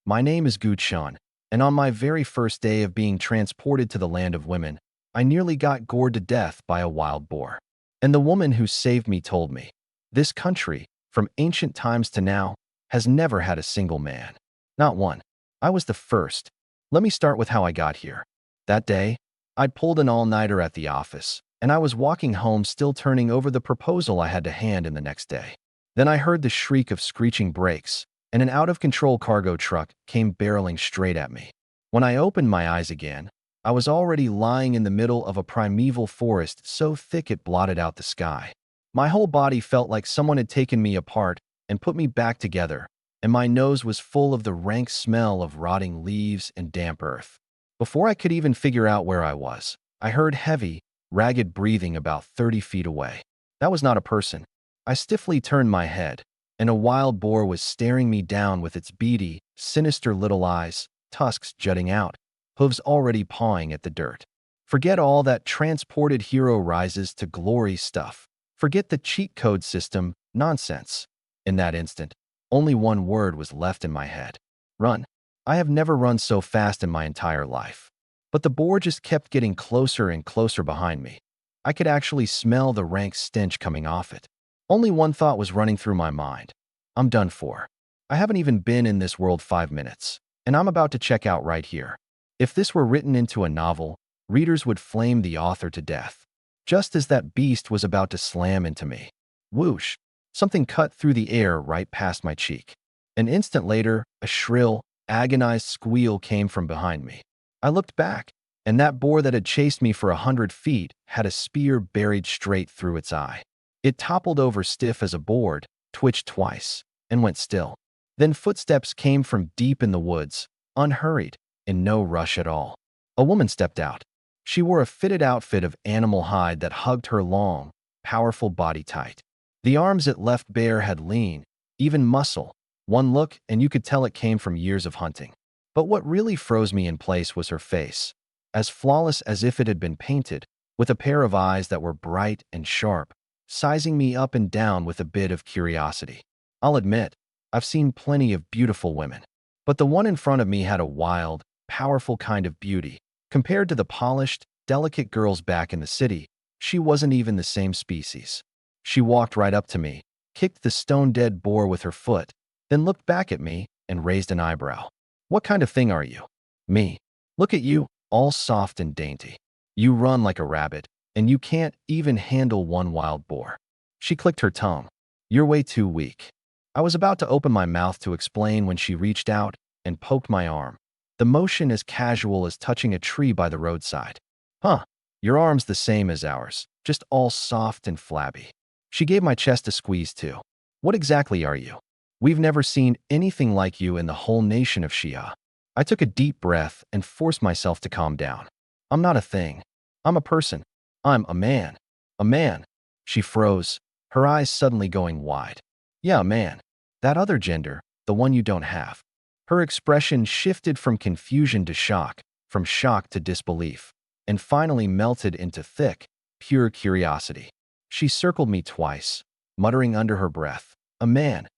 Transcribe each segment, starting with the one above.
My name is Guchan, and on my very first day of being transported to the land of women, I nearly got gored to death by a wild boar. And the woman who saved me told me, this country, from ancient times to now, has never had a single man. Not one. I was the first. Let me start with how I got here. That day, I'd pulled an all-nighter at the office, and I was walking home still turning over the proposal I had to hand in the next day. Then I heard the shriek of screeching brakes, and an out-of-control cargo truck came barreling straight at me. When I opened my eyes again, I was already lying in the middle of a primeval forest so thick it blotted out the sky. My whole body felt like someone had taken me apart and put me back together, and my nose was full of the rank smell of rotting leaves and damp earth. Before I could even figure out where I was, I heard heavy, ragged breathing about 30 feet away. That was not a person. I stiffly turned my head, and a wild boar was staring me down with its beady, sinister little eyes, tusks jutting out, hooves already pawing at the dirt. Forget all that transported hero rises to glory stuff. Forget the cheat code system nonsense. In that instant, only one word was left in my head. Run. I have never run so fast in my entire life. But the boar just kept getting closer and closer behind me. I could actually smell the rank stench coming off it. Only one thought was running through my mind. I'm done for. I haven't even been in this world 5 minutes, and I'm about to check out right here. If this were written into a novel, readers would flame the author to death. Just as that beast was about to slam into me. Whoosh! Something cut through the air right past my cheek. An instant later, a shrill, agonized squeal came from behind me. I looked back, and that boar that had chased me for 100 feet had a spear buried straight through its eye. It toppled over stiff as a board, twitched twice, and went still. Then footsteps came from deep in the woods, unhurried, in no rush at all. A woman stepped out. She wore a fitted outfit of animal hide that hugged her long, powerful body tight. The arms it left bare had lean, even muscle. One look, and you could tell it came from years of hunting. But what really froze me in place was her face, as flawless as if it had been painted, with a pair of eyes that were bright and sharp, sizing me up and down with a bit of curiosity. I'll admit, I've seen plenty of beautiful women, but the one in front of me had a wild, powerful kind of beauty. Compared to the polished, delicate girls back in the city, she wasn't even the same species. She walked right up to me, kicked the stone-dead boar with her foot, then looked back at me and raised an eyebrow. What kind of thing are you? Me. Look at you, all soft and dainty. You run like a rabbit, and you can't even handle one wild boar. She clicked her tongue. You're way too weak. I was about to open my mouth to explain when she reached out and poked my arm. The motion as casual as touching a tree by the roadside. Huh, your arm's the same as ours, just all soft and flabby. She gave my chest a squeeze too. What exactly are you? We've never seen anything like you in the whole nation of Shia. I took a deep breath and forced myself to calm down. I'm not a thing. I'm a person. I'm a man. A man. She froze, her eyes suddenly going wide. Yeah, a man. That other gender, the one you don't have. Her expression shifted from confusion to shock, from shock to disbelief, and finally melted into thick, pure curiosity. She circled me twice, muttering under her breath, a man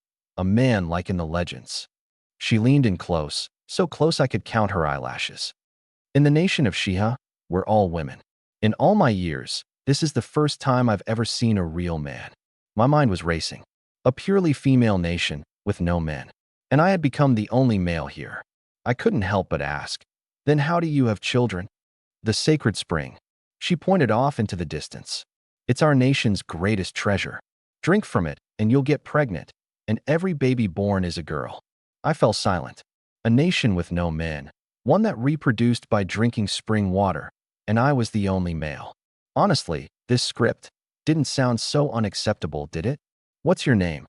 like in the legends. She leaned in close, so close I could count her eyelashes. In the nation of Shiha, we're all women. In all my years, this is the first time I've ever seen a real man. My mind was racing. A purely female nation with no men. And I had become the only male here. I couldn't help but ask, then how do you have children? The sacred spring. She pointed off into the distance. It's our nation's greatest treasure. Drink from it, and you'll get pregnant, and every baby born is a girl. I fell silent. A nation with no men, one that reproduced by drinking spring water, and I was the only male. Honestly, this script didn't sound so unacceptable, did it? What's your name?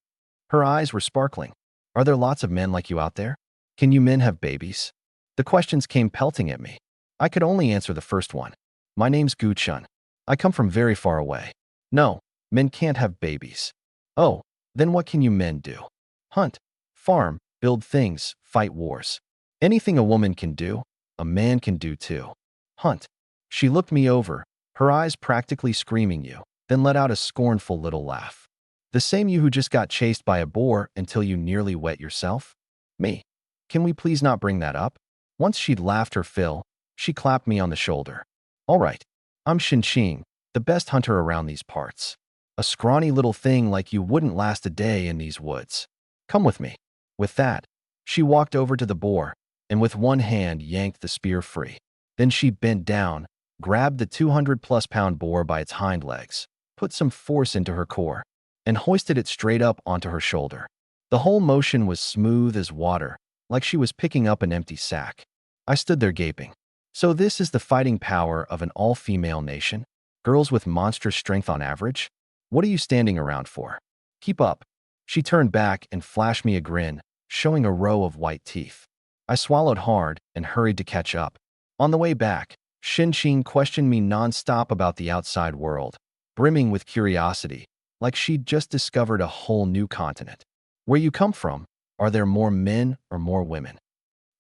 Her eyes were sparkling. Are there lots of men like you out there? Can you men have babies? The questions came pelting at me. I could only answer the first one. My name's Guchun. I come from very far away. No, men can't have babies. Oh, then what can you men do? Hunt, farm, build things, fight wars. Anything a woman can do, a man can do too. Hunt. She looked me over, her eyes practically screaming you, then let out a scornful little laugh. The same you who just got chased by a boar until you nearly wet yourself? Me. Can we please not bring that up? Once she'd laughed her fill, she clapped me on the shoulder. All right, I'm Xinqing, the best hunter around these parts. A scrawny little thing like you wouldn't last a day in these woods. Come with me. With that, she walked over to the boar, and with one hand yanked the spear free. Then she bent down, grabbed the 200-plus-pound boar by its hind legs, put some force into her core, and hoisted it straight up onto her shoulder. The whole motion was smooth as water, like she was picking up an empty sack. I stood there gaping. So this is the fighting power of an all-female nation? Girls with monstrous strength on average? What are you standing around for? Keep up. She turned back and flashed me a grin, showing a row of white teeth. I swallowed hard and hurried to catch up. On the way back, Xinqing questioned me nonstop about the outside world, brimming with curiosity, like she'd just discovered a whole new continent. Where you come from, are there more men or more women?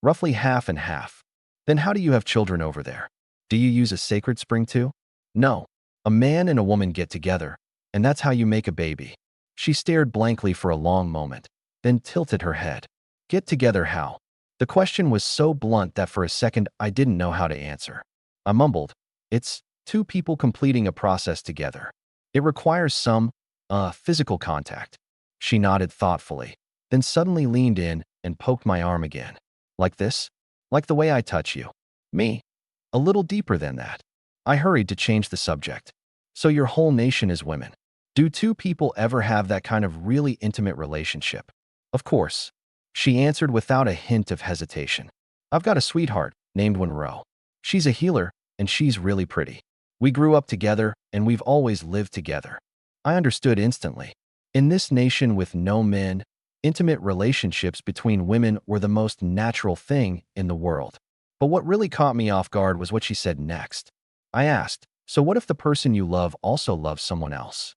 Roughly half and half. Then how do you have children over there? Do you use a sacred spring too? No. A man and a woman get together, and that's how you make a baby. She stared blankly for a long moment, then tilted her head. Get together how? The question was so blunt that for a second I didn't know how to answer. I mumbled, it's two people completing a process together. It requires some, physical contact. She nodded thoughtfully, then suddenly leaned in and poked my arm again. Like this? Like the way I touch you. Me? A little deeper than that. I hurried to change the subject. So your whole nation is women. Do two people ever have that kind of really intimate relationship? Of course. She answered without a hint of hesitation. I've got a sweetheart named Monroe. She's a healer, and she's really pretty. We grew up together, and we've always lived together. I understood instantly. In this nation with no men, intimate relationships between women were the most natural thing in the world. But what really caught me off guard was what she said next. I asked, so what if the person you love also loves someone else?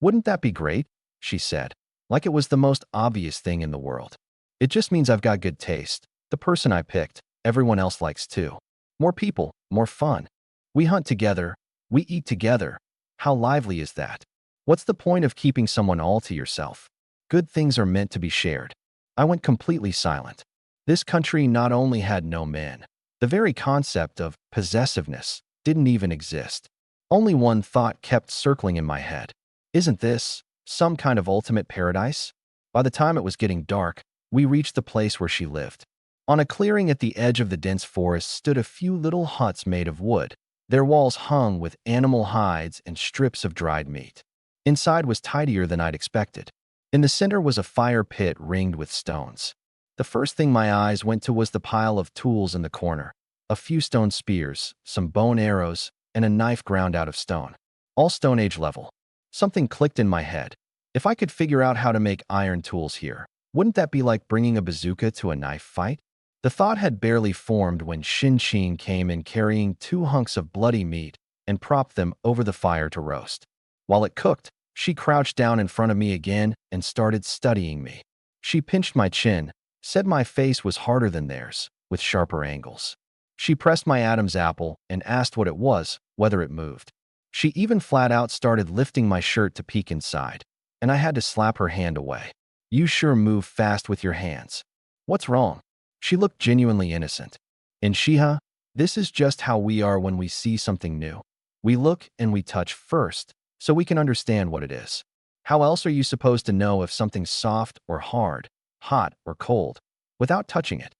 Wouldn't that be great? She said, like it was the most obvious thing in the world. It just means I've got good taste. The person I picked, everyone else likes too. More people, more fun. We hunt together, we eat together. How lively is that? What's the point of keeping someone all to yourself? Good things are meant to be shared. I went completely silent. This country not only had no men, the very concept of possessiveness didn't even exist. Only one thought kept circling in my head. Isn't this some kind of ultimate paradise? By the time it was getting dark, we reached the place where she lived. On a clearing at the edge of the dense forest stood a few little huts made of wood, their walls hung with animal hides and strips of dried meat. Inside was tidier than I'd expected. In the center was a fire pit ringed with stones. The first thing my eyes went to was the pile of tools in the corner, a few stone spears, some bone arrows, and a knife ground out of stone. All Stone Age level. Something clicked in my head. If I could figure out how to make iron tools here, wouldn't that be like bringing a bazooka to a knife fight? The thought had barely formed when Xinqing came in carrying 2 hunks of bloody meat and propped them over the fire to roast. While it cooked, she crouched down in front of me again and started studying me. She pinched my chin, said my face was harder than theirs, with sharper angles. She pressed my Adam's apple and asked what it was, whether it moved. She even flat out started lifting my shirt to peek inside, and I had to slap her hand away. You sure move fast with your hands. What's wrong? She looked genuinely innocent. In Shiha, this is just how we are when we see something new. We look and we touch first, so we can understand what it is. How else are you supposed to know if something's soft or hard, hot or cold, without touching it?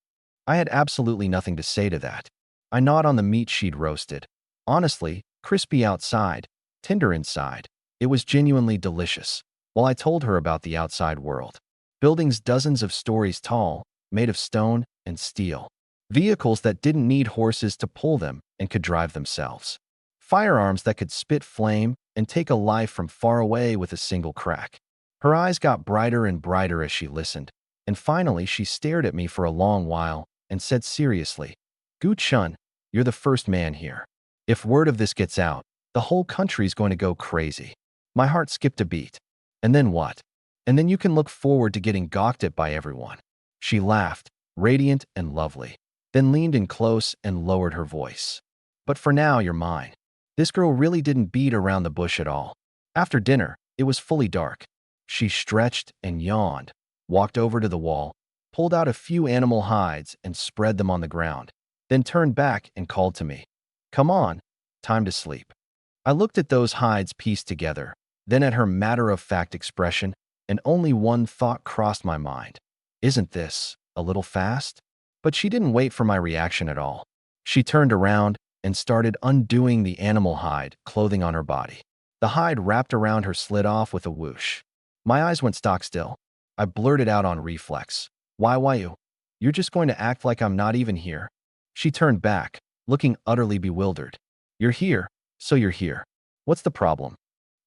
I had absolutely nothing to say to that. I gnawed on the meat she'd roasted. Honestly, crispy outside, tender inside. It was genuinely delicious. While I told her about the outside world. Buildings dozens of stories tall, made of stone and steel. Vehicles that didn't need horses to pull them and could drive themselves. Firearms that could spit flame and take a life from far away with a single crack. Her eyes got brighter and brighter as she listened, and finally she stared at me for a long while and said seriously, Gu Chun, you're the first man here. If word of this gets out, the whole country's going to go crazy. My heart skipped a beat. And then what? And then you can look forward to getting gawked at by everyone. She laughed, radiant and lovely, then leaned in close and lowered her voice. But for now, you're mine. This girl really didn't beat around the bush at all. After dinner, it was fully dark. She stretched and yawned, walked over to the wall, pulled out a few animal hides and spread them on the ground, then turned back and called to me. Come on, time to sleep. I looked at those hides pieced together, then at her matter-of-fact expression, and only one thought crossed my mind. Isn't this a little fast? But she didn't wait for my reaction at all. She turned around and started undoing the animal hide clothing on her body. The hide wrapped around her slid off with a whoosh. My eyes went stock still. I blurted out on reflex. Why you? You're just going to act like I'm not even here? She turned back, looking utterly bewildered. You're here, so you're here. What's the problem?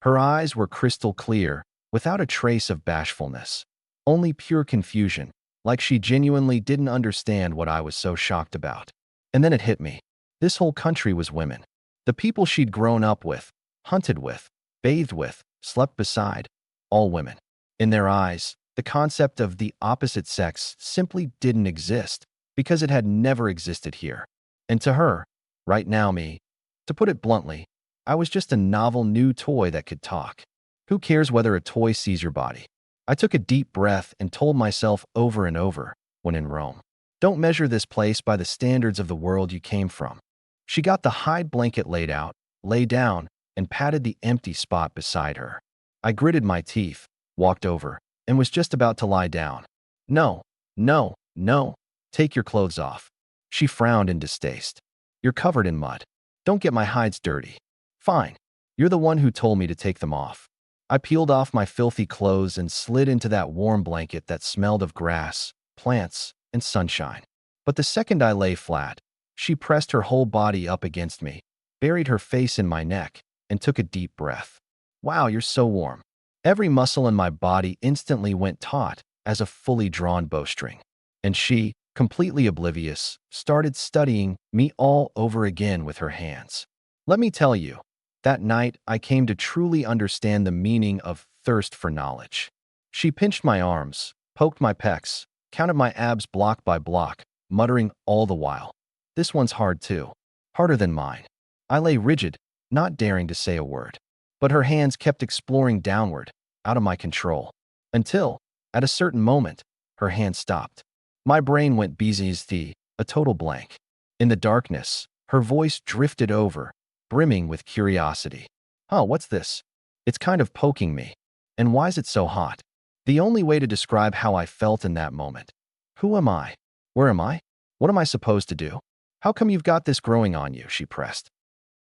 Her eyes were crystal clear, without a trace of bashfulness. Only pure confusion, like she genuinely didn't understand what I was so shocked about. And then it hit me. This whole country was women. The people she'd grown up with, hunted with, bathed with, slept beside, all women. In their eyes, the concept of the opposite sex simply didn't exist because it had never existed here. And to her, right now to put it bluntly, I was just a novel new toy that could talk. Who cares whether a toy sees your body? I took a deep breath and told myself over and over, when in Rome, don't measure this place by the standards of the world you came from. She got the hide blanket laid out, lay down, and patted the empty spot beside her. I gritted my teeth, walked over, and was just about to lie down. No, no, no, take your clothes off. She frowned in distaste. You're covered in mud. Don't get my hides dirty. Fine. You're the one who told me to take them off. I peeled off my filthy clothes and slid into that warm blanket that smelled of grass, plants, and sunshine. But the second I lay flat, she pressed her whole body up against me, buried her face in my neck, and took a deep breath. Wow, you're so warm. Every muscle in my body instantly went taut as a fully drawn bowstring. And she, completely oblivious, started studying me all over again with her hands. Let me tell you, that night I came to truly understand the meaning of thirst for knowledge. She pinched my arms, poked my pecs, counted my abs block by block, muttering all the while, this one's hard too, harder than mine. I lay rigid, not daring to say a word. But her hands kept exploring downward, out of my control, until, at a certain moment, her hand stopped. My brain went BZZ, a total blank. In the darkness, her voice drifted over, brimming with curiosity. Oh, what's this? It's kind of poking me. And why's it so hot? The only way to describe how I felt in that moment. Who am I? Where am I? What am I supposed to do? How come you've got this growing on you? She pressed.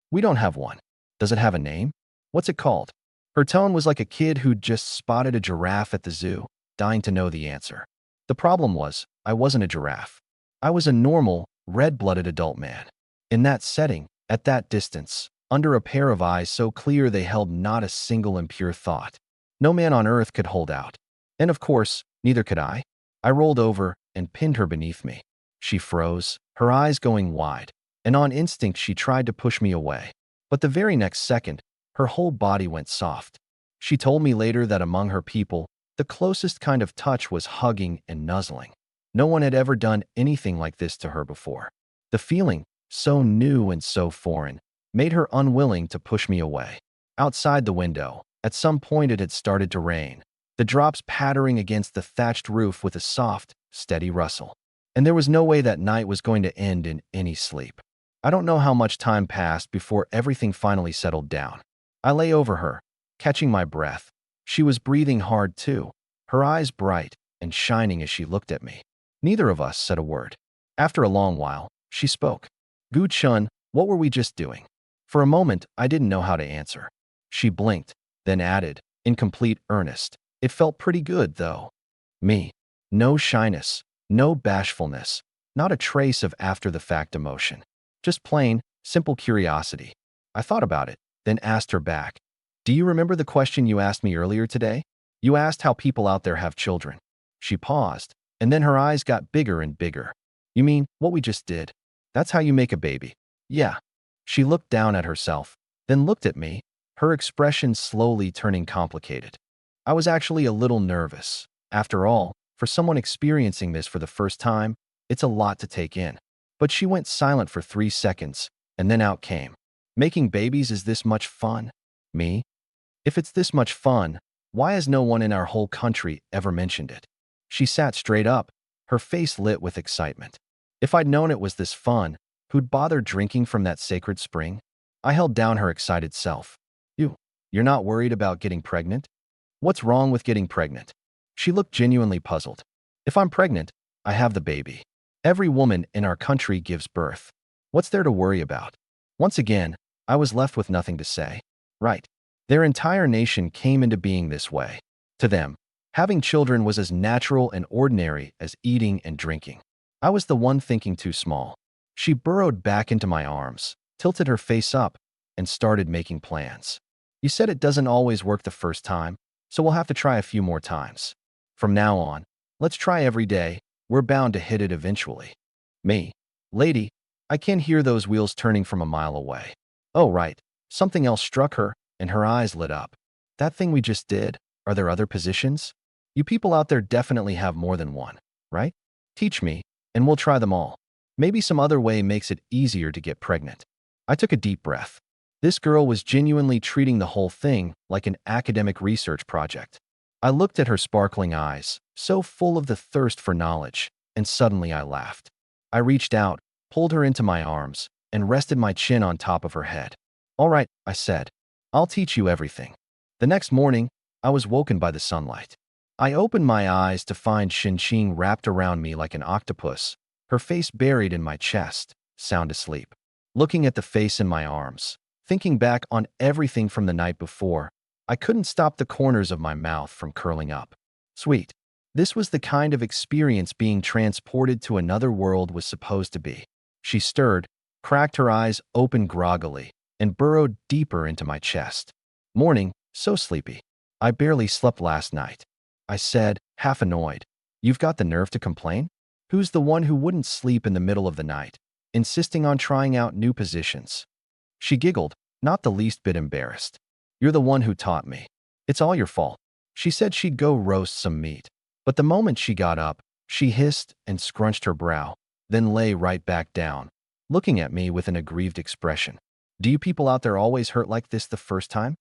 We don't have one. Does it have a name? What's it called? Her tone was like a kid who'd just spotted a giraffe at the zoo, dying to know the answer. The problem was, I wasn't a giraffe. I was a normal, red-blooded adult man. In that setting, at that distance, under a pair of eyes so clear they held not a single impure thought. No man on earth could hold out. And of course, neither could I. I rolled over and pinned her beneath me. She froze, her eyes going wide, and on instinct she tried to push me away. But the very next second, her whole body went soft. She told me later that among her people, the closest kind of touch was hugging and nuzzling. No one had ever done anything like this to her before. The feeling, so new and so foreign, made her unwilling to push me away. Outside the window, at some point it had started to rain, the drops pattering against the thatched roof with a soft, steady rustle. And there was no way that night was going to end in any sleep. I don't know how much time passed before everything finally settled down. I lay over her, catching my breath. She was breathing hard too, her eyes bright and shining as she looked at me. Neither of us said a word. After a long while, she spoke. Gu Chun, what were we just doing? For a moment, I didn't know how to answer. She blinked, then added, in complete earnest. It felt pretty good, though. Me. No shyness, no bashfulness, not a trace of after-the-fact emotion. Just plain, simple curiosity. I thought about it, then asked her back. Do you remember the question you asked me earlier today? You asked how people out there have children. She paused, and then her eyes got bigger and bigger. You mean, what we just did? That's how you make a baby. Yeah. She looked down at herself, then looked at me, her expression slowly turning complicated. I was actually a little nervous. After all, for someone experiencing this for the first time, it's a lot to take in. But she went silent for 3 seconds, and then out came. Making babies is this much fun? Me? If it's this much fun, why has no one in our whole country ever mentioned it? She sat straight up, her face lit with excitement. If I'd known it was this fun, who'd bother drinking from that sacred spring? I held down her excited self. You're not worried about getting pregnant? What's wrong with getting pregnant? She looked genuinely puzzled. If I'm pregnant, I have the baby. Every woman in our country gives birth. What's there to worry about? Once again, I was left with nothing to say. Right. Their entire nation came into being this way. To them, having children was as natural and ordinary as eating and drinking. I was the one thinking too small. She burrowed back into my arms, tilted her face up, and started making plans. You said it doesn't always work the first time, so we'll have to try a few more times. From now on, let's try every day. We're bound to hit it eventually. Me. Lady, I can hear those wheels turning from a mile away. Oh, right. Something else struck her, and her eyes lit up. That thing we just did, are there other positions? You people out there definitely have more than one, right? Teach me, and we'll try them all. Maybe some other way makes it easier to get pregnant. I took a deep breath. This girl was genuinely treating the whole thing like an academic research project. I looked at her sparkling eyes, so full of the thirst for knowledge, and suddenly I laughed. I reached out, pulled her into my arms, and rested my chin on top of her head. All right, I said. I'll teach you everything. The next morning, I was woken by the sunlight. I opened my eyes to find Xinqing wrapped around me like an octopus, her face buried in my chest, sound asleep. Looking at the face in my arms, thinking back on everything from the night before, I couldn't stop the corners of my mouth from curling up. Sweet. This was the kind of experience being transported to another world was supposed to be. She stirred, cracked her eyes open groggily, and burrowed deeper into my chest. Morning, so sleepy. I barely slept last night. I said, half annoyed. You've got the nerve to complain? Who's the one who wouldn't sleep in the middle of the night, insisting on trying out new positions? She giggled, not the least bit embarrassed. You're the one who taught me. It's all your fault. She said she'd go roast some meat. But the moment she got up, she hissed and scrunched her brow, then lay right back down, looking at me with an aggrieved expression. Do you people out there always hurt like this the first time?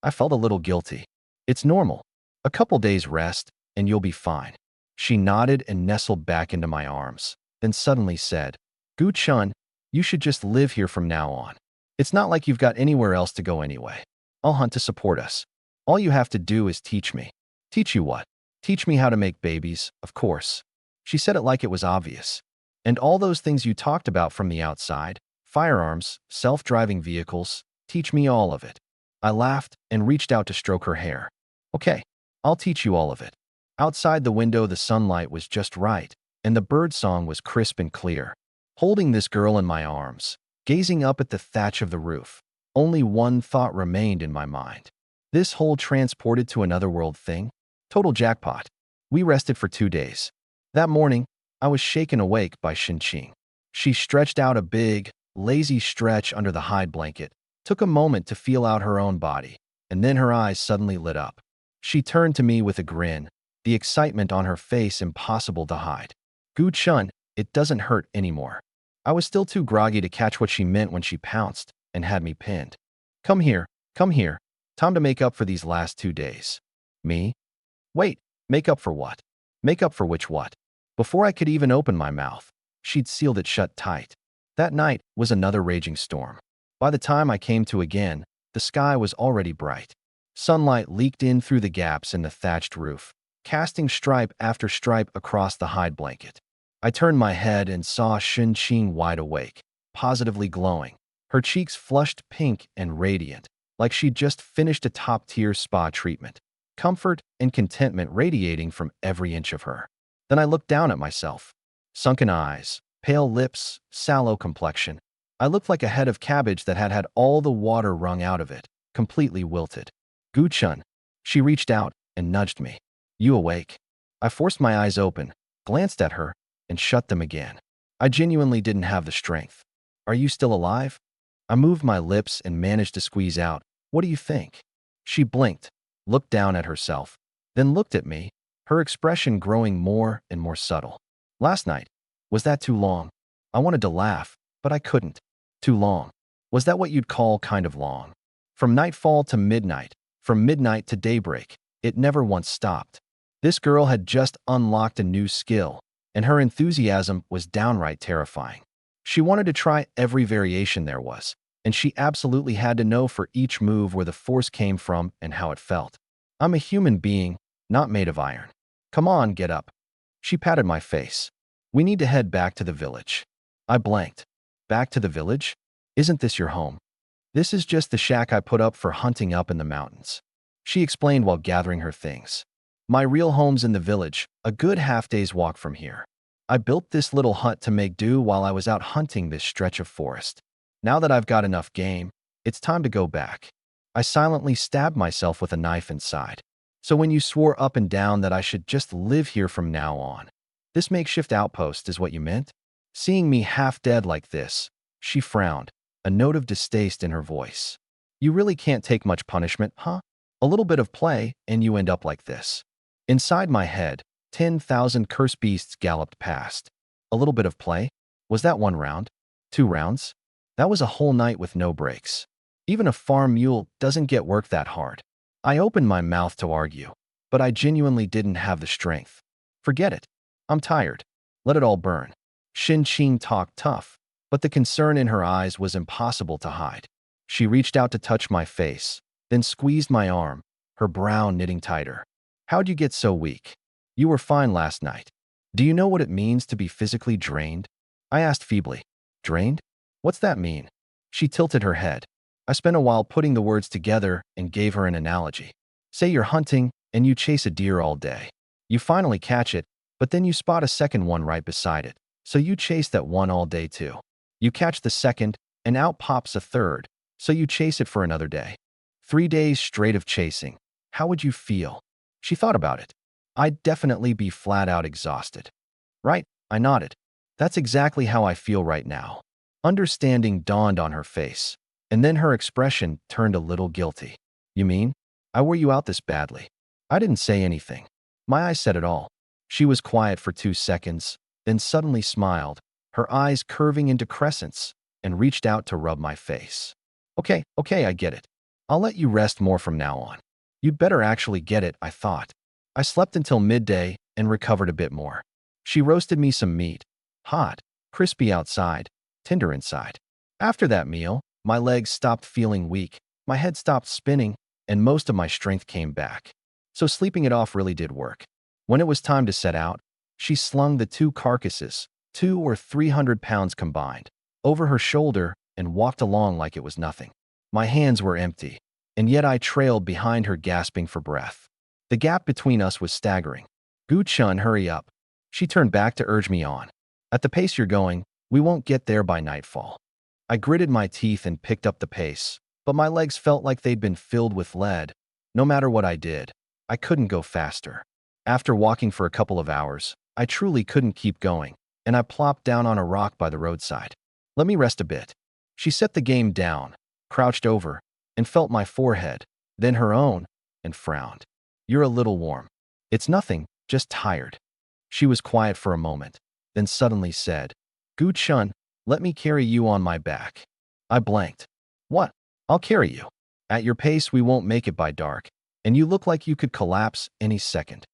I felt a little guilty. It's normal. A couple days rest, and you'll be fine. She nodded and nestled back into my arms, then suddenly said, Gu Chun, you should just live here from now on. It's not like you've got anywhere else to go anyway. I'll hunt to support us. All you have to do is teach me. Teach you what? Teach me how to make babies, of course. She said it like it was obvious. And all those things you talked about from the outside, firearms, self-driving vehicles, teach me all of it. I laughed and reached out to stroke her hair. Okay, I'll teach you all of it. Outside the window, the sunlight was just right, and the bird song was crisp and clear. Holding this girl in my arms, gazing up at the thatch of the roof, only one thought remained in my mind. This whole transported to another world thing? Total jackpot. We rested for 2 days. That morning, I was shaken awake by Xinqing. She stretched out a big, lazy stretch under the hide blanket, took a moment to feel out her own body, and then her eyes suddenly lit up. She turned to me with a grin, the excitement on her face impossible to hide. Gu Chun, it doesn't hurt anymore. I was still too groggy to catch what she meant when she pounced and had me pinned. Come here, come here. Time to make up for these last 2 days. Me? Wait, make up for what? Make up for which what? Before I could even open my mouth, she'd sealed it shut tight. That night was another raging storm. By the time I came to again, the sky was already bright. Sunlight leaked in through the gaps in the thatched roof, casting stripe after stripe across the hide blanket. I turned my head and saw Xinqing wide awake, positively glowing, her cheeks flushed pink and radiant, like she'd just finished a top-tier spa treatment, comfort and contentment radiating from every inch of her. Then I looked down at myself. Sunken eyes, pale lips, sallow complexion. I looked like a head of cabbage that had had all the water wrung out of it, completely wilted. Gu Chun. She reached out and nudged me. You awake? I forced my eyes open, glanced at her, and shut them again. I genuinely didn't have the strength. Are you still alive? I moved my lips and managed to squeeze out, what do you think? She blinked, looked down at herself, then looked at me, her expression growing more and more subtle. Last night, was that too long? I wanted to laugh, but I couldn't. Too long. Was that what you'd call kind of long? From nightfall to midnight, from midnight to daybreak, it never once stopped. This girl had just unlocked a new skill, and her enthusiasm was downright terrifying. She wanted to try every variation there was, and she absolutely had to know for each move where the force came from and how it felt. I'm a human being, not made of iron. Come on, get up. She patted my face. We need to head back to the village. I blanked. Back to the village? Isn't this your home? This is just the shack I put up for hunting up in the mountains. She explained while gathering her things. My real home's in the village, a good half-day's walk from here. I built this little hut to make do while I was out hunting this stretch of forest. Now that I've got enough game, it's time to go back. I silently stabbed myself with a knife inside. So when you swore up and down that I should just live here from now on, this makeshift outpost is what you meant? Seeing me half dead like this, she frowned, a note of distaste in her voice. You really can't take much punishment, huh? A little bit of play, and you end up like this. Inside my head, 10,000 cursed beasts galloped past. A little bit of play? Was that 1 round? 2 rounds? That was a whole night with no breaks. Even a farm mule doesn't get work that hard. I opened my mouth to argue, but I genuinely didn't have the strength. Forget it. I'm tired. Let it all burn. Xin talked tough, but the concern in her eyes was impossible to hide. She reached out to touch my face, then squeezed my arm, her brow knitting tighter. How'd you get so weak? You were fine last night. Do you know what it means to be physically drained? I asked feebly. Drained? What's that mean? She tilted her head. I spent a while putting the words together and gave her an analogy. Say you're hunting and you chase a deer all day. You finally catch it, but then you spot a second one right beside it. So you chase that one all day too. You catch the second, and out pops a third, so you chase it for another day. 3 days straight of chasing. How would you feel? She thought about it. I'd definitely be flat out exhausted. Right, I nodded. That's exactly how I feel right now. Understanding dawned on her face, and then her expression turned a little guilty. You mean? I wore you out this badly. I didn't say anything. My eyes said it all. She was quiet for 2 seconds, then suddenly smiled, her eyes curving into crescents, and reached out to rub my face. Okay, I get it. I'll let you rest more from now on. You'd better actually get it, I thought. I slept until midday and recovered a bit more. She roasted me some meat. Hot, crispy outside, tender inside. After that meal, my legs stopped feeling weak, my head stopped spinning, and most of my strength came back. So sleeping it off really did work. When it was time to set out, she slung the 2 carcasses, 200 or 300 pounds combined, over her shoulder and walked along like it was nothing. My hands were empty, and yet I trailed behind her gasping for breath. The gap between us was staggering. Gu-chun, hurry up. She turned back to urge me on. At the pace you're going, we won't get there by nightfall. I gritted my teeth and picked up the pace, but my legs felt like they'd been filled with lead. No matter what I did, I couldn't go faster. After walking for a couple of hours, I truly couldn't keep going, and I plopped down on a rock by the roadside. Let me rest a bit. She set the game down, crouched over, and felt my forehead, then her own, and frowned. You're a little warm. It's nothing, just tired. She was quiet for a moment, then suddenly said, Gu-chun, let me carry you on my back. I blanked. What? I'll carry you. At your pace we won't make it by dark, and you look like you could collapse any second.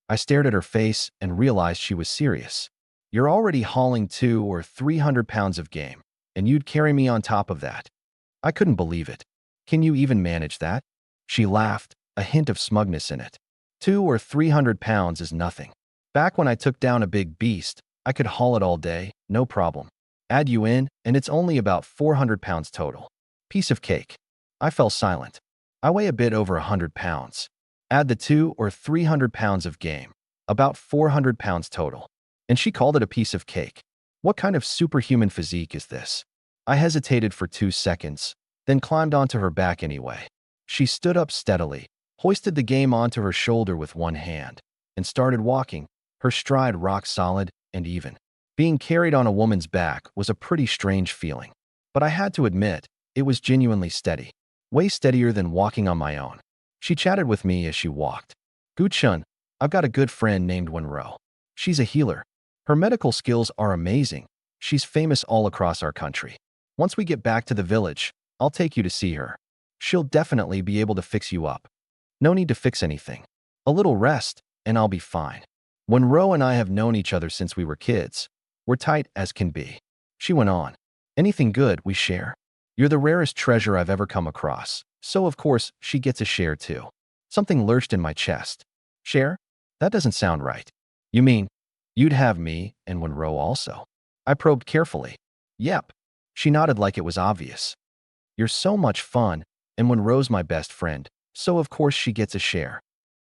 I stared at her face and realized she was serious. You're already hauling 200 or 300 pounds of game, and you'd carry me on top of that. I couldn't believe it. Can you even manage that? She laughed, a hint of smugness in it. 200 or 300 pounds is nothing. Back when I took down a big beast, I could haul it all day, no problem. Add you in, and it's only about 400 pounds total. Piece of cake. I fell silent. I weigh a bit over 100 pounds. Add the 200 or 300 pounds of game, about 400 pounds total. And she called it a piece of cake. What kind of superhuman physique is this? I hesitated for 2 seconds, then climbed onto her back anyway. She stood up steadily, hoisted the game onto her shoulder with one hand, and started walking, her stride rock solid and even. Being carried on a woman's back was a pretty strange feeling, but I had to admit, it was genuinely steady, way steadier than walking on my own. She chatted with me as she walked. Gu-chun, I've got a good friend named Wenro. She's a healer. Her medical skills are amazing. She's famous all across our country. Once we get back to the village, I'll take you to see her. She'll definitely be able to fix you up. No need to fix anything. A little rest, and I'll be fine. Ro and I have known each other since we were kids. We're tight as can be. She went on. Anything good we share. You're the rarest treasure I've ever come across. So of course, she gets a share too. Something lurched in my chest. Share? That doesn't sound right. You mean, you'd have me and Ro also? I probed carefully. Yep. She nodded like it was obvious. You're so much fun, and Ro's my best friend, so of course she gets a share.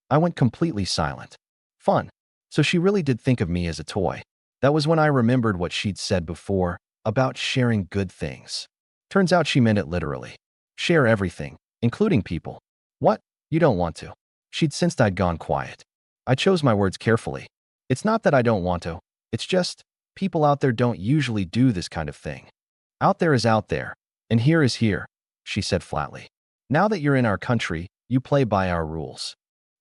I went completely silent. Fun. So she really did think of me as a toy. That was when I remembered what she'd said before about sharing good things. Turns out she meant it literally. Share everything, including people. What? You don't want to. She'd sensed I'd gone quiet. I chose my words carefully. It's not that I don't want to. It's just, people out there don't usually do this kind of thing. Out there is out there, and here is here, she said flatly. Now that you're in our country, you play by our rules.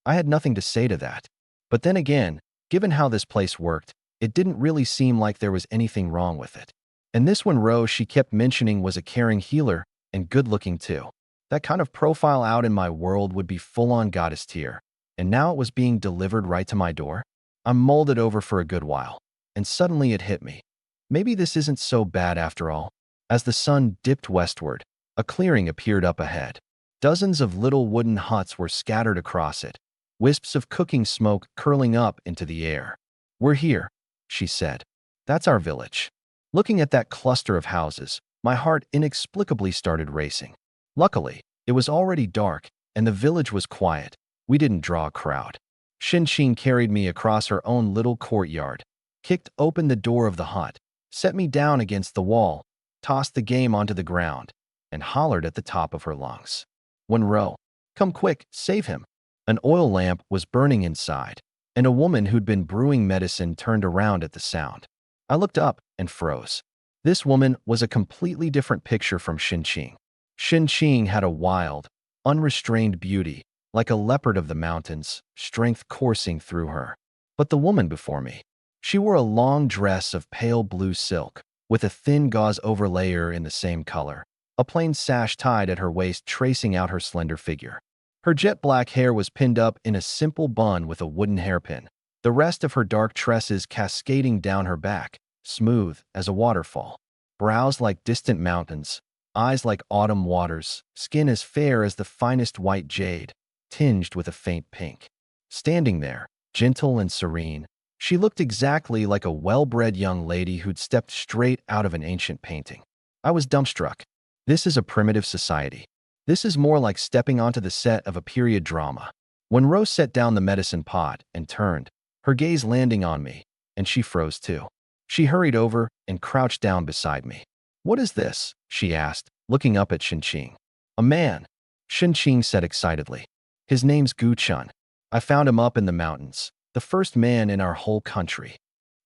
I had nothing to say to that. But then again, given how this place worked, it didn't really seem like there was anything wrong with it. And this one Rose she kept mentioning was a caring healer and good-looking too. That kind of profile out in my world would be full-on goddess tier. And now it was being delivered right to my door? I mulled it over for a good while, and suddenly it hit me. Maybe this isn't so bad after all. As the sun dipped westward, a clearing appeared up ahead. Dozens of little wooden huts were scattered across it, wisps of cooking smoke curling up into the air. We're here, she said. That's our village. Looking at that cluster of houses, my heart inexplicably started racing. Luckily, it was already dark, and the village was quiet. We didn't draw a crowd. Xin carried me across her own little courtyard, kicked open the door of the hut, set me down against the wall, tossed the game onto the ground, and hollered at the top of her lungs. Ro, come quick, save him. An oil lamp was burning inside, and a woman who'd been brewing medicine turned around at the sound. I looked up and froze. This woman was a completely different picture from Xin. Xin had a wild, unrestrained beauty, like a leopard of the mountains, strength coursing through her. But the woman before me, she wore a long dress of pale blue silk, with a thin gauze overlayer in the same color, a plain sash tied at her waist tracing out her slender figure. Her jet black hair was pinned up in a simple bun with a wooden hairpin, the rest of her dark tresses cascading down her back, smooth as a waterfall. Brows like distant mountains, eyes like autumn waters, skin as fair as the finest white jade, tinged with a faint pink. Standing there, gentle and serene, she looked exactly like a well-bred young lady who'd stepped straight out of an ancient painting. I was dumbstruck. This is a primitive society. This is more like stepping onto the set of a period drama. When Rose set down the medicine pot and turned, her gaze landing on me, and she froze too. She hurried over and crouched down beside me. What is this? She asked, looking up at Xin. A man, Xin said excitedly. His name's Gu Chun. I found him up in the mountains, the first man in our whole country.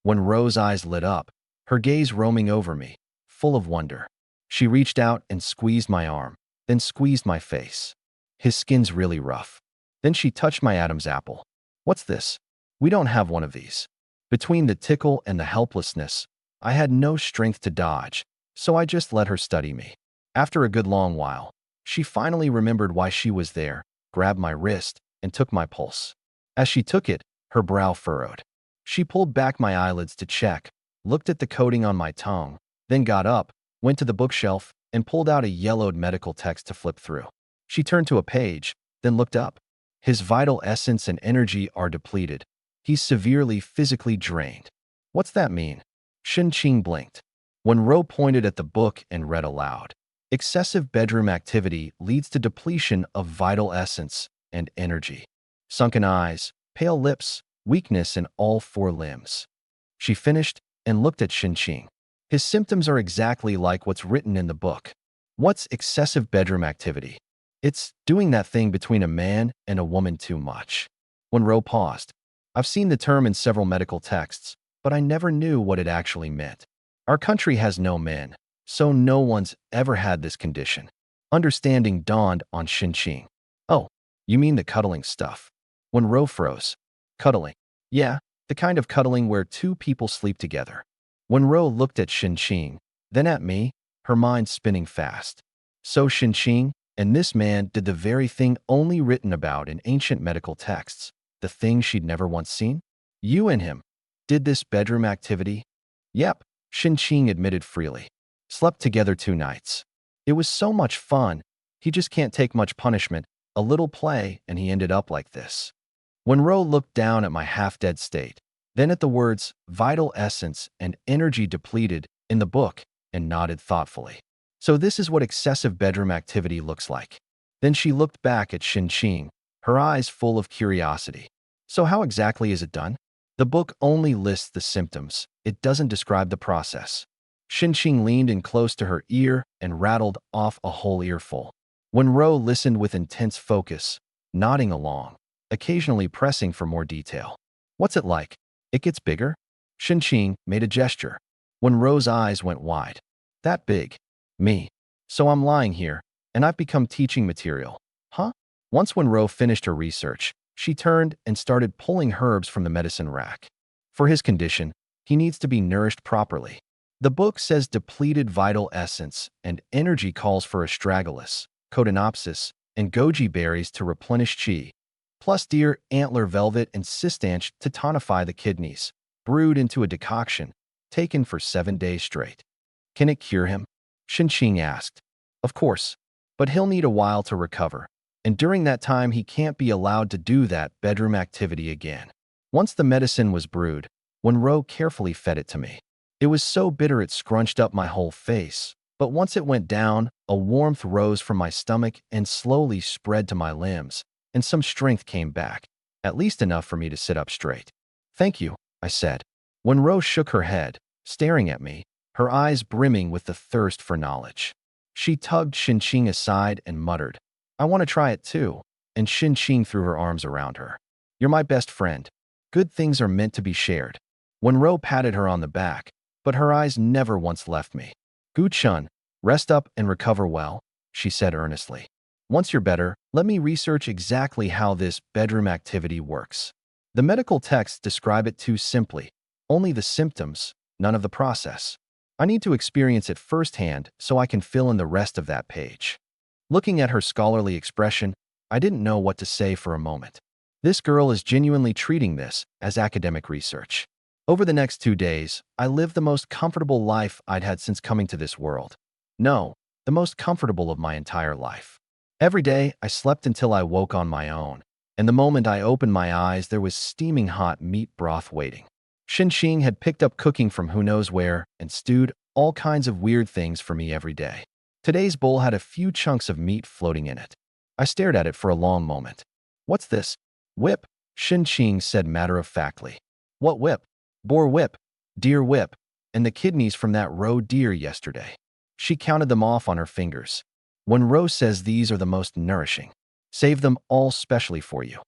When Rose's eyes lit up, her gaze roaming over me, full of wonder. She reached out and squeezed my arm, then squeezed my face. His skin's really rough. Then she touched my Adam's apple. What's this? We don't have one of these. Between the tickle and the helplessness, I had no strength to dodge, so I just let her study me. After a good long while, she finally remembered why she was there, grabbed my wrist, and took my pulse. As she took it, her brow furrowed. She pulled back my eyelids to check, looked at the coating on my tongue, then got up, went to the bookshelf, and pulled out a yellowed medical text to flip through. She turned to a page, then looked up. His vital essence and energy are depleted. He's severely physically drained. What's that mean? Xin blinked. When Ro pointed at the book and read aloud, excessive bedroom activity leads to depletion of vital essence and energy. Sunken eyes, pale lips, weakness in all four limbs. She finished and looked at Xin. His symptoms are exactly like what's written in the book. What's excessive bedroom activity? It's doing that thing between a man and a woman too much. When Ro paused, I've seen the term in several medical texts, but I never knew what it actually meant. Our country has no men, so no one's ever had this condition. Understanding dawned on Xin. Oh, you mean the cuddling stuff? When Ro froze. Cuddling. Yeah, the kind of cuddling where two people sleep together. When Ro looked at Xin, then at me, her mind spinning fast. So Xin and this man did the very thing only written about in ancient medical texts, the thing she'd never once seen? You and him did this bedroom activity? Yep, Qing admitted freely. Slept together 2 nights. It was so much fun. He just can't take much punishment, a little play, and he ended up like this. When Ro looked down at my half-dead state, then at the words vital essence and energy depleted in the book, and nodded thoughtfully. So this is what excessive bedroom activity looks like. Then she looked back at Qing, her eyes full of curiosity. So how exactly is it done? The book only lists the symptoms. It doesn't describe the process. Qing leaned in close to her ear and rattled off a whole earful. When Ro listened with intense focus, nodding along, occasionally pressing for more detail. What's it like? It gets bigger? Qing made a gesture. When Ro's eyes went wide. That big. Me. So I'm lying here, and I've become teaching material. Huh? Once when Ro finished her research, she turned and started pulling herbs from the medicine rack. For his condition, he needs to be nourished properly. The book says depleted vital essence and energy calls for astragalus, codonopsis, and goji berries to replenish qi, plus deer antler velvet and cistanche to tonify the kidneys, brewed into a decoction, taken for 7 days straight. Can it cure him? Qing asked. Of course, but he'll need a while to recover, and during that time he can't be allowed to do that bedroom activity again. Once the medicine was brewed, when Ro carefully fed it to me, it was so bitter it scrunched up my whole face, but once it went down, a warmth rose from my stomach and slowly spread to my limbs, and some strength came back, at least enough for me to sit up straight. Thank you, I said. When Ro shook her head, staring at me, her eyes brimming with the thirst for knowledge. She tugged Qing aside and muttered, I want to try it too, and Qing threw her arms around her. You're my best friend. Good things are meant to be shared. When Ro patted her on the back, but her eyes never once left me. Gu Chun, rest up and recover well, she said earnestly. Once you're better, let me research exactly how this bedroom activity works. The medical texts describe it too simply. Only the symptoms, none of the process. I need to experience it firsthand so I can fill in the rest of that page. Looking at her scholarly expression, I didn't know what to say for a moment. This girl is genuinely treating this as academic research. Over the next 2 days, I lived the most comfortable life I'd had since coming to this world. No, the most comfortable of my entire life. Every day, I slept until I woke on my own, and the moment I opened my eyes, there was steaming hot meat broth waiting. Qing had picked up cooking from who knows where and stewed all kinds of weird things for me every day. Today's bowl had a few chunks of meat floating in it. I stared at it for a long moment. What's this? Whip, Qing said matter-of-factly. What whip? Boar whip, deer whip, and the kidneys from that roe deer yesterday. She counted them off on her fingers. When Ro says these are the most nourishing, save them all specially for you.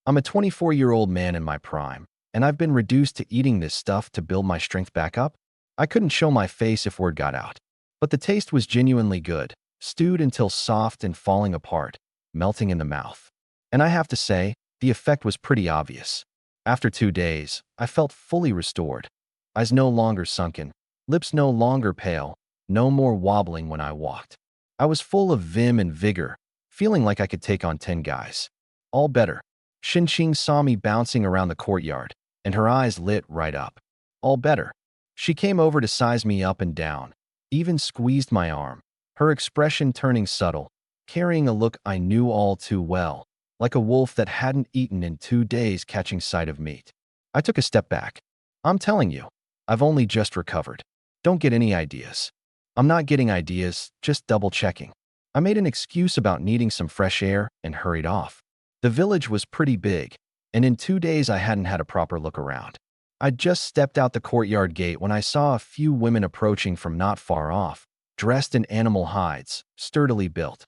I'm a 24-year-old man in my prime, and I've been reduced to eating this stuff to build my strength back up. I couldn't show my face if word got out. But the taste was genuinely good, stewed until soft and falling apart, melting in the mouth. And I have to say, the effect was pretty obvious. After 2 days, I felt fully restored. Eyes no longer sunken, lips no longer pale, no more wobbling when I walked. I was full of vim and vigor, feeling like I could take on 10 guys. All better. Qing saw me bouncing around the courtyard, and her eyes lit right up. All better. She came over to size me up and down, even squeezed my arm, her expression turning subtle, carrying a look I knew all too well, like a wolf that hadn't eaten in 2 days catching sight of meat. I took a step back. I'm telling you, I've only just recovered. Don't get any ideas. I'm not getting ideas, just double-checking. I made an excuse about needing some fresh air and hurried off. The village was pretty big, and in 2 days I hadn't had a proper look around. I'd just stepped out the courtyard gate when I saw a few women approaching from not far off, dressed in animal hides, sturdily built.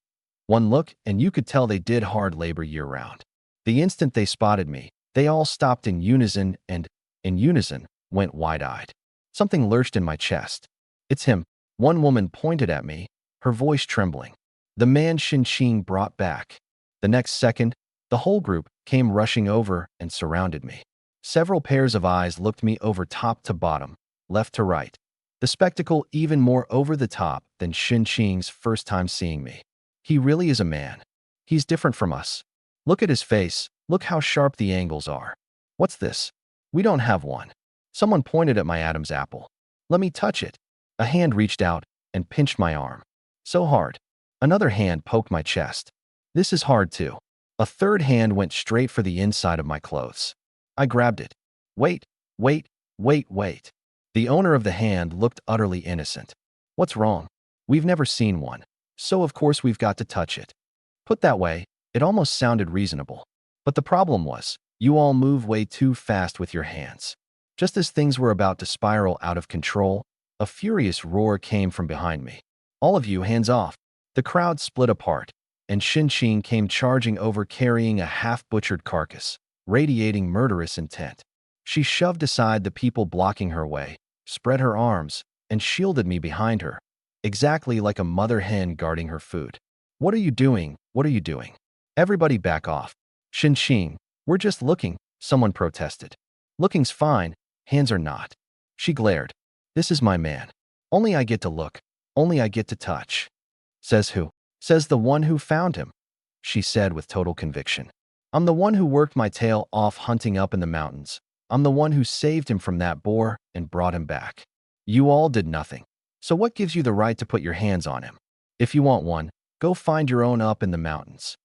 One look, and you could tell they did hard labor year-round. The instant they spotted me, they all stopped in unison and, in unison, went wide-eyed. Something lurched in my chest. It's him. One woman pointed at me, her voice trembling. The man Qing brought back. The next second, the whole group came rushing over and surrounded me. Several pairs of eyes looked me over top to bottom, left to right. The spectacle even more over the top than Qing's first time seeing me. He really is a man. He's different from us. Look at his face. Look how sharp the angles are. What's this? We don't have one. Someone pointed at my Adam's apple. Let me touch it. A hand reached out and pinched my arm. So hard. Another hand poked my chest. This is hard too. A third hand went straight for the inside of my clothes. I grabbed it. Wait, wait, wait. The owner of the hand looked utterly innocent. What's wrong? We've never seen one, so of course we've got to touch it. Put that way, it almost sounded reasonable. But the problem was, you all move way too fast with your hands. Just as things were about to spiral out of control, a furious roar came from behind me. All of you, hands off. The crowd split apart, and Xin came charging over carrying a half-butchered carcass, radiating murderous intent. She shoved aside the people blocking her way, spread her arms, and shielded me behind her, exactly like a mother hen guarding her food. What are you doing? What are you doing? Everybody back off. Xin, we're just looking, someone protested. Looking's fine, hands are not. She glared. This is my man. Only I get to look. Only I get to touch. Says who? Says the one who found him, she said with total conviction. I'm the one who worked my tail off hunting up in the mountains. I'm the one who saved him from that boar and brought him back. You all did nothing. So what gives you the right to put your hands on him? If you want one, go find your own up in the mountains.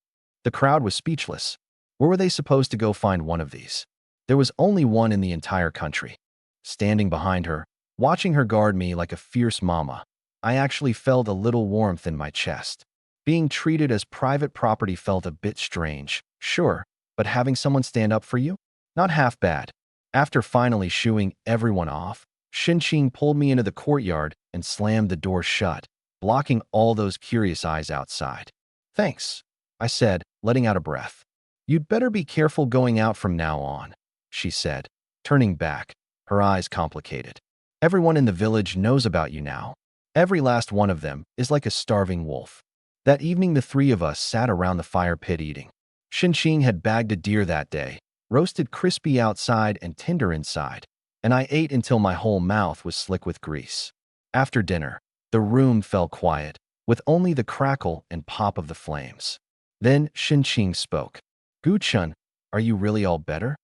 The crowd was speechless. Where were they supposed to go find one of these? There was only one in the entire country. Standing behind her, watching her guard me like a fierce mama, I actually felt a little warmth in my chest. Being treated as private property felt a bit strange, sure, but having someone stand up for you? Not half bad. After finally shooing everyone off, Xin pulled me into the courtyard and slammed the door shut, blocking all those curious eyes outside. Thanks, I said, letting out a breath. You'd better be careful going out from now on, she said, turning back, her eyes complicated. Everyone in the village knows about you now. Every last one of them is like a starving wolf. That evening the three of us sat around the fire pit eating. Xin had bagged a deer that day, roasted crispy outside and tender inside, and I ate until my whole mouth was slick with grease. After dinner, the room fell quiet, with only the crackle and pop of the flames. Then Xin spoke. Guchun, are you really all better?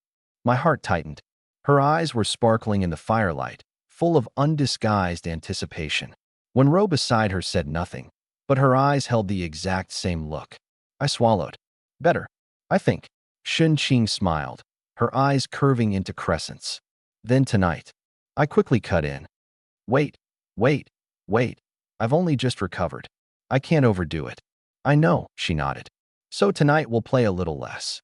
My heart tightened. Her eyes were sparkling in the firelight, full of undisguised anticipation. When Ro beside her said nothing, but her eyes held the exact same look. I swallowed. Better, I think. Xin smiled, her eyes curving into crescents. Then tonight. I quickly cut in. Wait. I've only just recovered. I can't overdo it. I know, she nodded. So tonight we'll play a little less.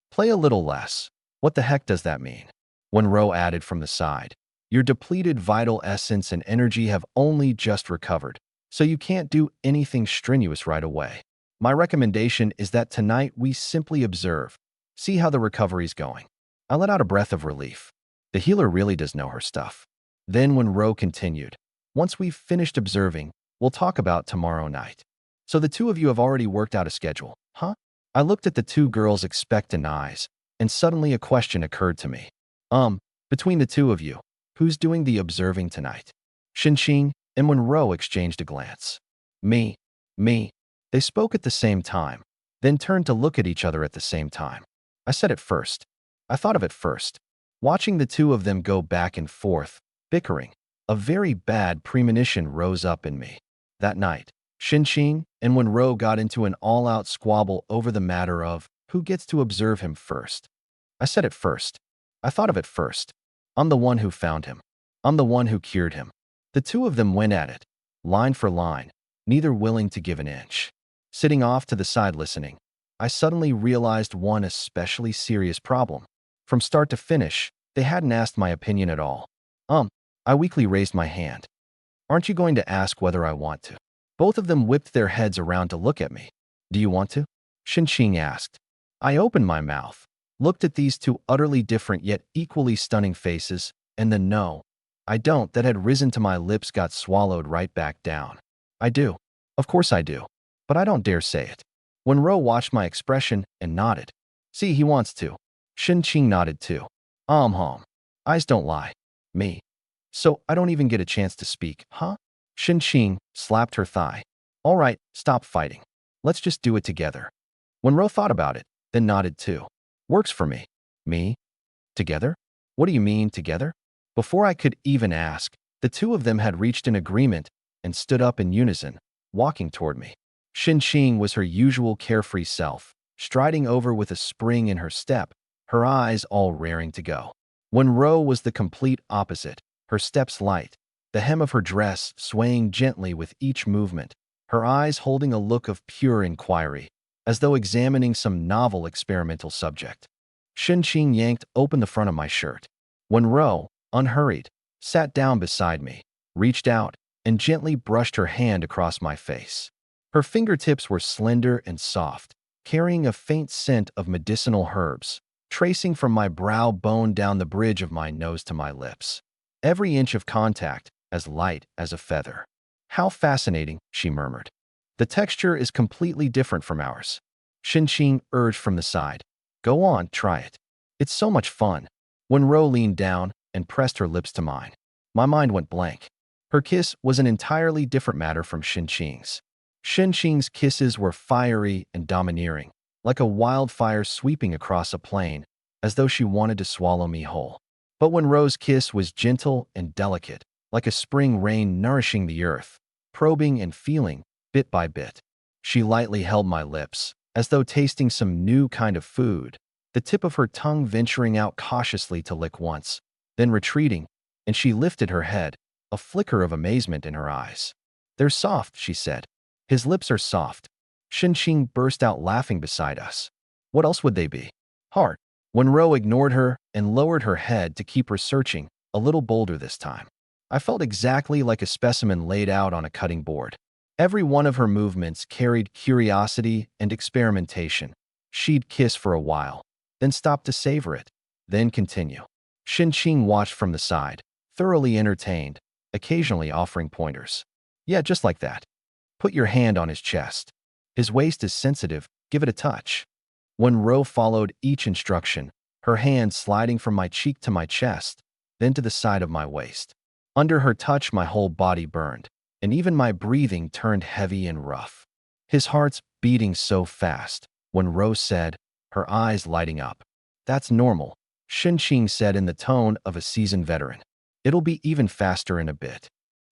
Play a little less. What the heck does that mean? When Ro added from the side. Your depleted vital essence and energy have only just recovered, so you can't do anything strenuous right away. My recommendation is that tonight we simply observe, see how the recovery's going. I let out a breath of relief. The healer really does know her stuff. Then when Ro continued, once we've finished observing, we'll talk about tomorrow night. So the two of you have already worked out a schedule, huh? I looked at the two girls' expectant eyes, and suddenly a question occurred to me. Between the two of you, who's doing the observing tonight? Xin and when Ro exchanged a glance. Me. They spoke at the same time, then turned to look at each other at the same time. I said it first. I thought of it first. Watching the two of them go back and forth, bickering, a very bad premonition rose up in me. That night, Xin and when Ro got into an all-out squabble over the matter of who gets to observe him first. I said it first. I thought of it first. I'm the one who found him. I'm the one who cured him. The two of them went at it, line for line, neither willing to give an inch. Sitting off to the side listening, I suddenly realized one especially serious problem. From start to finish, they hadn't asked my opinion at all. I weakly raised my hand. Aren't you going to ask whether I want to? Both of them whipped their heads around to look at me. Do you want to? Xin asked. I opened my mouth, looked at these two utterly different yet equally stunning faces, and the no, I don't that had risen to my lips got swallowed right back down. I do. Of course I do. But I don't dare say it. When Ro watched my expression and nodded. See, he wants to. Xin nodded too. Eyes don't lie. Me. So I don't even get a chance to speak, huh? Xin slapped her thigh. All right, stop fighting. Let's just do it together. When Ro thought about it, then nodded too. Works for me. Me? Together? What do you mean, together? Before I could even ask, the two of them had reached an agreement and stood up in unison, walking toward me. Xing was her usual carefree self, striding over with a spring in her step, her eyes all raring to go. Ro was the complete opposite, her steps light, the hem of her dress swaying gently with each movement, her eyes holding a look of pure inquiry, as though examining some novel experimental subject. Xing yanked open the front of my shirt. Ro, unhurried, sat down beside me, reached out, and gently brushed her hand across my face. Her fingertips were slender and soft, carrying a faint scent of medicinal herbs, tracing from my brow bone down the bridge of my nose to my lips. Every inch of contact as light as a feather. How fascinating, she murmured. The texture is completely different from ours. Xing urged from the side. Go on, try it. It's so much fun. Ro leaned down and pressed her lips to mine. My mind went blank. Her kiss was an entirely different matter from Xing's. Xing's kisses were fiery and domineering, like a wildfire sweeping across a plain, as though she wanted to swallow me whole. But Ro's kiss was gentle and delicate, like a spring rain nourishing the earth, probing and feeling, bit by bit. She lightly held my lips, as though tasting some new kind of food, the tip of her tongue venturing out cautiously to lick once, then retreating, and she lifted her head, a flicker of amazement in her eyes. They're soft, she said. His lips are soft. Xing burst out laughing beside us. What else would they be? Hard. Ro ignored her and lowered her head to keep researching, a little bolder this time. I felt exactly like a specimen laid out on a cutting board. Every one of her movements carried curiosity and experimentation. She'd kiss for a while, then stop to savor it, then continue. Xing watched from the side, thoroughly entertained, occasionally offering pointers. Yeah, just like that. Put your hand on his chest. His waist is sensitive, give it a touch. Ro followed each instruction, her hand sliding from my cheek to my chest, then to the side of my waist. Under her touch, my whole body burned, and even my breathing turned heavy and rough. His heart's beating so fast, Ro said, her eyes lighting up. That's normal, Xing said in the tone of a seasoned veteran. It'll be even faster in a bit.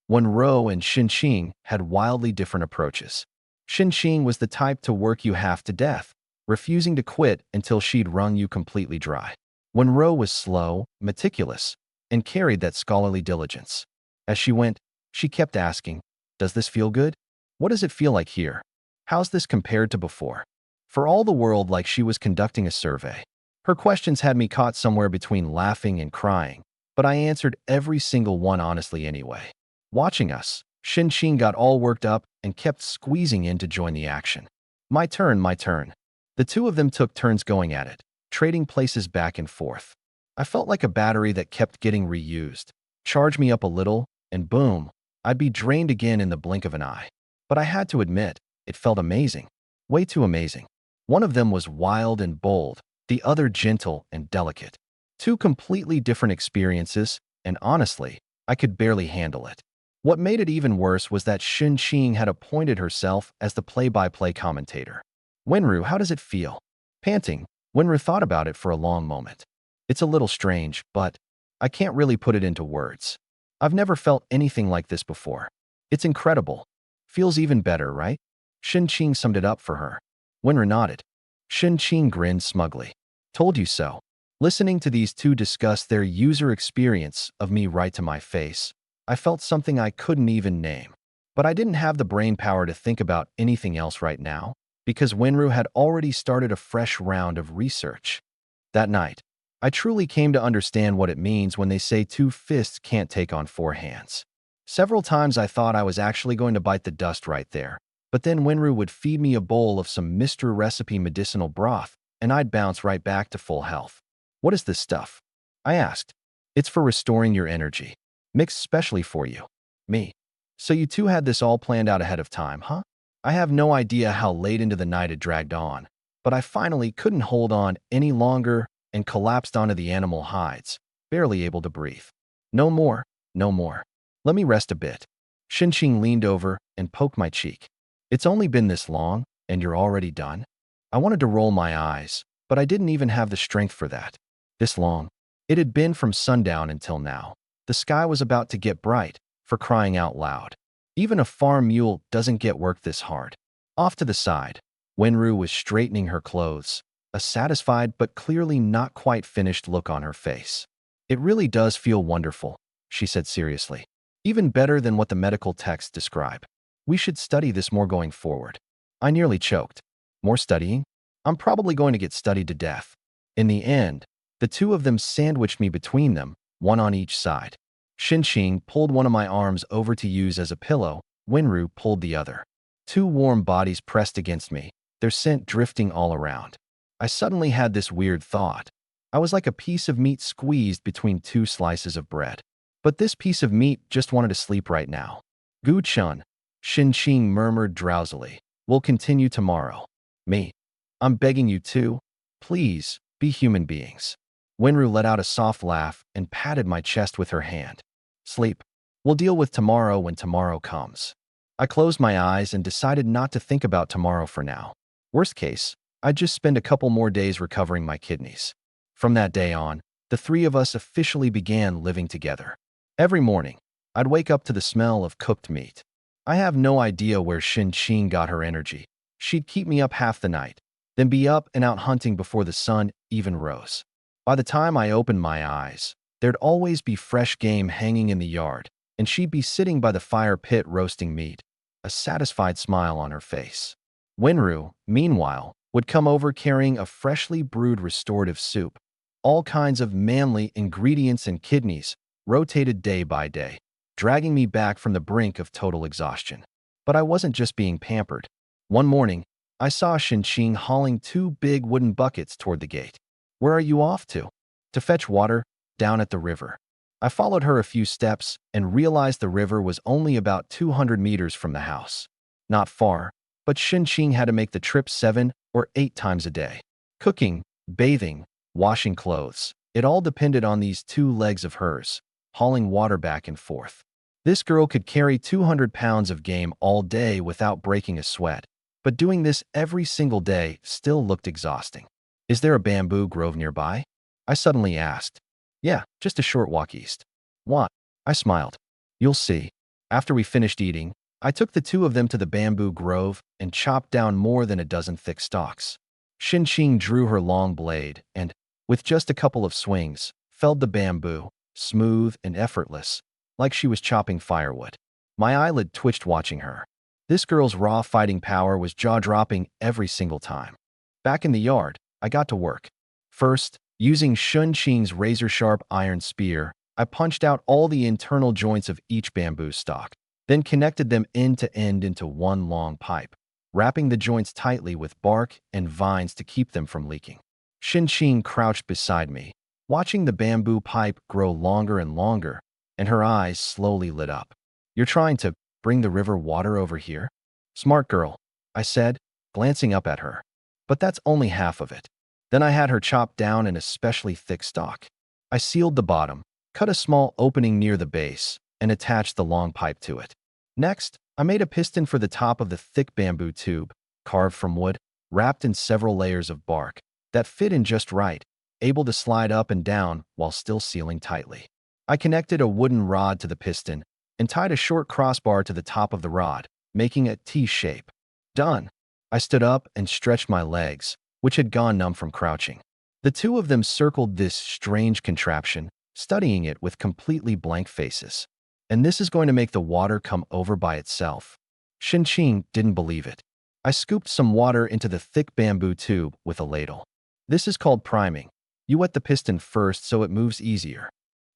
Ro and Xing had wildly different approaches. Xing was the type to work you half to death, refusing to quit until she'd wrung you completely dry. Ro was slow, meticulous, and carried that scholarly diligence. As she went, she kept asking, does this feel good? What does it feel like here? How's this compared to before? For all the world like she was conducting a survey. Her questions had me caught somewhere between laughing and crying, but I answered every single one honestly anyway. Watching us, Xing got all worked up and kept squeezing in to join the action. My turn, my turn. The two of them took turns going at it, trading places back and forth. I felt like a battery that kept getting reused. Charge me up a little, and boom, I'd be drained again in the blink of an eye. But I had to admit, it felt amazing. Way too amazing. One of them was wild and bold, the other gentle and delicate. Two completely different experiences, and honestly, I could barely handle it. What made it even worse was that Xing had appointed herself as the play-by-play commentator. Wenru, how does it feel? Panting, Wenru thought about it for a long moment. It's a little strange, but I can't really put it into words. I've never felt anything like this before. It's incredible. Feels even better, right? Xing summed it up for her. Wenru nodded. Xing grinned smugly. Told you so. Listening to these two discuss their user experience of me right to my face, I felt something I couldn't even name. But I didn't have the brain power to think about anything else right now, because Wenru had already started a fresh round of research. That night, I truly came to understand what it means when they say two fists can't take on four hands. Several times I thought I was actually going to bite the dust right there, but then Wenru would feed me a bowl of some Mr. Recipe medicinal broth, and I'd bounce right back to full health. What is this stuff? I asked. It's for restoring your energy. Mixed specially for you. Me. So you two had this all planned out ahead of time, huh? I have no idea how late into the night it dragged on, but I finally couldn't hold on any longer and collapsed onto the animal hides, barely able to breathe. No more, no more. Let me rest a bit. Xing leaned over and poked my cheek. It's only been this long, and you're already done? I wanted to roll my eyes, but I didn't even have the strength for that. This long? It had been from sundown until now. The sky was about to get bright, for crying out loud. Even a farm mule doesn't get work this hard. Off to the side, Wenru was straightening her clothes, a satisfied but clearly not quite finished look on her face. It really does feel wonderful, she said seriously. Even better than what the medical texts describe. We should study this more going forward. I nearly choked. More studying? I'm probably going to get studied to death. In the end, the two of them sandwiched me between them, one on each side. Xinqing pulled one of my arms over to use as a pillow. Wenru pulled the other. Two warm bodies pressed against me, their scent drifting all around. I suddenly had this weird thought. I was like a piece of meat squeezed between two slices of bread. But this piece of meat just wanted to sleep right now. Gu Chun, Xinqing murmured drowsily. We'll continue tomorrow. Me. I'm begging you to. Please, be human beings. Wenru let out a soft laugh and patted my chest with her hand. Sleep. We'll deal with tomorrow when tomorrow comes. I closed my eyes and decided not to think about tomorrow for now. Worst case, I'd just spend a couple more days recovering my kidneys. From that day on, the three of us officially began living together. Every morning, I'd wake up to the smell of cooked meat. I have no idea where Xinqing got her energy. She'd keep me up half the night, then be up and out hunting before the sun even rose. By the time I opened my eyes, there'd always be fresh game hanging in the yard, and she'd be sitting by the fire pit roasting meat, a satisfied smile on her face. Wenru, meanwhile, would come over carrying a freshly brewed restorative soup. All kinds of manly ingredients and kidneys, rotated day by day, dragging me back from the brink of total exhaustion. But I wasn't just being pampered. One morning, I saw Xinqing hauling two big wooden buckets toward the gate. Where are you off to? To fetch water, down at the river. I followed her a few steps and realized the river was only about 200 meters from the house. Not far, but Xinqing had to make the trip 7 or 8 times a day. Cooking, bathing, washing clothes. It all depended on these two legs of hers, hauling water back and forth. This girl could carry 200 pounds of game all day without breaking a sweat, but doing this every single day still looked exhausting. Is there a bamboo grove nearby? I suddenly asked. Yeah, just a short walk east. What? I smiled. You'll see. After we finished eating, I took the two of them to the bamboo grove and chopped down more than a dozen thick stalks. Xinqing drew her long blade and, with just a couple of swings, felled the bamboo, smooth and effortless, like she was chopping firewood. My eyelid twitched watching her. This girl's raw fighting power was jaw-dropping every single time. Back in the yard, I got to work. First, using Xinqing's razor-sharp iron spear, I punched out all the internal joints of each bamboo stalk, then connected them end to end into one long pipe, wrapping the joints tightly with bark and vines to keep them from leaking. Xinqing crouched beside me, watching the bamboo pipe grow longer and longer, and her eyes slowly lit up. You're trying to bring the river water over here? Smart girl, I said, glancing up at her. But that's only half of it. Then I had her chop down an especially thick stalk. I sealed the bottom, cut a small opening near the base, and attached the long pipe to it. Next, I made a piston for the top of the thick bamboo tube, carved from wood, wrapped in several layers of bark, that fit in just right, able to slide up and down while still sealing tightly. I connected a wooden rod to the piston and tied a short crossbar to the top of the rod, making a T shape. Done. I stood up and stretched my legs, which had gone numb from crouching. The two of them circled this strange contraption, studying it with completely blank faces. And this is going to make the water come over by itself. Xinqing didn't believe it. I scooped some water into the thick bamboo tube with a ladle. This is called priming. You wet the piston first so it moves easier.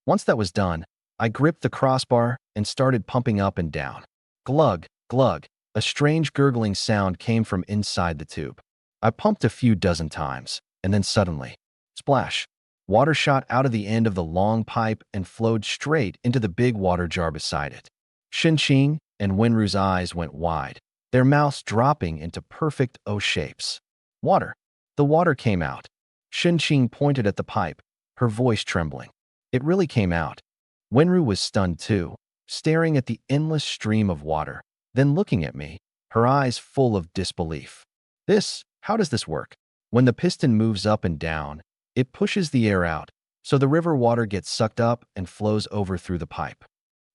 Once that was done, I gripped the crossbar and started pumping up and down. Glug, glug, a strange gurgling sound came from inside the tube. I pumped a few dozen times, and then suddenly, splash, water shot out of the end of the long pipe and flowed straight into the big water jar beside it. Xinqing and Wenru's eyes went wide, their mouths dropping into perfect O shapes. Water. The water came out. Xinqing pointed at the pipe, her voice trembling. It really came out. Wenru was stunned too, staring at the endless stream of water, then looking at me, her eyes full of disbelief. How does this work? When the piston moves up and down, it pushes the air out, So the river water gets sucked up and flows over through the pipe.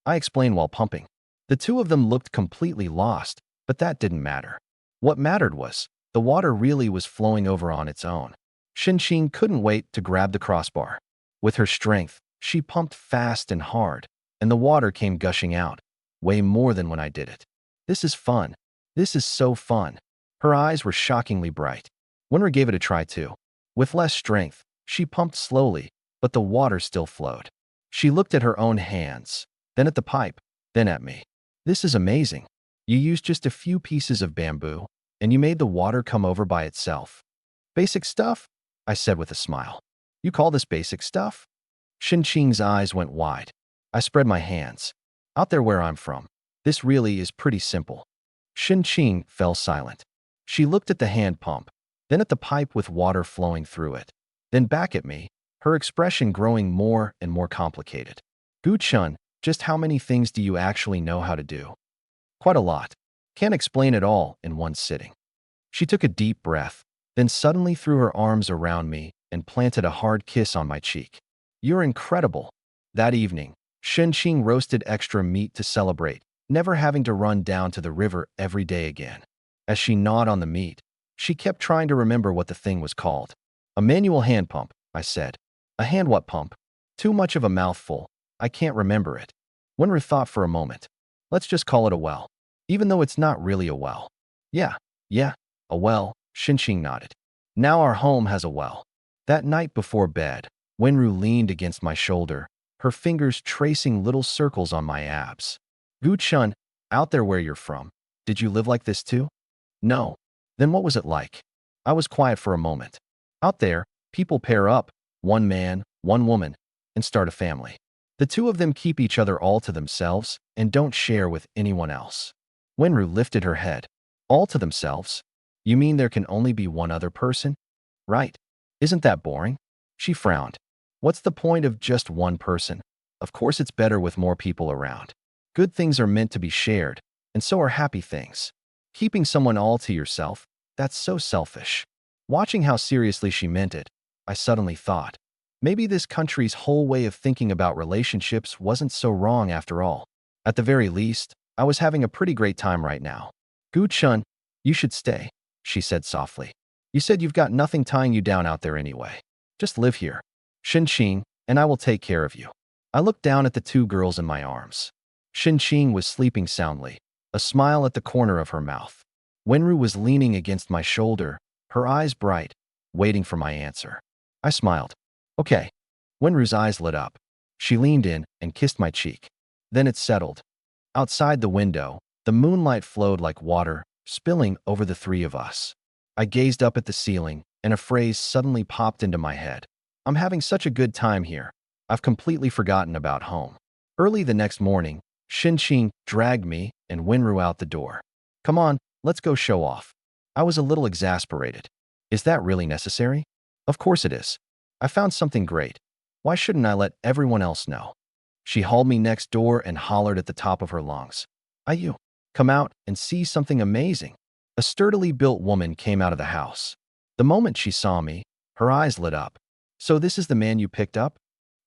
I explained while pumping. The two of them looked completely lost, but that didn't matter. What mattered was, the water really was flowing over on its own. Xinqing couldn't wait to grab the crossbar. With her strength, she pumped fast and hard, and the water came gushing out, way more than when I did it. This is fun. This is so fun. Her eyes were shockingly bright. Winra gave it a try too. With less strength, she pumped slowly, but the water still flowed. She looked at her own hands, then at the pipe, then at me. This is amazing. You used just a few pieces of bamboo, and you made the water come over by itself. Basic stuff? I said with a smile. You call this basic stuff? Xinqing's eyes went wide. I spread my hands. Out there where I'm from, this really is pretty simple. Xinqing fell silent. She looked at the hand pump, then at the pipe with water flowing through it, then back at me, her expression growing more and more complicated. Gu-chun, just how many things do you actually know how to do? Quite a lot. Can't explain it all in one sitting. She took a deep breath, then suddenly threw her arms around me and planted a hard kiss on my cheek. You're incredible. That evening, Xinqing roasted extra meat to celebrate, never having to run down to the river every day again. As she gnawed on the meat, she kept trying to remember what the thing was called. A manual hand pump, I said. A hand what pump? Too much of a mouthful. I can't remember it. Winra thought for a moment. Let's just call it a well. Even though it's not really a well. Yeah, a well, Xinqing nodded. Now our home has a well. That night before bed, Wenru leaned against my shoulder, her fingers tracing little circles on my abs. Gu-chun, out there where you're from, did you live like this too? No. Then what was it like? I was quiet for a moment. Out there, people pair up, one man, one woman, and start a family. The two of them keep each other all to themselves and don't share with anyone else. Wenru lifted her head. All to themselves? You mean there can only be one other person? Right. Isn't that boring? She frowned. What's the point of just one person? Of course it's better with more people around. Good things are meant to be shared, and so are happy things. Keeping someone all to yourself, that's so selfish. Watching how seriously she meant it, I suddenly thought, maybe this country's whole way of thinking about relationships wasn't so wrong after all. At the very least, I was having a pretty great time right now. Gu-chun, you should stay, she said softly. You said you've got nothing tying you down out there anyway. Just live here. Xinqing, and I will take care of you. I looked down at the two girls in my arms. Xinqing was sleeping soundly, a smile at the corner of her mouth. Wenru was leaning against my shoulder, her eyes bright, waiting for my answer. I smiled. Okay. Wenru's eyes lit up. She leaned in and kissed my cheek. Then it settled. Outside the window, the moonlight flowed like water, spilling over the three of us. I gazed up at the ceiling, and a phrase suddenly popped into my head. I'm having such a good time here. I've completely forgotten about home. Early the next morning, Xinqing dragged me and Wenru out the door. Come on, let's go show off. I was a little exasperated. Is that really necessary? Of course it is. I found something great. Why shouldn't I let everyone else know? She hauled me next door and hollered at the top of her lungs. Ayu, come out and see something amazing. A sturdily built woman came out of the house. The moment she saw me, her eyes lit up. So this is the man you picked up?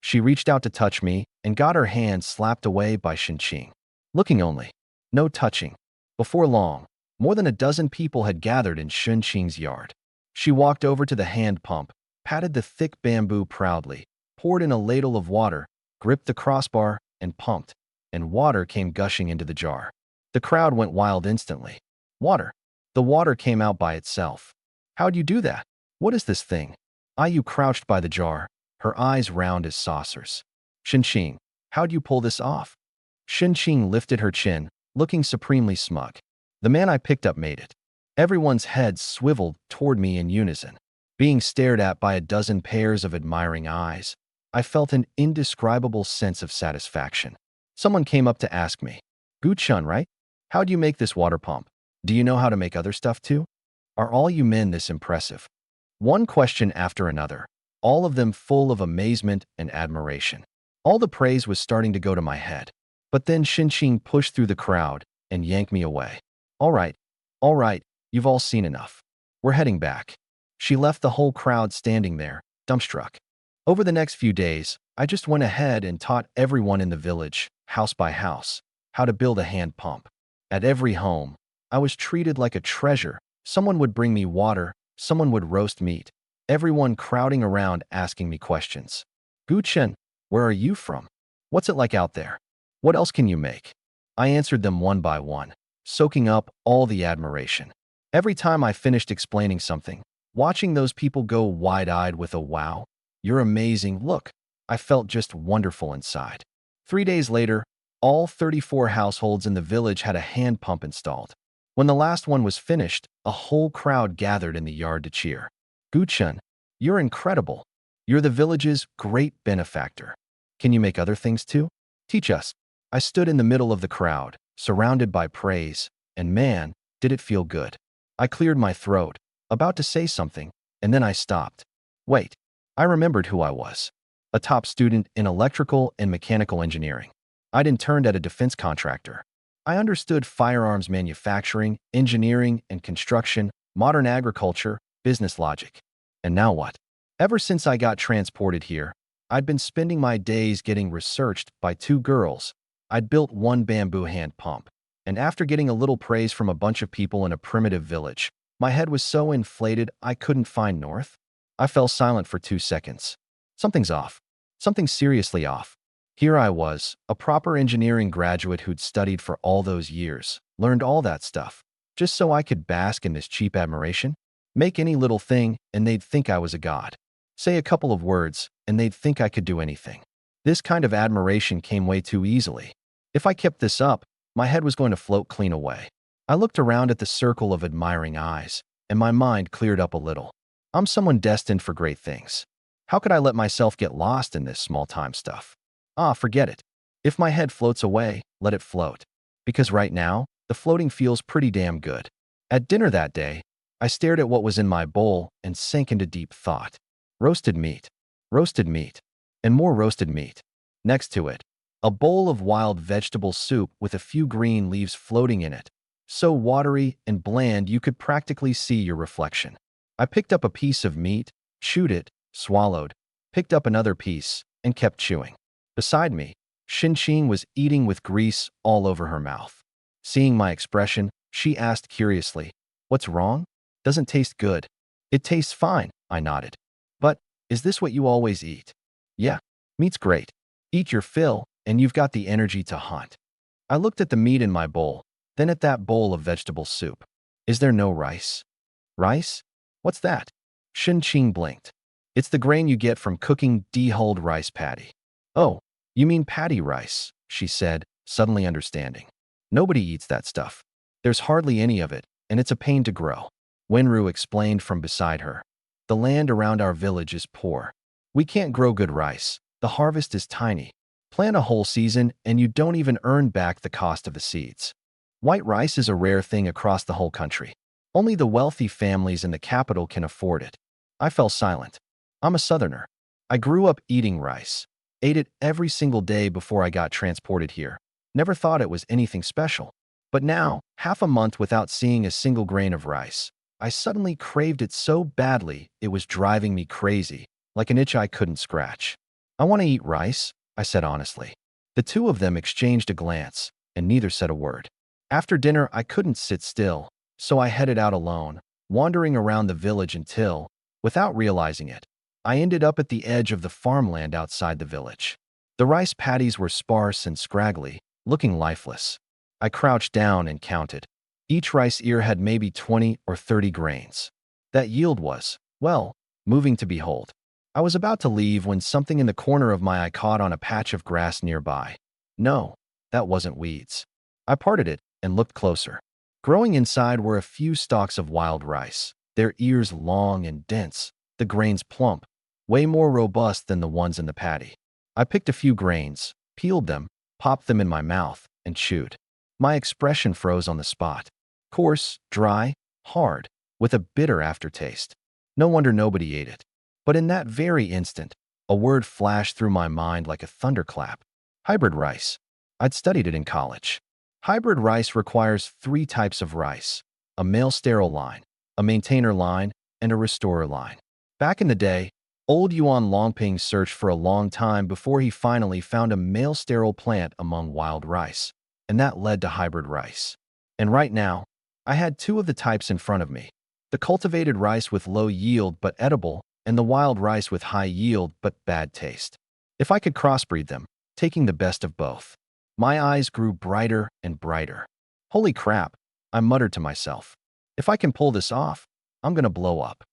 She reached out to touch me and got her hand slapped away by Xinqing. Looking only. No touching. Before long, more than a dozen people had gathered in Xinqing's yard. She walked over to the hand pump, patted the thick bamboo proudly, poured in a ladle of water, gripped the crossbar, and pumped, and water came gushing into the jar. The crowd went wild instantly. Water. The water came out by itself. How'd you do that? What is this thing? Ayu crouched by the jar, her eyes round as saucers. Xinqing, how'd you pull this off? Xinqing lifted her chin, looking supremely smug. The man I picked up made it. Everyone's heads swiveled toward me in unison. Being stared at by a dozen pairs of admiring eyes, I felt an indescribable sense of satisfaction. Someone came up to ask me, Gu-chun, right? How'd you make this water pump? Do you know how to make other stuff too? Are all you men this impressive? One question after another, all of them full of amazement and admiration. All the praise was starting to go to my head. But then Xinqing pushed through the crowd and yanked me away. All right, you've all seen enough. We're heading back. She left the whole crowd standing there, dumbstruck. Over the next few days, I just went ahead and taught everyone in the village, house by house, how to build a hand pump. At every home, I was treated like a treasure. Someone would bring me water, someone would roast meat, everyone crowding around asking me questions. Guchen, where are you from? What's it like out there? What else can you make? I answered them one by one, soaking up all the admiration. Every time I finished explaining something, watching those people go wide-eyed with a wow, you're amazing look, I felt just wonderful inside. 3 days later, all 34 households in the village had a hand pump installed. When the last one was finished, a whole crowd gathered in the yard to cheer. Guchen, you're incredible. You're the village's great benefactor. Can you make other things too? Teach us. I stood in the middle of the crowd, surrounded by praise, and man, did it feel good. I cleared my throat, about to say something, and then I stopped. Wait, I remembered who I was. A top student in electrical and mechanical engineering. I'd interned at a defense contractor. I understood firearms manufacturing, engineering and construction, modern agriculture, business logic. And now what? Ever since I got transported here, I'd been spending my days getting researched by two girls. I'd built one bamboo hand pump, and after getting a little praise from a bunch of people in a primitive village, my head was so inflated I couldn't find north. I fell silent for 2 seconds. Something's off. Something seriously off. Here I was, a proper engineering graduate who'd studied for all those years, learned all that stuff, just so I could bask in this cheap admiration? Make any little thing, and they'd think I was a god. Say a couple of words, and they'd think I could do anything. This kind of admiration came way too easily. If I kept this up, my head was going to float clean away. I looked around at the circle of admiring eyes, and my mind cleared up a little. I'm someone destined for great things. How could I let myself get lost in this small-time stuff? Forget it. If my head floats away, let it float. Because right now, the floating feels pretty damn good. At dinner that day, I stared at what was in my bowl and sank into deep thought. Roasted meat, and more roasted meat. Next to it, a bowl of wild vegetable soup with a few green leaves floating in it, so watery and bland you could practically see your reflection. I picked up a piece of meat, chewed it, swallowed, picked up another piece, and kept chewing. Beside me, Xinqing was eating with grease all over her mouth. Seeing my expression, she asked curiously, "What's wrong? Doesn't taste good." "It tastes fine," I nodded. "But, is this what you always eat?" "Yeah, meat's great. Eat your fill, and you've got the energy to hunt." I looked at the meat in my bowl, then at that bowl of vegetable soup. "Is there no rice?" "Rice? What's that?" Xinqing blinked. "It's the grain you get from cooking dehulled rice paddy." "Oh, you mean paddy rice," she said, suddenly understanding. "Nobody eats that stuff. There's hardly any of it, and it's a pain to grow." Wenru explained from beside her. "The land around our village is poor. We can't grow good rice. The harvest is tiny. Plant a whole season, and you don't even earn back the cost of the seeds. White rice is a rare thing across the whole country. Only the wealthy families in the capital can afford it." I fell silent. I'm a southerner. I grew up eating rice. Ate it every single day before I got transported here. Never thought it was anything special. But now, half a month without seeing a single grain of rice, I suddenly craved it so badly it was driving me crazy, like an itch I couldn't scratch. "I want to eat rice," I said honestly. The two of them exchanged a glance, and neither said a word. After dinner, I couldn't sit still, so I headed out alone, wandering around the village until, without realizing it, I ended up at the edge of the farmland outside the village. The rice paddies were sparse and scraggly, looking lifeless. I crouched down and counted. Each rice ear had maybe 20 or 30 grains. That yield was, well, moving to behold. I was about to leave when something in the corner of my eye caught on a patch of grass nearby. No, that wasn't weeds. I parted it and looked closer. Growing inside were a few stalks of wild rice, their ears long and dense, the grains plump, way more robust than the ones in the paddy. I picked a few grains, peeled them, popped them in my mouth, and chewed. My expression froze on the spot. Coarse, dry, hard, with a bitter aftertaste. No wonder nobody ate it. But in that very instant, a word flashed through my mind like a thunderclap. Hybrid rice. I'd studied it in college. Hybrid rice requires 3 types of rice: a male sterile line, a maintainer line, and a restorer line. Back in the day, Old Yuan Longping searched for a long time before he finally found a male sterile plant among wild rice, and that led to hybrid rice. And right now, I had two of the types in front of me: the cultivated rice with low yield but edible, and the wild rice with high yield but bad taste. If I could crossbreed them, taking the best of both. My eyes grew brighter and brighter. Holy crap, I muttered to myself. If I can pull this off, I'm gonna blow up.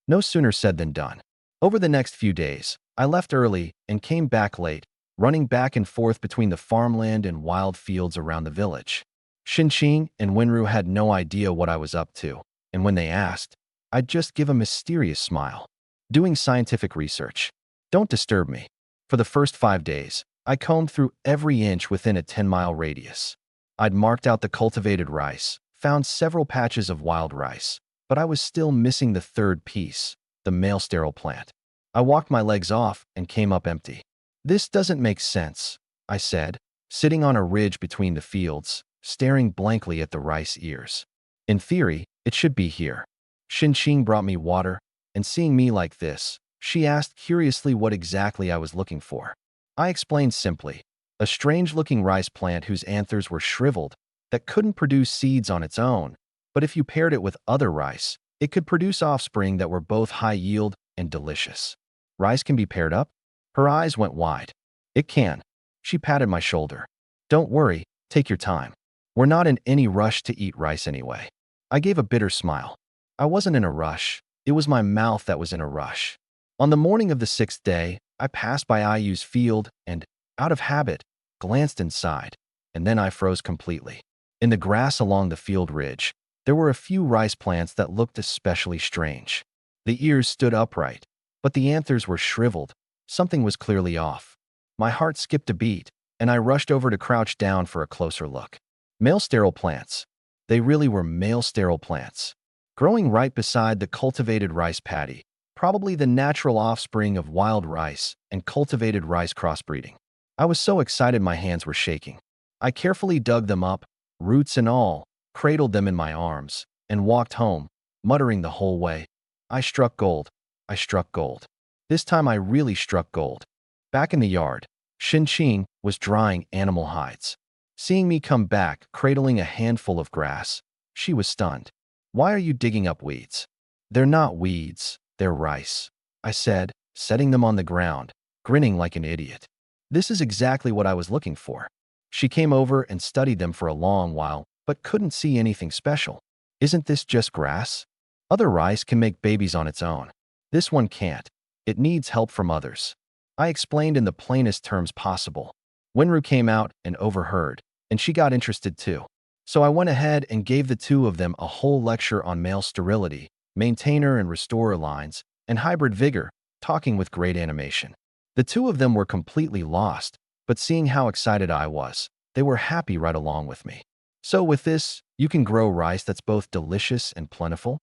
No sooner said than done. Over the next few days, I left early and came back late, running back and forth between the farmland and wild fields around the village. Xinqing and Wenru had no idea what I was up to, and when they asked, I'd just give a mysterious smile. Doing scientific research. Don't disturb me. For the first 5 days, I combed through every inch within a 10-mile radius. I'd marked out the cultivated rice, found several patches of wild rice, but I was still missing the third piece, the male sterile plant. I walked my legs off and came up empty. This doesn't make sense, I said, sitting on a ridge between the fields, staring blankly at the rice ears. In theory, it should be here. Xinqing brought me water, and seeing me like this, she asked curiously what exactly I was looking for. I explained simply: a strange-looking rice plant whose anthers were shriveled, that couldn't produce seeds on its own, but if you paired it with other rice, it could produce offspring that were both high yield and delicious. Rice can be paired up? Her eyes went wide. It can. She patted my shoulder. Don't worry, take your time. We're not in any rush to eat rice anyway. I gave a bitter smile. I wasn't in a rush. It was my mouth that was in a rush. On the morning of the 6th day, I passed by Ayu's field and, out of habit, glanced inside, and then I froze completely. In the grass along the field ridge, there were a few rice plants that looked especially strange. The ears stood upright, but the anthers were shriveled. Something was clearly off. My heart skipped a beat, and I rushed over to crouch down for a closer look. Male sterile plants. They really were male sterile plants, growing right beside the cultivated rice paddy, probably the natural offspring of wild rice and cultivated rice crossbreeding. I was so excited my hands were shaking. I carefully dug them up, roots and all, cradled them in my arms, and walked home, muttering the whole way, I struck gold. I struck gold. This time I really struck gold. Back in the yard, Xinqing was drying animal hides. Seeing me come back, cradling a handful of grass, she was stunned. Why are you digging up weeds? They're not weeds, they're rice, I said, setting them on the ground, grinning like an idiot. This is exactly what I was looking for. She came over and studied them for a long while, but couldn't see anything special. Isn't this just grass? Other rice can make babies on its own. This one can't. It needs help from others. I explained in the plainest terms possible. Wenru came out and overheard, and she got interested too. So I went ahead and gave the two of them a whole lecture on male sterility, maintainer and restorer lines, and hybrid vigor, talking with great animation. The two of them were completely lost, but seeing how excited I was, they were happy right along with me. So with this, you can grow rice that's both delicious and plentiful?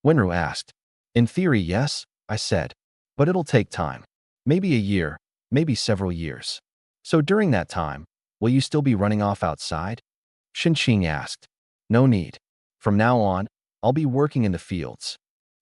Wenru asked. In theory, yes, I said, but it'll take time. Maybe a year, maybe several years. So during that time, will you still be running off outside? Xinqing asked. No need. From now on, I'll be working in the fields.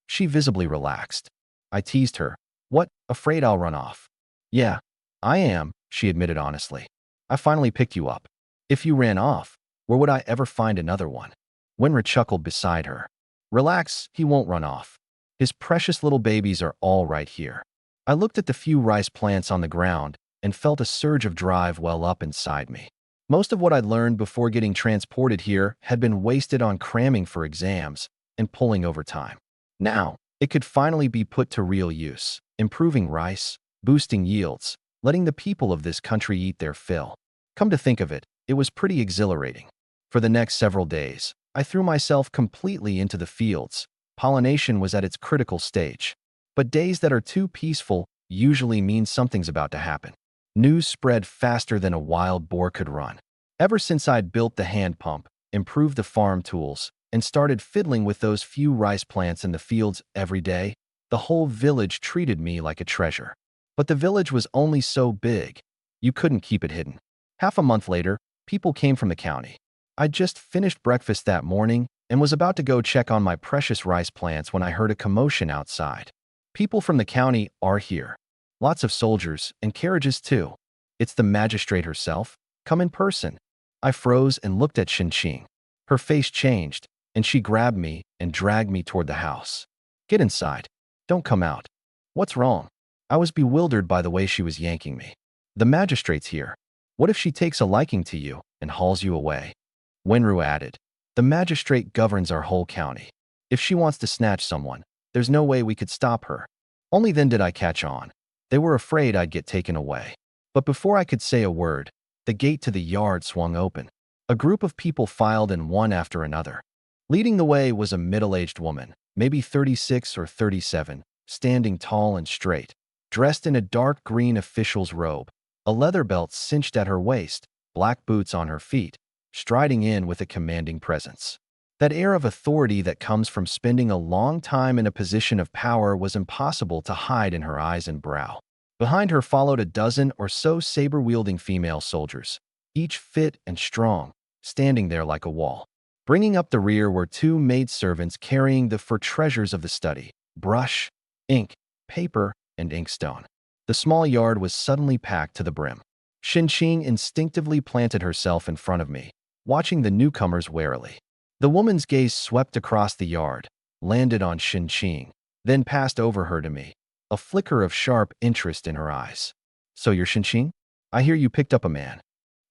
She visibly relaxed. I teased her. What, afraid I'll run off? Yeah, I am, she admitted honestly. I finally picked you up. If you ran off, where would I ever find another one? Wenru chuckled beside her. Relax, he won't run off. His precious little babies are all right here. I looked at the few rice plants on the ground and felt a surge of drive well up inside me. Most of what I'd learned before getting transported here had been wasted on cramming for exams and pulling overtime. Now, it could finally be put to real use, improving rice, boosting yields, letting the people of this country eat their fill. Come to think of it, it was pretty exhilarating. For the next several days, I threw myself completely into the fields. Pollination was at its critical stage. But days that are too peaceful usually mean something's about to happen. News spread faster than a wild boar could run. Ever since I'd built the hand pump, improved the farm tools, and started fiddling with those few rice plants in the fields every day, the whole village treated me like a treasure. But the village was only so big, you couldn't keep it hidden. Half a month later, people came from the county. I'd just finished breakfast that morning and was about to go check on my precious rice plants when I heard a commotion outside. People from the county are here. Lots of soldiers and carriages too. It's the magistrate herself. Come in person. I froze and looked at Xinqing. Her face changed, and she grabbed me and dragged me toward the house. Get inside. Don't come out. What's wrong? I was bewildered by the way she was yanking me. The magistrate's here. What if she takes a liking to you and hauls you away? Wenru added. The magistrate governs our whole county. If she wants to snatch someone, there's no way we could stop her. Only then did I catch on. They were afraid I'd get taken away. But before I could say a word, the gate to the yard swung open. A group of people filed in one after another. Leading the way was a middle-aged woman, maybe 36 or 37, standing tall and straight, dressed in a dark green official's robe, a leather belt cinched at her waist, black boots on her feet, striding in with a commanding presence. That air of authority that comes from spending a long time in a position of power was impossible to hide in her eyes and brow. Behind her followed a dozen or so saber-wielding female soldiers, each fit and strong, standing there like a wall. Bringing up the rear were two maidservants carrying the treasures of the study: brush, ink, paper, and inkstone. The small yard was suddenly packed to the brim. Xinqing instinctively planted herself in front of me, watching the newcomers warily. The woman's gaze swept across the yard, landed on Xinqing, then passed over her to me, a flicker of sharp interest in her eyes. So you're Xinqing? I hear you picked up a man.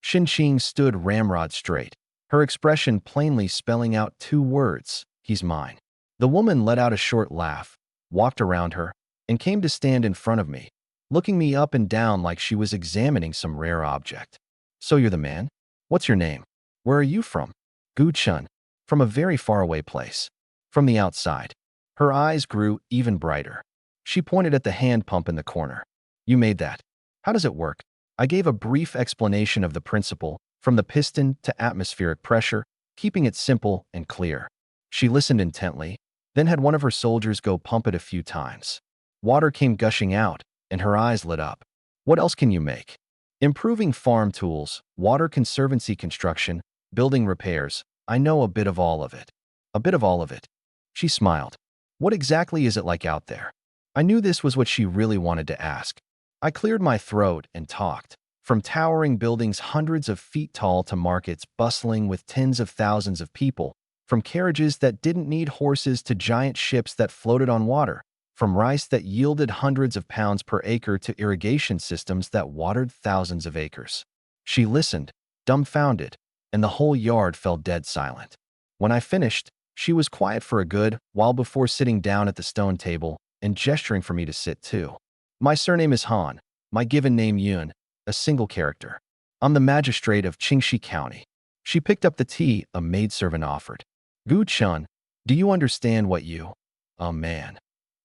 Xinqing stood ramrod straight, her expression plainly spelling out two words: he's mine. The woman let out a short laugh, walked around her, and came to stand in front of me, looking me up and down like she was examining some rare object. So you're the man? What's your name? Where are you from? Gu Chun. From a very faraway place. From the outside. Her eyes grew even brighter. She pointed at the hand pump in the corner. You made that. How does it work? I gave a brief explanation of the principle, from the piston to atmospheric pressure, keeping it simple and clear. She listened intently, then had one of her soldiers go pump it a few times. Water came gushing out, and her eyes lit up. What else can you make? Improving farm tools, water conservancy construction, building repairs. I know a bit of all of it. A bit of all of it. She smiled. What exactly is it like out there? I knew this was what she really wanted to ask. I cleared my throat and talked. From towering buildings hundreds of feet tall to markets bustling with tens of thousands of people, from carriages that didn't need horses to giant ships that floated on water, from rice that yielded hundreds of pounds per acre to irrigation systems that watered thousands of acres. She listened, dumbfounded, and the whole yard fell dead silent. When I finished, she was quiet for a good while before sitting down at the stone table and gesturing for me to sit too. My surname is Han, my given name Yun, a single character. I'm the magistrate of Qingxi County. She picked up the tea a maidservant offered. Gu Chun, do you understand what you, man,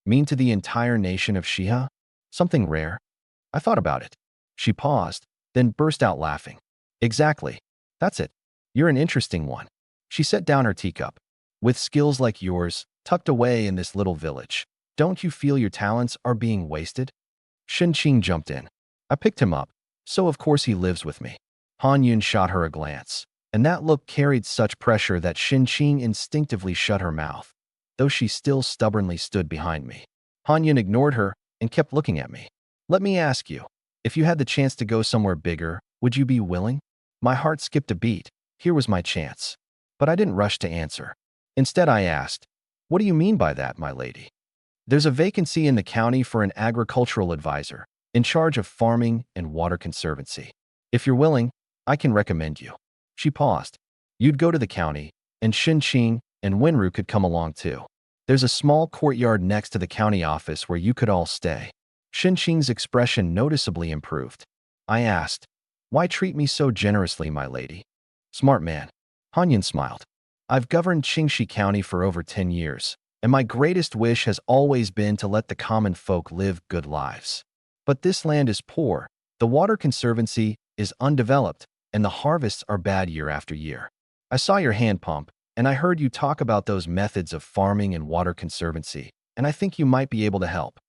mean to the entire nation of Shiha? Something rare? I thought about it. She paused, then burst out laughing. Exactly. That's it. You're an interesting one. She set down her teacup. With skills like yours, tucked away in this little village, don't you feel your talents are being wasted? Xinqing jumped in. I picked him up, so of course he lives with me. Han Yun shot her a glance, and that look carried such pressure that Xinqing instinctively shut her mouth, though she still stubbornly stood behind me. Han Yun ignored her and kept looking at me. Let me ask you, if you had the chance to go somewhere bigger, would you be willing? My heart skipped a beat. Here was my chance. But I didn't rush to answer. Instead, I asked, what do you mean by that, my lady? There's a vacancy in the county for an agricultural advisor, in charge of farming and water conservancy. If you're willing, I can recommend you. She paused. You'd go to the county, and Xinqing and Wenru could come along too. There's a small courtyard next to the county office where you could all stay. Xinqing's expression noticeably improved. I asked, why treat me so generously, my lady? Smart man. Han Yun smiled. I've governed Qingxi County for over 10 years, and my greatest wish has always been to let the common folk live good lives. But this land is poor, the water conservancy is undeveloped, and the harvests are bad year after year. I saw your hand pump, and I heard you talk about those methods of farming and water conservancy, and I think you might be able to help.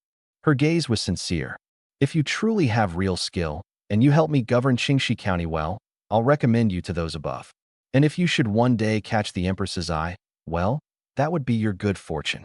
Her gaze was sincere. If you truly have real skill, and you help me govern Qingxi County well, I'll recommend you to those above. And if you should one day catch the Empress's eye, well, that would be your good fortune.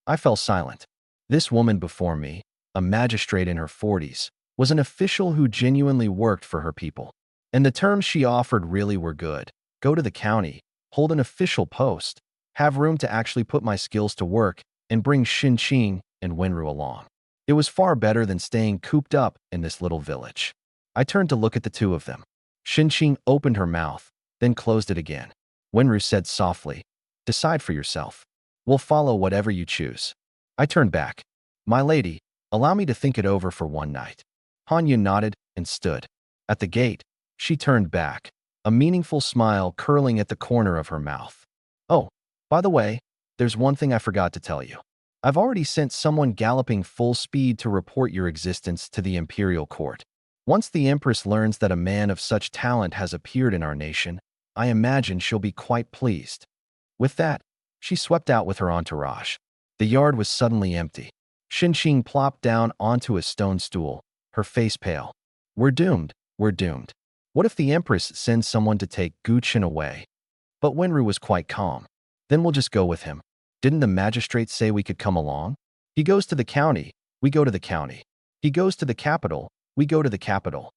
I fell silent. This woman before me, a magistrate in her 40s, was an official who genuinely worked for her people. And the terms she offered really were good. Go to the county, hold an official post, have room to actually put my skills to work, and bring Xinqing and Wenru along. It was far better than staying cooped up in this little village. I turned to look at the two of them. Xinqing opened her mouth, then closed it again. Wenru said softly, "Decide for yourself. We'll follow whatever you choose." I turned back. "My lady, allow me to think it over for one night." Han Yun nodded and stood. At the gate, she turned back, a meaningful smile curling at the corner of her mouth. "Oh, by the way, there's one thing I forgot to tell you. I've already sent someone galloping full speed to report your existence to the imperial court. Once the Empress learns that a man of such talent has appeared in our nation, I imagine she'll be quite pleased." With that, she swept out with her entourage. The yard was suddenly empty. Xinqing plopped down onto a stone stool, her face pale. "We're doomed, we're doomed. What if the Empress sends someone to take Gu Qin away?" But Wenru was quite calm. "Then we'll just go with him. Didn't the magistrate say we could come along? He goes to the county, we go to the county. He goes to the capital, we go to the capital."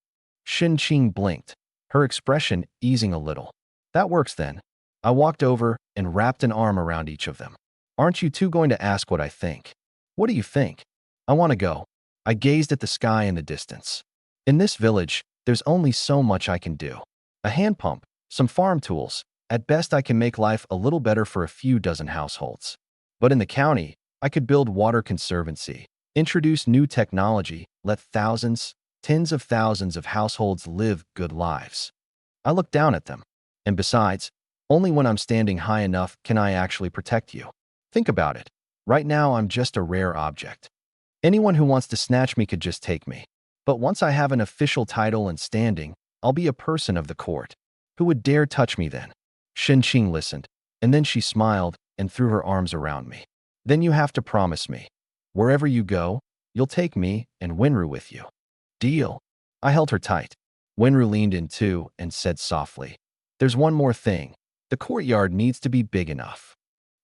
Xinqing blinked, her expression easing a little. "That works then." I walked over and wrapped an arm around each of them. "Aren't you two going to ask what I think?" "What do you think?" "I want to go." I gazed at the sky in the distance. In this village, there's only so much I can do. A hand pump, some farm tools. At best, I can make life a little better for a few dozen households. But in the county, I could build water conservancy, introduce new technology, let thousands, tens of thousands of households live good lives. I looked down at them. And besides, only when I'm standing high enough can I actually protect you. Think about it. Right now, I'm just a rare object. Anyone who wants to snatch me could just take me. But once I have an official title and standing, I'll be a person of the court. Who would dare touch me then? Xinqing listened, and then she smiled and threw her arms around me. "Then you have to promise me. Wherever you go, you'll take me and Wenru with you." "Deal." I held her tight. Wenru leaned in too and said softly, "There's one more thing. The courtyard needs to be big enough."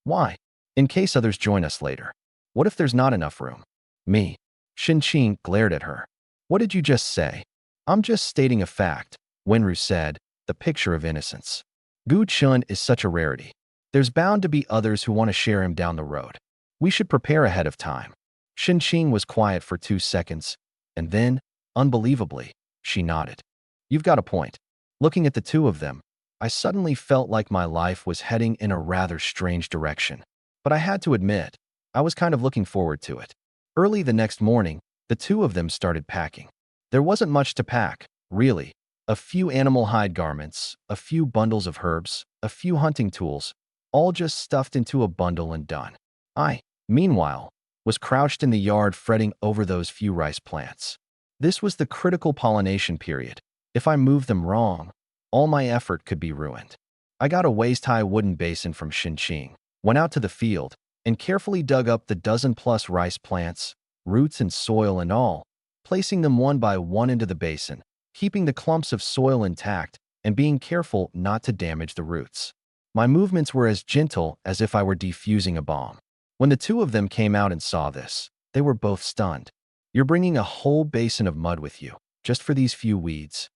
"Why?" "In case others join us later." "What if there's not enough room?" "Me." Xinqing glared at her. "What did you just say?" "I'm just stating a fact," Wenru said, the picture of innocence. "Gu Chun is such a rarity. There's bound to be others who want to share him down the road. We should prepare ahead of time." Xinqing was quiet for 2 seconds, and then, unbelievably, she nodded. "You've got a point." Looking at the two of them, I suddenly felt like my life was heading in a rather strange direction. But I had to admit, I was kind of looking forward to it. Early the next morning, the two of them started packing. There wasn't much to pack, really. A few animal hide garments, a few bundles of herbs, a few hunting tools, all just stuffed into a bundle and done. I, meanwhile, was crouched in the yard fretting over those few rice plants. This was the critical pollination period. If I moved them wrong, all my effort could be ruined. I got a waist-high wooden basin from Xinqing, went out to the field, and carefully dug up the dozen-plus rice plants, roots and soil and all, placing them one by one into the basin, keeping the clumps of soil intact and being careful not to damage the roots. My movements were as gentle as if I were defusing a bomb. When the two of them came out and saw this, they were both stunned. "You're bringing a whole basin of mud with you, just for these few weeds."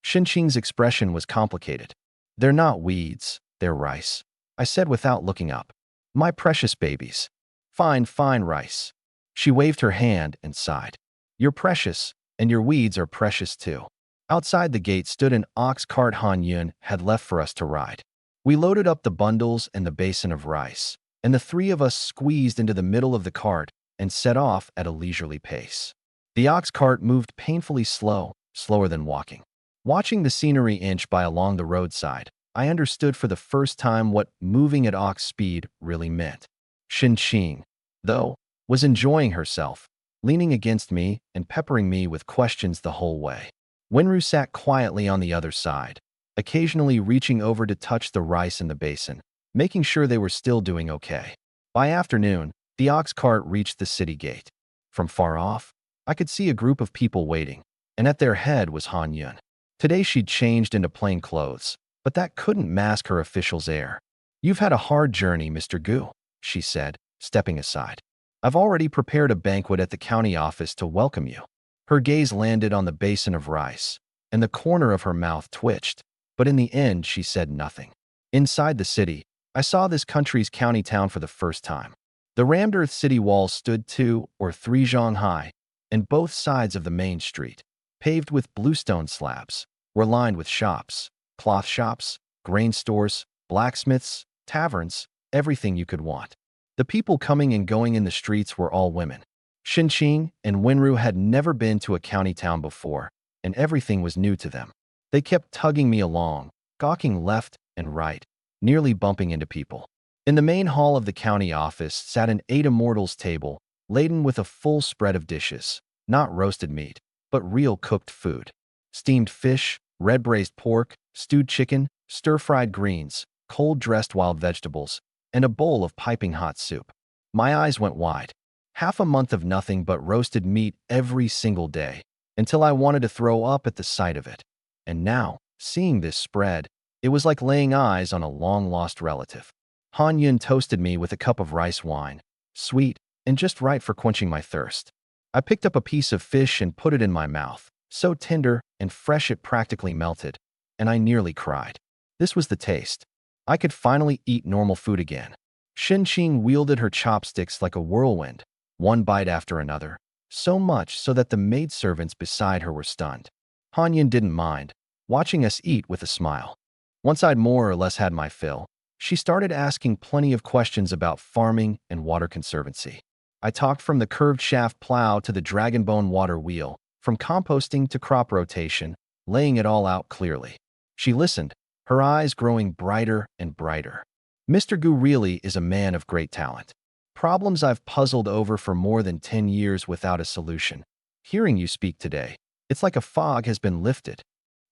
Xinqing's expression was complicated. "They're not weeds, they're rice," I said without looking up. "My precious babies. Fine, fine rice." She waved her hand and sighed. "You're precious, and your weeds are precious too." Outside the gate stood an ox cart Han Yun had left for us to ride. We loaded up the bundles and the basin of rice, and the three of us squeezed into the middle of the cart and set off at a leisurely pace. The ox cart moved painfully slower than walking. Watching the scenery inch by along the roadside, I understood for the first time what moving at ox speed really meant. Xinqing, though, was enjoying herself, leaning against me and peppering me with questions the whole way. Wenru sat quietly on the other side, occasionally reaching over to touch the rice in the basin, making sure they were still doing okay. By afternoon, the ox cart reached the city gate. From far off, I could see a group of people waiting, and at their head was Han Yun. Today she'd changed into plain clothes, but that couldn't mask her official's air. "You've had a hard journey, Mr. Gu," she said, stepping aside. I've already prepared a banquet at the county office to welcome you." Her gaze landed on the basin of rice, and the corner of her mouth twitched, but in the end she said nothing. Inside the city, I saw this country's county town for the first time. The rammed earth city walls stood 2 or 3 zhang high, and both sides of the main street, paved with bluestone slabs, were lined with shops, cloth shops, grain stores, blacksmiths, taverns, everything you could want. The people coming and going in the streets were all women. Xinqing and Wenru had never been to a county town before, and everything was new to them. They kept tugging me along, gawking left and right, nearly bumping into people. In the main hall of the county office sat an 8 immortals table, laden with a full spread of dishes, not roasted meat, but real cooked food. Steamed fish, red braised pork, stewed chicken, stir-fried greens, cold-dressed wild vegetables, and a bowl of piping hot soup. My eyes went wide. Half a month of nothing but roasted meat every single day, until I wanted to throw up at the sight of it. And now, seeing this spread, it was like laying eyes on a long-lost relative. Han Yun toasted me with a cup of rice wine, sweet and just right for quenching my thirst. I picked up a piece of fish and put it in my mouth, so tender and fresh it practically melted, and I nearly cried. This was the taste. I could finally eat normal food again. Xinqing wielded her chopsticks like a whirlwind, one bite after another, so much so that the maidservants beside her were stunned. Han Yun didn't mind, watching us eat with a smile. Once I'd more or less had my fill, she started asking plenty of questions about farming and water conservancy. I talked from the curved shaft plow to the dragonbone water wheel, from composting to crop rotation, laying it all out clearly. She listened, her eyes growing brighter and brighter. Mr. Gu really is a man of great talent. Problems I've puzzled over for more than 10 years without a solution. Hearing you speak today, it's like a fog has been lifted.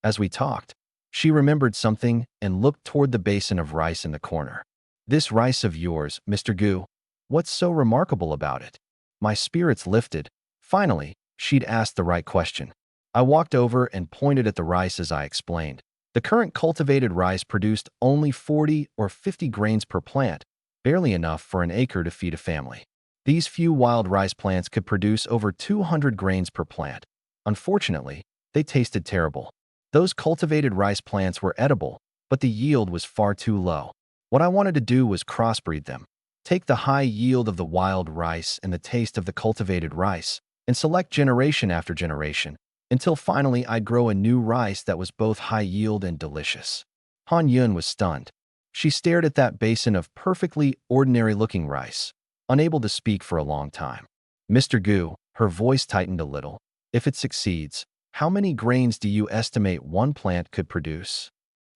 As we talked, she remembered something and looked toward the basin of rice in the corner. "This rice of yours, Mr. Gu, what's so remarkable about it?" My spirits lifted. Finally, she'd asked the right question. I walked over and pointed at the rice as I explained. The current cultivated rice produced only 40 or 50 grains per plant, barely enough for an acre to feed a family. These few wild rice plants could produce over 200 grains per plant. Unfortunately, they tasted terrible. Those cultivated rice plants were edible, but the yield was far too low. What I wanted to do was crossbreed them, take the high yield of the wild rice and the taste of the cultivated rice, and select generation after generation, until finally I'd grow a new rice that was both high yield and delicious. Han Yun was stunned. She stared at that basin of perfectly ordinary-looking rice, unable to speak for a long time. "Mr. Gu," her voice tightened a little, "if it succeeds, how many grains do you estimate one plant could produce?"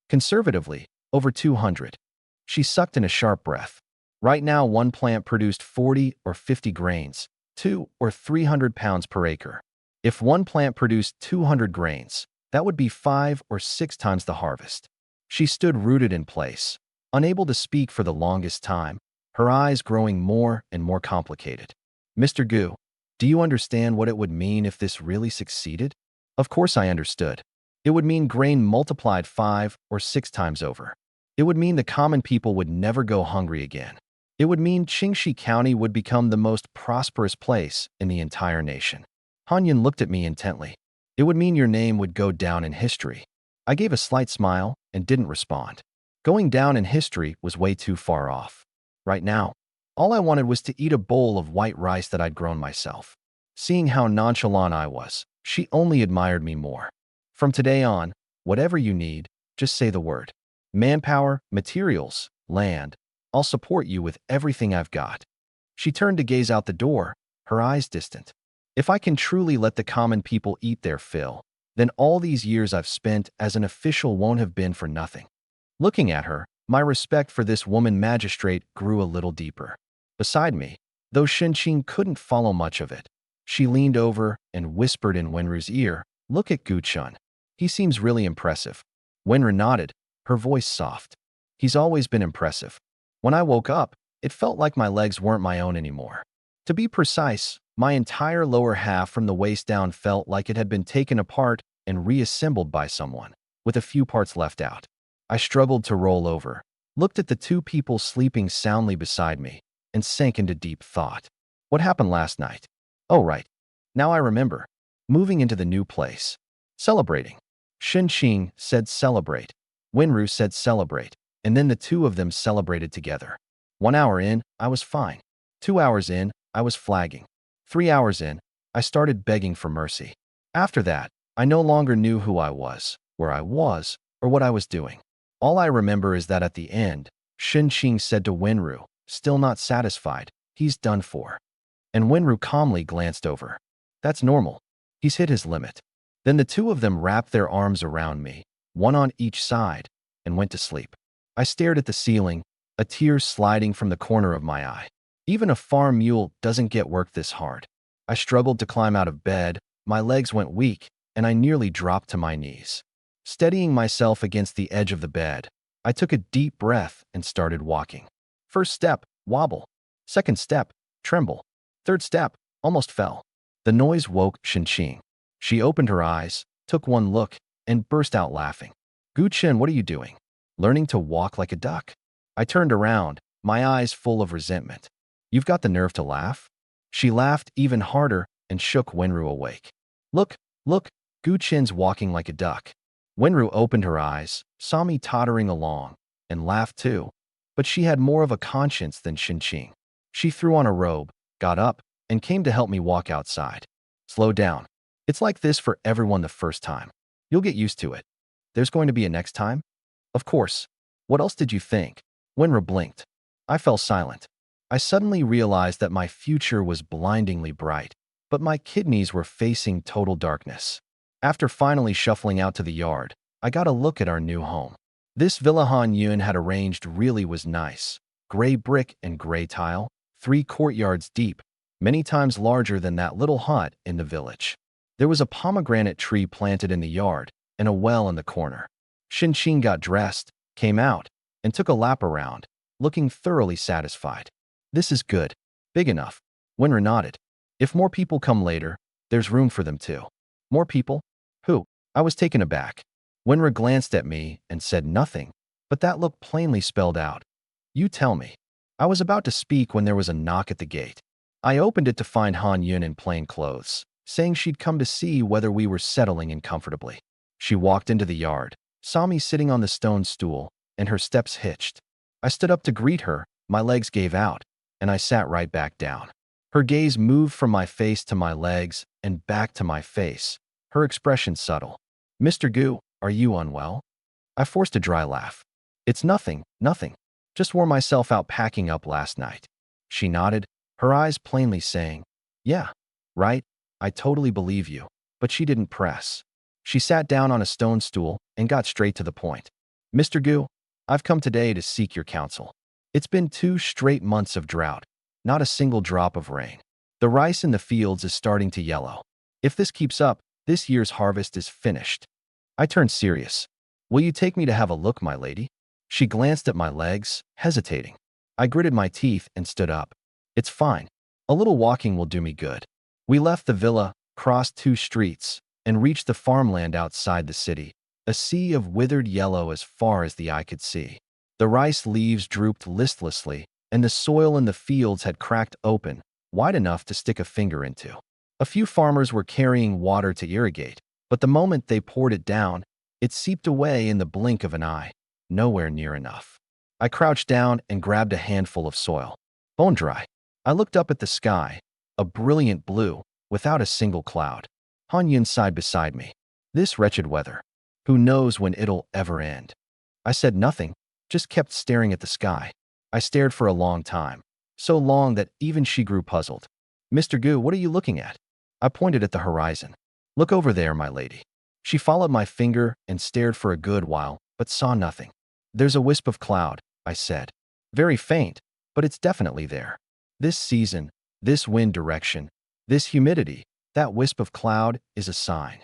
"Conservatively, over 200. She sucked in a sharp breath. Right now, one plant produced 40 or 50 grains, 2 or 300 pounds per acre. If one plant produced 200 grains, that would be 5 or 6 times the harvest." She stood rooted in place, unable to speak for the longest time, her eyes growing more and more complicated. "Mr. Gu, do you understand what it would mean if this really succeeded?" Of course I understood. It would mean grain multiplied 5 or 6 times over. It would mean the common people would never go hungry again. It would mean Qingxi County would become the most prosperous place in the entire nation. Han Yun looked at me intently. "It would mean your name would go down in history." I gave a slight smile and didn't respond. Going down in history was way too far off. Right now, all I wanted was to eat a bowl of white rice that I'd grown myself. Seeing how nonchalant I was, she only admired me more. "From today on, whatever you need, just say the word. Manpower, materials, land. I'll support you with everything I've got." She turned to gaze out the door, her eyes distant. If I can truly let the common people eat their fill, then all these years I've spent as an official won't have been for nothing. Looking at her, my respect for this woman magistrate grew a little deeper. Beside me, though Xinqing couldn't follow much of it, she leaned over and whispered in Wenru's ear, "Look at Gu Chun. He seems really impressive." Wenru nodded, her voice soft. "He's always been impressive. When I woke up, it felt like my legs weren't my own anymore. To be precise, my entire lower half from the waist down felt like it had been taken apart and reassembled by someone, with a few parts left out. I struggled to roll over, looked at the 2 people sleeping soundly beside me, and sank into deep thought. What happened last night? Oh, right. Now I remember. Moving into the new place. Celebrating. Xing said celebrate. Wenru said celebrate. And then the two of them celebrated together. 1 hour in, I was fine. 2 hours in, I was flagging. 3 hours in, I started begging for mercy. After that, I no longer knew who I was, where I was, or what I was doing. All I remember is that at the end, Xing said to Wenru, still not satisfied, he's done for. And Wenru calmly glanced over. That's normal. He's hit his limit. Then the two of them wrapped their arms around me, one on each side, and went to sleep. I stared at the ceiling, a tear sliding from the corner of my eye. Even a farm mule doesn't get worked this hard. I struggled to climb out of bed, my legs went weak, and I nearly dropped to my knees. Steadying myself against the edge of the bed, I took a deep breath and started walking. First step, wobble. Second step, tremble. Third step, almost fell. The noise woke Xing. She opened her eyes, took one look, and burst out laughing. Gu Chen, what are you doing? Learning to walk like a duck? I turned around, my eyes full of resentment. You've got the nerve to laugh? She laughed even harder and shook Wenru awake. Look, Gu Chen's walking like a duck. Wenru opened her eyes, saw me tottering along, and laughed too. But she had more of a conscience than Xing. She threw on a robe, got up, and came to help me walk outside. Slow down. It's like this for everyone the first time. You'll get used to it. There's going to be a next time? Of course. What else did you think? Wenru blinked. I fell silent. I suddenly realized that my future was blindingly bright, but my kidneys were facing total darkness. After finally shuffling out to the yard, I got a look at our new home. This villa Han Yun had arranged really was nice. Gray brick and gray tile, 3 courtyards deep, many times larger than that little hut in the village. There was a pomegranate tree planted in the yard and a well in the corner. Xing got dressed, came out, and took a lap around, looking thoroughly satisfied. This is good. Big enough. Wenru nodded. If more people come later, there's room for them too. More people? Who? I was taken aback. Wenru glanced at me and said nothing, but that look plainly spelled out. You tell me. I was about to speak when there was a knock at the gate. I opened it to find Han Yun in plain clothes, saying she'd come to see whether we were settling in comfortably. She walked into the yard, saw me sitting on the stone stool, and her steps hitched. I stood up to greet her, my legs gave out, and I sat right back down. Her gaze moved from my face to my legs and back to my face, her expression subtle. Mr. Gu, are you unwell? I forced a dry laugh. It's nothing. Just wore myself out packing up last night. She nodded, her eyes plainly saying, yeah, right, I totally believe you. But she didn't press. She sat down on a stone stool and got straight to the point. Mr. Gu, I've come today to seek your counsel. It's been 2 straight months of drought, not a single drop of rain. The rice in the fields is starting to yellow. If this keeps up, this year's harvest is finished. I turned serious. Will you take me to have a look, my lady? She glanced at my legs, hesitating. I gritted my teeth and stood up. It's fine. A little walking will do me good. We left the villa, crossed 2 streets, and reached the farmland outside the city, a sea of withered yellow as far as the eye could see. The rice leaves drooped listlessly, and the soil in the fields had cracked open, wide enough to stick a finger into. A few farmers were carrying water to irrigate, but the moment they poured it down, it seeped away in the blink of an eye, nowhere near enough. I crouched down and grabbed a handful of soil. Bone dry. I looked up at the sky, a brilliant blue, without a single cloud. Han Yun sighed beside me. This wretched weather. Who knows when it'll ever end? I said nothing, just kept staring at the sky. I stared for a long time, so long that even she grew puzzled. Mr. Gu, what are you looking at? I pointed at the horizon. Look over there, my lady. She followed my finger and stared for a good while, but saw nothing. There's a wisp of cloud, I said. Very faint, but it's definitely there. This season, this wind direction, this humidity, that wisp of cloud is a sign.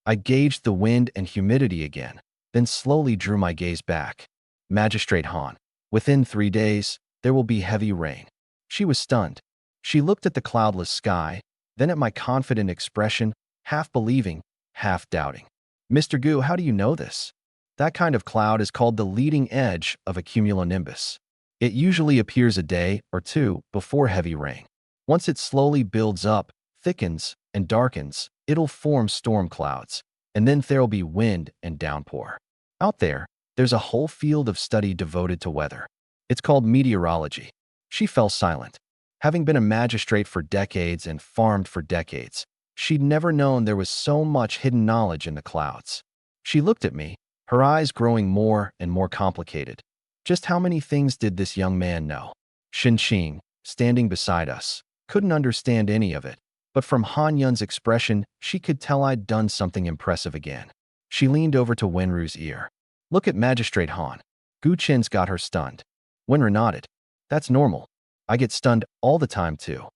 I gauged the wind and humidity again, then slowly drew my gaze back. Magistrate Han, within 3 days, there will be heavy rain. She was stunned. She looked at the cloudless sky, then at my confident expression, half believing, half doubting. Mr. Gu, how do you know this? That kind of cloud is called the leading edge of a cumulonimbus. It usually appears a day or 2 before heavy rain. Once it slowly builds up, thickens, and darkens, it'll form storm clouds, and then there'll be wind and downpour. Out there's a whole field of study devoted to weather. It's called meteorology. She fell silent. Having been a magistrate for decades and farmed for decades, she'd never known there was so much hidden knowledge in the clouds. She looked at me, her eyes growing more and more complicated. Just how many things did this young man know? Xing, standing beside us, couldn't understand any of it, but from Han Yun's expression, she could tell I'd done something impressive again. She leaned over to Wenru's ear. Look at Magistrate Han. Gu Qin's got her stunned. Wenru nodded. That's normal. I get stunned all the time too.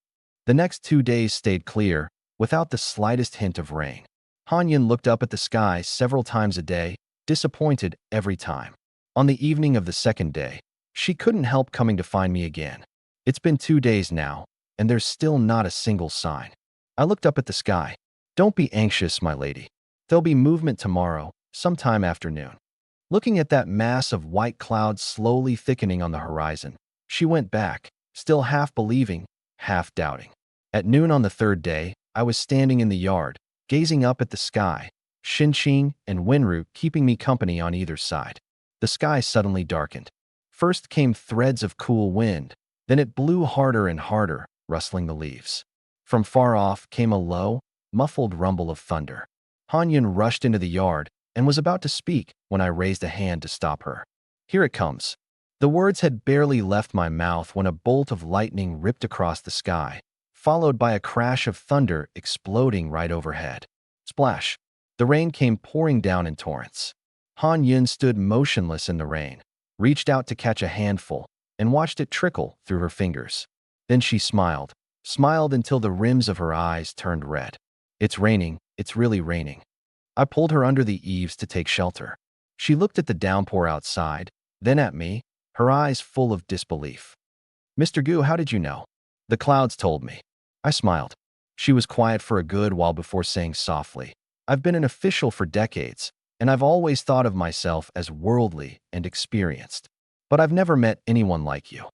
The next 2 days stayed clear, without the slightest hint of rain. Han Yun looked up at the sky several times a day, disappointed every time. On the evening of the second day, she couldn't help coming to find me again. It's been 2 days now, and there's still not a single sign. I looked up at the sky. Don't be anxious, my lady. There'll be movement tomorrow, sometime afternoon. Looking at that mass of white clouds slowly thickening on the horizon, she went back, still half believing, half doubting. At noon on the third day, I was standing in the yard, gazing up at the sky, Xinqing and Wenru keeping me company on either side. The sky suddenly darkened. First came threads of cool wind, then it blew harder and harder, rustling the leaves. From far off came a low, muffled rumble of thunder. Han Yun rushed into the yard and was about to speak when I raised a hand to stop her. Here it comes. The words had barely left my mouth when a bolt of lightning ripped across the sky, followed by a crash of thunder exploding right overhead. Splash! The rain came pouring down in torrents. Han Yun stood motionless in the rain, reached out to catch a handful, and watched it trickle through her fingers. Then she smiled until the rims of her eyes turned red. It's raining, it's really raining. I pulled her under the eaves to take shelter. She looked at the downpour outside, then at me, her eyes full of disbelief. Mr. Gu, how did you know? The clouds told me. I smiled. She was quiet for a good while before saying softly, I've been an official for decades, and I've always thought of myself as worldly and experienced. But I've never met anyone like you.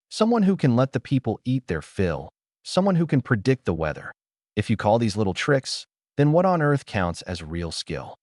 Someone who can let the people eat their fill, someone who can predict the weather. If you call these little tricks, then what on earth counts as real skill?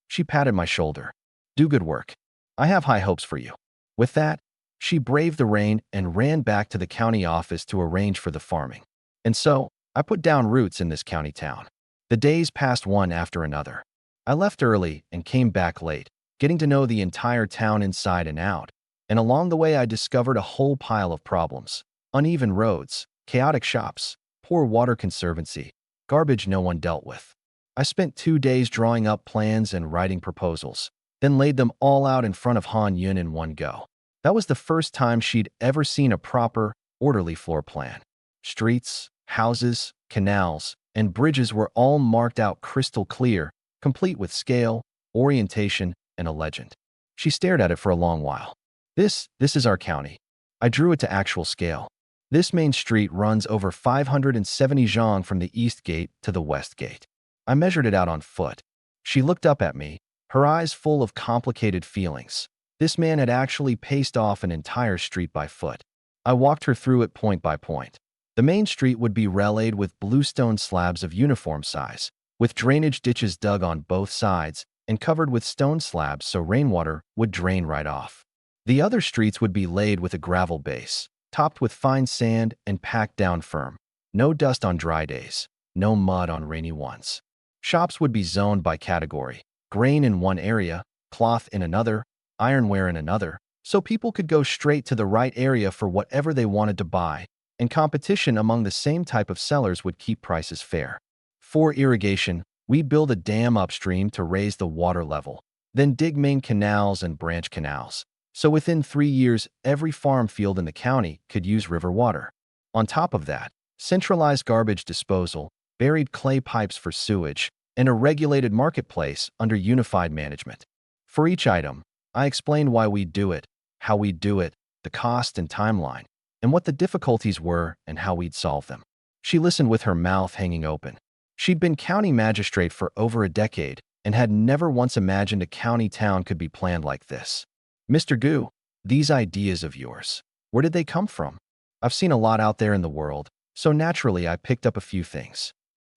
She patted my shoulder. Do good work. I have high hopes for you. With that, she braved the rain and ran back to the county office to arrange for the farming. And so, I put down roots in this county town. The days passed one after another. I left early and came back late, getting to know the entire town inside and out. And along the way I discovered a whole pile of problems. Uneven roads, chaotic shops, poor water conservancy, garbage no one dealt with. I spent 2 days drawing up plans and writing proposals, then laid them all out in front of Han Yun in one go. That was the first time she'd ever seen a proper, orderly floor plan. Streets, houses, canals, and bridges were all marked out crystal clear, complete with scale, orientation, and a legend. She stared at it for a long while. This is our county. I drew it to actual scale. This main street runs over 570 zhang from the east gate to the west gate. I measured it out on foot. She looked up at me, her eyes full of complicated feelings. This man had actually paced off an entire street by foot. I walked her through it point by point. The main street would be relayed with bluestone slabs of uniform size, with drainage ditches dug on both sides and covered with stone slabs so rainwater would drain right off. The other streets would be laid with a gravel base, topped with fine sand and packed down firm. No dust on dry days, no mud on rainy ones. Shops would be zoned by category, grain in one area, cloth in another, ironware in another, so people could go straight to the right area for whatever they wanted to buy, and competition among the same type of sellers would keep prices fair. For irrigation, we'd build a dam upstream to raise the water level, then dig main canals and branch canals. So within 3 years, every farm field in the county could use river water. On top of that, centralized garbage disposal, buried clay pipes for sewage, and a regulated marketplace under unified management. For each item, I explained why we'd do it, how we'd do it, the cost and timeline, and what the difficulties were and how we'd solve them. She listened with her mouth hanging open. She'd been county magistrate for over a decade and had never once imagined a county town could be planned like this. Mr. Gu, these ideas of yours, where did they come from? I've seen a lot out there in the world, So naturally, I picked up a few things.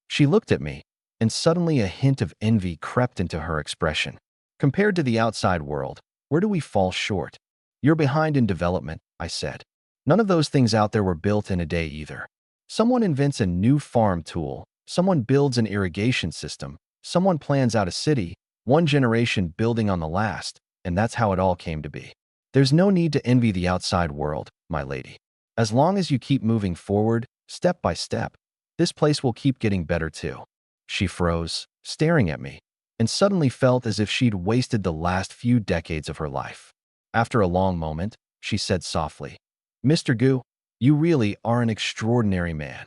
She looked at me, and suddenly a hint of envy crept into her expression. Compared to the outside world, where do we fall short? You're behind in development, I said. None of those things out there were built in a day either. Someone invents a new farm tool, someone builds an irrigation system, someone plans out a city, one generation building on the last, and that's how it all came to be. There's no need to envy the outside world, my lady. As long as you keep moving forward, step by step, this place will keep getting better too. She froze, staring at me, and suddenly felt as if she'd wasted the last few decades of her life. After a long moment, she said softly, Mr. Gu, you really are an extraordinary man.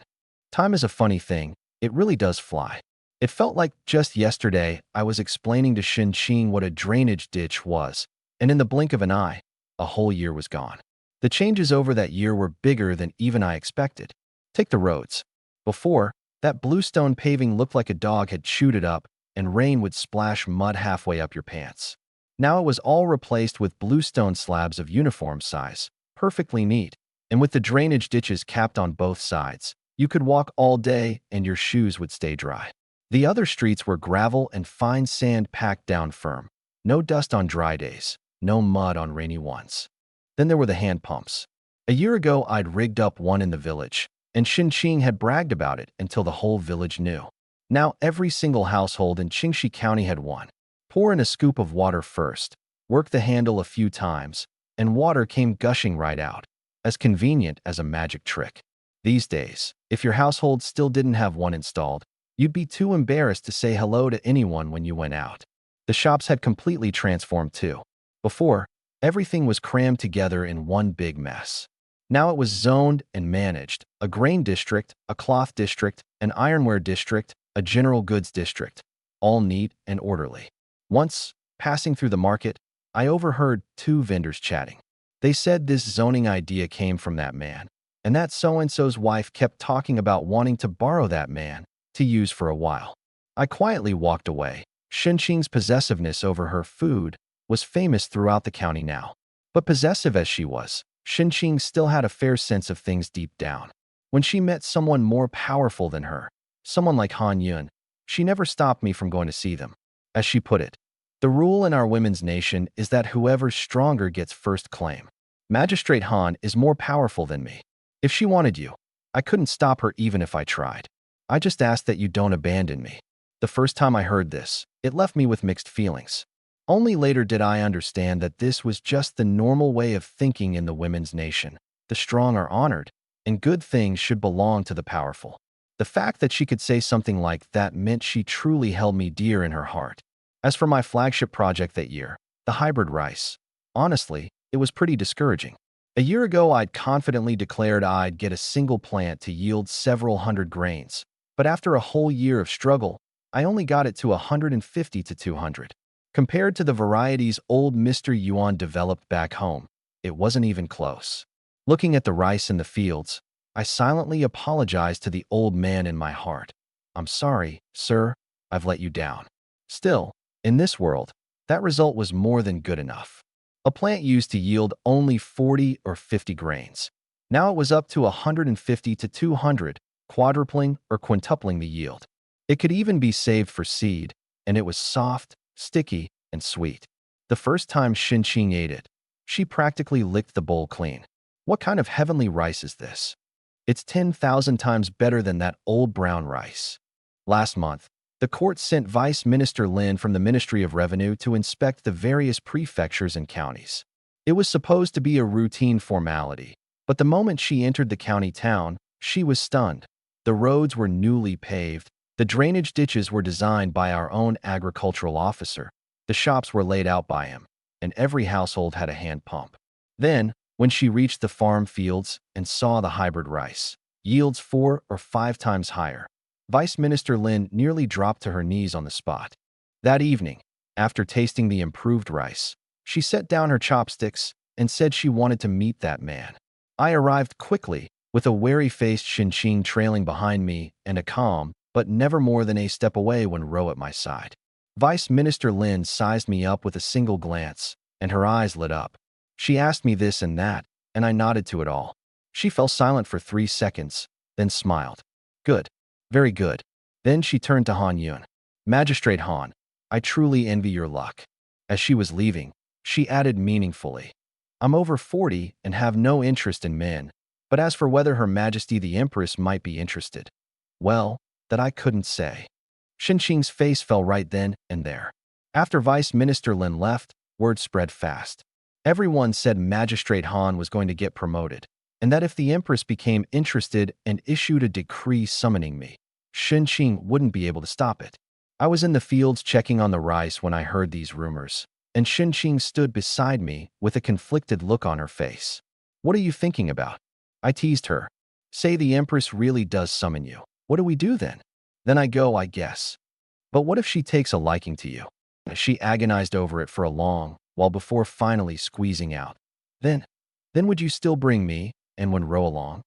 Time is a funny thing, it really does fly. It felt like just yesterday I was explaining to Xin what a drainage ditch was, and in the blink of an eye, a whole year was gone. The changes over that year were bigger than even I expected. Take the roads. Before, that bluestone paving looked like a dog had chewed it up, and rain would splash mud halfway up your pants. Now it was all replaced with bluestone slabs of uniform size, perfectly neat, and with the drainage ditches capped on both sides. You could walk all day and your shoes would stay dry. The other streets were gravel and fine sand packed down firm. No dust on dry days, no mud on rainy ones. Then there were the hand pumps. A year ago, I'd rigged up one in the village, and Xin had bragged about it until the whole village knew. Now every single household in Qingxi County had one. Pour in a scoop of water first, work the handle a few times, and water came gushing right out, as convenient as a magic trick. These days, if your household still didn't have one installed, you'd be too embarrassed to say hello to anyone when you went out. The shops had completely transformed too. Before, everything was crammed together in one big mess. Now it was zoned and managed, a grain district, a cloth district, an ironware district, a general goods district, all neat and orderly. Once, passing through the market, I overheard two vendors chatting. They said this zoning idea came from that man, and that so-and-so's wife kept talking about wanting to borrow that man to use for a while. I quietly walked away. Xinqing's possessiveness over her food was famous throughout the county now. But possessive as she was, Xinqing still had a fair sense of things deep down. When she met someone more powerful than her, someone like Han Yun, she never stopped me from going to see them. As she put it, the rule in our women's nation is that whoever's stronger gets first claim. Magistrate Han is more powerful than me. If she wanted you, I couldn't stop her even if I tried. I just ask that you don't abandon me. The first time I heard this, it left me with mixed feelings. Only later did I understand that this was just the normal way of thinking in the women's nation. The strong are honored, and good things should belong to the powerful. The fact that she could say something like that meant she truly held me dear in her heart. As for my flagship project that year, the hybrid rice, honestly, it was pretty discouraging. A year ago, I'd confidently declared I'd get a single plant to yield several hundred grains. But after a whole year of struggle, I only got it to 150 to 200. Compared to the varieties old Mr. Yuan developed back home, it wasn't even close. Looking at the rice in the fields, I silently apologized to the old man in my heart. I'm sorry, sir, I've let you down. Still, in this world, that result was more than good enough. A plant used to yield only 40 or 50 grains. Now it was up to 150 to 200, quadrupling or quintupling the yield. It could even be saved for seed, and it was soft, sticky, and sweet. The first time Xinqing ate it, she practically licked the bowl clean. What kind of heavenly rice is this? It's 10,000 times better than that old brown rice. Last month, the court sent Vice Minister Lin from the Ministry of Revenue to inspect the various prefectures and counties. It was supposed to be a routine formality, but the moment she entered the county town, she was stunned. The roads were newly paved, the drainage ditches were designed by our own agricultural officer, the shops were laid out by him, and every household had a hand pump. Then, when she reached the farm fields and saw the hybrid rice, yields 4 or 5 times higher, Vice Minister Lin nearly dropped to her knees on the spot. That evening, after tasting the improved rice, she set down her chopsticks and said she wanted to meet that man. I arrived quickly, with a wary-faced Xinqing trailing behind me and a calm, but never more than a step away when Ro at my side. Vice Minister Lin sized me up with a single glance, and her eyes lit up. She asked me this and that, and I nodded to it all. She fell silent for 3 seconds, then smiled. Good. Very good. Then she turned to Han Yun. Magistrate Han, I truly envy your luck. As she was leaving, she added meaningfully, I'm over 40 and have no interest in men, but as for whether Her Majesty the Empress might be interested, well, that I couldn't say. Xinqing's face fell right then and there. After Vice Minister Lin left, word spread fast. Everyone said Magistrate Han was going to get promoted, and that if the Empress became interested and issued a decree summoning me, Xinqing wouldn't be able to stop it. I was in the fields checking on the rice when I heard these rumors, and Xinqing stood beside me with a conflicted look on her face. What are you thinking about? I teased her. Say the Empress really does summon you. What do we do then? Then I go, I guess. But what if she takes a liking to you? She agonized over it for a long while before finally squeezing out. Then would you still bring me and Wenro along?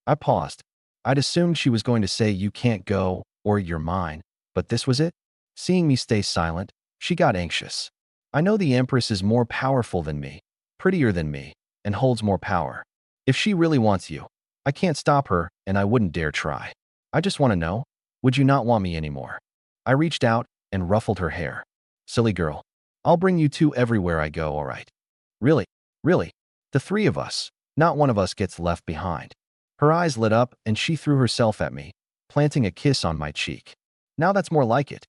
I paused. I'd assumed she was going to say you can't go or you're mine, but this was it? Seeing me stay silent, she got anxious. I know the Empress is more powerful than me, prettier than me, and holds more power. If she really wants you, I can't stop her and I wouldn't dare try. I just want to know, would you not want me anymore? I reached out and ruffled her hair. Silly girl. I'll bring you two everywhere I go, all right? Really? Really? The three of us. Not one of us gets left behind. Her eyes lit up and she threw herself at me, planting a kiss on my cheek. Now that's more like it.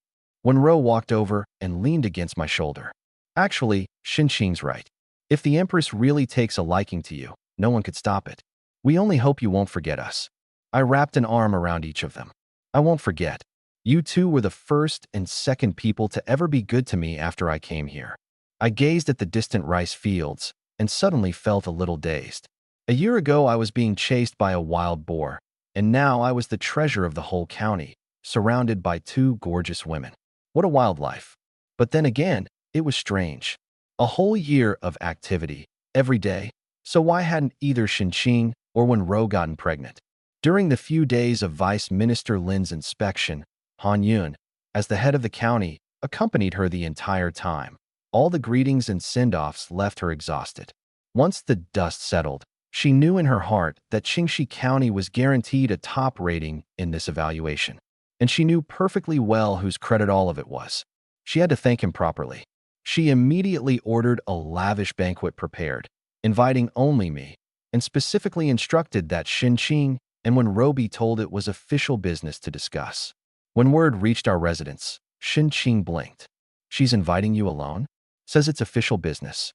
Wenro walked over and leaned against my shoulder. Actually, Xinqing's right. If the Empress really takes a liking to you, no one could stop it. We only hope you won't forget us. I wrapped an arm around each of them. I won't forget. You two were the first and second people to ever be good to me after I came here. I gazed at the distant rice fields and suddenly felt a little dazed. A year ago, I was being chased by a wild boar, and now I was the treasure of the whole county, surrounded by two gorgeous women. What a wild life. But then again, it was strange. A whole year of activity, every day. So why hadn't either Xinqing or Wenro gotten pregnant? During the few days of Vice Minister Lin's inspection, Han Yun, as the head of the county, accompanied her the entire time. All the greetings and send-offs left her exhausted. Once the dust settled, she knew in her heart that Qingxi County was guaranteed a top rating in this evaluation. And she knew perfectly well whose credit all of it was. She had to thank him properly. She immediately ordered a lavish banquet prepared, inviting only me, and specifically instructed that Xinqing and Wenro be told it was official business to discuss. When word reached our residence, Xinqing blinked. She's inviting you alone? Says it's official business.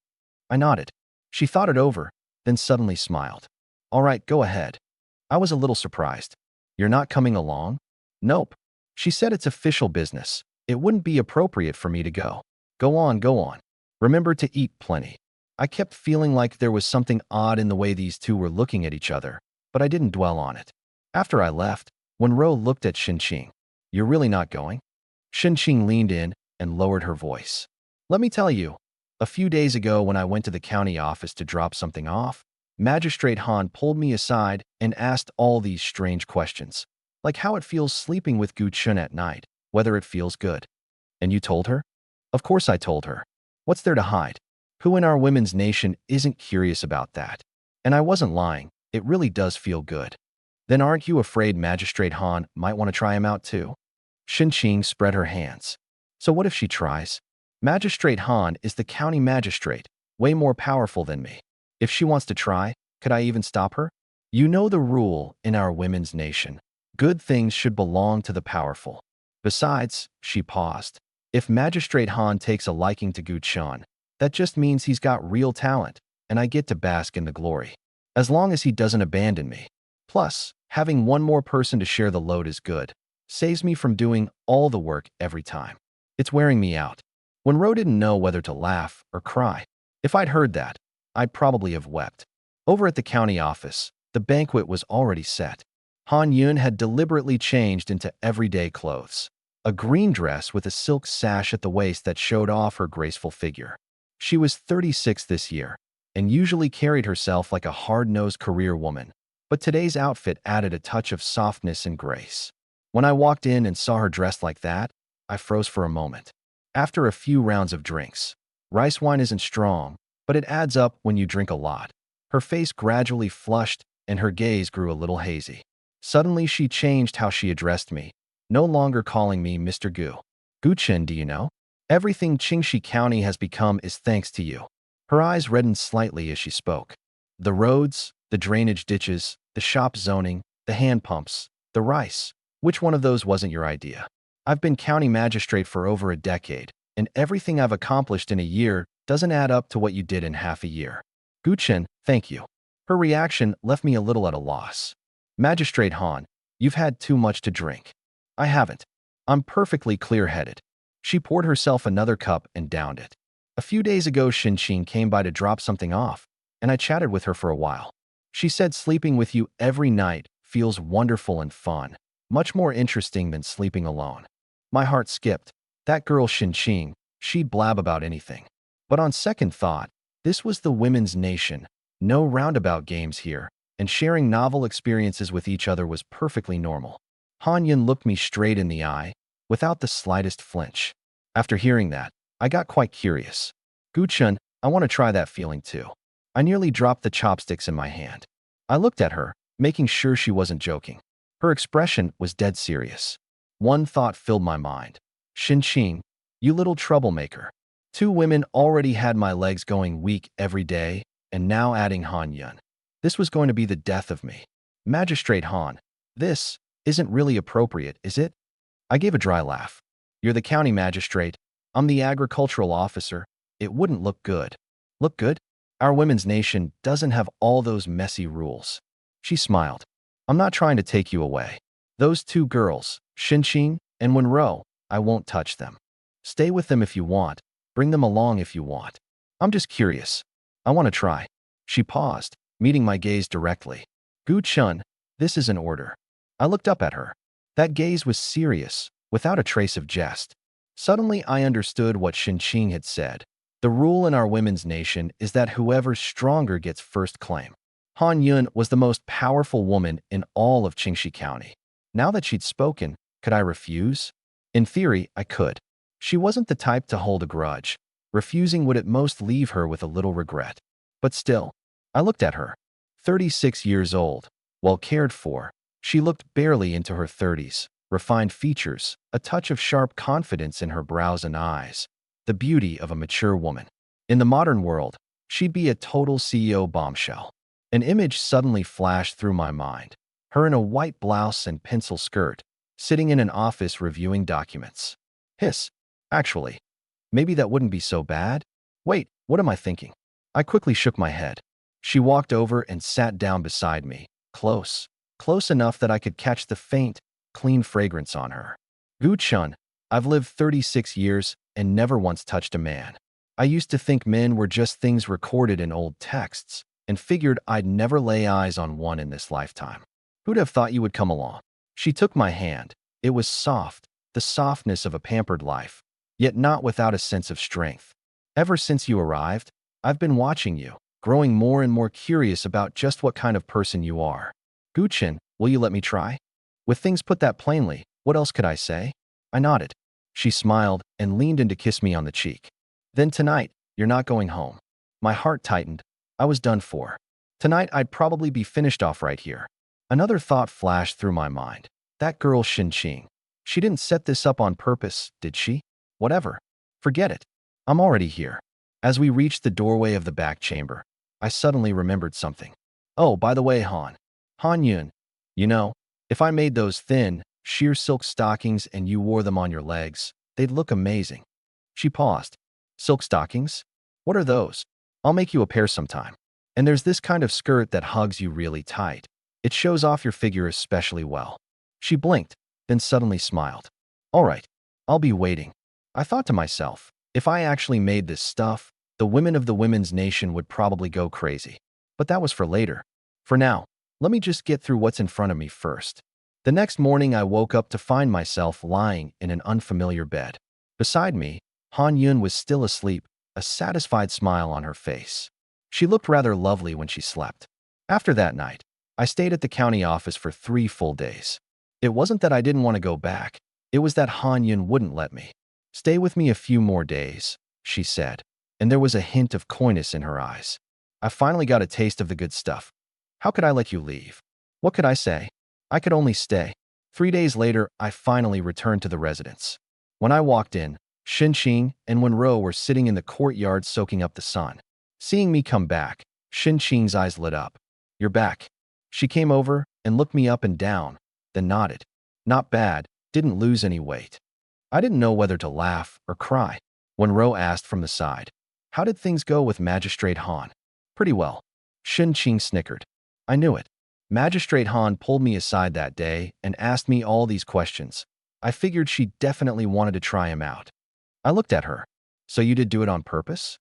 I nodded. She thought it over, then suddenly smiled. All right, go ahead. I was a little surprised. You're not coming along? Nope. She said it's official business. It wouldn't be appropriate for me to go. Go on, go on. Remember to eat plenty. I kept feeling like there was something odd in the way these two were looking at each other, but I didn't dwell on it. After I left, Wenro looked at Xinqing. You're really not going? Xinqing leaned in and lowered her voice. Let me tell you, a few days ago when I went to the county office to drop something off, Magistrate Han pulled me aside and asked all these strange questions, like how it feels sleeping with Gu Chun at night, whether it feels good. And you told her? Of course I told her. What's there to hide? Who in our women's nation isn't curious about that? And I wasn't lying. It really does feel good. Then aren't you afraid Magistrate Han might want to try him out too? Xinqing spread her hands. So what if she tries? Magistrate Han is the county magistrate, way more powerful than me. If she wants to try, could I even stop her? You know the rule in our women's nation. Good things should belong to the powerful. Besides, she paused. If Magistrate Han takes a liking to Gu Chun, that just means he's got real talent, and I get to bask in the glory. As long as he doesn't abandon me. Plus, having one more person to share the load is good. Saves me from doing all the work every time. It's wearing me out. Wenro didn't know whether to laugh or cry. If I'd heard that, I'd probably have wept. Over at the county office, the banquet was already set. Han Yun had deliberately changed into everyday clothes. A green dress with a silk sash at the waist that showed off her graceful figure. She was 36 this year, and usually carried herself like a hard-nosed career woman, but today's outfit added a touch of softness and grace. When I walked in and saw her dressed like that, I froze for a moment. After a few rounds of drinks, rice wine isn't strong, but it adds up when you drink a lot. Her face gradually flushed and her gaze grew a little hazy. Suddenly she changed how she addressed me, no longer calling me Mr. Gu. Guchen, do you know? Everything Qingxi County has become is thanks to you. Her eyes reddened slightly as she spoke. The roads, the drainage ditches, the shop zoning, the hand pumps, the rice. Which one of those wasn't your idea? I've been county magistrate for over a decade, and everything I've accomplished in a year doesn't add up to what you did in half a year. Guchen, thank you. Her reaction left me a little at a loss. Magistrate Han, you've had too much to drink. I haven't. I'm perfectly clear-headed. She poured herself another cup and downed it. A few days ago, Xinqing came by to drop something off, and I chatted with her for a while. She said sleeping with you every night feels wonderful and fun, much more interesting than sleeping alone. My heart skipped. That girl Xinqing, she'd blab about anything. But on second thought, this was the women's nation. No roundabout games here, and sharing novel experiences with each other was perfectly normal. Han Yun looked me straight in the eye, without the slightest flinch. After hearing that, I got quite curious. Guchen, I want to try that feeling too. I nearly dropped the chopsticks in my hand. I looked at her, making sure she wasn't joking. Her expression was dead serious. One thought filled my mind. Xinqing, you little troublemaker. Two women already had my legs going weak every day, and now adding Han Yun. This was going to be the death of me. Magistrate Han, this isn't really appropriate, is it? I gave a dry laugh. You're the county magistrate. I'm the agricultural officer. It wouldn't look good. Look good? Our women's nation doesn't have all those messy rules. She smiled. I'm not trying to take you away. Those two girls, Xinqing and Wenro, I won't touch them. Stay with them if you want. Bring them along if you want. I'm just curious. I want to try. She paused, meeting my gaze directly. Gu Chun, this is an order. I looked up at her. That gaze was serious, without a trace of jest. Suddenly I understood what Xinqing had said. The rule in our women's nation is that whoever's stronger gets first claim. Han Yun was the most powerful woman in all of Qingxi County. Now that she'd spoken, could I refuse? In theory, I could. She wasn't the type to hold a grudge. Refusing would at most leave her with a little regret. But still, I looked at her. 36 years old, well cared for. She looked barely into her 30s. Refined features, a touch of sharp confidence in her brows and eyes. The beauty of a mature woman. In the modern world, she'd be a total CEO bombshell. An image suddenly flashed through my mind. Her in a white blouse and pencil skirt, sitting in an office reviewing documents. Hiss. Actually, maybe that wouldn't be so bad. Wait, what am I thinking? I quickly shook my head. She walked over and sat down beside me, close enough that I could catch the faint, clean fragrance on her. Gu Chun, I've lived 36 years and never once touched a man. I used to think men were just things recorded in old texts, and figured I'd never lay eyes on one in this lifetime. Who'd have thought you would come along? She took my hand. It was soft, the softness of a pampered life, yet not without a sense of strength. Ever since you arrived, I've been watching you, growing more and more curious about just what kind of person you are. Guchen, will you let me try? With things put that plainly, what else could I say? I nodded. She smiled and leaned in to kiss me on the cheek. Then tonight, you're not going home. My heart tightened. I was done for. Tonight, I'd probably be finished off right here. Another thought flashed through my mind. That girl Xinqing. She didn't set this up on purpose, did she? Whatever. Forget it. I'm already here. As we reached the doorway of the back chamber, I suddenly remembered something. Oh, by the way, Han Yun, you know, if I made those thin, sheer silk stockings and you wore them on your legs, they'd look amazing. She paused. Silk stockings? What are those? I'll make you a pair sometime. And there's this kind of skirt that hugs you really tight. It shows off your figure especially well. She blinked, then suddenly smiled. All right, I'll be waiting. I thought to myself, if I actually made this stuff, the women of the women's nation would probably go crazy. But that was for later. For now, let me just get through what's in front of me first. The next morning, I woke up to find myself lying in an unfamiliar bed. Beside me, Han Yun was still asleep, a satisfied smile on her face. She looked rather lovely when she slept. After that night, I stayed at the county office for 3 full days. It wasn't that I didn't want to go back. It was that Han Yun wouldn't let me. Stay with me a few more days, she said, and there was a hint of coyness in her eyes. I finally got a taste of the good stuff. How could I let you leave? What could I say? I could only stay. 3 days later, I finally returned to the residence. When I walked in, Xinqing and Wenro were sitting in the courtyard soaking up the sun. Seeing me come back, Xinqing's eyes lit up. "You're back." She came over and looked me up and down, then nodded. "Not bad, didn't lose any weight." I didn't know whether to laugh or cry. Wenro asked from the side, "How did things go with Magistrate Han?" "Pretty well." Xinqing snickered. "I knew it." Magistrate Han pulled me aside that day and asked me all these questions. I figured she definitely wanted to try him out. I looked at her. "So you did do it on purpose?"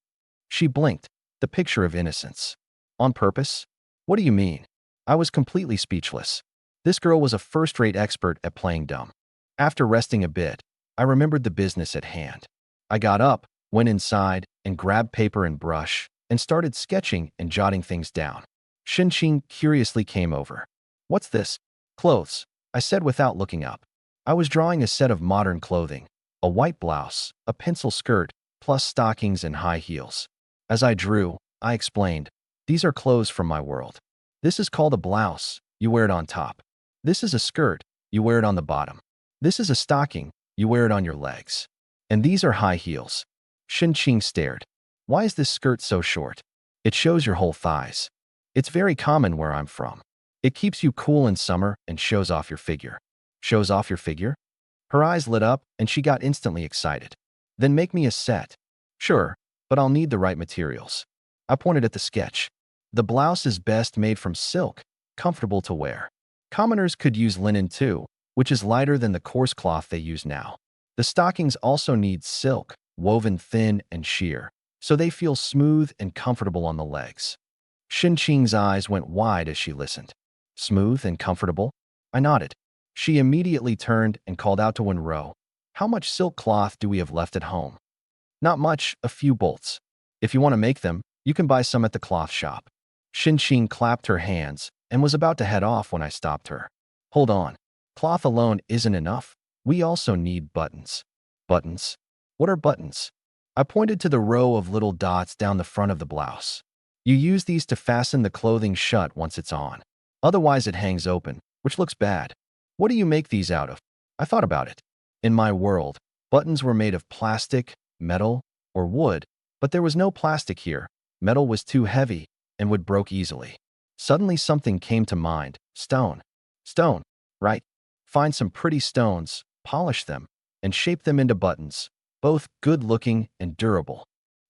She blinked, the picture of innocence. "On purpose? What do you mean?" I was completely speechless. This girl was a first-rate expert at playing dumb. After resting a bit, I remembered the business at hand. I got up, went inside, and grabbed paper and brush, and started sketching and jotting things down. Xinqing curiously came over. "What's this?" "Clothes," I said without looking up. I was drawing a set of modern clothing, a white blouse, a pencil skirt, plus stockings and high heels. As I drew, I explained, "These are clothes from my world. This is called a blouse, you wear it on top. This is a skirt, you wear it on the bottom. This is a stocking, you wear it on your legs. And these are high heels." Xinqing stared. "Why is this skirt so short?" "It shows your whole thighs. It's very common where I'm from. It keeps you cool in summer and shows off your figure." "Shows off your figure?" Her eyes lit up and she got instantly excited. "Then make me a set." "Sure, but I'll need the right materials." I pointed at the sketch. "The blouse is best made from silk, comfortable to wear. Commoners could use linen too, which is lighter than the coarse cloth they use now. The stockings also need silk, woven thin and sheer, so they feel smooth and comfortable on the legs." Xinqing's eyes went wide as she listened. "Smooth and comfortable?" I nodded. She immediately turned and called out to Wenro, "How much silk cloth do we have left at home?" "Not much, a few bolts. If you want to make them, you can buy some at the cloth shop." Xinqing clapped her hands and was about to head off when I stopped her. "Hold on. Cloth alone isn't enough. We also need buttons." "Buttons? What are buttons?" I pointed to the row of little dots down the front of the blouse. "You use these to fasten the clothing shut once it's on. Otherwise it hangs open, which looks bad." "What do you make these out of?" I thought about it. In my world, buttons were made of plastic, metal, or wood, but there was no plastic here. Metal was too heavy and would break easily. Suddenly something came to mind. Stone. Stone, right? Find some pretty stones, polish them, and shape them into buttons, both good-looking and durable.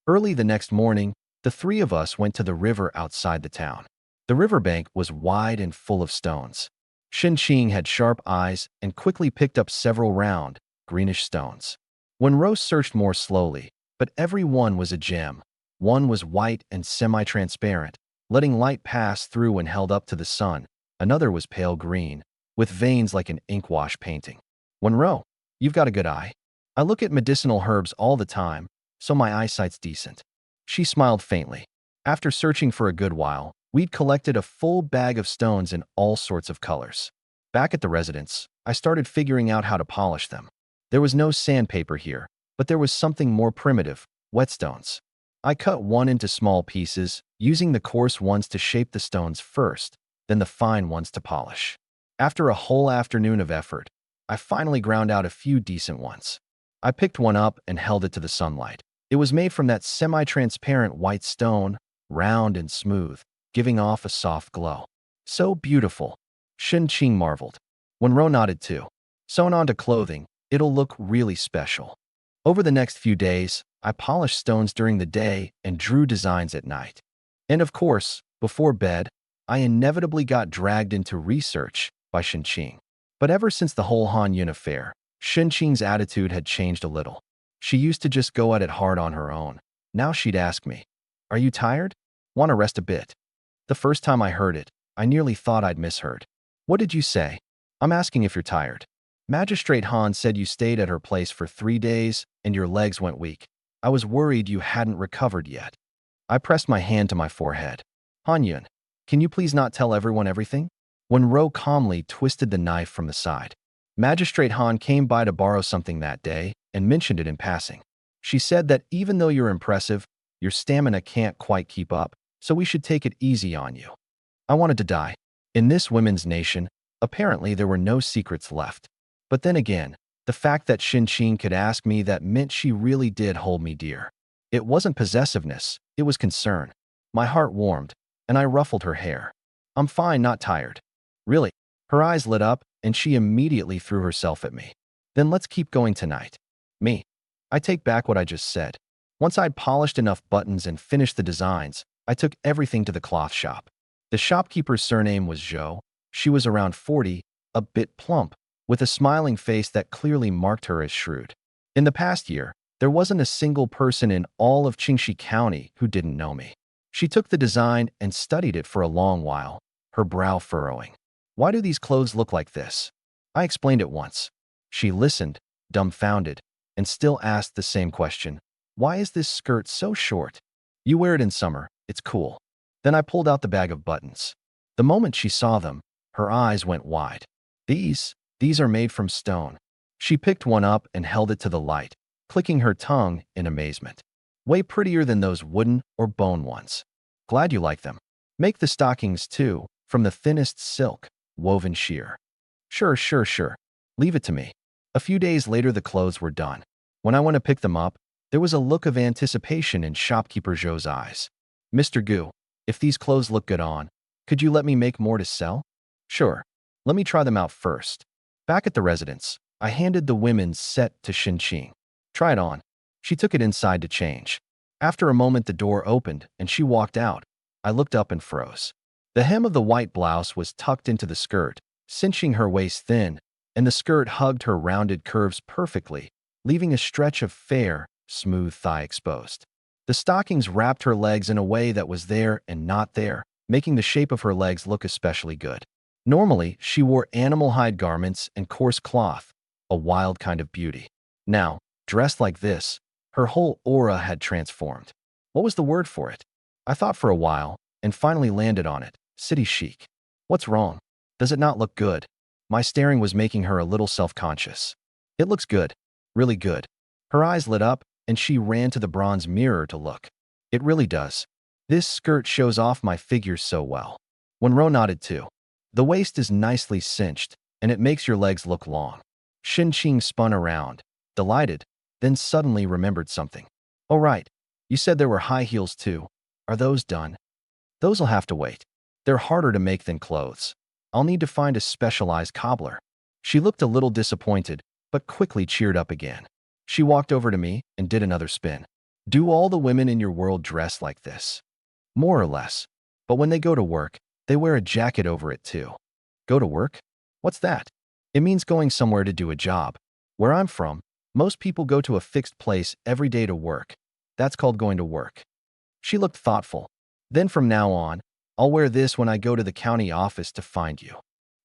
Early the next morning, the three of us went to the river outside the town. The riverbank was wide and full of stones. Xinqing had sharp eyes and quickly picked up several round, greenish stones. Wenro searched more slowly, but every one was a gem. One was white and semi-transparent, letting light pass through when held up to the sun. Another was pale green, with veins like an inkwash painting. "Wenro, you've got a good eye. I look at medicinal herbs all the time, so my eyesight's decent." She smiled faintly. After searching for a good while, we'd collected a full bag of stones in all sorts of colors. Back at the residence, I started figuring out how to polish them. There was no sandpaper here, but there was something more primitive, whetstones. I cut one into small pieces, using the coarse ones to shape the stones first, then the fine ones to polish. After a whole afternoon of effort, I finally ground out a few decent ones. I picked one up and held it to the sunlight. It was made from that semi-transparent white stone, round and smooth, giving off a soft glow. "So beautiful," Xinqing marveled. Wenro nodded too. "Sewn onto clothing, it'll look really special." Over the next few days, I polished stones during the day and drew designs at night. And of course, before bed, I inevitably got dragged into research by Xinqing. But ever since the whole Han Yun affair, Xinqing's attitude had changed a little. She used to just go at it hard on her own. Now she'd ask me, "Are you tired? Want to rest a bit?" The first time I heard it, I nearly thought I'd misheard. "What did you say?" "I'm asking if you're tired." "Magistrate Han said you stayed at her place for 3 days and your legs went weak. I was worried you hadn't recovered yet." I pressed my hand to my forehead. "Han Yun, can you please not tell everyone everything?" Wenro calmly twisted the knife from the side. "Magistrate Han came by to borrow something that day and mentioned it in passing. She said that even though you're impressive, your stamina can't quite keep up, so we should take it easy on you." I wanted to die. In this women's nation, Apparently, there were no secrets left. But then again, the fact that Xin could ask me that meant she really did hold me dear. It wasn't possessiveness, it was concern. My heart warmed, and I ruffled her hair. I'm fine, not tired. Really? Her eyes lit up, and she immediately threw herself at me. Then let's keep going tonight. Me. I take back what I just said. Once I'd polished enough buttons and finished the designs, I took everything to the cloth shop. The shopkeeper's surname was Zhou. She was around 40, a bit plump, with a smiling face that clearly marked her as shrewd. In the past year, there wasn't a single person in all of Qingxi County who didn't know me. She took the design and studied it for a long while, her brow furrowing. Why do these clothes look like this? I explained it once. She listened, dumbfounded, and still asked the same question. Why is this skirt so short? You wear it in summer, it's cool. Then I pulled out the bag of buttons. The moment she saw them, her eyes went wide. These are made from stone. She picked one up and held it to the light, clicking her tongue in amazement. Way prettier than those wooden or bone ones. Glad you like them. Make the stockings too, from the thinnest silk, woven sheer. Sure. Leave it to me. A few days later, the clothes were done. When I went to pick them up, there was a look of anticipation in shopkeeper Zhou's eyes. Mr. Gu, if these clothes look good on, could you let me make more to sell? Sure. Let me try them out first. Back at the residence, I handed the women's set to Xin. Try it on. She took it inside to change. After a moment, the door opened and she walked out. I looked up and froze. The hem of the white blouse was tucked into the skirt, cinching her waist thin, and the skirt hugged her rounded curves perfectly, leaving a stretch of fair, smooth thigh exposed. The stockings wrapped her legs in a way that was there and not there, making the shape of her legs look especially good. Normally, she wore animal hide garments and coarse cloth, a wild kind of beauty. Now, dressed like this, her whole aura had transformed. What was the word for it? I thought for a while, and finally landed on it. City chic. What's wrong? Does it not look good? My staring was making her a little self-conscious. It looks good. Really good. Her eyes lit up, and she ran to the bronze mirror to look. It really does. This skirt shows off my figure so well. When Ro nodded too. The waist is nicely cinched, and it makes your legs look long. Xin spun around, delighted, then suddenly remembered something. Oh right, you said there were high heels too. Are those done? Those'll have to wait. They're harder to make than clothes. I'll need to find a specialized cobbler. She looked a little disappointed, but quickly cheered up again. She walked over to me and did another spin. Do all the women in your world dress like this? More or less. But when they go to work, they wear a jacket over it too. Go to work? What's that? It means going somewhere to do a job. Where I'm from, most people go to a fixed place every day to work. That's called going to work. She looked thoughtful. Then from now on, I'll wear this when I go to the county office to find you.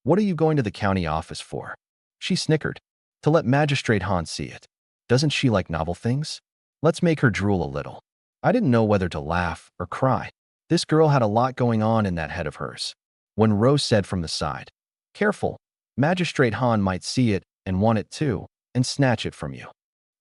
What are you going to the county office for? She snickered. To let Magistrate Han see it. Doesn't she like novel things? Let's make her drool a little. I didn't know whether to laugh or cry. This girl had a lot going on in that head of hers. When Rose said from the side, Careful, Magistrate Han might see it and want it too, and snatch it from you.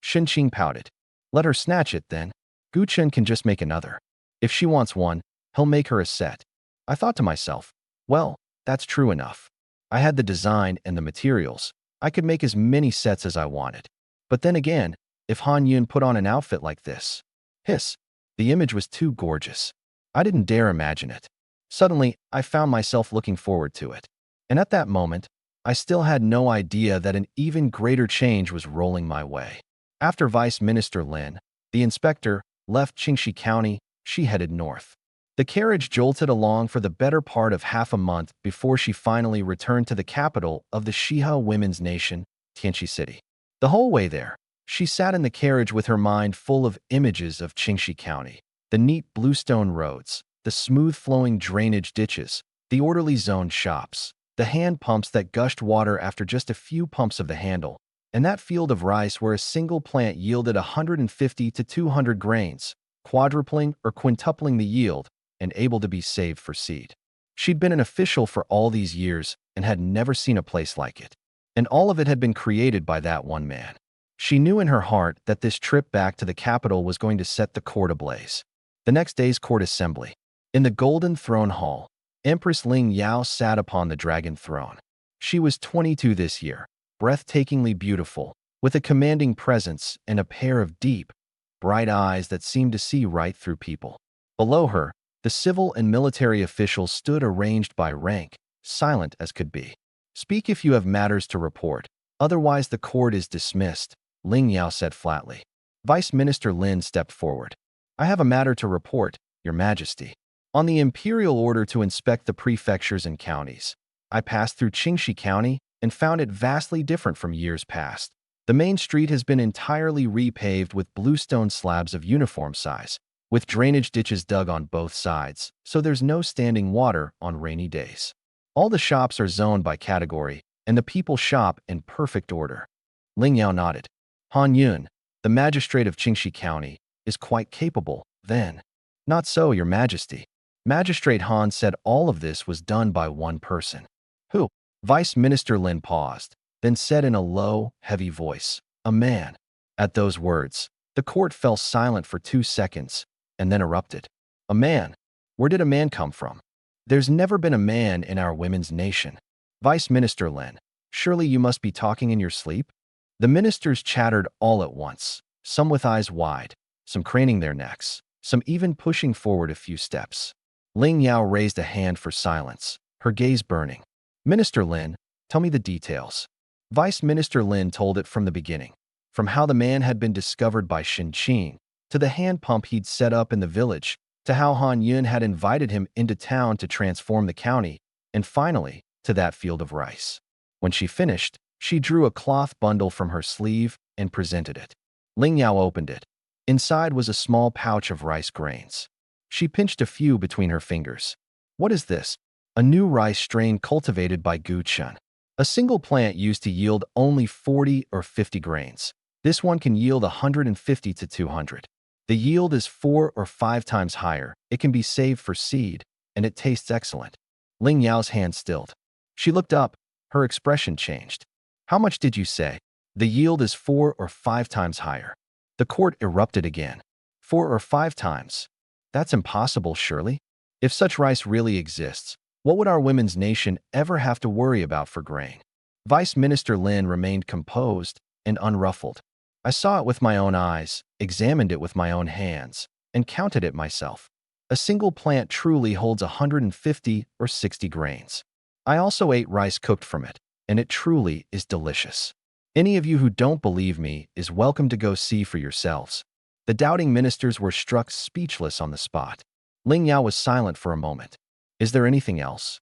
Xin pouted. Let her snatch it then. Gu Chen can just make another. If she wants one, he'll make her a set. I thought to myself, well, that's true enough. I had the design and the materials. I could make as many sets as I wanted. But then again, if Han Yun put on an outfit like this, hiss, the image was too gorgeous. I didn't dare imagine it. Suddenly, I found myself looking forward to it. And at that moment, I still had no idea that an even greater change was rolling my way. After Vice Minister Lin, the inspector, left Qingxi County, she headed north. The carriage jolted along for the better part of half a month before she finally returned to the capital of the Shiha Women's Nation, Tianqi City. The whole way there, she sat in the carriage with her mind full of images of Qingxi County. The neat bluestone roads, the smooth-flowing drainage ditches, the orderly zoned shops, the hand pumps that gushed water after just a few pumps of the handle, and that field of rice where a single plant yielded 150 to 200 grains, quadrupling or quintupling the yield, and able to be saved for seed. She'd been an official for all these years and had never seen a place like it. And all of it had been created by that one man. She knew in her heart that this trip back to the capital was going to set the court ablaze. The next day's court assembly. In the Golden Throne Hall, Empress Ling Yao sat upon the dragon throne. She was 22 this year, breathtakingly beautiful, with a commanding presence and a pair of deep, bright eyes that seemed to see right through people. Below her, the civil and military officials stood arranged by rank, silent as could be. "Speak if you have matters to report, otherwise the court is dismissed," Ling Yao said flatly. Vice Minister Lin stepped forward. "I have a matter to report, Your Majesty. On the imperial order to inspect the prefectures and counties, I passed through Qingxi County and found it vastly different from years past. The main street has been entirely repaved with bluestone slabs of uniform size, with drainage ditches dug on both sides, so there's no standing water on rainy days. All the shops are zoned by category, and the people shop in perfect order." Ling Yao nodded. "Han Yun, the magistrate of Qingxi County, is quite capable, then." "Not so, Your Majesty." Magistrate Han said all of this was done by one person. "Who?" Vice Minister Lin paused, then said in a low, heavy voice, "A man." At those words, the court fell silent for 2 seconds, and then erupted. "A man? Where did a man come from? There's never been a man in our women's nation." "Vice Minister Lin, surely you must be talking in your sleep?" The ministers chattered all at once, some with eyes wide, some craning their necks, some even pushing forward a few steps. Ling Yao raised a hand for silence, her gaze burning. "Minister Lin, tell me the details." Vice Minister Lin told it from the beginning, from how the man had been discovered by Shin Qing, to the hand pump he'd set up in the village, to how Han Yun had invited him into town to transform the county, and finally, to that field of rice. When she finished, she drew a cloth bundle from her sleeve and presented it. Ling Yao opened it. Inside was a small pouch of rice grains. She pinched a few between her fingers. "What is this?" "A new rice strain cultivated by Gu Chun. A single plant used to yield only 40 or 50 grains. This one can yield 150 to 200. The yield is 4 or 5 times higher. It can be saved for seed, and it tastes excellent." Ling Yao's hand stilled. She looked up. Her expression changed. "How much did you say?" "The yield is 4 or 5 times higher." The court erupted again. 4 or 5 times? That's impossible, surely? If such rice really exists, what would our women's nation ever have to worry about for grain? Vice Minister Lin remained composed and unruffled. "I saw it with my own eyes, examined it with my own hands, and counted it myself. A single plant truly holds 150 or 60 grains. I also ate rice cooked from it, and it truly is delicious. Any of you who don't believe me is welcome to go see for yourselves." The doubting ministers were struck speechless on the spot. Ling Yao was silent for a moment. "Is there anything else?"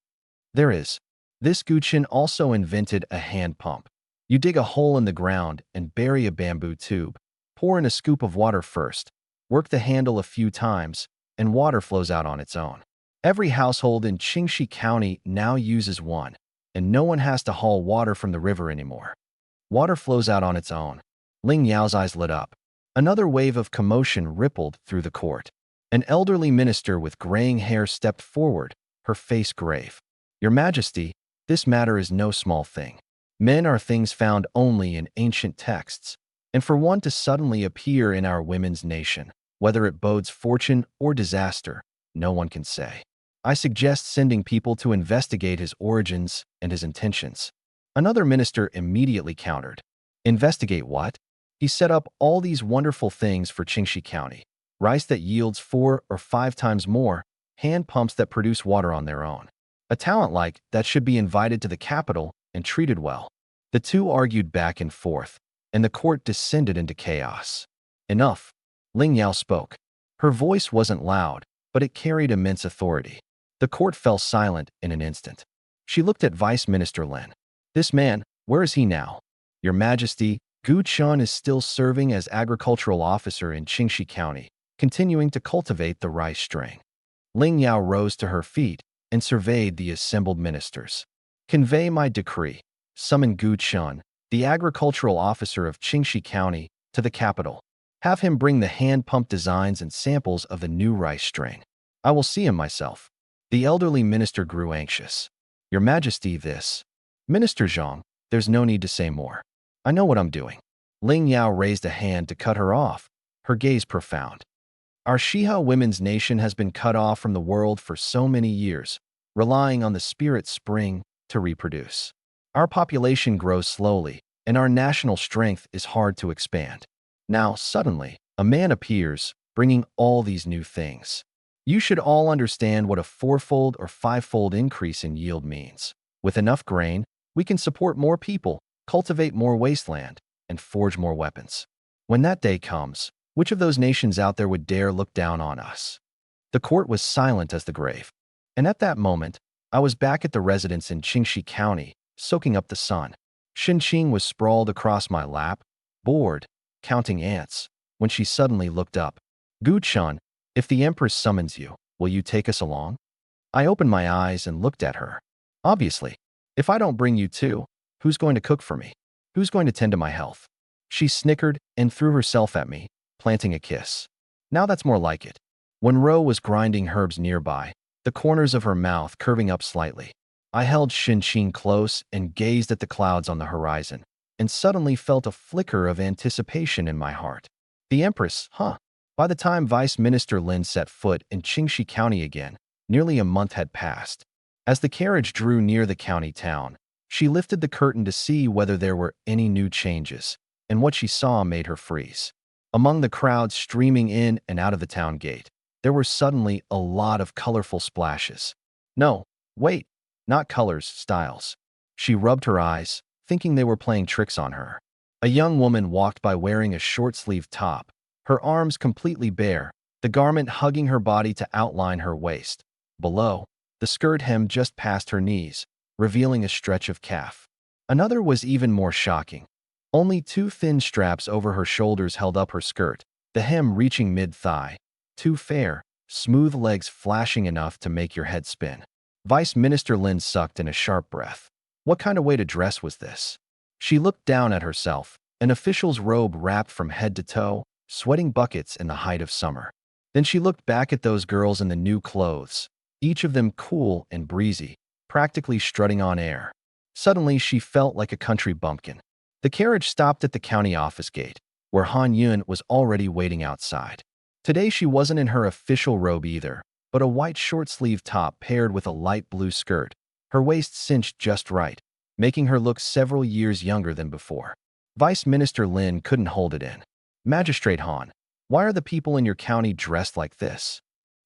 "There is. This Guqin also invented a hand pump. You dig a hole in the ground and bury a bamboo tube. Pour in a scoop of water first. Work the handle a few times, and water flows out on its own. Every household in Qingxi County now uses one, and no one has to haul water from the river anymore. Water flows out on its own." Ling Yao's eyes lit up. Another wave of commotion rippled through the court. An elderly minister with graying hair stepped forward, her face grave. "Your Majesty, this matter is no small thing. Men are things found only in ancient texts, and for one to suddenly appear in our women's nation, whether it bodes fortune or disaster, no one can say. I suggest sending people to investigate his origins and his intentions." Another minister immediately countered. "Investigate what?" "He set up all these wonderful things for Qingxi County. Rice that yields 4 or 5 times more, hand pumps that produce water on their own. A talent like that should be invited to the capital and treated well." The two argued back and forth, and the court descended into chaos. "Enough." Ling Yao spoke. Her voice wasn't loud, but it carried immense authority. The court fell silent in an instant. She looked at Vice Minister Lin. "This man, where is he now?" "Your Majesty, Gu Chun is still serving as agricultural officer in Qingxi County, continuing to cultivate the rice strain." Ling Yao rose to her feet and surveyed the assembled ministers. "Convey my decree. Summon Gu Chun, the agricultural officer of Qingxi County, to the capital. Have him bring the hand pump designs and samples of the new rice strain. I will see him myself." The elderly minister grew anxious. "Your Majesty, this." "Minister Zhang, there's no need to say more. I know what I'm doing." Ling Yao raised a hand to cut her off, her gaze profound. "Our Shiha women's nation has been cut off from the world for so many years, relying on the spirit spring to reproduce. Our population grows slowly, and our national strength is hard to expand. Now, suddenly, a man appears, bringing all these new things. You should all understand what a fourfold or fivefold increase in yield means. With enough grain, we can support more people, cultivate more wasteland, and forge more weapons. When that day comes, which of those nations out there would dare look down on us? The court was silent as the grave. And at that moment, I was back at the residence in Qingxi County, soaking up the sun. Xinqing was sprawled across my lap, bored, counting ants, when she suddenly looked up. Guchun, if the Empress summons you, will you take us along? I opened my eyes and looked at her. Obviously, if I don't bring you too, who's going to cook for me? Who's going to tend to my health? She snickered and threw herself at me, planting a kiss. Now that's more like it. When Ro was grinding herbs nearby, the corners of her mouth curving up slightly, I held Xinqing close and gazed at the clouds on the horizon, and suddenly felt a flicker of anticipation in my heart. The Empress, huh? By the time Vice Minister Lin set foot in Qingxi County again, nearly a month had passed. As the carriage drew near the county town, she lifted the curtain to see whether there were any new changes, and what she saw made her freeze. Among the crowds streaming in and out of the town gate, there were suddenly a lot of colorful splashes. No, wait, not colors, styles. She rubbed her eyes, thinking they were playing tricks on her. A young woman walked by wearing a short-sleeved top, her arms completely bare, the garment hugging her body to outline her waist. Below, the skirt hem just past her knees, revealing a stretch of calf. Another was even more shocking. Only two thin straps over her shoulders held up her skirt, the hem reaching mid-thigh. Two fair, smooth legs flashing enough to make your head spin. Vice Minister Lin sucked in a sharp breath. What kind of way to dress was this? She looked down at herself, an official's robe wrapped from head to toe, sweating buckets in the height of summer. Then she looked back at those girls in the new clothes, each of them cool and breezy, practically strutting on air. Suddenly, she felt like a country bumpkin. The carriage stopped at the county office gate, where Han Yun was already waiting outside. Today, she wasn't in her official robe either, but a white short-sleeved top paired with a light blue skirt, her waist cinched just right, making her look several years younger than before. Vice Minister Lin couldn't hold it in. Magistrate Han, why are the people in your county dressed like this?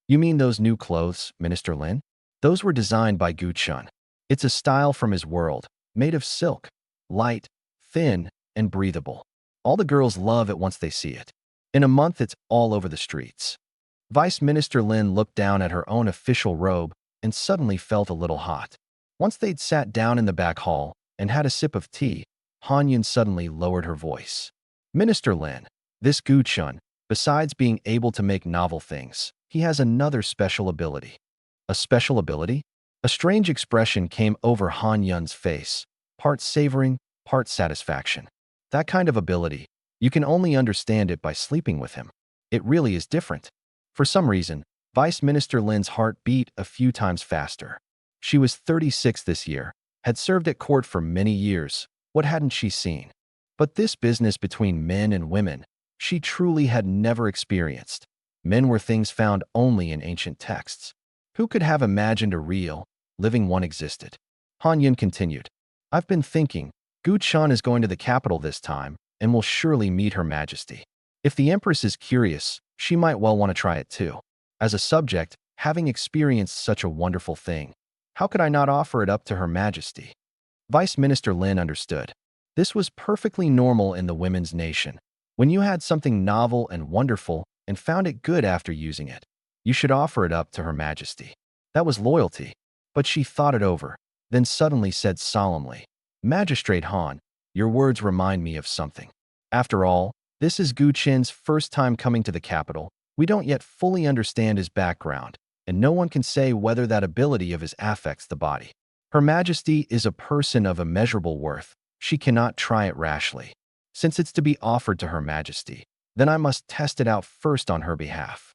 You mean those new clothes, Minister Lin? Those were designed by Gu Chun. It's a style from his world, made of silk, light, thin, and breathable. All the girls love it once they see it. In a month, it's all over the streets. Vice Minister Lin looked down at her own official robe and suddenly felt a little hot. Once they'd sat down in the back hall and had a sip of tea, Han Yun suddenly lowered her voice. Minister Lin, this Gu Chun, besides being able to make novel things, he has another special ability. A special ability? A strange expression came over Han Yun's face, part savoring, part satisfaction. That kind of ability, you can only understand it by sleeping with him. It really is different. For some reason, Vice Minister Lin's heart beat a few times faster. She was 36 this year, had served at court for many years. What hadn't she seen? But this business between men and women, she truly had never experienced. Men were things found only in ancient texts. Who could have imagined a real, living one existed? Han Yun continued. I've been thinking, Gu Chan is going to the capital this time and will surely meet Her Majesty. If the Empress is curious, she might well want to try it too. As a subject, having experienced such a wonderful thing, how could I not offer it up to Her Majesty? Vice Minister Lin understood. This was perfectly normal in the women's nation. When you had something novel and wonderful and found it good after using it, you should offer it up to Her Majesty. That was loyalty. But she thought it over, then suddenly said solemnly, Magistrate Han, your words remind me of something. After all, this is Gu Chin's first time coming to the capital. We don't yet fully understand his background, and no one can say whether that ability of his affects the body. Her Majesty is a person of immeasurable worth. She cannot try it rashly. Since it's to be offered to Her Majesty, then I must test it out first on her behalf.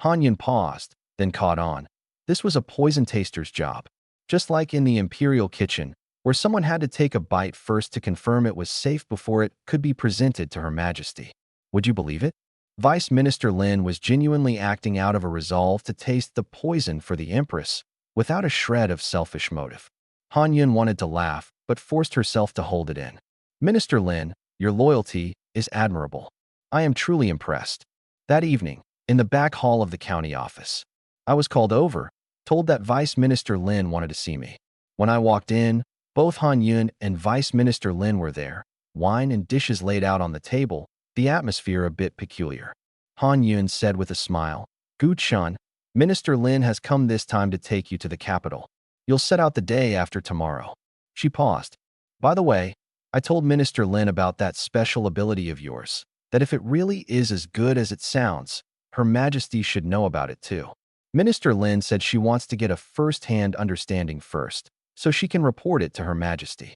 Han Yun paused, then caught on. This was a poison taster's job. Just like in the imperial kitchen, where someone had to take a bite first to confirm it was safe before it could be presented to Her Majesty. Would you believe it? Vice Minister Lin was genuinely acting out of a resolve to taste the poison for the Empress, without a shred of selfish motive. Han Yun wanted to laugh, but forced herself to hold it in. Minister Lin, your loyalty is admirable. I am truly impressed. That evening, in the back hall of the county office, I was called over, told that Vice Minister Lin wanted to see me. When I walked in, both Han Yun and Vice Minister Lin were there, wine and dishes laid out on the table, the atmosphere a bit peculiar. Han Yun said with a smile, Gu Chun, Minister Lin has come this time to take you to the capital. You'll set out the day after tomorrow. She paused. By the way, I told Minister Lin about that special ability of yours, that if it really is as good as it sounds, Her Majesty should know about it too. Minister Lin said she wants to get a first-hand understanding first, so she can report it to Her Majesty.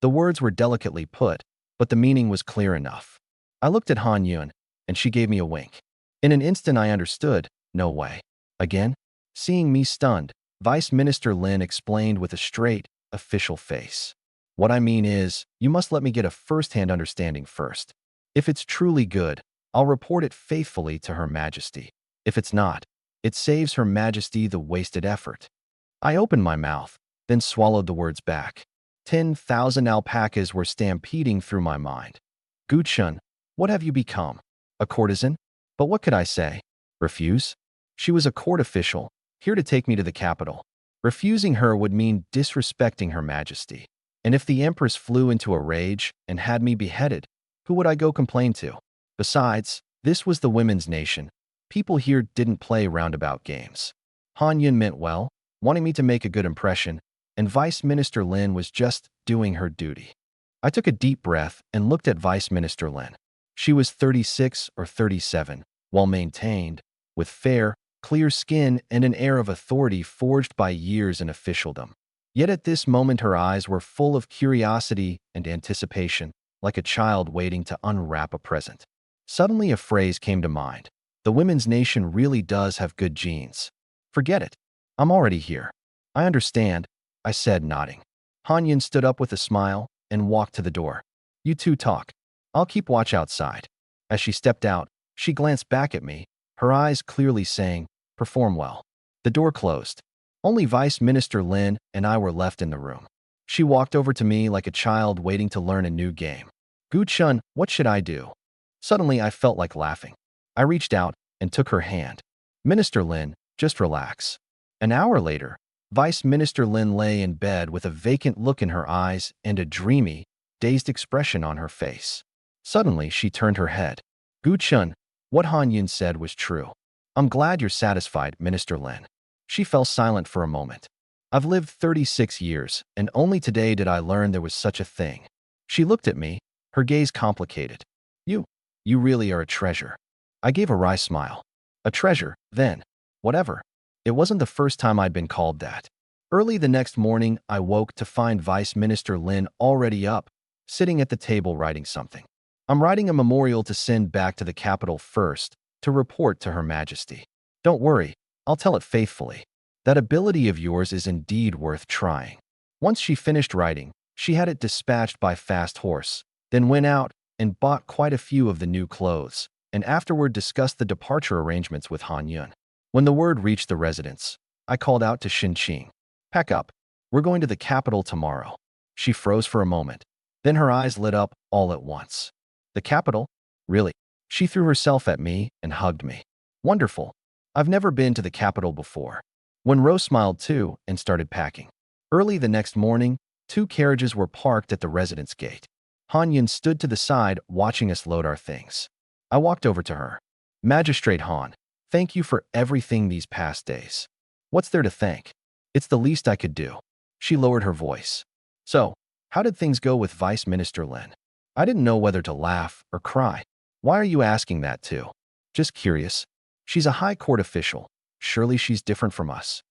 The words were delicately put, but the meaning was clear enough. I looked at Han Yun, and she gave me a wink. In an instant I understood, no way. Again? Seeing me stunned, Vice Minister Lin explained with a straight, official face. What I mean is, you must let me get a first-hand understanding first. If it's truly good, I'll report it faithfully to Her Majesty. If it's not, it saves Her Majesty the wasted effort. I opened my mouth, then swallowed the words back. 10,000 alpacas were stampeding through my mind. Gu Chun, what have you become? A courtesan? But what could I say? Refuse? She was a court official, here to take me to the capital. Refusing her would mean disrespecting Her Majesty. And if the Empress flew into a rage and had me beheaded, who would I go complain to? Besides, this was the women's nation. People here didn't play roundabout games. Han Yun meant well, wanting me to make a good impression, and Vice Minister Lin was just doing her duty. I took a deep breath and looked at Vice Minister Lin. She was 36 or 37, well-maintained, with fair, clear skin and an air of authority forged by years in officialdom. Yet at this moment her eyes were full of curiosity and anticipation, like a child waiting to unwrap a present. Suddenly a phrase came to mind. The women's nation really does have good genes. Forget it. I'm already here. I understand, I said, nodding. Han Yun stood up with a smile and walked to the door. You two talk. I'll keep watch outside. As she stepped out, she glanced back at me, her eyes clearly saying, perform well. The door closed. Only Vice Minister Lin and I were left in the room. She walked over to me like a child waiting to learn a new game. Gu Chun, what should I do? Suddenly I felt like laughing. I reached out and took her hand. Minister Lin, just relax. An hour later, Vice Minister Lin lay in bed with a vacant look in her eyes and a dreamy, dazed expression on her face. Suddenly, she turned her head. Gu Chun, what Han Yun said was true. I'm glad you're satisfied, Minister Lin. She fell silent for a moment. I've lived 36 years, and only today did I learn there was such a thing. She looked at me, her gaze complicated. You really are a treasure. I gave a wry smile. A treasure, then. Whatever. It wasn't the first time I'd been called that. Early the next morning, I woke to find Vice Minister Lin already up, sitting at the table writing something. I'm writing a memorial to send back to the capital first, to report to Her Majesty. Don't worry, I'll tell it faithfully. That ability of yours is indeed worth trying. Once she finished writing, she had it dispatched by fast horse, then went out and bought quite a few of the new clothes, and afterward discussed the departure arrangements with Han Yun. When the word reached the residence, I called out to Xin Qing. Pack up. We're going to the capital tomorrow. She froze for a moment. Then her eyes lit up all at once. The capital? Really? She threw herself at me and hugged me. Wonderful. I've never been to the capital before. When Rose smiled too and started packing. Early the next morning, 2 carriages were parked at the residence gate. Han Yun stood to the side watching us load our things. I walked over to her. Magistrate Han, thank you for everything these past days. What's there to thank? It's the least I could do. She lowered her voice. So, how did things go with Vice Minister Lin? I didn't know whether to laugh or cry. Why are you asking that too? Just curious. She's a high court official. Surely she's different from us.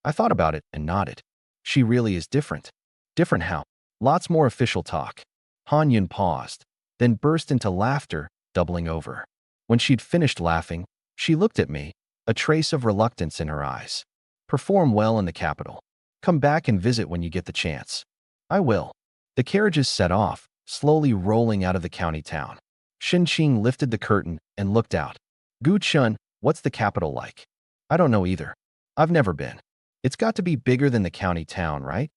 I thought about it and nodded. She really is different. Different how? Lots more official talk. Han Yun paused, then burst into laughter, doubling over. When she'd finished laughing, she looked at me, a trace of reluctance in her eyes. Perform well in the capital. Come back and visit when you get the chance. I will. The carriages set off, slowly rolling out of the county town. Xin Qing lifted the curtain and looked out. Gu Chun, what's the capital like? I don't know either. I've never been. It's got to be bigger than the county town, right?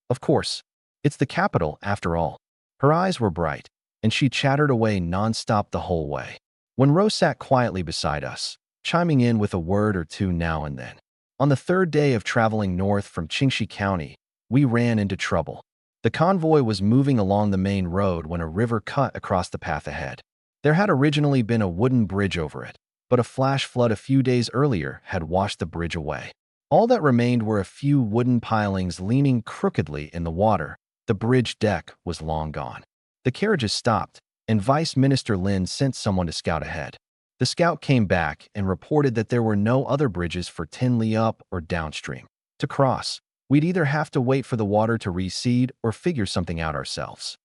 Of course. It's the capital, after all. Her eyes were bright, and she chattered away nonstop the whole way. When Rose sat quietly beside us, chiming in with a word or two now and then. On the third day of traveling north from Qingxi County, we ran into trouble. The convoy was moving along the main road when a river cut across the path ahead. There had originally been a wooden bridge over it, but a flash flood a few days earlier had washed the bridge away. All that remained were a few wooden pilings leaning crookedly in the water. The bridge deck was long gone. The carriages stopped, and Vice Minister Lin sent someone to scout ahead. The scout came back and reported that there were no other bridges for 10 li up or downstream. To cross, we'd either have to wait for the water to recede or figure something out ourselves.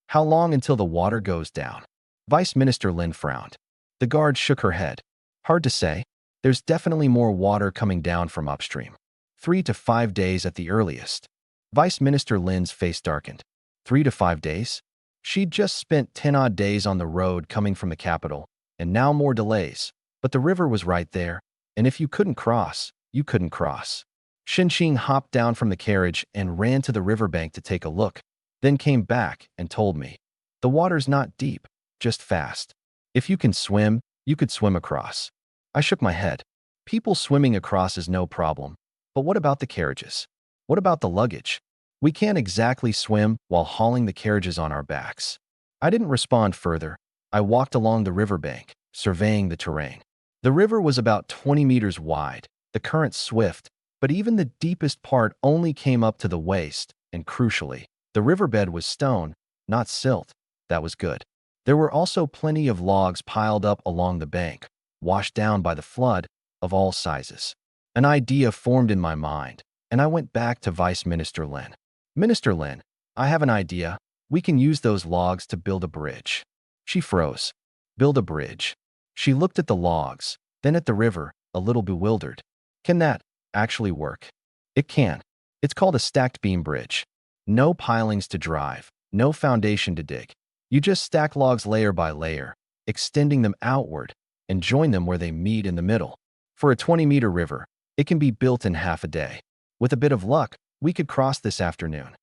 How long until the water goes down? Vice Minister Lin frowned. The guard shook her head. Hard to say. There's definitely more water coming down from upstream. 3 to 5 days at the earliest. Vice Minister Lin's face darkened. 3 to 5 days? She'd just spent 10-odd days on the road coming from the capital, and now more delays. But the river was right there, and if you couldn't cross, you couldn't cross. Xinqing hopped down from the carriage and ran to the riverbank to take a look, then came back and told me, "The water's not deep, just fast. If you can swim, you could swim across." I shook my head. People swimming across is no problem, but what about the carriages? What about the luggage? We can't exactly swim while hauling the carriages on our backs. I didn't respond further. I walked along the riverbank, surveying the terrain. The river was about 20 meters wide, the current swift, but even the deepest part only came up to the waist, and crucially, the riverbed was stone, not silt. That was good. There were also plenty of logs piled up along the bank, washed down by the flood, of all sizes. An idea formed in my mind, and I went back to Vice Minister Lin. "Minister Lin, I have an idea. We can use those logs to build a bridge." She froze. "Build a bridge?" She looked at the logs, then at the river, a little bewildered. "Can that actually work?" "It can. It's called a stacked beam bridge. No pilings to drive, no foundation to dig. You just stack logs layer by layer, extending them outward, and join them where they meet in the middle. For a 20-meter river, it can be built in half a day. With a bit of luck, we could cross this afternoon."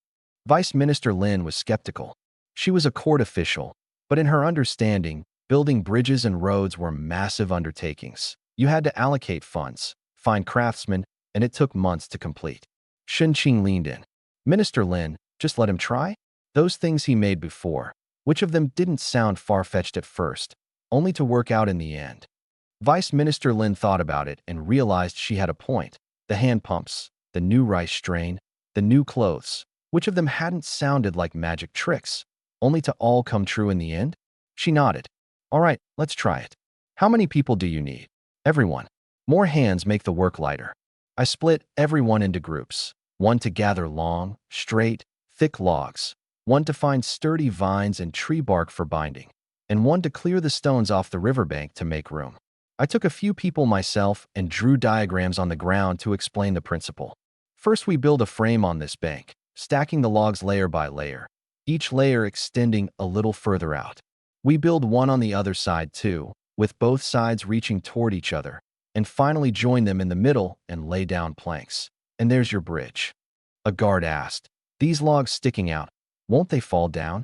Vice Minister Lin was skeptical. She was a court official, but in her understanding, building bridges and roads were massive undertakings. You had to allocate funds, find craftsmen, and it took months to complete. Xinqing leaned in. "Minister Lin, just let him try? Those things he made before, which of them didn't sound far-fetched at first, only to work out in the end?" Vice Minister Lin thought about it and realized she had a point. The hand pumps, the new rice strain, the new clothes, which of them hadn't sounded like magic tricks, only to all come true in the end? She nodded. "All right, let's try it. How many people do you need?" "Everyone. More hands make the work lighter." I split everyone into groups, one to gather long, straight, thick logs, one to find sturdy vines and tree bark for binding, and one to clear the stones off the riverbank to make room. I took a few people myself and drew diagrams on the ground to explain the principle. First, we build a frame on this bank, stacking the logs layer by layer, each layer extending a little further out. We build one on the other side too, with both sides reaching toward each other, and finally join them in the middle and lay down planks. And there's your bridge. A guard asked, "These logs sticking out, won't they fall down?"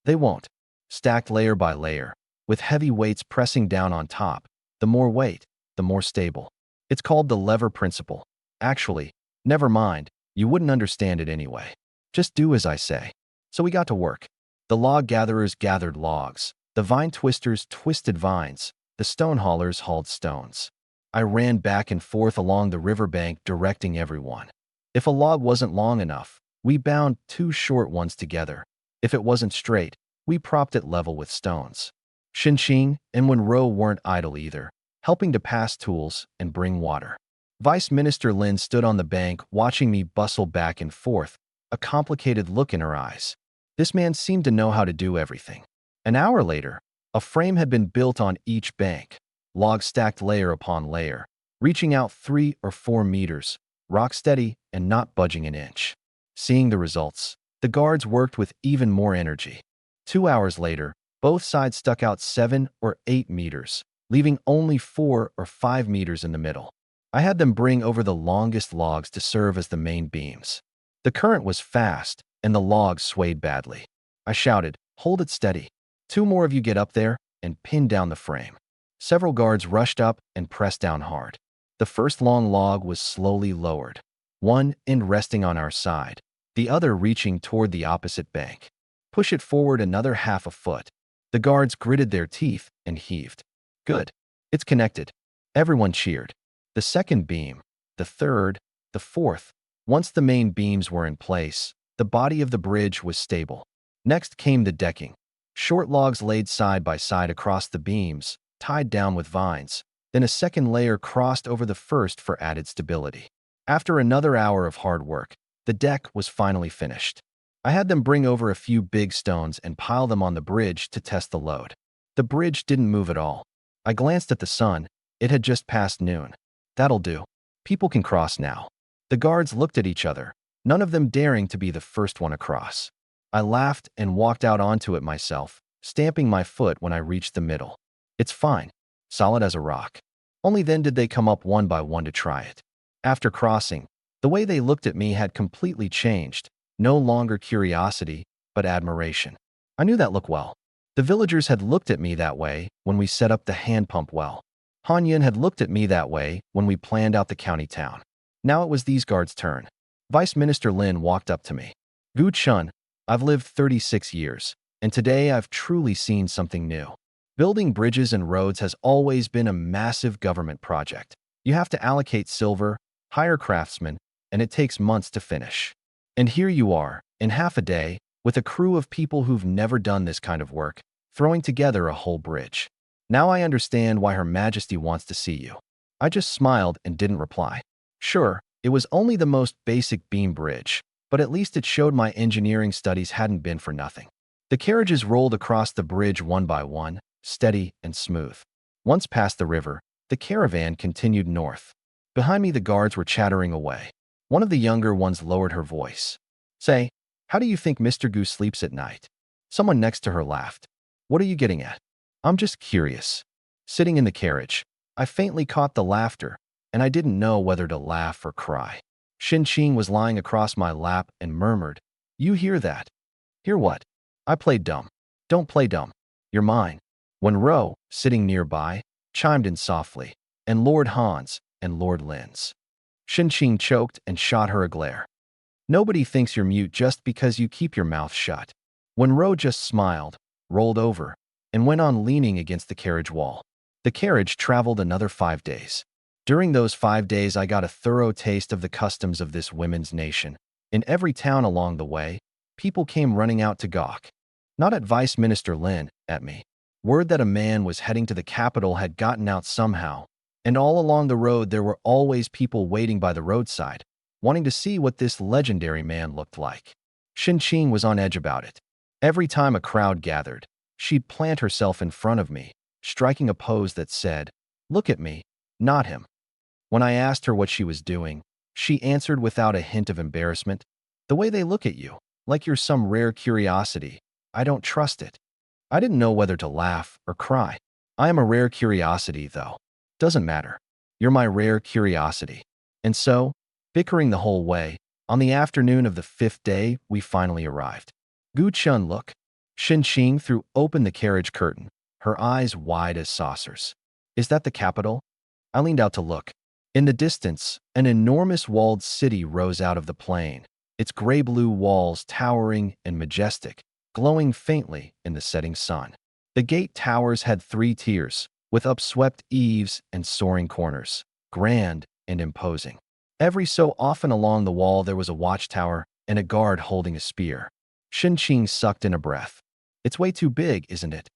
"They won't. Stacked layer by layer, with heavy weights pressing down on top. The more weight, the more stable. It's called the lever principle. Actually, never mind, you wouldn't understand it anyway. Just do as I say." So we got to work. The log gatherers gathered logs, the vine twisters twisted vines, the stone haulers hauled stones. I ran back and forth along the riverbank directing everyone. If a log wasn't long enough, we bound 2 short ones together. If it wasn't straight, we propped it level with stones. Xinqing and Wenro weren't idle either, helping to pass tools and bring water. Vice Minister Lin stood on the bank watching me bustle back and forth, a complicated look in her eyes. This man seemed to know how to do everything. An hour later, a frame had been built on each bank, logs stacked layer upon layer, reaching out 3 or 4 meters, rock steady and not budging an inch. Seeing the results, the guards worked with even more energy. 2 hours later, both sides stuck out 7 or 8 meters, leaving only 4 or 5 meters in the middle. I had them bring over the longest logs to serve as the main beams. The current was fast, and the logs swayed badly. I shouted, "Hold it steady. 2 more of you get up there and pin down the frame." Several guards rushed up and pressed down hard. The first long log was slowly lowered, one end resting on our side, the other reaching toward the opposite bank. "Push it forward another half a foot." The guards gritted their teeth and heaved. "Good. It's connected." Everyone cheered. The second beam, the third, the fourth. Once the main beams were in place, the body of the bridge was stable. Next came the decking. Short logs laid side by side across the beams, tied down with vines. Then a second layer crossed over the first for added stability. After another hour of hard work, the deck was finally finished. I had them bring over a few big stones and pile them on the bridge to test the load. The bridge didn't move at all. I glanced at the sun. It had just passed noon. "That'll do. People can cross now." The guards looked at each other, none of them daring to be the first one across. I laughed and walked out onto it myself, stamping my foot when I reached the middle. "It's fine. Solid as a rock." Only then did they come up one by one to try it. After crossing, the way they looked at me had completely changed. No longer curiosity, but admiration. I knew that look well. The villagers had looked at me that way when we set up the hand pump well. Han Yin had looked at me that way when we planned out the county town. Now it was these guards' turn. Vice Minister Lin walked up to me. "Gu Chun, I've lived 36 years, and today I've truly seen something new. Building bridges and roads has always been a massive government project. You have to allocate silver, hire craftsmen, and it takes months to finish. And here you are, in half a day, with a crew of people who've never done this kind of work, throwing together a whole bridge. Now I understand why Her Majesty wants to see you." I just smiled and didn't reply. Sure, it was only the most basic beam bridge, but at least it showed my engineering studies hadn't been for nothing. The carriages rolled across the bridge one by one, steady and smooth. Once past the river, the caravan continued north. Behind me, the guards were chattering away. One of the younger ones lowered her voice. "Say, how do you think Mr. Goose sleeps at night?" Someone next to her laughed. "What are you getting at?" "I'm just curious." Sitting in the carriage, I faintly caught the laughter, and I didn't know whether to laugh or cry. Shin Qing was lying across my lap and murmured, "You hear that?" "Hear what?" I played dumb. "Don't play dumb. You're mine." When Ro, sitting nearby, chimed in softly, "And Lord Han's, and Lord Lin's." Shin Qing choked and shot her a glare. "Nobody thinks you're mute just because you keep your mouth shut." When Ro just smiled, rolled over, and went on leaning against the carriage wall. The carriage traveled another 5 days. During those 5 days, I got a thorough taste of the customs of this women's nation. In every town along the way, people came running out to gawk. Not at Vice Minister Lin, at me. Word that a man was heading to the capital had gotten out somehow, and all along the road there were always people waiting by the roadside, wanting to see what this legendary man looked like. Shin Qing was on edge about it. Every time a crowd gathered, she'd plant herself in front of me, striking a pose that said, "Look at me, not him." When I asked her what she was doing, she answered without a hint of embarrassment, "The way they look at you, like you're some rare curiosity, I don't trust it." I didn't know whether to laugh or cry. "I am a rare curiosity, though. Doesn't matter. You're my rare curiosity." And so, bickering the whole way, on the afternoon of the 5th day, we finally arrived. "Gu Chun, look." Shin Qing threw open the carriage curtain, her eyes wide as saucers. "Is that the capital?" I leaned out to look. In the distance, an enormous walled city rose out of the plain, its gray-blue walls towering and majestic, glowing faintly in the setting sun. The gate towers had 3 tiers, with upswept eaves and soaring corners, grand and imposing. Every so often along the wall there was a watchtower and a guard holding a spear. Shin Qing sucked in a breath. "It's way too big, isn't it?"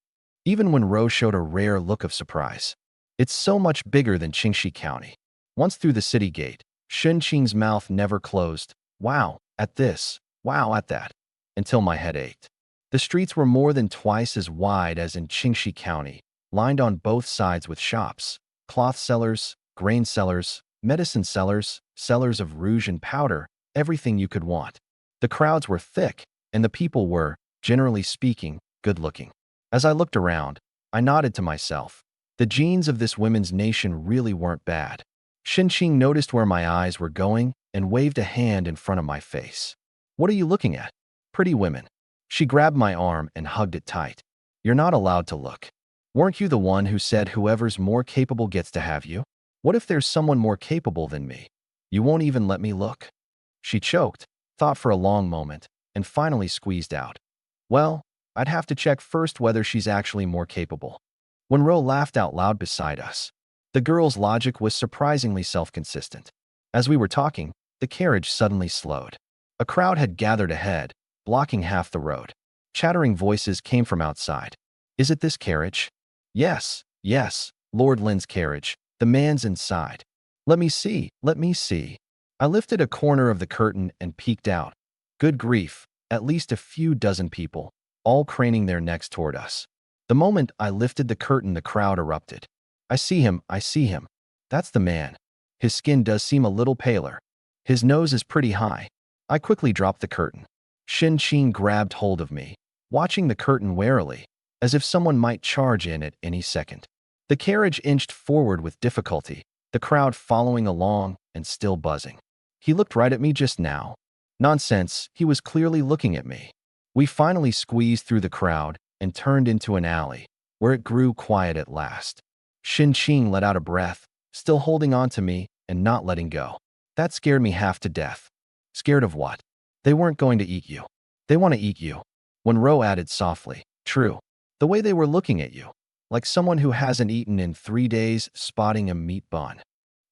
Even when Ro showed a rare look of surprise. "It's so much bigger than Qingxi County." Once through the city gate, Shin Qing's mouth never closed. Wow, at this, wow, at that, until my head ached. The streets were more than twice as wide as in Qingxi County, lined on both sides with shops, cloth sellers, grain sellers, medicine sellers, sellers of rouge and powder, everything you could want. The crowds were thick, and the people were, generally speaking, good-looking. As I looked around, I nodded to myself. The genes of this women's nation really weren't bad. Shin Qing noticed where my eyes were going and waved a hand in front of my face. "What are you looking at?" Pretty women. She grabbed my arm and hugged it tight. You're not allowed to look. Weren't you the one who said whoever's more capable gets to have you? What if there's someone more capable than me? You won't even let me look? She choked, thought for a long moment, and finally squeezed out. Well, I'd have to check first whether she's actually more capable. When Ro laughed out loud beside us, the girl's logic was surprisingly self-consistent. As we were talking, the carriage suddenly slowed. A crowd had gathered ahead, blocking half the road. Chattering voices came from outside. Is it this carriage? Yes, yes, Lord Lin's carriage. The man's inside. Let me see, let me see. I lifted a corner of the curtain and peeked out. Good grief, at least a few dozen people, all craning their necks toward us. The moment I lifted the curtain, the crowd erupted. I see him, I see him. That's the man. His skin does seem a little paler. His nose is pretty high. I quickly dropped the curtain. Shin-Chin grabbed hold of me, watching the curtain warily, as if someone might charge in at any second. The carriage inched forward with difficulty, the crowd following along and still buzzing. He looked right at me just now. Nonsense, he was clearly looking at me. We finally squeezed through the crowd and turned into an alley, where it grew quiet at last. Shin-Chin let out a breath, still holding on to me and not letting go. That scared me half to death. Scared of what? They weren't going to eat you. They want to eat you. When Ro added softly, true. The way they were looking at you, like someone who hasn't eaten in 3 days spotting a meat bun.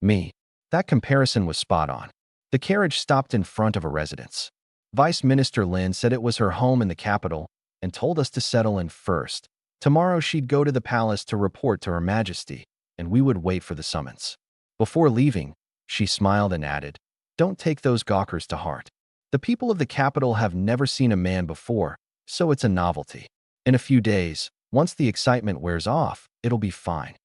Me. That comparison was spot on. The carriage stopped in front of a residence. Vice Minister Lin said it was her home in the capital and told us to settle in first. Tomorrow she'd go to the palace to report to Her Majesty, and we would wait for the summons. Before leaving, she smiled and added, don't take those gawkers to heart. The people of the capital have never seen a man before, so it's a novelty. In a few days, once the excitement wears off, it'll be fine.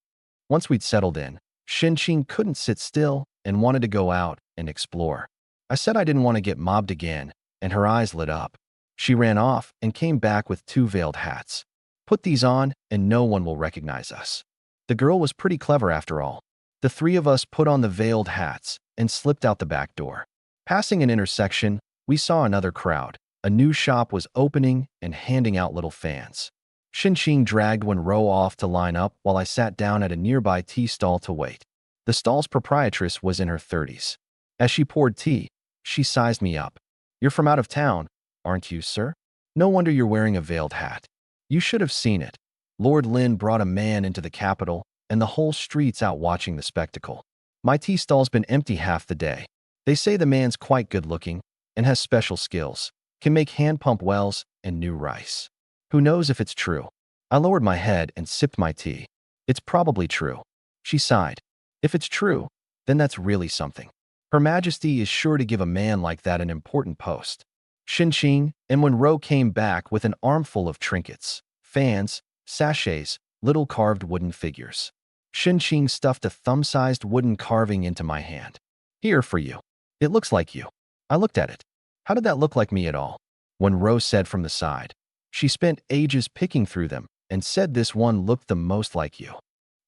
Once we'd settled in, Shin-Chin couldn't sit still and wanted to go out and explore. I said I didn't want to get mobbed again, and her eyes lit up. She ran off and came back with 2 veiled hats. Put these on and no one will recognize us. The girl was pretty clever after all. The 3 of us put on the veiled hats and slipped out the back door. Passing an intersection, we saw another crowd. A new shop was opening and handing out little fans. Shin-Chin dragged Wen-Ro off to line up while I sat down at a nearby tea stall to wait. The stall's proprietress was in her 30s. As she poured tea, she sized me up. You're from out of town, aren't you, sir? No wonder you're wearing a veiled hat. You should have seen it. Lord Lin brought a man into the capital, and the whole street's out watching the spectacle. My tea stall's been empty half the day. They say the man's quite good-looking and has special skills, can make hand-pump wells and new rice. Who knows if it's true? I lowered my head and sipped my tea. It's probably true. She sighed. If it's true, then that's really something. Her Majesty is sure to give a man like that an important post. Shin-Chin and Wen-Ro came back with an armful of trinkets, fans, sachets, little carved wooden figures. Shin-Chin stuffed a thumb-sized wooden carving into my hand. Here for you. It looks like you. I looked at it. How did that look like me at all? Wen-Ro said from the side. She spent ages picking through them and said this one looked the most like you.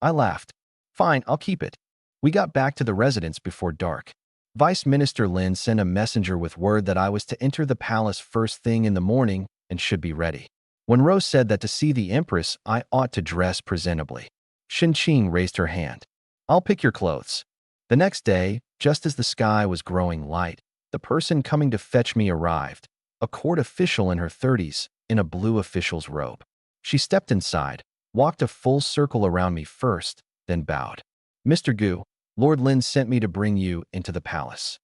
I laughed. Fine, I'll keep it. We got back to the residence before dark. Vice Minister Lin sent a messenger with word that I was to enter the palace first thing in the morning and should be ready. When Rose said that to see the Empress, I ought to dress presentably. Shin-Chin raised her hand. I'll pick your clothes. The next day, just as the sky was growing light, the person coming to fetch me arrived, a court official in her 30s, in a blue official's robe. She stepped inside, walked a full circle around me first, then bowed. Mr. Gu, Lord Lin sent me to bring you into the palace.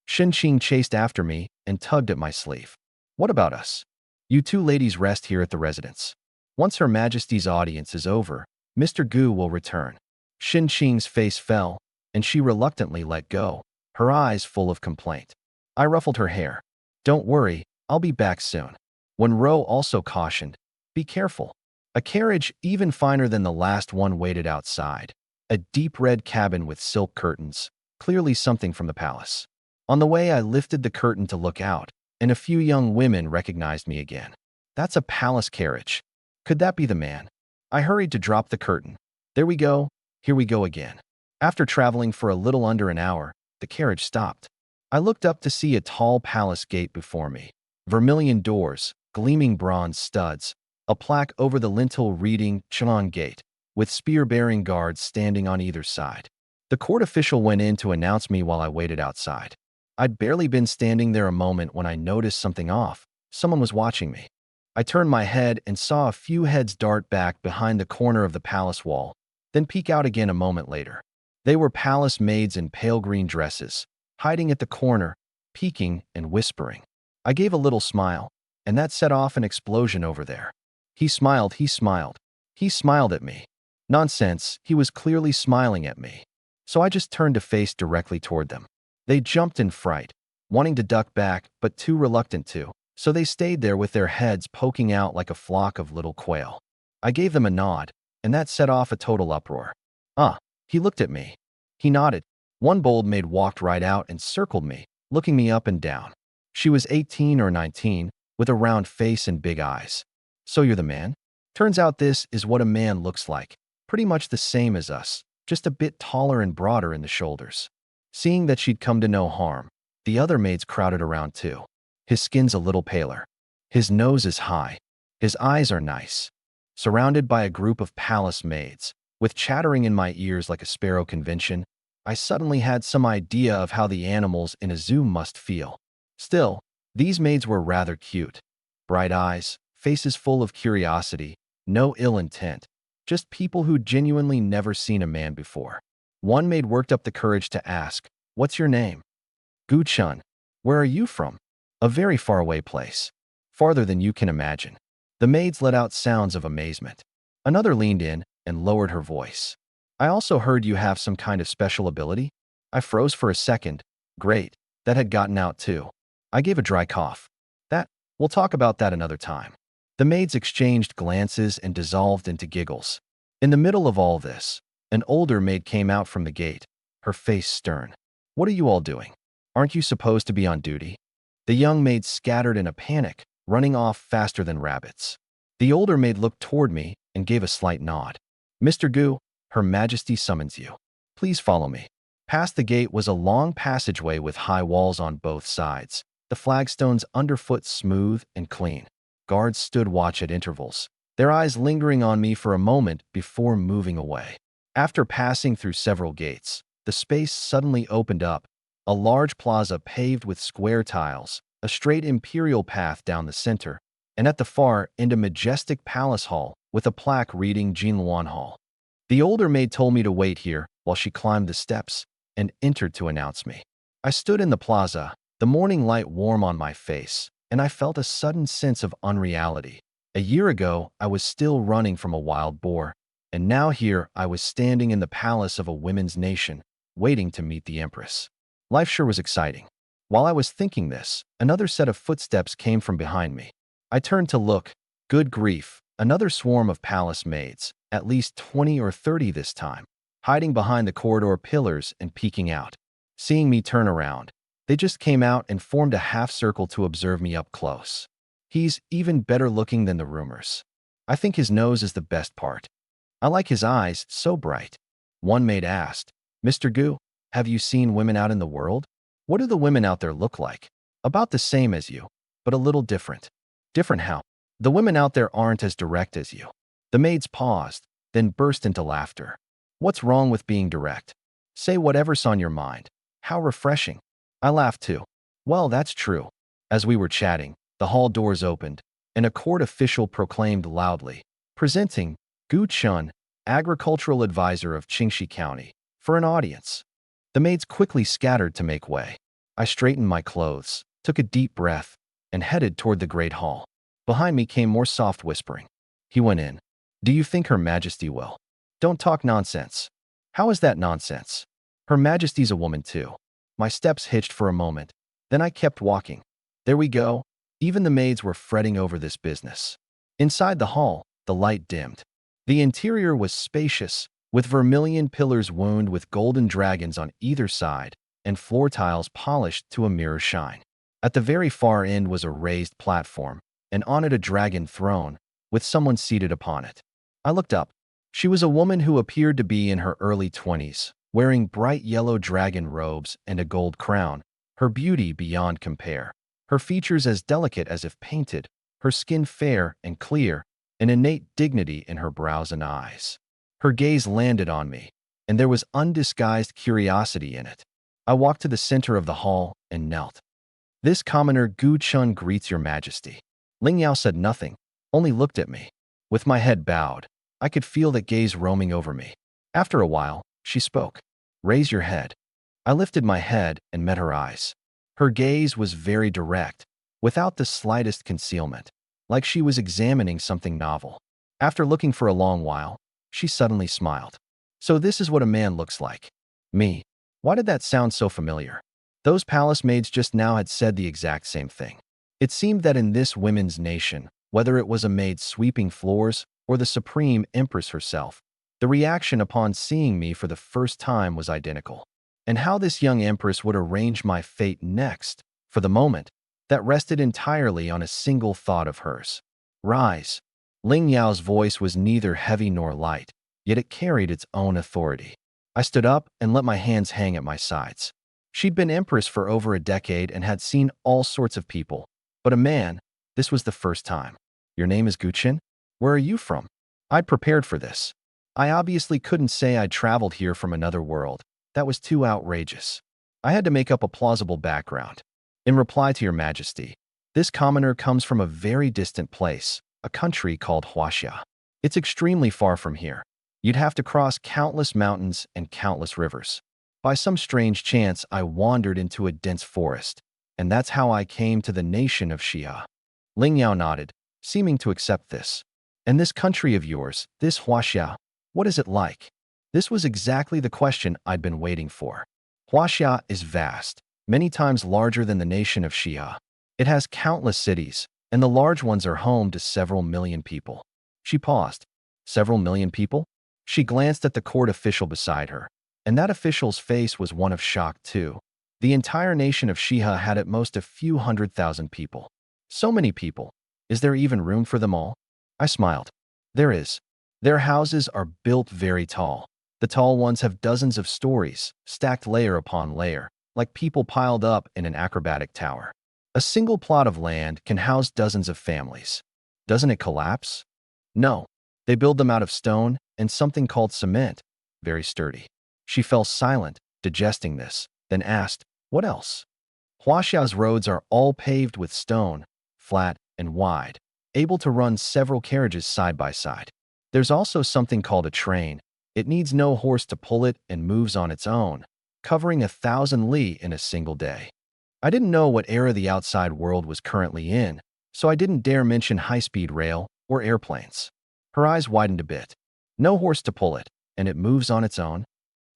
Shin-Chin chased after me and tugged at my sleeve. What about us? You 2 ladies rest here at the residence. Once Her Majesty's audience is over, Mr. Gu will return. Shin-Chin's face fell, and she reluctantly let go, her eyes full of complaint. I ruffled her hair. Don't worry, I'll be back soon. When Ro also cautioned, be careful. A carriage even finer than the last one waited outside. A deep red cabin with silk curtains, clearly something from the palace. On the way, I lifted the curtain to look out, and a few young women recognized me again. That's a palace carriage. Could that be the man? I hurried to drop the curtain. There we go. Here we go again. After traveling for a little under an hour, the carriage stopped. I looked up to see a tall palace gate before me. vermilion doors, gleaming bronze studs, a plaque over the lintel reading Chalan Gate, with spear-bearing guards standing on either side. The court official went in to announce me while I waited outside. I'd barely been standing there a moment when I noticed something off. Someone was watching me. I turned my head and saw a few heads dart back behind the corner of the palace wall, then peek out again a moment later. They were palace maids in pale green dresses, hiding at the corner, peeking and whispering. I gave a little smile, and that set off an explosion over there. He smiled. He smiled at me. Nonsense, he was clearly smiling at me. So I just turned to face directly toward them. They jumped in fright, wanting to duck back, but too reluctant to, so they stayed there with their heads poking out like a flock of little quail. I gave them a nod, and that set off a total uproar. He looked at me. He nodded. One bold maid walked right out and circled me, looking me up and down. She was 18 or 19, with a round face and big eyes. So you're the man? Turns out this is what a man looks like, pretty much the same as us, just a bit taller and broader in the shoulders. Seeing that she'd come to no harm, the other maids crowded around too. His skin's a little paler. His nose is high. His eyes are nice. Surrounded by a group of palace maids, with chattering in my ears like a sparrow convention, I suddenly had some idea of how the animals in a zoo must feel. Still, these maids were rather cute. Bright eyes, faces full of curiosity, no ill intent, just people who'd genuinely never seen a man before. One maid worked up the courage to ask, "What's your name?" "Gu-chun." "Where are you from?" "A very far-away place. Farther than you can imagine." The maids let out sounds of amazement. Another leaned in and lowered her voice. "I also heard you have some kind of special ability." I froze for a second. Great, that had gotten out too. I gave a dry cough. We'll talk about that another time." The maids exchanged glances and dissolved into giggles. In the middle of all this, an older maid came out from the gate, her face stern. "What are you all doing? Aren't you supposed to be on duty?" The young maids scattered in a panic, running off faster than rabbits. The older maid looked toward me and gave a slight nod. "Mr. Gu, Her Majesty summons you. Please follow me." Past the gate was a long passageway with high walls on both sides, the flagstones underfoot smooth and clean. Guards stood watch at intervals, their eyes lingering on me for a moment before moving away. After passing through several gates, the space suddenly opened up, a large plaza paved with square tiles, a straight imperial path down the center, and at the far end a majestic palace hall with a plaque reading Jinluan Hall. The older maid told me to wait here while she climbed the steps and entered to announce me. I stood in the plaza, the morning light warm on my face, and I felt a sudden sense of unreality. A year ago, I was still running from a wild boar, and now here I was standing in the palace of a women's nation, waiting to meet the empress. Life sure was exciting. While I was thinking this, another set of footsteps came from behind me. I turned to look. Good grief, another swarm of palace maids, at least 20 or 30 this time, hiding behind the corridor pillars and peeking out. Seeing me turn around, they just came out and formed a half circle to observe me up close. He's even better looking than the rumors. I think his nose is the best part. I like his eyes, so bright. One maid asked, "Mr. Gu, have you seen women out in the world? What do the women out there look like?" "About the same as you, but a little different." "Different how?" "The women out there aren't as direct as you." The maids paused, then burst into laughter. "What's wrong with being direct? Say whatever's on your mind. How refreshing." I laughed too. "Well, that's true." As we were chatting, the hall doors opened, and a court official proclaimed loudly, "Presenting Gu Chun, agricultural advisor of Qingxi County, for an audience." The maids quickly scattered to make way. I straightened my clothes, took a deep breath, and headed toward the great hall. Behind me came more soft whispering. He went in. "Do you think Her Majesty will?" "Don't talk nonsense." "How is that nonsense? Her Majesty's a woman too." My steps hitched for a moment, then I kept walking. There we go. Even the maids were fretting over this business. Inside the hall, the light dimmed. The interior was spacious, with vermilion pillars wound with golden dragons on either side, and floor tiles polished to a mirror shine. At the very far end was a raised platform, and on it a dragon throne, with someone seated upon it. I looked up. She was a woman who appeared to be in her early 20s, wearing bright yellow dragon robes and a gold crown, her beauty beyond compare. her features as delicate as if painted, her skin fair and clear, an innate dignity in her brows and eyes. Her gaze landed on me, and there was undisguised curiosity in it. I walked to the center of the hall and knelt. "This commoner Gu Chun greets your majesty." Ling Yao said nothing, only looked at me. With my head bowed, I could feel that gaze roaming over me. After a while, she spoke. "Raise your head." I lifted my head and met her eyes. Her gaze was very direct, without the slightest concealment, like she was examining something novel. After looking for a long while, she suddenly smiled. "So this is what a man looks like." Me. Why did that sound so familiar? Those palace maids just now had said the exact same thing. It seemed that in this women's nation, whether it was a maid sweeping floors or the supreme empress herself, the reaction upon seeing me for the first time was identical. And how this young empress would arrange my fate next, for the moment, that rested entirely on a single thought of hers. "Rise." Ling Yao's voice was neither heavy nor light, yet it carried its own authority. I stood up and let my hands hang at my sides. She'd been empress for over a decade and had seen all sorts of people, but a man, this was the first time. "Your name is Guqin? Where are you from?" I'd prepared for this. I obviously couldn't say I'd traveled here from another world. That was too outrageous. I had to make up a plausible background. "In reply to your majesty, this commoner comes from a very distant place, a country called Huaxia. It's extremely far from here. You'd have to cross countless mountains and countless rivers. By some strange chance, I wandered into a dense forest, and that's how I came to the nation of Xia." Ling Yao nodded, seeming to accept this. "And this country of yours, this Huaxia, what is it like?" This was exactly the question I'd been waiting for. Huaxia is vast, many times larger than the nation of Xia. It has countless cities, and the large ones are home to several million people. She paused. "Several million people?" She glanced at the court official beside her, and that official's face was one of shock too. The entire nation of Xia had at most a few 100,000 people. So many people. Is there even room for them all? I smiled. There is. Their houses are built very tall. The tall ones have dozens of stories, stacked layer upon layer, like people piled up in an acrobatic tower. A single plot of land can house dozens of families. Doesn't it collapse? No. They build them out of stone and something called cement, very sturdy. She fell silent, digesting this, then asked, "What else?" Huaxia's roads are all paved with stone, flat and wide, able to run several carriages side by side. There's also something called a train. It needs no horse to pull it and moves on its own, covering 1,000 li in a single day. I didn't know what era the outside world was currently in, so I didn't dare mention high-speed rail or airplanes. Her eyes widened a bit. No horse to pull it, and it moves on its own.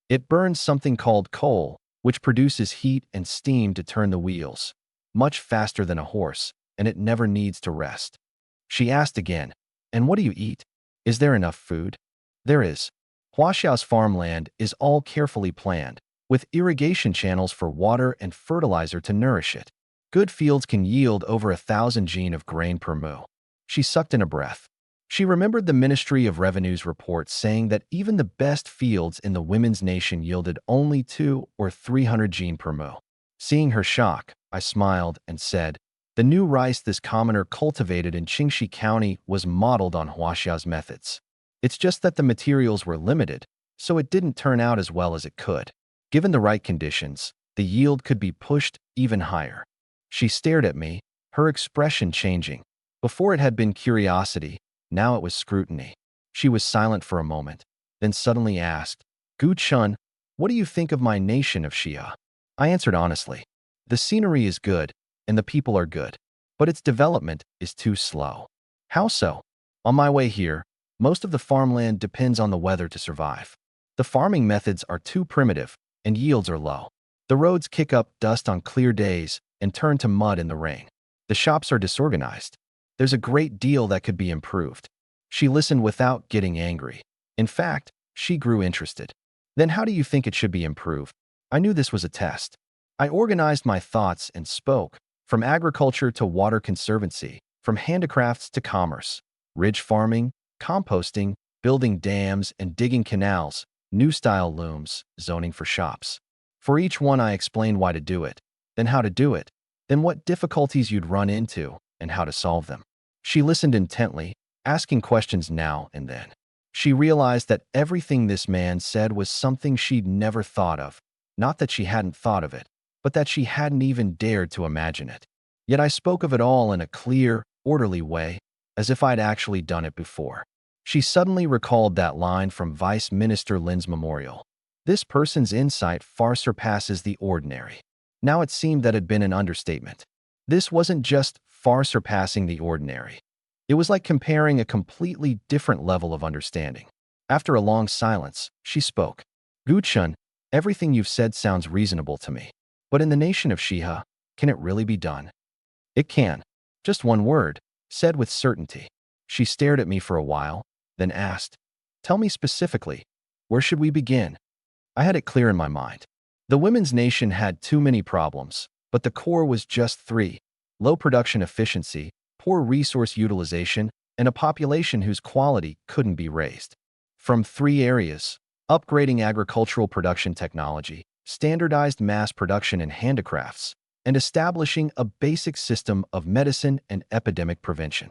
It burns something called coal, which produces heat and steam to turn the wheels, much faster than a horse, and it never needs to rest. She asked again, "And what do you eat? Is there enough food?" There is. Huaxiao's farmland is all carefully planned, with irrigation channels for water and fertilizer to nourish it. Good fields can yield over 1,000 jin of grain per mu. She sucked in a breath. She remembered the Ministry of Revenue's report saying that even the best fields in the women's nation yielded only 2 or 300 jin per mu. Seeing her shock, I smiled and said, "The new rice this commoner cultivated in Qingxi County was modeled on Huaxia's methods. It's just that the materials were limited, so it didn't turn out as well as it could. Given the right conditions, the yield could be pushed even higher." She stared at me, her expression changing. Before it had been curiosity, now it was scrutiny. She was silent for a moment, then suddenly asked, "Gu Chun, what do you think of my nation of Xia?" I answered honestly. The scenery is good, and the people are good, but its development is too slow. How so? On my way here, most of the farmland depends on the weather to survive. The farming methods are too primitive, and yields are low. The roads kick up dust on clear days and turn to mud in the rain. The shops are disorganized. There's a great deal that could be improved. She listened without getting angry. In fact, she grew interested. "Then how do you think it should be improved?" I knew this was a test. I organized my thoughts and spoke, from agriculture to water conservancy, from handicrafts to commerce, ridge farming, composting, building dams and digging canals, new style looms, zoning for shops. For each one I explained why to do it, then how to do it, then what difficulties you'd run into and how to solve them. She listened intently, asking questions now and then. She realized that everything this man said was something she'd never thought of. Not that she hadn't thought of it, but that she hadn't even dared to imagine it. Yet I spoke of it all in a clear, orderly way, as if I'd actually done it before. She suddenly recalled that line from Vice Minister Lin's memorial. This person's insight far surpasses the ordinary. Now it seemed that had been an understatement. This wasn't just far surpassing the ordinary. It was like comparing a completely different level of understanding. After a long silence, she spoke. Guchun, everything you've said sounds reasonable to me. But in the nation of Shiha, can it really be done? It can. Just one word, said with certainty. She stared at me for a while, then asked, tell me specifically, where should we begin? I had it clear in my mind. The women's nation had too many problems, but the core was just three: low production efficiency, poor resource utilization, and a population whose quality couldn't be raised. From three areas: upgrading agricultural production technology, standardized mass production in handicrafts, and establishing a basic system of medicine and epidemic prevention.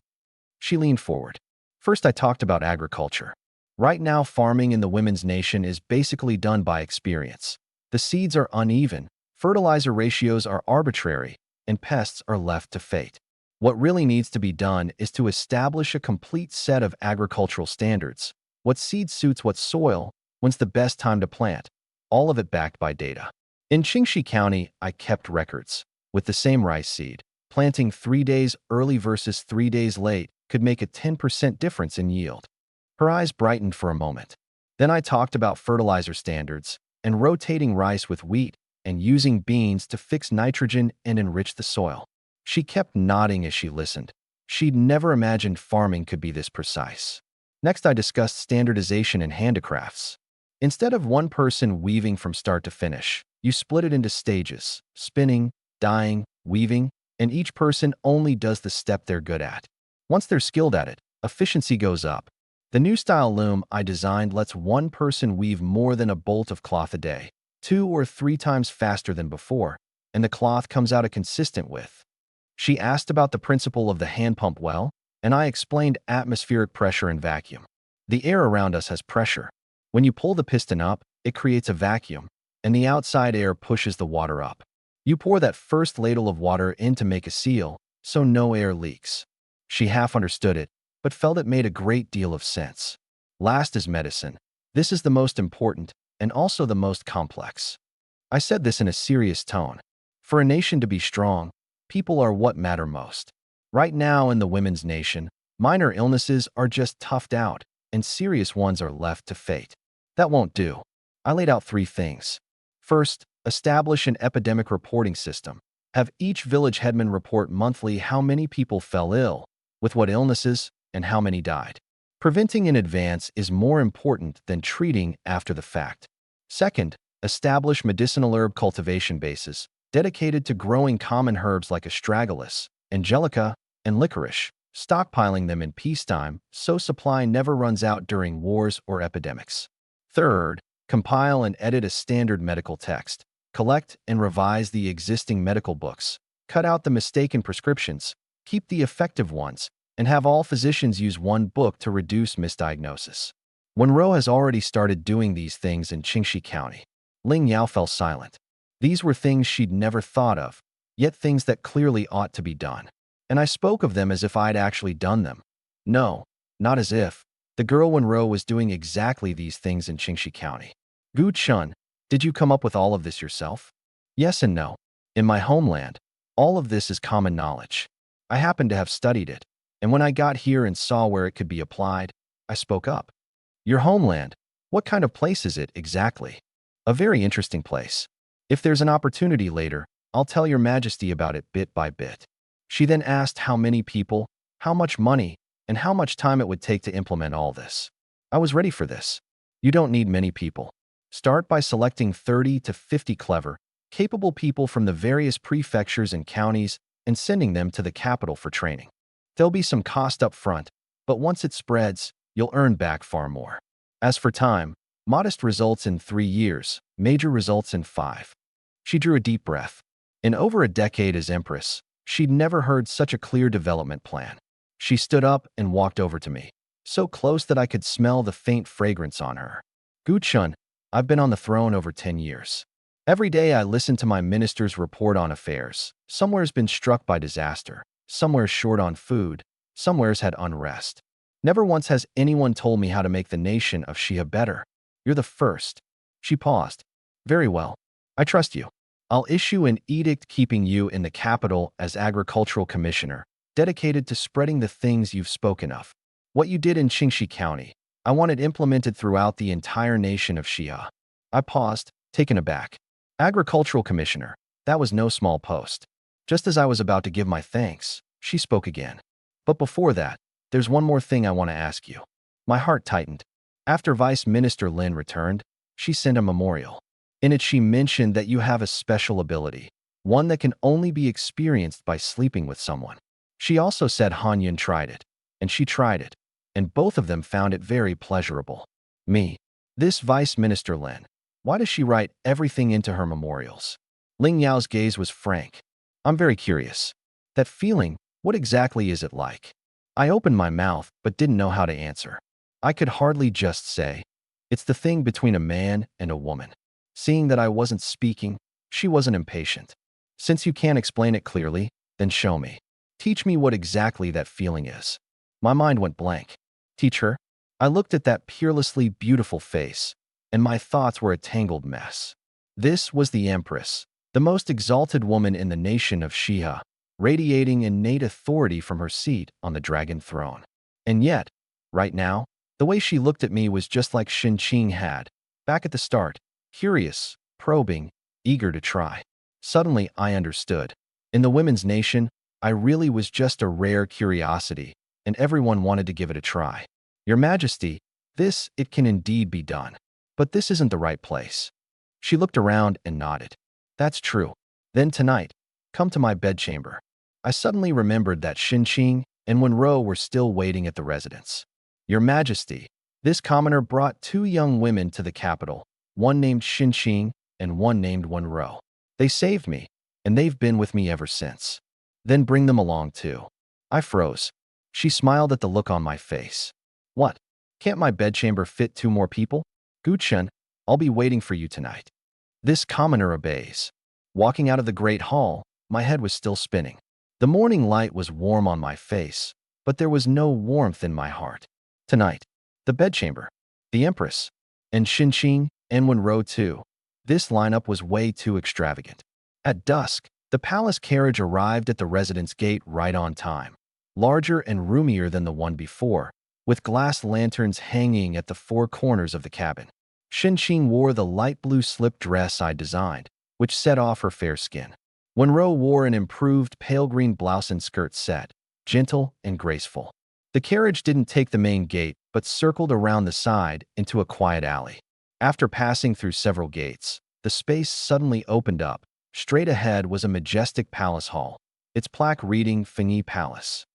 She leaned forward. First, I talked about agriculture. Right now, farming in the women's nation is basically done by experience. The seeds are uneven, fertilizer ratios are arbitrary, and pests are left to fate. What really needs to be done is to establish a complete set of agricultural standards. What seed suits what soil, when's the best time to plant, all of it backed by data. In Qingxi County, I kept records. With the same rice seed, planting 3 days early versus 3 days late could make a 10% difference in yield. Her eyes brightened for a moment. Then I talked about fertilizer standards and rotating rice with wheat and using beans to fix nitrogen and enrich the soil. She kept nodding as she listened. She'd never imagined farming could be this precise. Next, I discussed standardization in handicrafts. Instead of one person weaving from start to finish, you split it into stages: spinning, dyeing, weaving, and each person only does the step they're good at. Once they're skilled at it, efficiency goes up. The new style loom I designed lets one person weave more than a bolt of cloth a day, 2 or 3 times faster than before, and the cloth comes out a consistent width. She asked about the principle of the hand pump well, and I explained atmospheric pressure and vacuum. The air around us has pressure. When you pull the piston up, it creates a vacuum, and the outside air pushes the water up. You pour that first ladle of water in to make a seal, so no air leaks. She half understood it, but felt it made a great deal of sense. Last is medicine. This is the most important, and also the most complex. I said this in a serious tone. For a nation to be strong, people are what matter most. Right now in the women's nation, minor illnesses are just toughed out, and serious ones are left to fate. That won't do. I laid out 3 things. First, establish an epidemic reporting system. Have each village headman report monthly how many people fell ill, with what illnesses, and how many died. Preventing in advance is more important than treating after the fact. Second, establish medicinal herb cultivation bases dedicated to growing common herbs like astragalus, angelica, and licorice, stockpiling them in peacetime so supply never runs out during wars or epidemics. Third, compile and edit a standard medical text. Collect and revise the existing medical books. Cut out the mistaken prescriptions. Keep the effective ones, and have all physicians use one book to reduce misdiagnosis. Wenro has already started doing these things in Qingxi County. Ling Yao fell silent. These were things she'd never thought of, yet things that clearly ought to be done. And I spoke of them as if I'd actually done them. No, not as if. The girl Wenro was doing exactly these things in Qingxi County. Gu Chun, did you come up with all of this yourself? Yes and no. In my homeland, all of this is common knowledge. I happen to have studied it, and when I got here and saw where it could be applied, I spoke up. Your homeland, what kind of place is it exactly? A very interesting place. If there's an opportunity later, I'll tell your majesty about it bit by bit. She then asked how many people, how much money, and how much time it would take to implement all this. I was ready for this. You don't need many people. Start by selecting 30 to 50 clever, capable people from the various prefectures and counties and sending them to the capital for training. There'll be some cost up front, but once it spreads, you'll earn back far more. As for time, modest results in 3 years, major results in 5. She drew a deep breath. In over a decade as empress, she'd never heard such a clear development plan. She stood up and walked over to me, so close that I could smell the faint fragrance on her. Guchun, I've been on the throne over 10 years. Every day I listen to my minister's report on affairs. Somewhere's been struck by disaster, somewhere's short on food, somewhere's had unrest. Never once has anyone told me how to make the nation of Shia better. You're the first. She paused. Very well. I trust you. I'll issue an edict keeping you in the capital as agricultural commissioner, dedicated to spreading the things you've spoken of. What you did in Qingxi County, I want it implemented throughout the entire nation of Xia. I paused, taken aback. Agricultural commissioner, that was no small post. Just as I was about to give my thanks, she spoke again. But before that, there's one more thing I want to ask you. My heart tightened. After Vice Minister Lin returned, she sent a memorial. In it she mentioned that you have a special ability, one that can only be experienced by sleeping with someone. She also said Han Yun tried it, and she tried it, and both of them found it very pleasurable. Me. This Vice Minister Lin. Why does she write everything into her memorials? Ling Yao's gaze was frank. I'm very curious. That feeling, what exactly is it like? I opened my mouth but didn't know how to answer. I could hardly just say, it's the thing between a man and a woman. Seeing that I wasn't speaking, she wasn't impatient. Since you can't explain it clearly, then show me. Teach me what exactly that feeling is. My mind went blank. Teach her? I looked at that peerlessly beautiful face, and my thoughts were a tangled mess. This was the Empress, the most exalted woman in the nation of Xia, radiating innate authority from her seat on the dragon throne. And yet, right now, the way she looked at me was just like Shen Qing had, back at the start, curious, probing, eager to try. Suddenly, I understood. In the women's nation, I really was just a rare curiosity, and everyone wanted to give it a try. Your Majesty, it can indeed be done. But this isn't the right place. She looked around and nodded. That's true. Then tonight, come to my bedchamber. I suddenly remembered that Shen Qing and Wenro were still waiting at the residence. Your Majesty, this commoner brought 2 young women to the capital, one named Shen Qing and one named Wenro. They saved me, and they've been with me ever since. Then bring them along too. I froze. She smiled at the look on my face. What? Can't my bedchamber fit 2 more people? Guchen, I'll be waiting for you tonight. This commoner obeys. Walking out of the great hall, my head was still spinning. The morning light was warm on my face, but there was no warmth in my heart. Tonight, the bedchamber, the Empress, and Shen Qing and Wenro too. This lineup was way too extravagant. At dusk, the palace carriage arrived at the residence gate right on time. Larger and roomier than the one before, with glass lanterns hanging at the 4 corners of the cabin. Shen Qing wore the light blue slip dress I designed, which set off her fair skin. Wenro wore an improved pale green blouse and skirt set, gentle and graceful. The carriage didn't take the main gate, but circled around the side into a quiet alley. After passing through several gates, the space suddenly opened up. Straight ahead was a majestic palace hall, its plaque reading Fengyi Palace.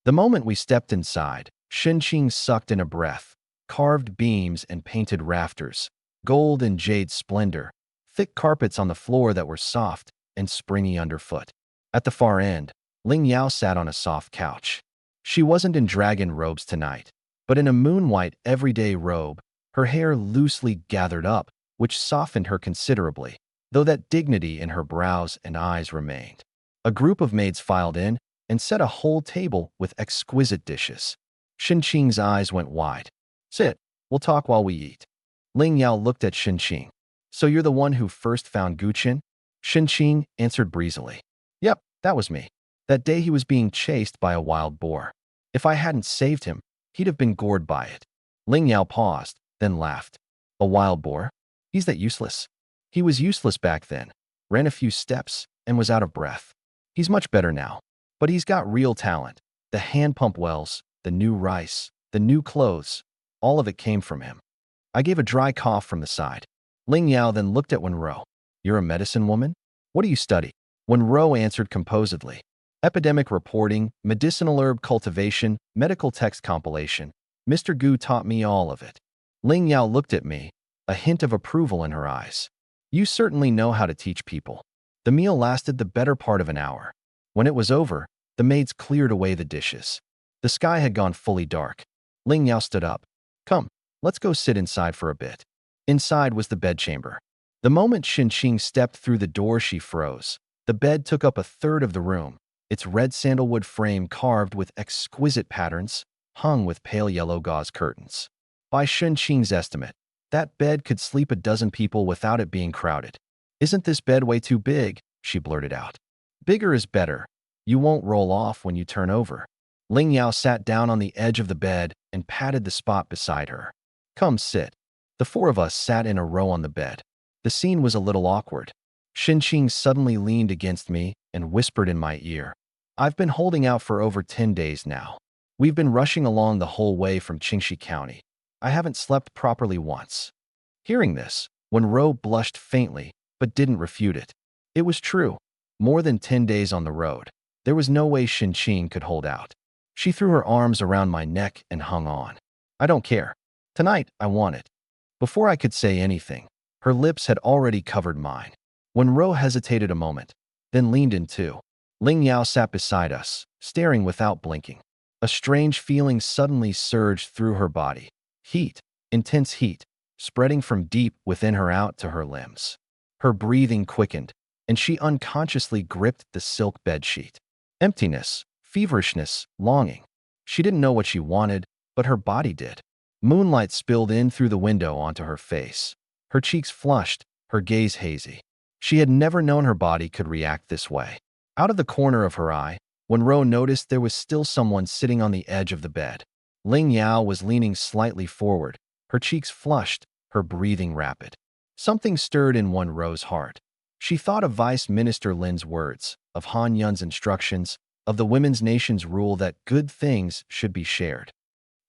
The moment we stepped inside, Shen Qing sucked in a breath. Carved beams and painted rafters, gold and jade splendor, thick carpets on the floor that were soft and springy underfoot. At the far end, Ling Yao sat on a soft couch. She wasn't in dragon robes tonight, but in a moon-white everyday robe, her hair loosely gathered up, which softened her considerably, though that dignity in her brows and eyes remained. A group of maids filed in and set a whole table with exquisite dishes. Shen Qing's eyes went wide. Sit, we'll talk while we eat. Ling Yao looked at Shen Qing. So you're the one who first found Guchen? Shen Qing answered breezily. Yep, that was me. That day he was being chased by a wild boar. If I hadn't saved him, he'd have been gored by it. Ling Yao paused, then laughed. A wild boar? He's that useless. He was useless back then, ran a few steps, and was out of breath. He's much better now, but he's got real talent. The hand pump wells, the new rice, the new clothes, all of it came from him. I gave a dry cough from the side. Ling Yao then looked at Wenro. You're a medicine woman? What do you study? Wenro answered composedly. Epidemic reporting, medicinal herb cultivation, medical text compilation. Mr. Gu taught me all of it. Ling Yao looked at me, a hint of approval in her eyes. You certainly know how to teach people. The meal lasted the better part of an hour. When it was over, the maids cleared away the dishes. The sky had gone fully dark. Ling Yao stood up. Come, let's go sit inside for a bit. Inside was the bedchamber. The moment Qing stepped through the door, she froze. The bed took up a third of the room, its red sandalwood frame carved with exquisite patterns, hung with pale yellow gauze curtains. By Qing's estimate, that bed could sleep a dozen people without it being crowded. Isn't this bed way too big? She blurted out. Bigger is better. You won't roll off when you turn over. Ling Yao sat down on the edge of the bed and patted the spot beside her. Come sit. The four of us sat in a row on the bed. The scene was a little awkward. Qing suddenly leaned against me and whispered in my ear. I've been holding out for over 10 days now. We've been rushing along the whole way from Qingxi County. I haven't slept properly once. Hearing this, Wenro blushed faintly, but didn't refute it. It was true. More than 10 days on the road. There was no way Qing could hold out. She threw her arms around my neck and hung on. I don't care. Tonight, I want it. Before I could say anything, her lips had already covered mine. Wenro hesitated a moment, then leaned in too. Ling Yao sat beside us, staring without blinking. A strange feeling suddenly surged through her body. Heat, intense heat, spreading from deep within her out to her limbs. Her breathing quickened, and she unconsciously gripped the silk bedsheet. Emptiness, feverishness, longing. She didn't know what she wanted, but her body did. Moonlight spilled in through the window onto her face. Her cheeks flushed, her gaze hazy. She had never known her body could react this way. Out of the corner of her eye, Wenro noticed there was still someone sitting on the edge of the bed. Ling Yao was leaning slightly forward, her cheeks flushed, her breathing rapid. Something stirred in Wenro's heart. She thought of Vice Minister Lin's words, of Han Yun's instructions, of the Women's Nation's rule that good things should be shared.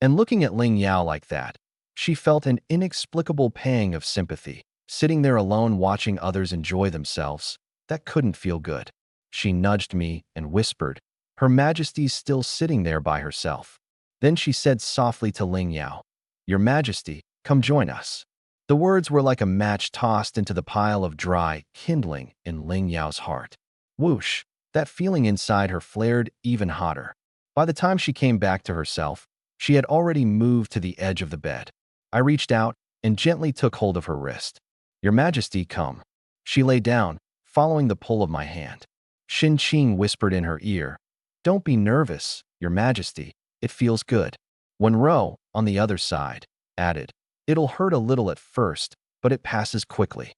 And looking at Ling Yao like that, she felt an inexplicable pang of sympathy. Sitting there alone watching others enjoy themselves, that couldn't feel good. She nudged me and whispered, Her Majesty's still sitting there by herself. Then she said softly to Ling Yao, Your Majesty, come join us. The words were like a match tossed into the pile of dry kindling in Ling Yao's heart. Whoosh, that feeling inside her flared even hotter. By the time she came back to herself, she had already moved to the edge of the bed. I reached out and gently took hold of her wrist. Your Majesty, come. She lay down, following the pull of my hand. Qing whispered in her ear, Don't be nervous, Your Majesty. It feels good. Wenro, on the other side, added, It'll hurt a little at first, but it passes quickly.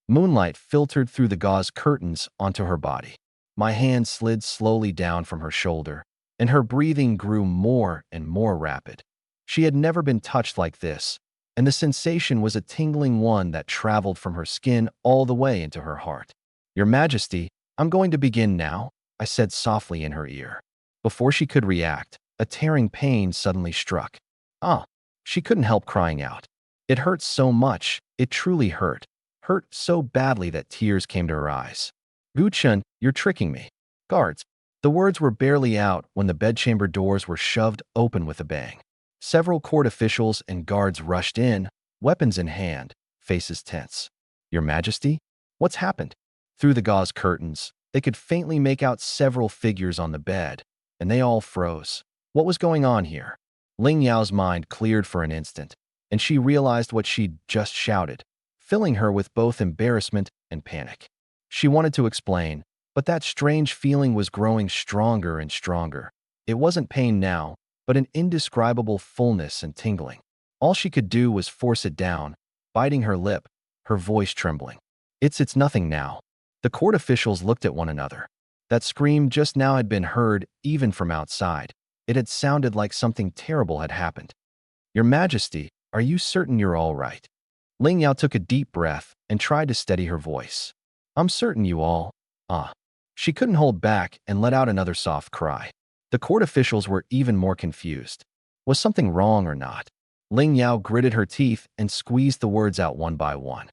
Moonlight filtered through the gauze curtains onto her body. My hand slid slowly down from her shoulder, and her breathing grew more and more rapid. She had never been touched like this, and the sensation was a tingling one that traveled from her skin all the way into her heart. Your Majesty, I'm going to begin now, I said softly in her ear. Before she could react, a tearing pain suddenly struck. Ah! She couldn't help crying out. It hurt so much, it truly hurt. Hurt so badly that tears came to her eyes. Guchun, you're tricking me. Guards. The words were barely out when the bedchamber doors were shoved open with a bang. Several court officials and guards rushed in, weapons in hand, faces tense. Your Majesty? What's happened? Through the gauze curtains, they could faintly make out several figures on the bed, and they all froze. What was going on here? Ling Yao's mind cleared for an instant, and she realized what she'd just shouted, filling her with both embarrassment and panic. She wanted to explain, but that strange feeling was growing stronger and stronger. It wasn't pain now, but an indescribable fullness and tingling. All she could do was force it down, biting her lip, her voice trembling. It's nothing now. The court officials looked at one another. That scream just now had been heard even from outside. It had sounded like something terrible had happened. Your Majesty, are you certain you're all right? Ling Yao took a deep breath and tried to steady her voice. I'm certain you all. She couldn't hold back and let out another soft cry. The court officials were even more confused. Was something wrong or not? Ling Yao gritted her teeth and squeezed the words out one by one.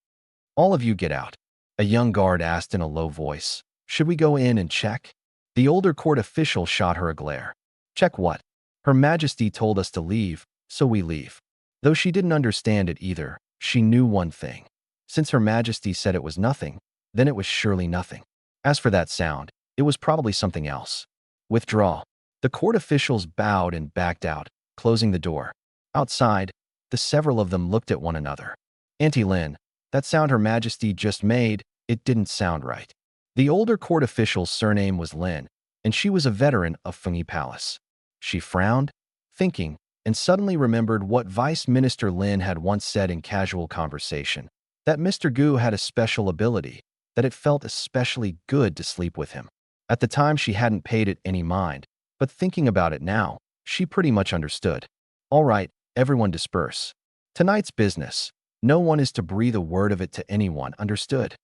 All of you get out. A young guard asked in a low voice. Should we go in and check? The older court official shot her a glare. Check what? Her Majesty told us to leave, so we leave. Though she didn't understand it either, she knew one thing. Since Her Majesty said it was nothing, then it was surely nothing. As for that sound, it was probably something else. Withdraw. The court officials bowed and backed out, closing the door. Outside, the several of them looked at one another. Auntie Lin, that sound Her Majesty just made, it didn't sound right. The older court official's surname was Lin, and she was a veteran of Fengyi Palace. She frowned, thinking, and suddenly remembered what Vice Minister Lin had once said in casual conversation, that Mr. Gu had a special ability, that it felt especially good to sleep with him. At the time, she hadn't paid it any mind, but thinking about it now, she pretty much understood. All right, everyone disperse. Tonight's business. No one is to breathe a word of it to anyone, understood?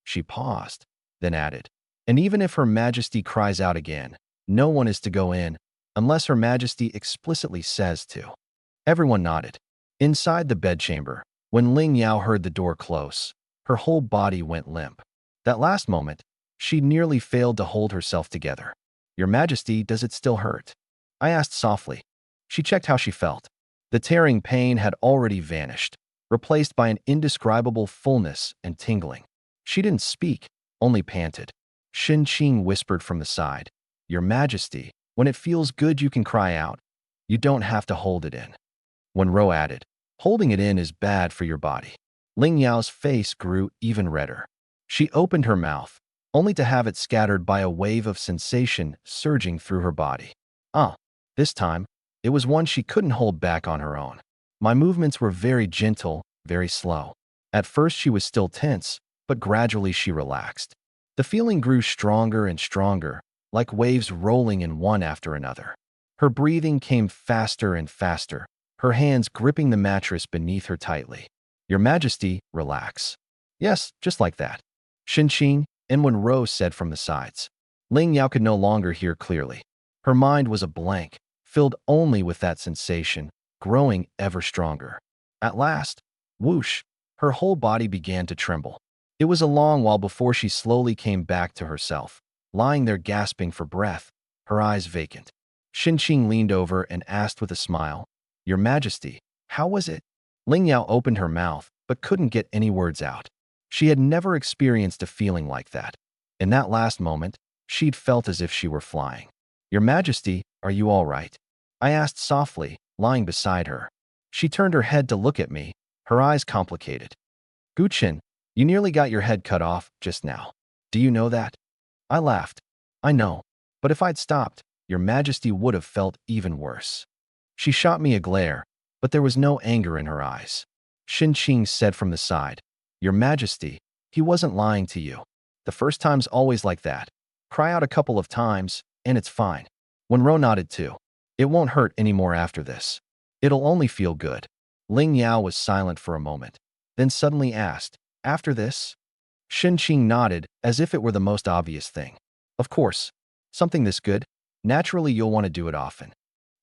She paused, then added, and even if Her Majesty cries out again, no one is to go in, unless Her Majesty explicitly says to. Everyone nodded. Inside the bedchamber, when Ling Yao heard the door close, her whole body went limp. That last moment, she nearly failed to hold herself together. Your Majesty, does it still hurt? I asked softly. She checked how she felt. The tearing pain had already vanished, replaced by an indescribable fullness and tingling. She didn't speak, only panted. Shin Qing whispered from the side, Your Majesty, when it feels good you can cry out. You don't have to hold it in. When Ro added, Holding it in is bad for your body. Ling Yao's face grew even redder. She opened her mouth, only to have it scattered by a wave of sensation surging through her body. This time, it was one she couldn't hold back on her own. My movements were very gentle, very slow. At first she was still tense, but gradually she relaxed. The feeling grew stronger and stronger, like waves rolling in one after another. Her breathing came faster and faster, her hands gripping the mattress beneath her tightly. Your Majesty, relax. Yes, just like that. Shin Qing, and when Ro said from the sides. Ling Yao could no longer hear clearly. Her mind was a blank, filled only with that sensation, growing ever stronger. At last, whoosh, her whole body began to tremble. It was a long while before she slowly came back to herself, lying there gasping for breath, her eyes vacant. Shin Qing leaned over and asked with a smile, Your Majesty, how was it? Ling Yao opened her mouth, but couldn't get any words out. She had never experienced a feeling like that. In that last moment, she'd felt as if she were flying. Your Majesty, are you all right? I asked softly, lying beside her. She turned her head to look at me, her eyes complicated. Guqin, you nearly got your head cut off just now. Do you know that? I laughed. I know, but if I'd stopped, Your Majesty would have felt even worse. She shot me a glare, but there was no anger in her eyes. Shin Qing said from the side, Your Majesty, he wasn't lying to you. The first time's always like that. Cry out a couple of times, and it's fine. When Ro nodded too. It won't hurt anymore after this. It'll only feel good. Ling Yao was silent for a moment, then suddenly asked, After this? Shin Qing nodded, as if it were the most obvious thing. Of course. Something this good? Naturally you'll want to do it often.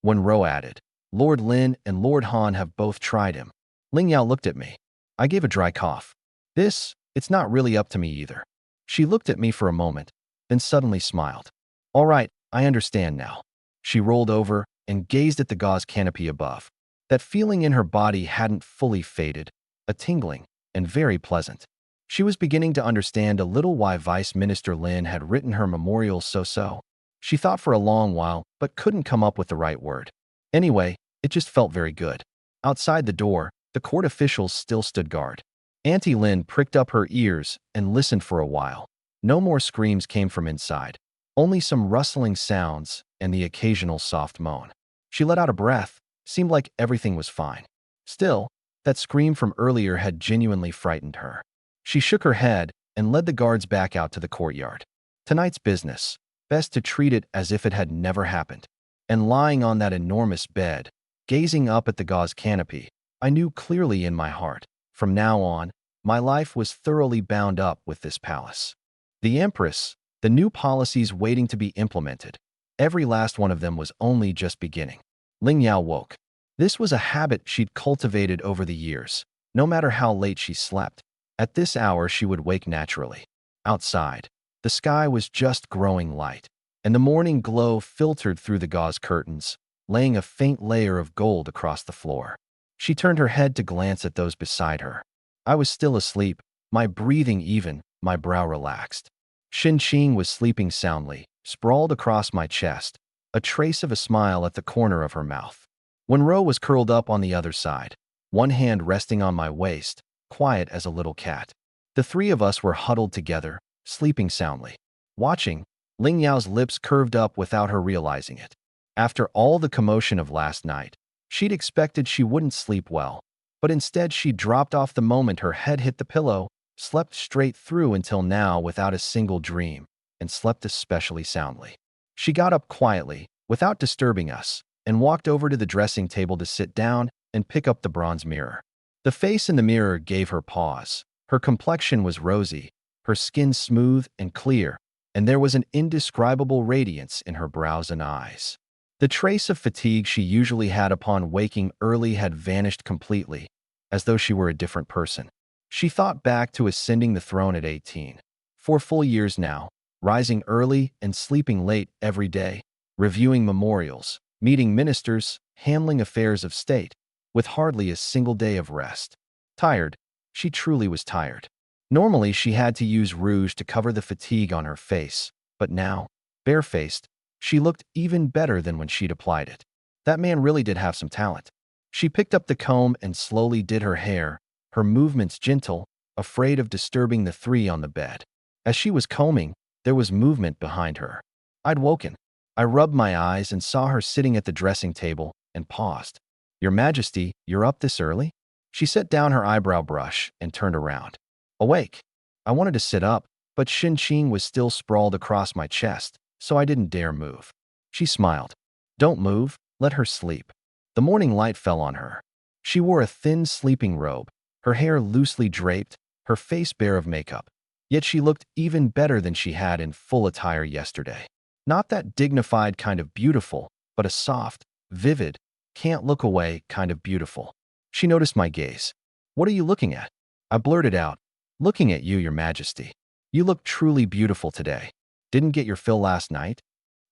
When Ro added, Lord Lin and Lord Han have both tried him. Ling Yao looked at me. I gave a dry cough. It's not really up to me either. She looked at me for a moment, then suddenly smiled. All right, I understand now. She rolled over and gazed at the gauze canopy above. That feeling in her body hadn't fully faded, a tingling, and very pleasant. She was beginning to understand a little why Vice Minister Lin had written her memorial so. She thought for a long while, but couldn't come up with the right word. Anyway, it just felt very good. Outside the door, the court officials still stood guard. Auntie Lin pricked up her ears and listened for a while. No more screams came from inside, only some rustling sounds and the occasional soft moan. She let out a breath, seemed like everything was fine. Still, that scream from earlier had genuinely frightened her. She shook her head and led the guards back out to the courtyard. Tonight's business, best to treat it as if it had never happened. And lying on that enormous bed, gazing up at the gauze canopy, I knew clearly in my heart, from now on, my life was thoroughly bound up with this palace. The Empress, the new policies waiting to be implemented, every last one of them was only just beginning. Ling Yao woke. This was a habit she'd cultivated over the years. No matter how late she slept, at this hour she would wake naturally. Outside, the sky was just growing light, and the morning glow filtered through the gauze curtains, laying a faint layer of gold across the floor. She turned her head to glance at those beside her. I was still asleep, my breathing even, my brow relaxed. Qing was sleeping soundly, sprawled across my chest, a trace of a smile at the corner of her mouth. Wen-ro was curled up on the other side, one hand resting on my waist, quiet as a little cat. The three of us were huddled together, sleeping soundly. Watching, Ling Yao's lips curved up without her realizing it. After all the commotion of last night, she'd expected she wouldn't sleep well, but instead she dropped off the moment her head hit the pillow, slept straight through until now without a single dream, and slept especially soundly. She got up quietly, without disturbing us, and walked over to the dressing table to sit down and pick up the bronze mirror. The face in the mirror gave her pause. Her complexion was rosy, her skin smooth and clear, and there was an indescribable radiance in her brows and eyes. The trace of fatigue she usually had upon waking early had vanished completely, as though she were a different person. She thought back to ascending the throne at 18. 4 full years now, rising early and sleeping late every day, reviewing memorials, meeting ministers, handling affairs of state, with hardly a single day of rest. Tired, she truly was tired. Normally, she had to use rouge to cover the fatigue on her face, but now, barefaced, she looked even better than when she'd applied it. That man really did have some talent. She picked up the comb and slowly did her hair, her movements gentle, afraid of disturbing the three on the bed. As she was combing, there was movement behind her. I'd woken. I rubbed my eyes and saw her sitting at the dressing table and paused. "Your Majesty, you're up this early?" She set down her eyebrow brush and turned around. Awake. I wanted to sit up, but Qing was still sprawled across my chest, so I didn't dare move. She smiled. "Don't move, let her sleep." The morning light fell on her. She wore a thin sleeping robe, her hair loosely draped, her face bare of makeup. Yet she looked even better than she had in full attire yesterday. Not that dignified kind of beautiful, but a soft, vivid, can't look away kind of beautiful. She noticed my gaze. "What are you looking at?" I blurted out. "Looking at you, Your Majesty. You look truly beautiful today. Didn't get your fill last night?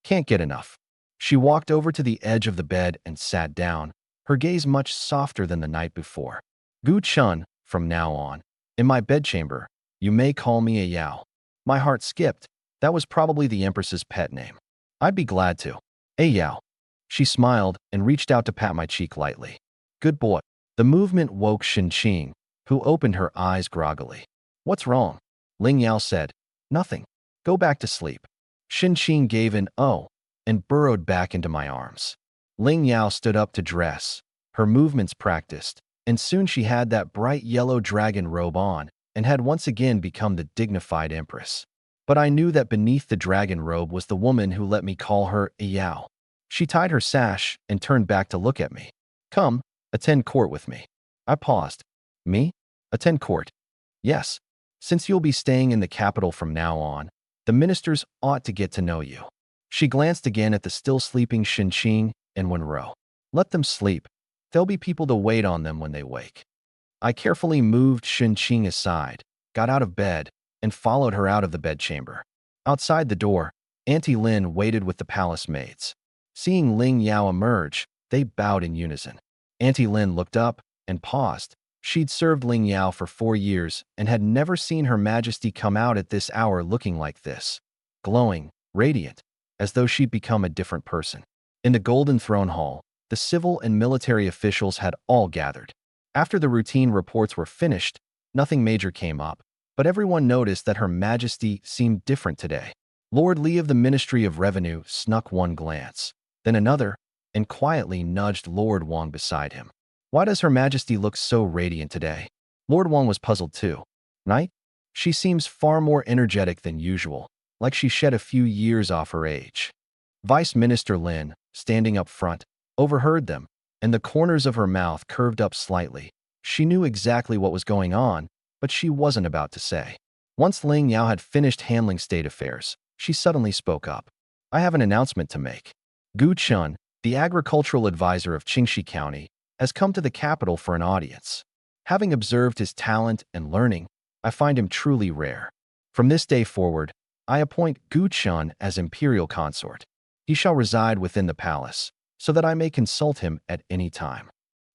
Can't get enough." She walked over to the edge of the bed and sat down, her gaze much softer than the night before. "Gu Chun, from now on, in my bedchamber, you may call me a Yao." My heart skipped. That was probably the Empress's pet name. I'd be glad to. "A Yao." She smiled and reached out to pat my cheek lightly. "Good boy." The movement woke Qing, who opened her eyes groggily. "What's wrong?" Ling Yao said. "Nothing. Go back to sleep." Qing gave an "oh" and burrowed back into my arms. Ling Yao stood up to dress, her movements practiced, and soon she had that bright yellow dragon robe on and had once again become the dignified empress. But I knew that beneath the dragon robe was the woman who let me call her a Yao. She tied her sash and turned back to look at me. "Come, attend court with me." I paused. "Me? Attend court?" "Yes. Since you'll be staying in the capital from now on, the ministers ought to get to know you." She glanced again at the still sleeping Qing and Wen-ro. "Let them sleep. There'll be people to wait on them when they wake." I carefully moved Qing aside, got out of bed, and followed her out of the bedchamber. Outside the door, Auntie Lin waited with the palace maids. Seeing Ling Yao emerge, they bowed in unison. Auntie Lin looked up and paused. She'd served Ling Yao for 4 years and had never seen Her Majesty come out at this hour looking like this. Glowing, radiant, as though she'd become a different person. In the Golden Throne Hall, the civil and military officials had all gathered. After the routine reports were finished, nothing major came up, but everyone noticed that Her Majesty seemed different today. Lord Li of the Ministry of Revenue snuck one glance, then another, and quietly nudged Lord Wang beside him. "Why does Her Majesty look so radiant today?" Lord Wang was puzzled too. "Right? She seems far more energetic than usual, like she shed a few years off her age." Vice Minister Lin, standing up front, overheard them, and the corners of her mouth curved up slightly. She knew exactly what was going on, but she wasn't about to say. Once Ling Yao had finished handling state affairs, she suddenly spoke up. "I have an announcement to make. Gu Chun, the agricultural advisor of Qingxi County, has come to the capital for an audience. Having observed his talent and learning, I find him truly rare. From this day forward, I appoint Gu Chun as imperial consort. He shall reside within the palace, so that I may consult him at any time."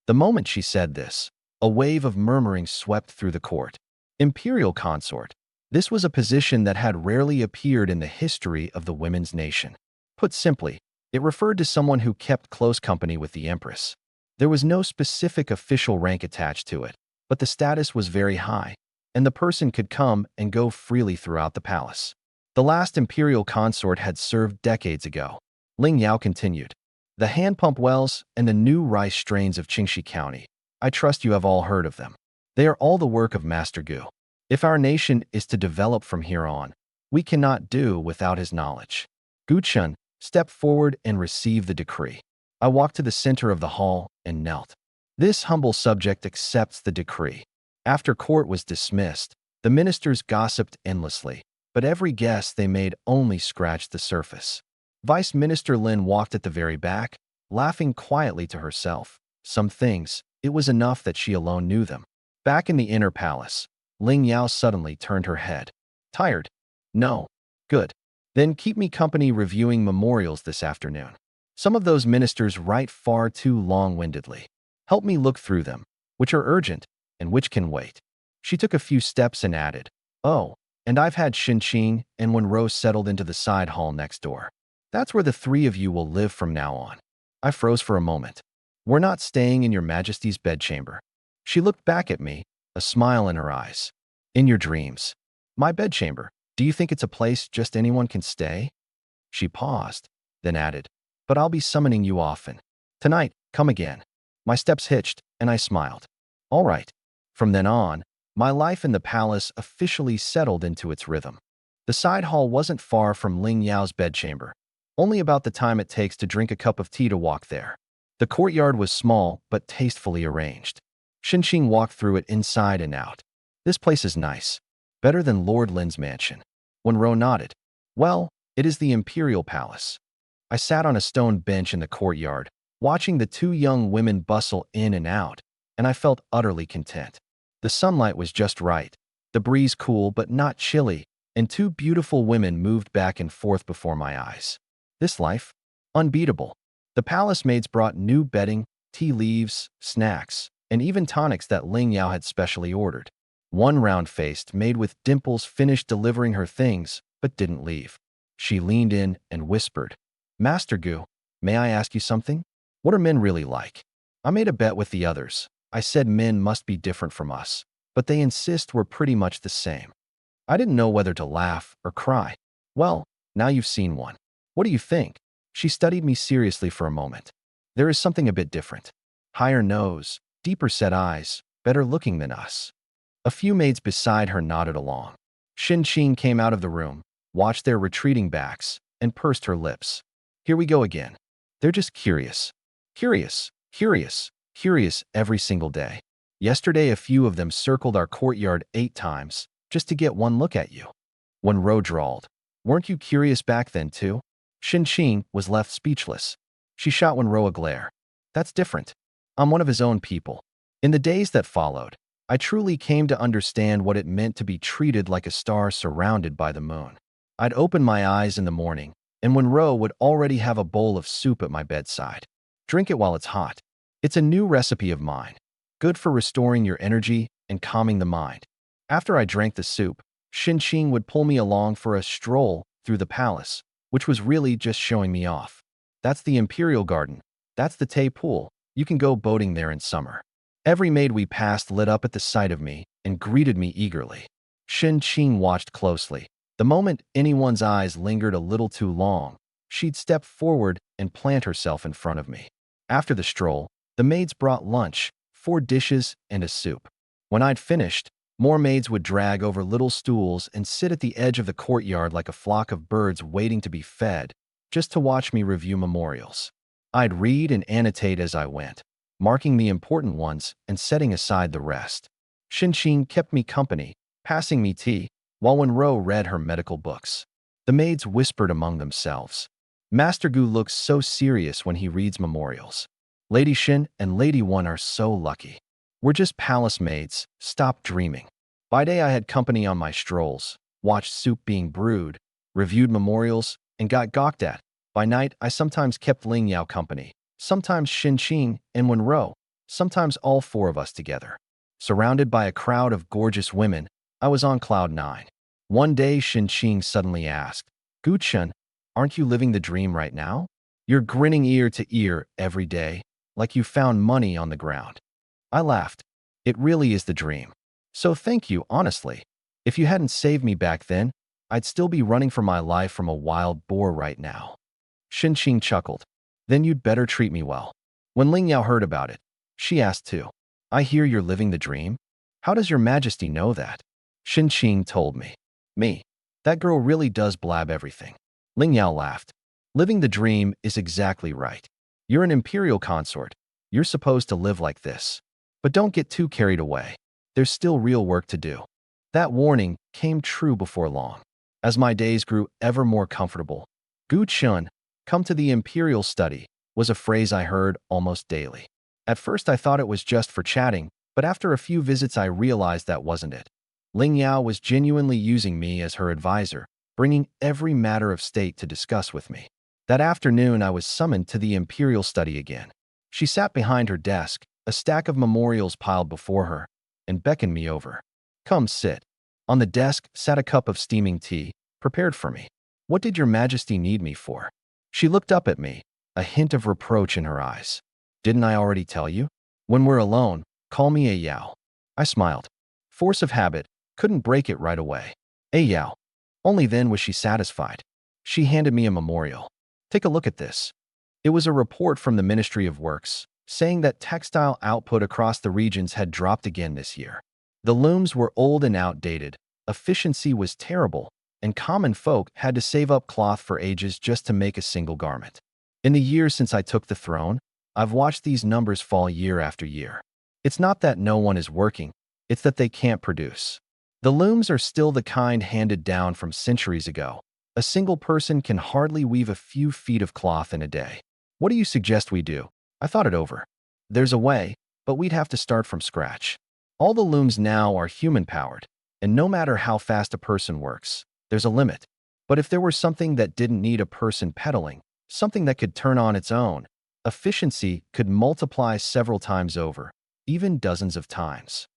The moment she said this, a wave of murmuring swept through the court. Imperial consort. This was a position that had rarely appeared in the history of the women's nation. Put simply, it referred to someone who kept close company with the empress. There was no specific official rank attached to it, but the status was very high, and the person could come and go freely throughout the palace. The last imperial consort had served decades ago. Ling Yao continued. The hand pump wells and the new rice strains of Qingxi County. I trust you have all heard of them. They are all the work of Master Gu. If our nation is to develop from here on, we cannot do without his knowledge. Gu Chun stepped forward and received the decree. I walked to the center of the hall and knelt. This humble subject accepts the decree. After court was dismissed, the ministers gossiped endlessly, but every guess they made only scratched the surface. Vice Minister Lin walked at the very back, laughing quietly to herself. Some things, it was enough that she alone knew them. Back in the inner palace, Ling Yao suddenly turned her head. Tired? No. Good. Then keep me company reviewing memorials this afternoon. Some of those ministers write far too long-windedly. Help me look through them, which are urgent and which can wait. She took a few steps and added, Oh, and I've had Xinqing and Wenrou settled into the side hall next door. That's where the three of you will live from now on. I froze for a moment. We're not staying in your majesty's bedchamber. She looked back at me, a smile in her eyes. In your dreams. My bedchamber. Do you think it's a place just anyone can stay? She paused, then added, But I'll be summoning you often. Tonight, come again. My steps hitched, and I smiled. All right. From then on, my life in the palace officially settled into its rhythm. The side hall wasn't far from Ling Yao's bedchamber, only about the time it takes to drink a cup of tea to walk there. The courtyard was small but tastefully arranged. Xinqing walked through it inside and out. This place is nice. Better than Lord Lin's mansion. Wenrou nodded. Well, it is the imperial palace. I sat on a stone bench in the courtyard, watching the two young women bustle in and out, and I felt utterly content. The sunlight was just right, the breeze cool but not chilly, and two beautiful women moved back and forth before my eyes. This life? Unbeatable. The palace maids brought new bedding, tea leaves, snacks, and even tonics that Ling Yao had specially ordered. One round-faced maid with dimples finished delivering her things, but didn't leave. She leaned in and whispered, Master Gu, may I ask you something? What are men really like? I made a bet with the others. I said men must be different from us, but they insist we're pretty much the same. I didn't know whether to laugh or cry. Well, now you've seen one. What do you think? She studied me seriously for a moment. There is something a bit different. Higher nose, deeper set eyes, better looking than us. A few maids beside her nodded along. Xinqing came out of the room, watched their retreating backs, and pursed her lips. Here we go again. They're just curious. Curious, curious, curious every single day. Yesterday a few of them circled our courtyard 8 times, just to get one look at you. Wenrou drawled. Weren't you curious back then too? Xinqing was left speechless. She shot Wenrou a glare. That's different. I'm one of his own people. In the days that followed, I truly came to understand what it meant to be treated like a star surrounded by the moon. I'd open my eyes in the morning, and Wenrou would already have a bowl of soup at my bedside. Drink it while it's hot. It's a new recipe of mine, good for restoring your energy and calming the mind. After I drank the soup, Xinqing would pull me along for a stroll through the palace, which was really just showing me off. That's the Imperial Garden. That's the Tay Pool. You can go boating there in summer. Every maid we passed lit up at the sight of me and greeted me eagerly. Xinqing watched closely. The moment anyone's eyes lingered a little too long, she'd step forward and plant herself in front of me. After the stroll, the maids brought lunch, 4 dishes and a soup. When I'd finished, more maids would drag over little stools and sit at the edge of the courtyard like a flock of birds waiting to be fed, just to watch me review memorials. I'd read and annotate as I went, marking the important ones and setting aside the rest. Xinqing kept me company, passing me tea, while Wenrou read her medical books. The maids whispered among themselves. Master Gu looks so serious when he reads memorials. Lady Xin and Lady Wan are so lucky. We're just palace maids, stop dreaming. By day I had company on my strolls, watched soup being brewed, reviewed memorials, and got gawked at. By night I sometimes kept Ling Yao company, sometimes Xinqing and Wenrou, sometimes all 4 of us together. Surrounded by a crowd of gorgeous women, I was on cloud 9. One day, Qing suddenly asked, Guchun, aren't you living the dream right now? You're grinning ear to ear every day, like you found money on the ground. I laughed. It really is the dream. So thank you, honestly. If you hadn't saved me back then, I'd still be running for my life from a wild boar right now. Qing chuckled. Then you'd better treat me well. When Ling Yao heard about it, she asked too. I hear you're living the dream? How does your majesty know that? Qing told me. Me. That girl really does blab everything. Ling Yao laughed. Living the dream is exactly right. You're an imperial consort. You're supposed to live like this. But don't get too carried away. There's still real work to do. That warning came true before long. As my days grew ever more comfortable, Gu Chun, come to the imperial study, was a phrase I heard almost daily. At first I thought it was just for chatting, but after a few visits I realized that wasn't it. Ling Yao was genuinely using me as her advisor, bringing every matter of state to discuss with me. That afternoon I was summoned to the imperial study again. She sat behind her desk, a stack of memorials piled before her, and beckoned me over. Come sit. On the desk sat a cup of steaming tea, prepared for me. What did your majesty need me for? She looked up at me, a hint of reproach in her eyes. Didn't I already tell you? When we're alone, call me a Yao. I smiled. Force of habit, couldn't break it right away. A Yao. Only then was she satisfied. She handed me a memorial. Take a look at this. It was a report from the Ministry of Works, saying that textile output across the regions had dropped again this year. The looms were old and outdated, efficiency was terrible, and common folk had to save up cloth for ages just to make a single garment. In the years since I took the throne, I've watched these numbers fall year after year. It's not that no one is working, it's that they can't produce. The looms are still the kind handed down from centuries ago. A single person can hardly weave a few feet of cloth in a day. What do you suggest we do? I thought it over. There's a way, but we'd have to start from scratch. All the looms now are human-powered, and no matter how fast a person works, there's a limit. But if there were something that didn't need a person pedaling, something that could turn on its own, efficiency could multiply several times over, even dozens of times.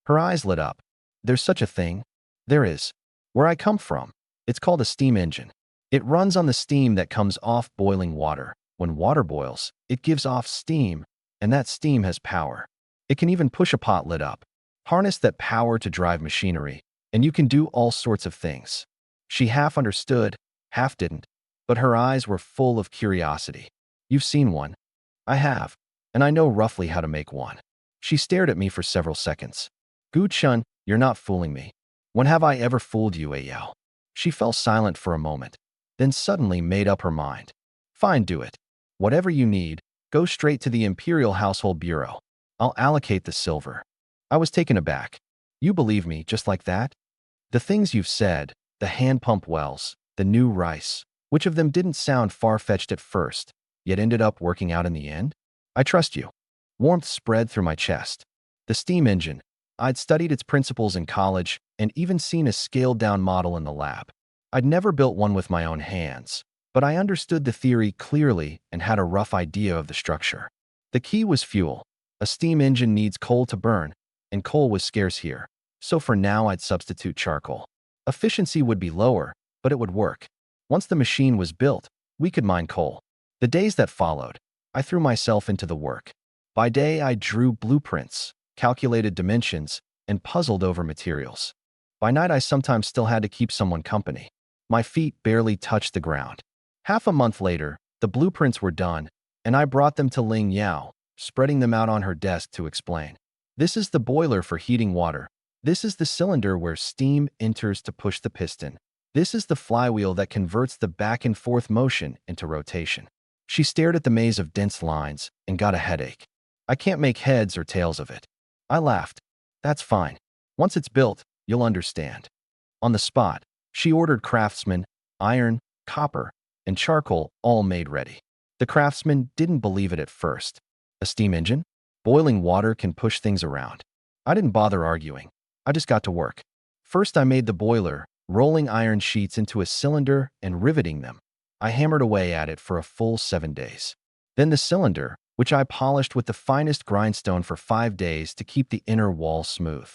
Her eyes lit up. There's such a thing? There is. Where I come from, it's called a steam engine. It runs on the steam that comes off boiling water. When water boils, it gives off steam, and that steam has power. It can even push a pot lid up. Harness that power to drive machinery, and you can do all sorts of things. She half understood, half didn't, but her eyes were full of curiosity. You've seen one. I have, and I know roughly how to make one. She stared at me for several seconds. Gu Chun, you're not fooling me. When have I ever fooled you, Yao? She fell silent for a moment, then suddenly made up her mind. Fine, do it. Whatever you need, go straight to the Imperial Household Bureau. I'll allocate the silver. I was taken aback. You believe me just like that? The things you've said, the hand pump wells, the new rice, which of them didn't sound far-fetched at first, yet ended up working out in the end? I trust you. Warmth spread through my chest. The steam engine. I'd studied its principles in college and even seen a scaled-down model in the lab. I'd never built one with my own hands, but I understood the theory clearly and had a rough idea of the structure. The key was fuel. A steam engine needs coal to burn, and coal was scarce here, so for now I'd substitute charcoal. Efficiency would be lower, but it would work. Once the machine was built, we could mine coal. The days that followed, I threw myself into the work. By day, I drew blueprints, calculated dimensions, and puzzled over materials. By night, I sometimes still had to keep someone company. My feet barely touched the ground. Half a month later, the blueprints were done, and I brought them to Ling Yao, spreading them out on her desk to explain. This is the boiler for heating water. This is the cylinder where steam enters to push the piston. This is the flywheel that converts the back and forth motion into rotation. She stared at the maze of dense lines and got a headache. I can't make heads or tails of it. I laughed. That's fine. Once it's built, you'll understand. On the spot, she ordered craftsmen, iron, copper, and charcoal all made ready. The craftsman didn't believe it at first. A steam engine? Boiling water can push things around. I didn't bother arguing. I just got to work. First, I made the boiler, rolling iron sheets into a cylinder and riveting them. I hammered away at it for a full 7 days. Then the cylinder, which I polished with the finest grindstone for 5 days to keep the inner wall smooth.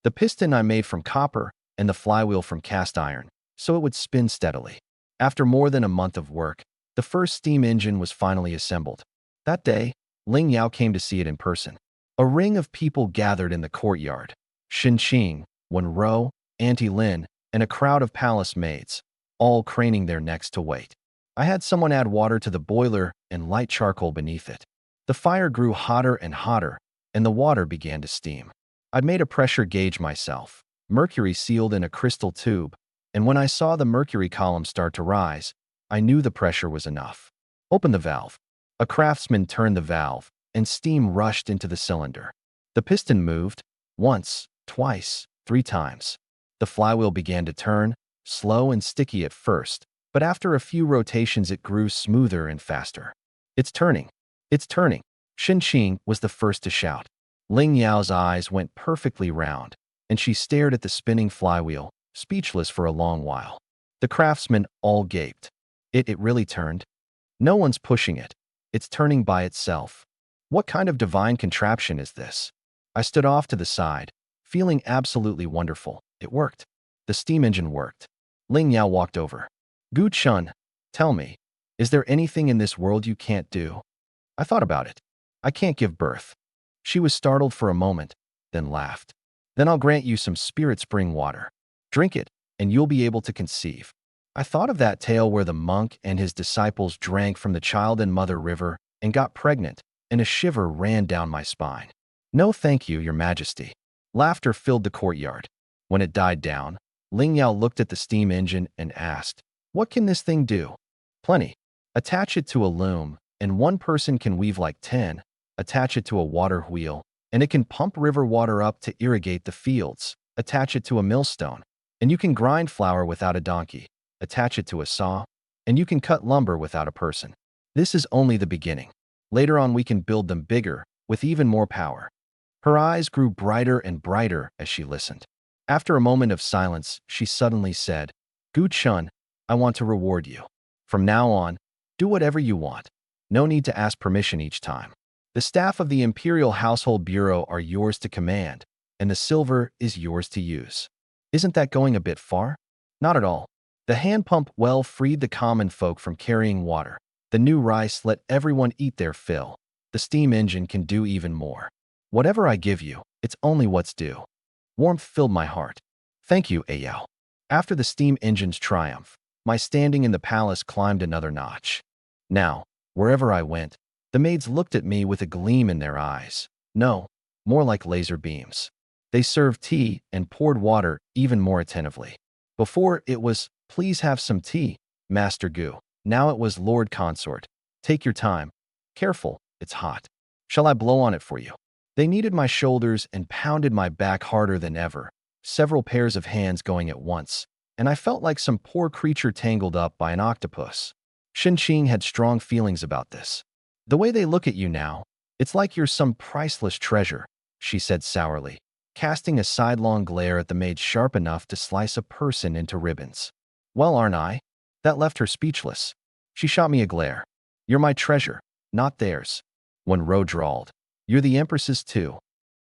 The piston I made from copper and the flywheel from cast iron, so it would spin steadily. After more than a month of work, the first steam engine was finally assembled. That day, Ling Yao came to see it in person. A ring of people gathered in the courtyard. Shin Qing, Wen Rou, Auntie Lin, and a crowd of palace maids, all craning their necks to wait. I had someone add water to the boiler and light charcoal beneath it. The fire grew hotter and hotter, and the water began to steam. I'd made a pressure gauge myself, mercury sealed in a crystal tube, and when I saw the mercury column start to rise, I knew the pressure was enough. Open the valve. A craftsman turned the valve, and steam rushed into the cylinder. The piston moved, once, twice, 3 times. The flywheel began to turn, slow and sticky at first, but after a few rotations it grew smoother and faster. It's turning. It's turning. Shin Qing was the first to shout. Ling Yao's eyes went perfectly round, and she stared at the spinning flywheel, speechless for a long while. The craftsmen all gaped. It really turned? No one's pushing it. It's turning by itself. What kind of divine contraption is this? I stood off to the side, feeling absolutely wonderful. It worked. The steam engine worked. Ling Yao walked over. Gu Chun, tell me, is there anything in this world you can't do? I thought about it. I can't give birth. She was startled for a moment, then laughed. Then I'll grant you some spirit spring water. Drink it, and you'll be able to conceive. I thought of that tale where the monk and his disciples drank from the child and mother river and got pregnant, and a shiver ran down my spine. No thank you, your majesty. Laughter filled the courtyard. When it died down, Ling Yao looked at the steam engine and asked, what can this thing do? Plenty. Attach it to a loom, and one person can weave like 10. Attach it to a water wheel, and it can pump river water up to irrigate the fields. Attach it to a millstone, and you can grind flour without a donkey. Attach it to a saw, and you can cut lumber without a person. This is only the beginning. Later on we can build them bigger, with even more power. Her eyes grew brighter and brighter as she listened. After a moment of silence, she suddenly said, Gu Chun, I want to reward you. From now on, do whatever you want. No need to ask permission each time. The staff of the Imperial Household Bureau are yours to command, and the silver is yours to use. Isn't that going a bit far? Not at all. The hand pump well freed the common folk from carrying water. The new rice let everyone eat their fill. The steam engine can do even more. Whatever I give you, it's only what's due. Warmth filled my heart. Thank you, Ayao. After the steam engine's triumph, my standing in the palace climbed another notch. Now, wherever I went, the maids looked at me with a gleam in their eyes. No, more like laser beams. They served tea and poured water even more attentively. Before it was, please have some tea, Master Gu. Now it was Lord Consort. Take your time. Careful, it's hot. Shall I blow on it for you? They kneaded my shoulders and pounded my back harder than ever, several pairs of hands going at once, and I felt like some poor creature tangled up by an octopus. Shin Qing had strong feelings about this. The way they look at you now, it's like you're some priceless treasure, she said sourly, casting a sidelong glare at the maid sharp enough to slice a person into ribbons. Well, aren't I? That left her speechless. She shot me a glare. You're my treasure, not theirs. When Rou drawled, you're the Empress's too.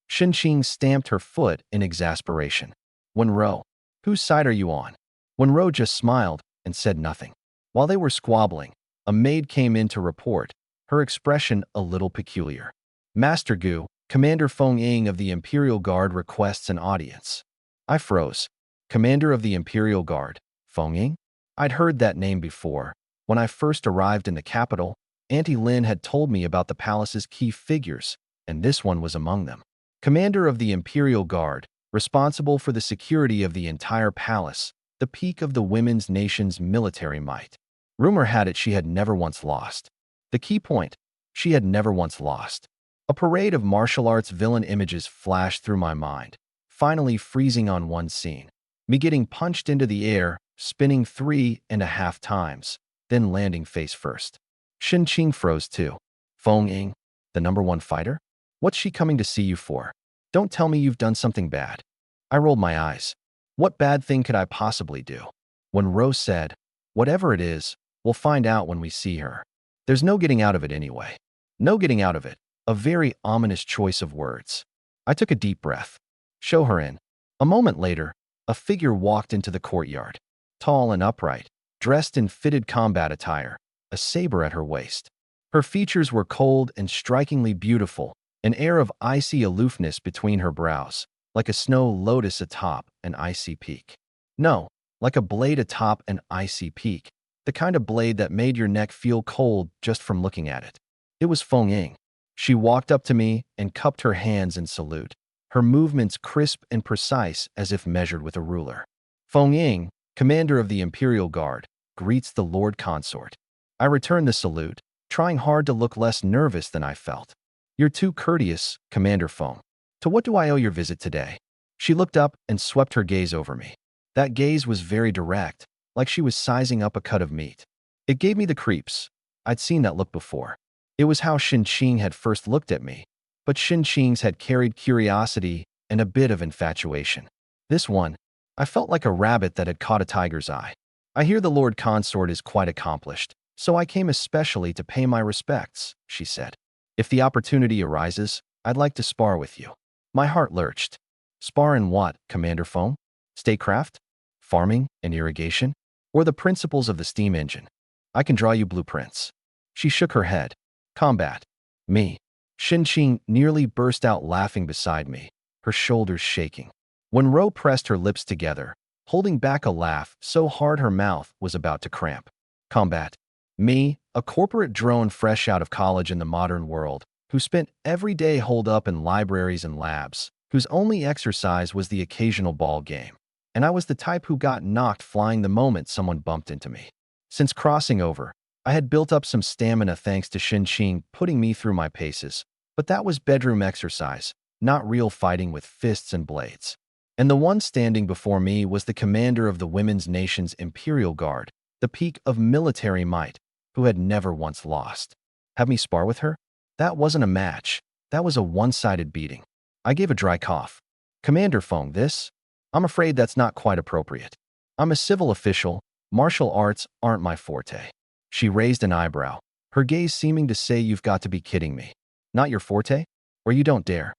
Shin Qing stamped her foot in exasperation. Wen Rou, whose side are you on? Wen Rou just smiled and said nothing. While they were squabbling, a maid came in to report, her expression a little peculiar. Master Gu, Commander Feng Ying of the Imperial Guard requests an audience. I froze. Commander of the Imperial Guard, Feng Ying? I'd heard that name before. When I first arrived in the capital, Auntie Lin had told me about the palace's key figures, and this one was among them. Commander of the Imperial Guard, responsible for the security of the entire palace, the peak of the women's nation's military might. Rumor had it she had never once lost. The key point, she had never once lost. A parade of martial arts villain images flashed through my mind, finally freezing on one scene. Me getting punched into the air, spinning 3.5 times, then landing face first. Shin Qing froze too. Feng Ying, the #1 fighter? What's she coming to see you for? Don't tell me you've done something bad. I rolled my eyes. What bad thing could I possibly do? When Rose said, whatever it is, we'll find out when we see her. There's no getting out of it anyway. No getting out of it. A very ominous choice of words. I took a deep breath. Show her in. A moment later, A figure walked into the courtyard, tall and upright, dressed in fitted combat attire, a saber at her waist. Her features were cold and strikingly beautiful, an air of icy aloofness between her brows, like a snow lotus atop an icy peak. No, like a blade atop an icy peak, the kind of blade that made your neck feel cold just from looking at it. It was Feng Ying. She walked up to me and cupped her hands in salute, her movements crisp and precise as if measured with a ruler. Feng Ying, commander of the Imperial Guard, greets the Lord Consort. I returned the salute, trying hard to look less nervous than I felt. You're too courteous, Commander Feng. To what do I owe your visit today? She looked up and swept her gaze over me. That gaze was very direct, like she was sizing up a cut of meat. It gave me the creeps. I'd seen that look before. It was how Xinqing had first looked at me, but Xinqing's had carried curiosity and a bit of infatuation. This one, I felt like a rabbit that had caught a tiger's eye. I hear the Lord Consort is quite accomplished, so I came especially to pay my respects, she said. If the opportunity arises, I'd like to spar with you. My heart lurched. Spar in what, Commander Feng? Statecraft? Farming and irrigation? Or the principles of the steam engine? I can draw you blueprints. She shook her head. Combat. Me. Xinqing nearly burst out laughing beside me, her shoulders shaking. When Ro pressed her lips together, holding back a laugh so hard her mouth was about to cramp. Combat. Me, a corporate drone fresh out of college in the modern world, who spent every day holed up in libraries and labs, whose only exercise was the occasional ball game. And I was the type who got knocked flying the moment someone bumped into me. Since crossing over, I had built up some stamina thanks to Xinqing putting me through my paces, but that was bedroom exercise, not real fighting with fists and blades. And the one standing before me was the commander of the Women's Nation's Imperial Guard, the peak of military might, who had never once lost. Have me spar with her? That wasn't a match. That was a one-sided beating. I gave a dry cough. Commander Feng, this? I'm afraid that's not quite appropriate. I'm a civil official. Martial arts aren't my forte. She raised an eyebrow, her gaze seeming to say, you've got to be kidding me. Not your forte? Or you don't dare?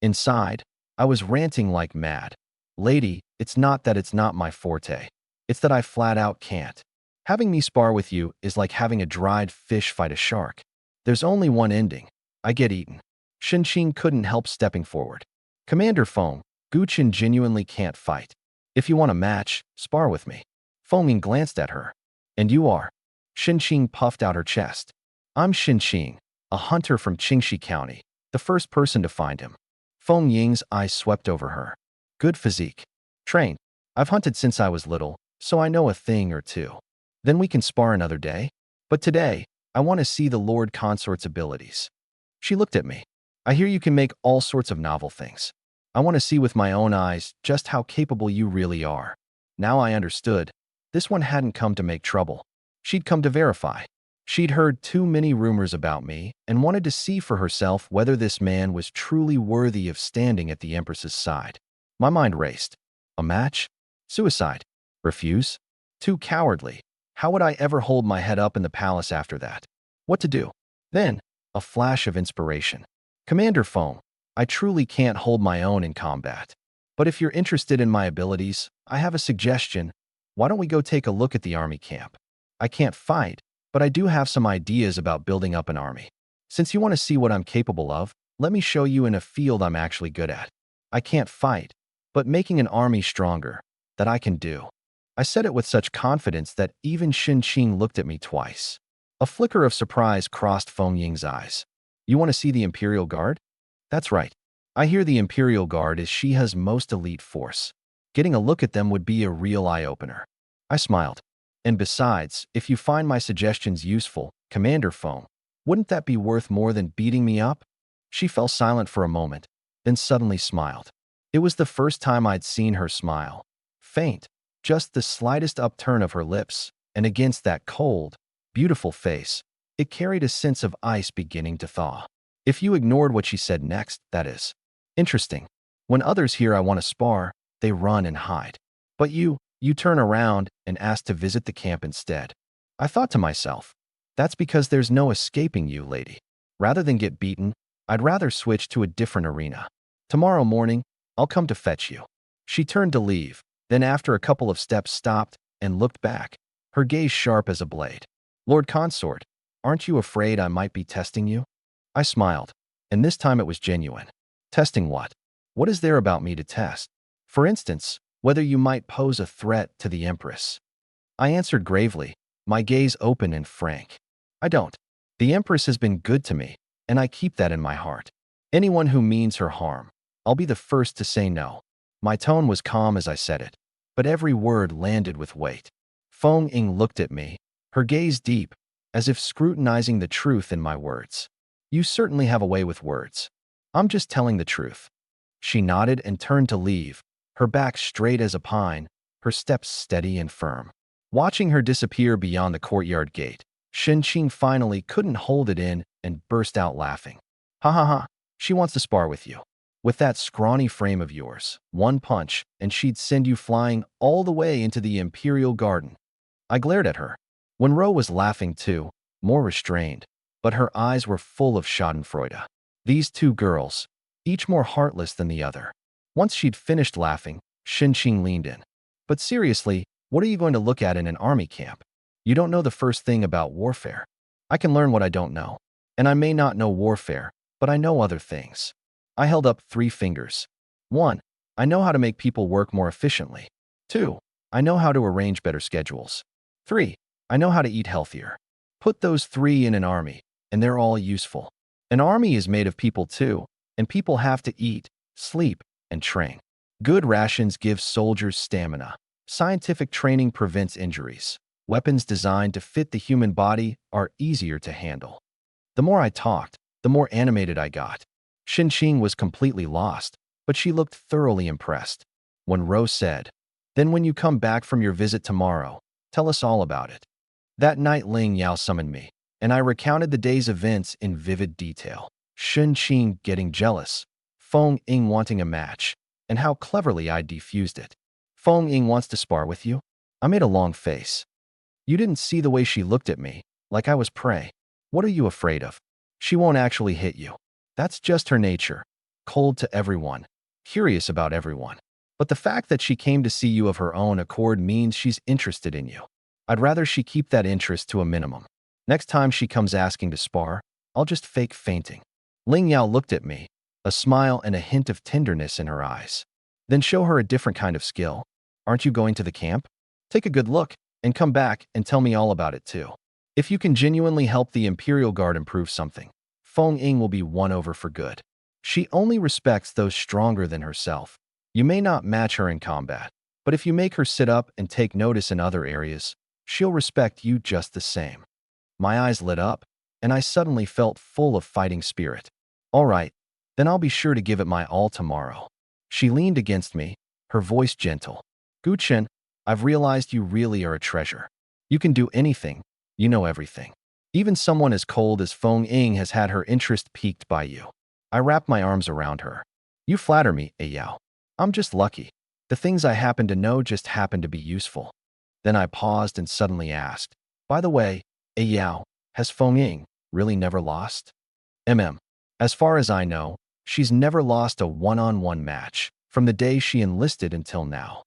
Inside, I was ranting like mad. Lady, it's not that it's not my forte. It's that I flat out can't. Having me spar with you is like having a dried fish fight a shark. There's only one ending. I get eaten. Xinqing couldn't help stepping forward. Commander Feng, Guqin genuinely can't fight. If you want a match, spar with me. Feng Ying glanced at her. And you are? Xinqing puffed out her chest. I'm Xinqing, a hunter from Qingxi County, the first person to find him. Feng Ying's eyes swept over her. Good physique. Trained. I've hunted since I was little, so I know a thing or two. Then we can spar another day. But today, I want to see the Lord Consort's abilities. She looked at me. I hear you can make all sorts of novel things. I want to see with my own eyes just how capable you really are. Now I understood. This one hadn't come to make trouble. She'd come to verify. She'd heard too many rumors about me and wanted to see for herself whether this man was truly worthy of standing at the Empress's side. My mind raced. A match? Suicide? Refuse? Too cowardly. How would I ever hold my head up in the palace after that? What to do? Then, a flash of inspiration. Commander Feng, I truly can't hold my own in combat. But if you're interested in my abilities, I have a suggestion. Why don't we go take a look at the army camp? I can't fight, but I do have some ideas about building up an army. Since you want to see what I'm capable of, let me show you in a field I'm actually good at. I can't fight, but making an army stronger, that I can do. I said it with such confidence that even Xinqing looked at me twice. A flicker of surprise crossed Feng Ying's eyes. You want to see the Imperial Guard? That's right. I hear the Imperial Guard is Shiha's most elite force. Getting a look at them would be a real eye-opener. I smiled. And besides, if you find my suggestions useful, Commander Feng, wouldn't that be worth more than beating me up? She fell silent for a moment, then suddenly smiled. It was the first time I'd seen her smile. Faint, just the slightest upturn of her lips, and against that cold, beautiful face, it carried a sense of ice beginning to thaw. If you ignored what she said next, that is. Interesting. When others hear I want to spar, they run and hide. But you turn around and ask to visit the camp instead. I thought to myself, that's because there's no escaping you, lady. Rather than get beaten, I'd rather switch to a different arena. Tomorrow morning, I'll come to fetch you. She turned to leave, Then after a couple of steps stopped and looked back, her gaze sharp as a blade. Lord Consort, aren't you afraid I might be testing you? I smiled, and this time it was genuine. Testing what? What is there about me to test? For instance, whether you might pose a threat to the Empress. I answered gravely, my gaze open and frank. I don't. The Empress has been good to me, and I keep that in my heart. Anyone who means her harm, I'll be the first to say no. My tone was calm as I said it, but every word landed with weight. Feng Ying looked at me, her gaze deep, as if scrutinizing the truth in my words. You certainly have a way with words. I'm just telling the truth. She nodded and turned to leave, her back straight as a pine, her steps steady and firm. Watching her disappear beyond the courtyard gate, Shenqing finally couldn't hold it in and burst out laughing. Ha ha ha, she wants to spar with you. With that scrawny frame of yours, one punch, and she'd send you flying all the way into the Imperial Garden. I glared at her. Wenro was laughing too, more restrained, but her eyes were full of schadenfreude. These two girls, each more heartless than the other. Once she'd finished laughing, Shenqing leaned in. But seriously, what are you going to look at in an army camp? You don't know the first thing about warfare. I can learn what I don't know. And I may not know warfare, but I know other things. I held up 3 fingers. 1. I know how to make people work more efficiently. 2. I know how to arrange better schedules. 3. I know how to eat healthier. Put those 3 in an army, and they're all useful. An army is made of people too, and people have to eat, sleep, and train. Good rations give soldiers stamina. Scientific training prevents injuries. Weapons designed to fit the human body are easier to handle. The more I talked, the more animated I got. Shenqing was completely lost, but she looked thoroughly impressed. When Rose said, "Then when you come back from your visit tomorrow, tell us all about it." That night Ling Yao summoned me, and I recounted the day's events in vivid detail. Shenqing getting jealous, Feng Ying wanting a match, and how cleverly I defused it. Feng Ying wants to spar with you? I made a long face. You didn't see the way she looked at me, like I was prey. What are you afraid of? She won't actually hit you. That's just her nature. Cold to everyone. Curious about everyone. But the fact that she came to see you of her own accord means she's interested in you. I'd rather she keep that interest to a minimum. Next time she comes asking to spar, I'll just fake fainting. Ling Yao looked at me, a smile and a hint of tenderness in her eyes. Then show her a different kind of skill. Aren't you going to the camp? Take a good look, and come back and tell me all about it too. If you can genuinely help the Imperial Guard improve something, Feng Ying will be won over for good. She only respects those stronger than herself. You may not match her in combat, but if you make her sit up and take notice in other areas, she'll respect you just the same. My eyes lit up, and I suddenly felt full of fighting spirit. All right, then I'll be sure to give it my all tomorrow. She leaned against me, her voice gentle. Guchen, I've realized you really are a treasure. You can do anything. You know everything. Even someone as cold as Feng Ying has had her interest piqued by you. I wrapped my arms around her. You flatter me, Yao. I'm just lucky. The things I happen to know just happen to be useful. Then I paused and suddenly asked, by the way, Yao, has Feng Ying really never lost? As far as I know, she's never lost a one-on-one match, from the day she enlisted until now.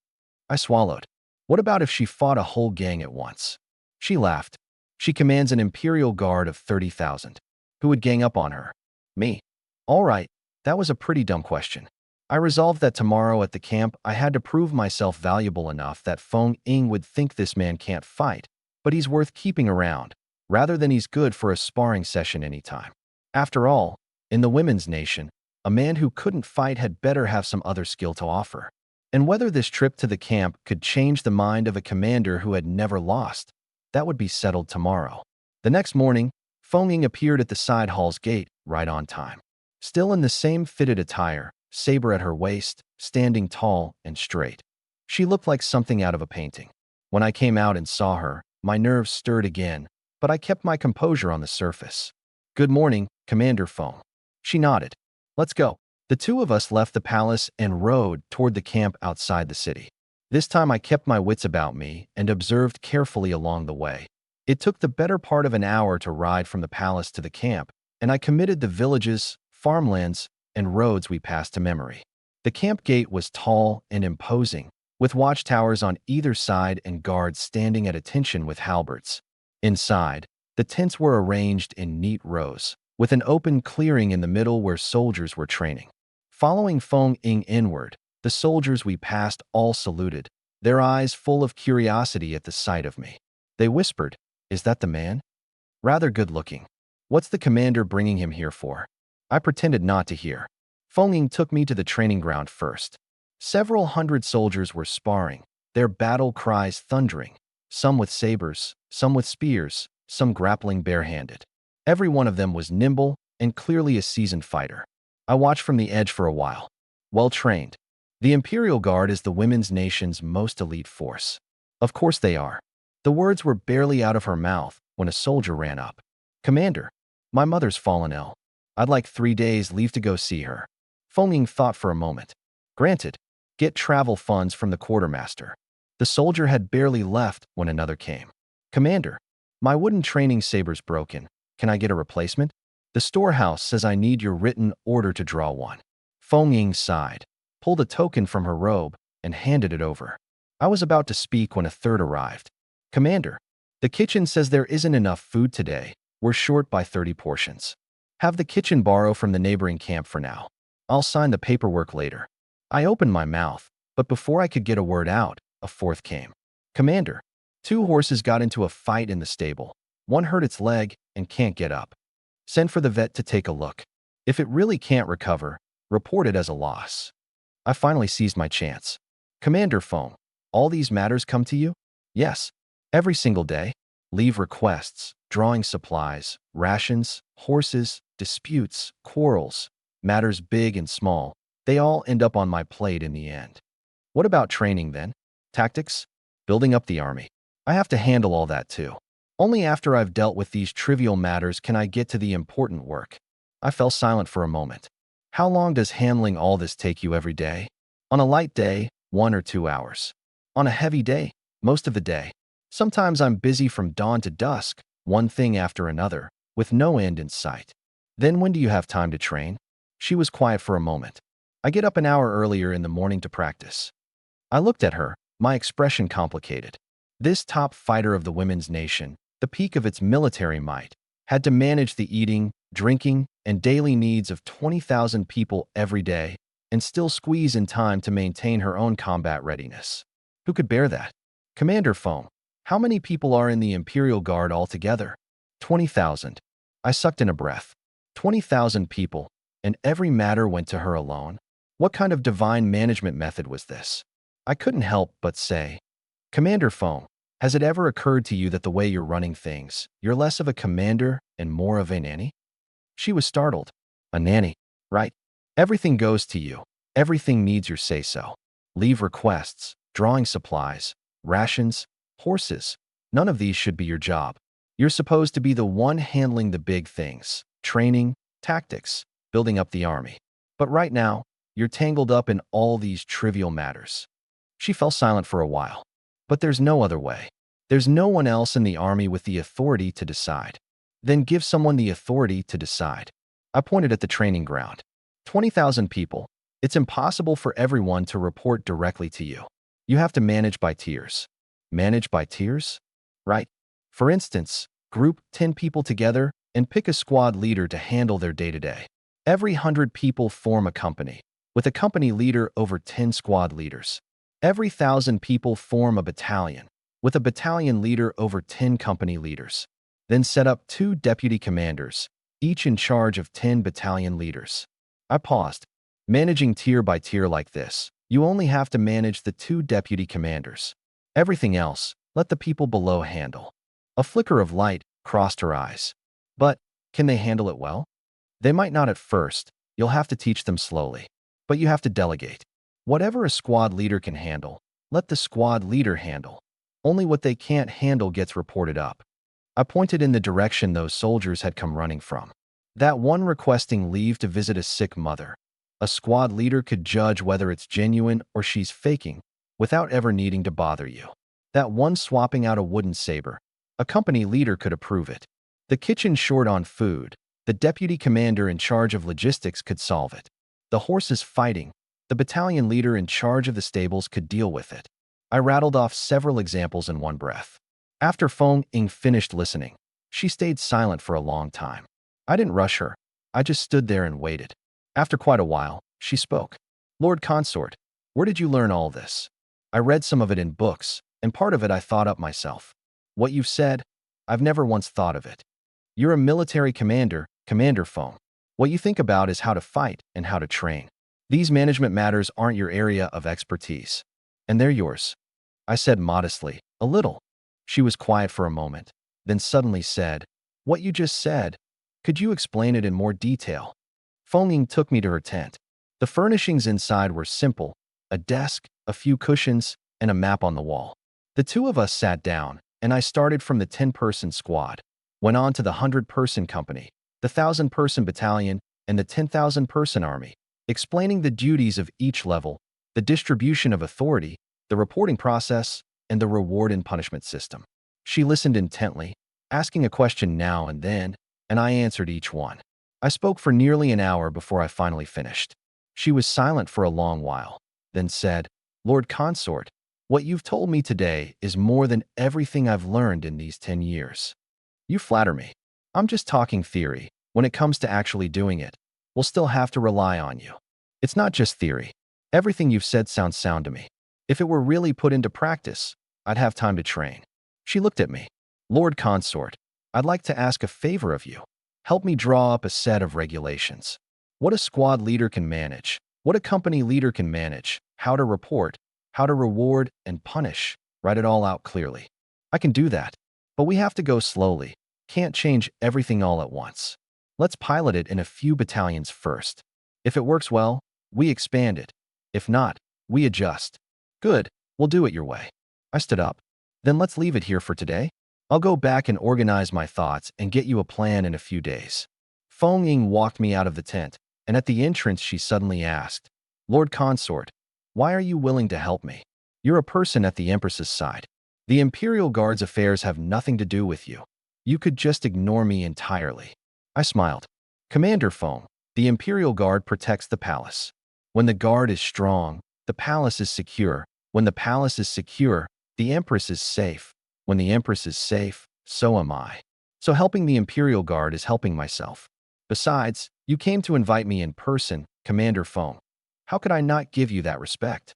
I swallowed. What about if she fought a whole gang at once? She laughed. She commands an Imperial Guard of 30,000. Who would gang up on her? Me. All right, that was a pretty dumb question. I resolved that tomorrow at the camp I had to prove myself valuable enough that Feng Ying would think this man can't fight, but he's worth keeping around, rather than he's good for a sparring session anytime. After all, in the women's nation, a man who couldn't fight had better have some other skill to offer. And whether this trip to the camp could change the mind of a commander who had never lost, that would be settled tomorrow. The next morning, Feng Ying appeared at the side hall's gate, right on time. Still in the same fitted attire, saber at her waist, standing tall and straight. She looked like something out of a painting. When I came out and saw her, my nerves stirred again, but I kept my composure on the surface. Good morning, Commander Feng. She nodded. Let's go. The two of us left the palace and rode toward the camp outside the city. This time I kept my wits about me and observed carefully along the way. It took the better part of an hour to ride from the palace to the camp, and I committed the villages, farmlands, and roads we passed to memory. The camp gate was tall and imposing, with watchtowers on either side and guards standing at attention with halberds. Inside, the tents were arranged in neat rows, with an open clearing in the middle where soldiers were training. Following Feng Ying inward, the soldiers we passed all saluted, their eyes full of curiosity at the sight of me. They whispered, "Is that the man? Rather good-looking. What's the commander bringing him here for?" I pretended not to hear. Feng Ying took me to the training ground first. Several hundred soldiers were sparring, their battle cries thundering, some with sabers, some with spears, some grappling barehanded. Every one of them was nimble and clearly a seasoned fighter. I watched from the edge for a while. Well-trained. The Imperial Guard is the women's nation's most elite force. Of course they are. The words were barely out of her mouth when a soldier ran up. "Commander, my mother's fallen ill. I'd like 3 days leave to go see her." Feng Ying thought for a moment. "Granted. Get travel funds from the quartermaster." The soldier had barely left when another came. "Commander, my wooden training saber's broken. Can I get a replacement? The storehouse says I need your written order to draw one." Feng Ying sighed, pulled a token from her robe, and handed it over. I was about to speak when a third arrived. "Commander, the kitchen says there isn't enough food today. We're short by 30 portions. Have the kitchen borrow from the neighboring camp for now. I'll sign the paperwork later." I opened my mouth, but before I could get a word out, a fourth came. "Commander, 2 horses got into a fight in the stable. One hurt its leg and can't get up. Send for the vet to take a look. If it really can't recover, report it as a loss." I finally seized my chance. "Commander Feng, all these matters come to you?" "Yes, every single day. Leave requests, drawing supplies, rations, horses, disputes, quarrels, matters big and small. They all end up on my plate in the end." "What about training then? Tactics? Building up the army?" "I have to handle all that too. Only after I've dealt with these trivial matters can I get to the important work." I fell silent for a moment. "How long does handling all this take you every day?" "On a light day, 1 or 2 hours. On a heavy day, most of the day. Sometimes I'm busy from dawn to dusk, one thing after another, with no end in sight." "Then when do you have time to train?" She was quiet for a moment. "I get up an hour earlier in the morning to practice." I looked at her, my expression complicated. This top fighter of the women's nation, the peak of its military might, had to manage the eating, drinking, and daily needs of 20,000 people every day and still squeeze in time to maintain her own combat readiness. Who could bear that? "Commander Feng, how many people are in the Imperial Guard altogether?" 20,000. I sucked in a breath. 20,000 people, and every matter went to her alone? What kind of divine management method was this? I couldn't help but say, "Commander Feng, has it ever occurred to you that the way you're running things, you're less of a commander and more of a nanny?" She was startled. "A nanny, right? Everything goes to you. Everything needs your say-so. Leave requests, drawing supplies, rations, horses. None of these should be your job. You're supposed to be the one handling the big things, training, tactics, building up the army. But right now, you're tangled up in all these trivial matters." She fell silent for a while. "But there's no other way. There's no one else in the army with the authority to decide." "Then give someone the authority to decide." I pointed at the training ground. 20,000 people. It's impossible for everyone to report directly to you. You have to manage by tiers. Manage by tiers? Right. For instance, group 10 people together and pick a squad leader to handle their day-to-day. Every 100 people form a company, with a company leader over 10 squad leaders. Every 1,000 people form a battalion, with a battalion leader over 10 company leaders. Then set up 2 deputy commanders, each in charge of 10 battalion leaders. I paused. Managing tier by tier like this, you only have to manage the 2 deputy commanders. Everything else, let the people below handle. A flicker of light crossed her eyes. "But, can they handle it well?" "They might not at first. You'll have to teach them slowly. But you have to delegate. Whatever a squad leader can handle, let the squad leader handle. Only what they can't handle gets reported up." I pointed in the direction those soldiers had come running from. That one requesting leave to visit a sick mother. A squad leader could judge whether it's genuine or she's faking without ever needing to bother you. That one swapping out a wooden saber. A company leader could approve it. The kitchen short on food. The deputy commander in charge of logistics could solve it. The horses fighting. The The battalion leader in charge of the stables could deal with it. I rattled off several examples in one breath. After Feng Ying finished listening, she stayed silent for a long time. I didn't rush her. I just stood there and waited. After quite a while, she spoke. Lord Consort, where did you learn all this? I read some of it in books, and part of it I thought up myself. What you've said, I've never once thought of it. You're a military commander, Commander Feng. What you think about is how to fight and how to train. These management matters aren't your area of expertise. And they're yours. I said modestly, a little. She was quiet for a moment, then suddenly said, what you just said, could you explain it in more detail? Feng Ying took me to her tent. The furnishings inside were simple, a desk, a few cushions, and a map on the wall. The two of us sat down, and I started from the 10-person squad, went on to the 100-person company, the 1,000-person battalion, and the 10,000-person army, explaining the duties of each level, the distribution of authority, the reporting process, and the reward and punishment system. She listened intently, asking a question now and then, and I answered each one. I spoke for nearly an hour before I finally finished. She was silent for a long while, then said, Lord Consort, what you've told me today is more than everything I've learned in these 10 years. You flatter me. I'm just talking theory. When it comes to actually doing it, we'll still have to rely on you. It's not just theory. Everything you've said sounds sound to me. If it were really put into practice, I'd have time to train. She looked at me. Lord Consort, I'd like to ask a favor of you. Help me draw up a set of regulations. What a squad leader can manage, what a company leader can manage, how to report, how to reward and punish. Write it all out clearly. I can do that, but we have to go slowly. Can't change everything all at once. Let's pilot it in a few battalions first. If it works well, we expand it. If not, we adjust. Good, we'll do it your way. I stood up. Then let's leave it here for today. I'll go back and organize my thoughts and get you a plan in a few days. Feng Ying walked me out of the tent, and at the entrance she suddenly asked, Lord Consort, why are you willing to help me? You're a person at the Empress's side. The Imperial Guard's affairs have nothing to do with you. You could just ignore me entirely. I smiled. Commander Feng, the Imperial Guard protects the palace. When the guard is strong, the palace is secure. When the palace is secure, the Empress is safe. When the Empress is safe, so am I. So helping the Imperial Guard is helping myself. Besides, you came to invite me in person, Commander Feng. How could I not give you that respect?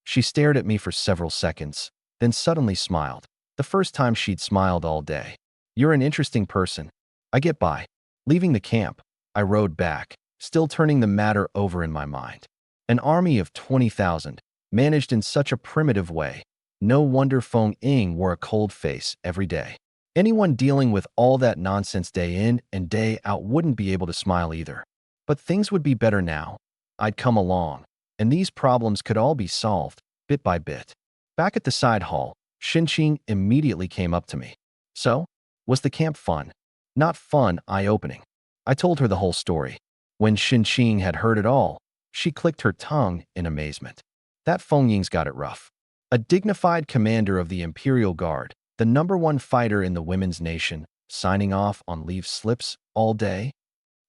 She stared at me for several seconds, then suddenly smiled. The first time she'd smiled all day. You're an interesting person. I get by. Leaving the camp, I rode back, still turning the matter over in my mind. An army of 20,000, managed in such a primitive way. No wonder Feng Ying wore a cold face every day. Anyone dealing with all that nonsense day in and day out wouldn't be able to smile either. But things would be better now. I'd come along, and these problems could all be solved, bit by bit. Back at the side hall, Xinqing immediately came up to me. So, was the camp fun? Not fun, eye-opening. I told her the whole story. When Xinqing had heard it all, she clicked her tongue in amazement. That Feng Ying's got it rough. A dignified commander of the Imperial Guard, the #1 fighter in the women's nation, signing off on leave slips all day?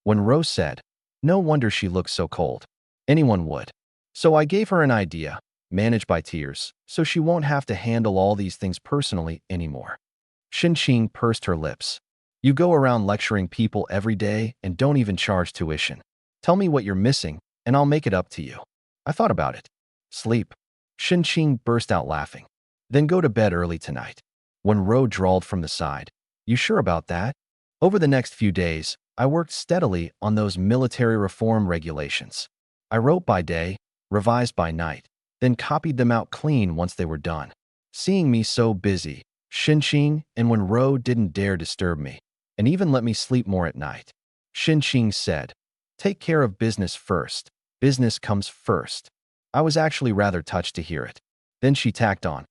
When Rose said, no wonder she looks so cold. Anyone would. So I gave her an idea, managed by tears, so she won't have to handle all these things personally anymore. Xinqing pursed her lips. You go around lecturing people every day and don't even charge tuition. Tell me what you're missing, and I'll make it up to you. I thought about it. Sleep. Xinqing burst out laughing. Then go to bed early tonight. When Ro drawled from the side, you sure about that? Over the next few days, I worked steadily on those military reform regulations. I wrote by day, revised by night, then copied them out clean once they were done. Seeing me so busy, Xinqing and when Ro didn't dare disturb me, and even let me sleep more at night. Xinqing said, take care of business first. Business comes first. I was actually rather touched to hear it. Then she tacked on.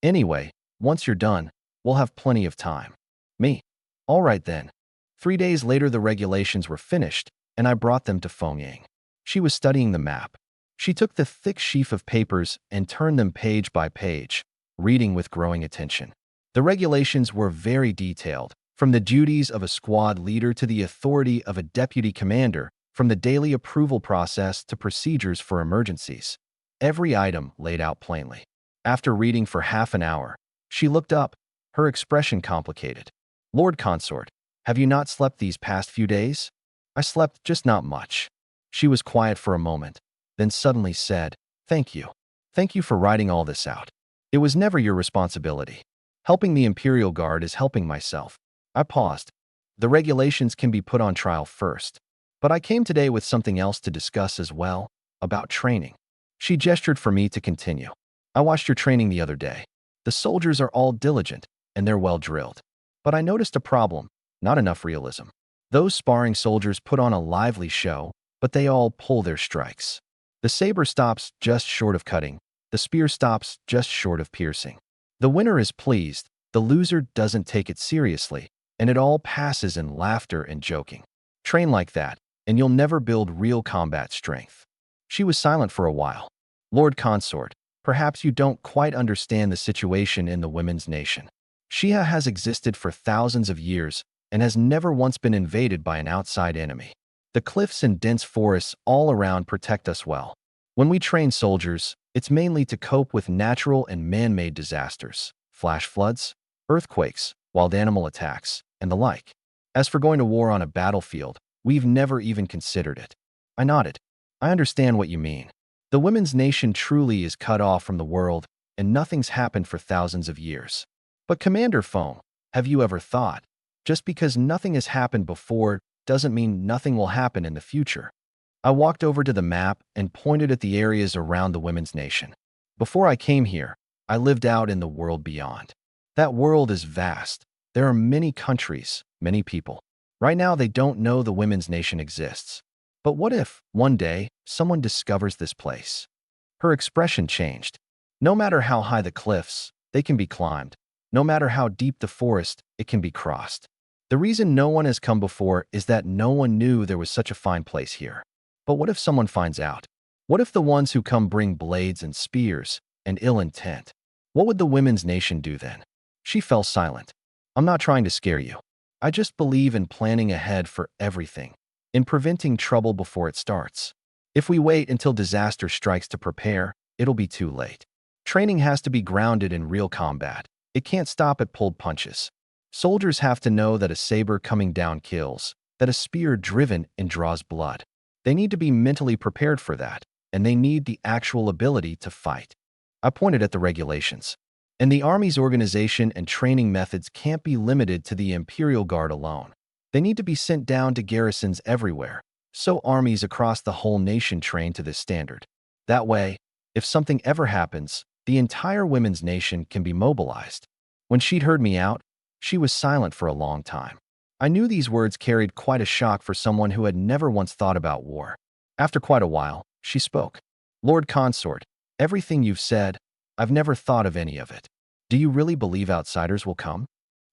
Anyway, once you're done, we'll have plenty of time. Me. All right then. 3 days later the regulations were finished, and I brought them to Feng Ying. She was studying the map. She took the thick sheaf of papers and turned them page by page, reading with growing attention. The regulations were very detailed, from the duties of a squad leader to the authority of a deputy commander, from the daily approval process to procedures for emergencies. Every item laid out plainly. After reading for half an hour, she looked up, her expression complicated. Lord Consort, have you not slept these past few days? I slept, just not much. She was quiet for a moment, then suddenly said, Thank you. Thank you for writing all this out. It was never your responsibility. Helping the Imperial Guard is helping myself. I paused. The regulations can be put on trial first. But I came today with something else to discuss as well, about training. She gestured for me to continue. I watched your training the other day. The soldiers are all diligent, and they're well drilled. But I noticed a problem, not enough realism. Those sparring soldiers put on a lively show, but they all pull their strikes. The saber stops just short of cutting. The spear stops just short of piercing. The winner is pleased, the loser doesn't take it seriously, and it all passes in laughter and joking. Train like that, and you'll never build real combat strength. She was silent for a while. Lord Consort, perhaps you don't quite understand the situation in the women's nation. Shia has existed for thousands of years and has never once been invaded by an outside enemy. The cliffs and dense forests all around protect us well. When we train soldiers, it's mainly to cope with natural and man-made disasters, flash floods, earthquakes, wild animal attacks, and the like. As for going to war on a battlefield, we've never even considered it. I nodded. I understand what you mean. The women's nation truly is cut off from the world, and nothing's happened for thousands of years. But Commander Foam, have you ever thought, just because nothing has happened before doesn't mean nothing will happen in the future? I walked over to the map and pointed at the areas around the women's nation. Before I came here, I lived out in the world beyond. That world is vast. There are many countries, many people. Right now, they don't know the women's nation exists. But what if, one day, someone discovers this place? Her expression changed. No matter how high the cliffs, they can be climbed. No matter how deep the forest, it can be crossed. The reason no one has come before is that no one knew there was such a fine place here. But what if someone finds out? What if the ones who come bring blades and spears and ill intent? What would the women's nation do then? She fell silent. I'm not trying to scare you. I just believe in planning ahead for everything, in preventing trouble before it starts. If we wait until disaster strikes to prepare, it'll be too late. Training has to be grounded in real combat. It can't stop at pulled punches. Soldiers have to know that a saber coming down kills, that a spear driven in draws blood. They need to be mentally prepared for that, and they need the actual ability to fight. I pointed at the regulations. And the Army's organization and training methods can't be limited to the Imperial Guard alone. They need to be sent down to garrisons everywhere, so armies across the whole nation train to this standard. That way, if something ever happens, the entire women's nation can be mobilized. When she'd heard me out, she was silent for a long time. I knew these words carried quite a shock for someone who had never once thought about war. After quite a while, she spoke. Lord Consort, everything you've said, I've never thought of any of it. Do you really believe outsiders will come?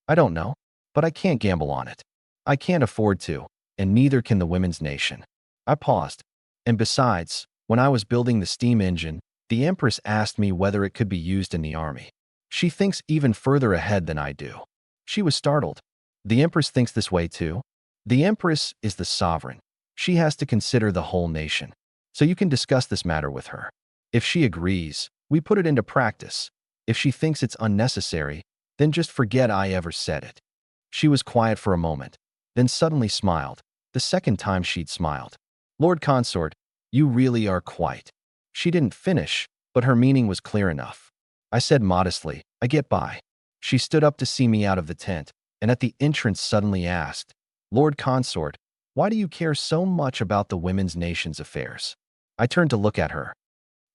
I don't know, but I can't gamble on it. I can't afford to, and neither can the women's nation. I paused. And besides, when I was building the steam engine, the Empress asked me whether it could be used in the army. She thinks even further ahead than I do. She was startled. The Empress thinks this way too? The Empress is the sovereign. She has to consider the whole nation. So you can discuss this matter with her. If she agrees, we put it into practice. If she thinks it's unnecessary, then just forget I ever said it. She was quiet for a moment, then suddenly smiled, the second time she'd smiled. Lord Consort, you really are quite. She didn't finish, but her meaning was clear enough. I said modestly, I get by. She stood up to see me out of the tent, and at the entrance suddenly asked, Lord Consort, why do you care so much about the women's nation's affairs? I turned to look at her.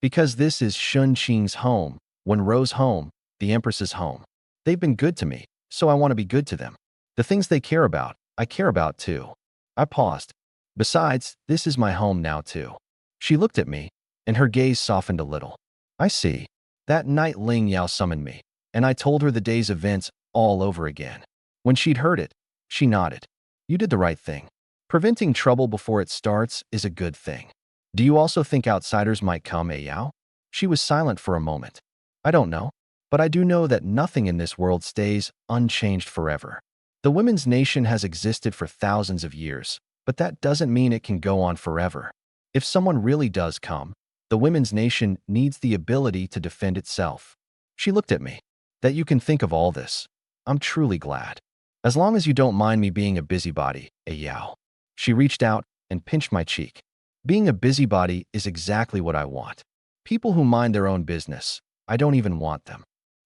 Because this is Shun Qing's home, Wenrou's home, the Empress's home. They've been good to me, so I want to be good to them. The things they care about, I care about too. I paused. Besides, this is my home now too. She looked at me, and her gaze softened a little. I see. That night Ling Yao summoned me, and I told her the day's events all over again. When she'd heard it, she nodded. You did the right thing. Preventing trouble before it starts is a good thing. Do you also think outsiders might come, Yao? She was silent for a moment. I don't know, but I do know that nothing in this world stays unchanged forever. The women's nation has existed for thousands of years, but that doesn't mean it can go on forever. If someone really does come, the women's nation needs the ability to defend itself. She looked at me. That you can think of all this. I'm truly glad. As long as you don't mind me being a busybody, Yao. She reached out and pinched my cheek. Being a busybody is exactly what I want. People who mind their own business, I don't even want them.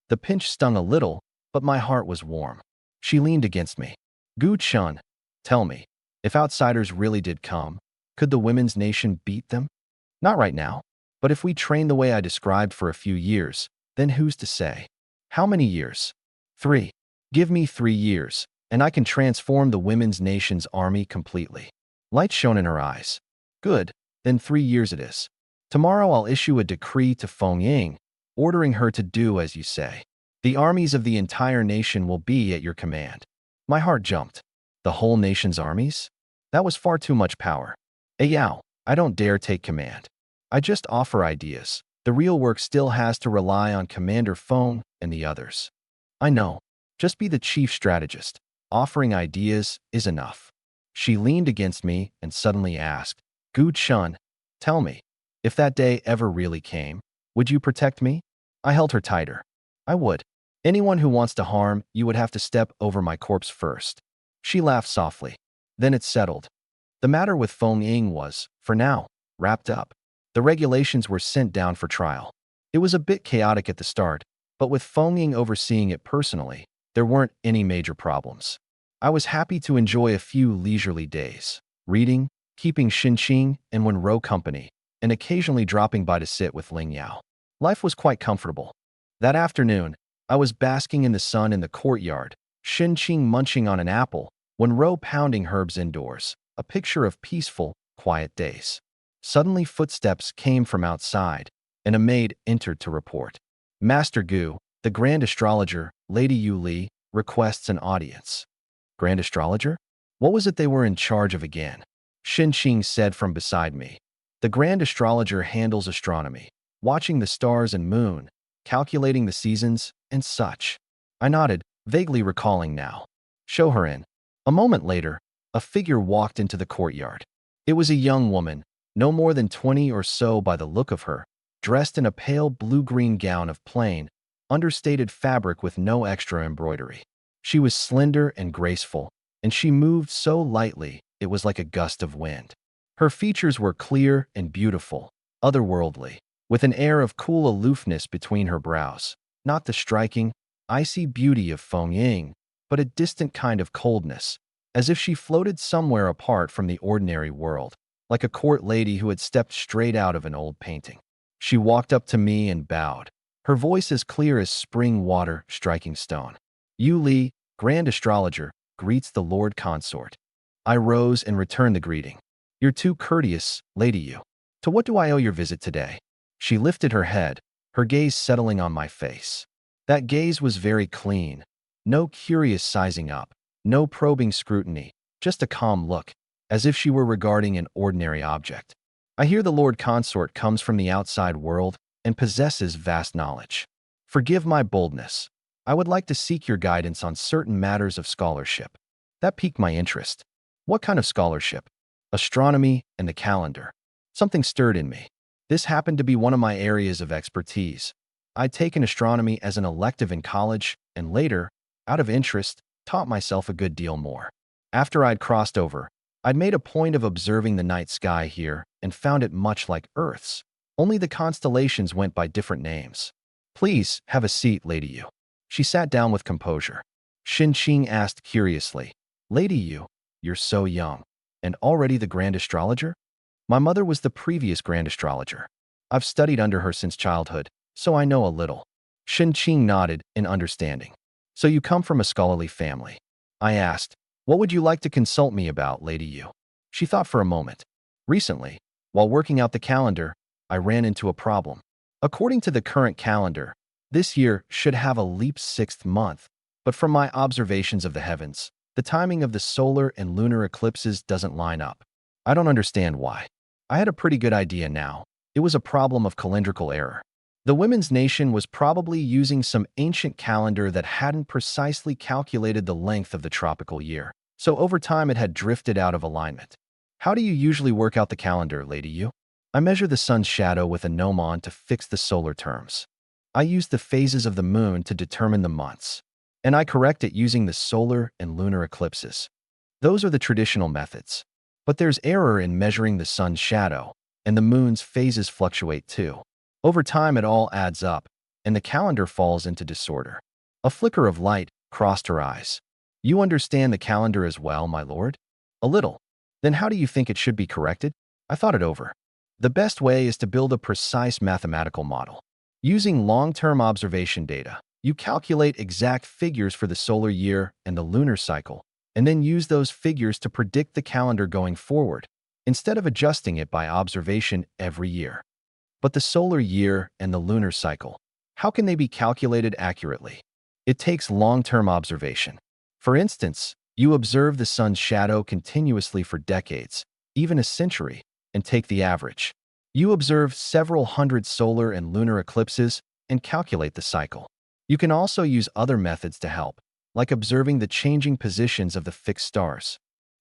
The pinch stung a little, but my heart was warm. She leaned against me. Gu Chun, tell me, if outsiders really did come, could the women's nation beat them? Not right now, but if we train the way I described for a few years, then who's to say? How many years? 3. Give me 3 years, and I can transform the women's nation's army completely. Light shone in her eyes. Good, then 3 years it is. Tomorrow I'll issue a decree to Feng Ying, ordering her to do as you say. The armies of the entire nation will be at your command. My heart jumped. The whole nation's armies? That was far too much power. Yao, I don't dare take command. I just offer ideas. The real work still has to rely on Commander Feng and the others. I know. Just be the chief strategist. Offering ideas is enough. She leaned against me and suddenly asked, Gu Chun, tell me, if that day ever really came, would you protect me? I held her tighter. I would. Anyone who wants to harm you would have to step over my corpse first. She laughed softly. Then it settled. The matter with Feng Ying was, for now, wrapped up. The regulations were sent down for trial. It was a bit chaotic at the start, but with Feng Ying overseeing it personally, there weren't any major problems. I was happy to enjoy a few leisurely days, reading, keeping Xinqing and Wenro company, and occasionally dropping by to sit with Ling Yao. Life was quite comfortable. That afternoon, I was basking in the sun in the courtyard, Xinqing munching on an apple, Wenro pounding herbs indoors, a picture of peaceful, quiet days. Suddenly footsteps came from outside, and a maid entered to report. Master Gu, the Grand Astrologer, Lady Yu Li, requests an audience. Grand Astrologer? What was it they were in charge of again? Xinqing said from beside me. The Grand Astrologer handles astronomy, watching the stars and moon, calculating the seasons, and such. I nodded, vaguely recalling now. Show her in. A moment later, a figure walked into the courtyard. It was a young woman, no more than 20 or so by the look of her, dressed in a pale blue-green gown of plain, understated fabric with no extra embroidery. She was slender and graceful, and she moved so lightly it was like a gust of wind. Her features were clear and beautiful, otherworldly, with an air of cool aloofness between her brows, not the striking, icy beauty of Feng Ying, but a distant kind of coldness, as if she floated somewhere apart from the ordinary world, like a court lady who had stepped straight out of an old painting. She walked up to me and bowed, her voice as clear as spring water striking stone. Yu Li, Grand Astrologer, greets the Lord Consort. I rose and returned the greeting. You're too courteous, Lady Yu. To what do I owe your visit today? She lifted her head, her gaze settling on my face. That gaze was very clean. No curious sizing up, no probing scrutiny, just a calm look, as if she were regarding an ordinary object. I hear the Lord Consort comes from the outside world and possesses vast knowledge. Forgive my boldness. I would like to seek your guidance on certain matters of scholarship. That piqued my interest. What kind of scholarship? Astronomy and the calendar. Something stirred in me. This happened to be one of my areas of expertise. I'd taken astronomy as an elective in college, and later, out of interest, taught myself a good deal more. After I'd crossed over, I'd made a point of observing the night sky here and found it much like Earth's. Only the constellations went by different names. Please, have a seat, Lady Yu. She sat down with composure. Xinqing asked curiously, Lady Yu, you're so young, and already the Grand Astrologer? My mother was the previous Grand Astrologer. I've studied under her since childhood, so I know a little. Xinqing nodded in understanding. So you come from a scholarly family. I asked, what would you like to consult me about, Lady Yu? She thought for a moment. Recently, while working out the calendar, I ran into a problem. According to the current calendar, this year should have a leap 6th month, but from my observations of the heavens, the timing of the solar and lunar eclipses doesn't line up. I don't understand why. I had a pretty good idea now. It was a problem of calendrical error. The women's nation was probably using some ancient calendar that hadn't precisely calculated the length of the tropical year, so over time it had drifted out of alignment. How do you usually work out the calendar, Lady Yu? I measure the sun's shadow with a gnomon to fix the solar terms. I use the phases of the moon to determine the months. And I correct it using the solar and lunar eclipses. Those are the traditional methods. But there's error in measuring the sun's shadow, and the moon's phases fluctuate too. Over time, it all adds up, and the calendar falls into disorder. A flicker of light crossed her eyes. You understand the calendar as well, my lord? A little. Then how do you think it should be corrected? I thought it over. The best way is to build a precise mathematical model. Using long-term observation data, you calculate exact figures for the solar year and the lunar cycle, and then use those figures to predict the calendar going forward, instead of adjusting it by observation every year. But the solar year and the lunar cycle, how can they be calculated accurately? It takes long-term observation. For instance, you observe the sun's shadow continuously for decades, even a century, and take the average. You observe several hundred solar and lunar eclipses and calculate the cycle. You can also use other methods to help, like observing the changing positions of the fixed stars.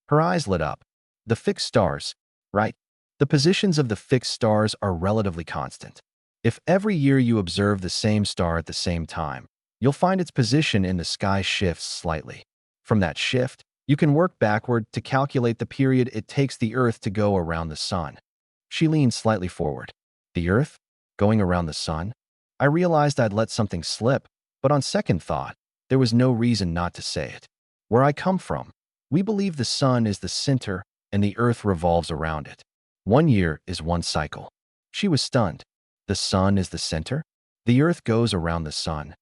Her eyes lit up. The fixed stars, right? The positions of the fixed stars are relatively constant. If every year you observe the same star at the same time, you'll find its position in the sky shifts slightly. From that shift, you can work backward to calculate the period it takes the Earth to go around the sun. She leaned slightly forward. The Earth? Going around the sun? I realized I'd let something slip, but on second thought, there was no reason not to say it. Where I come from, we believe the sun is the center and the Earth revolves around it. 1 year is one cycle. She was stunned. The sun is the center? The Earth goes around the sun.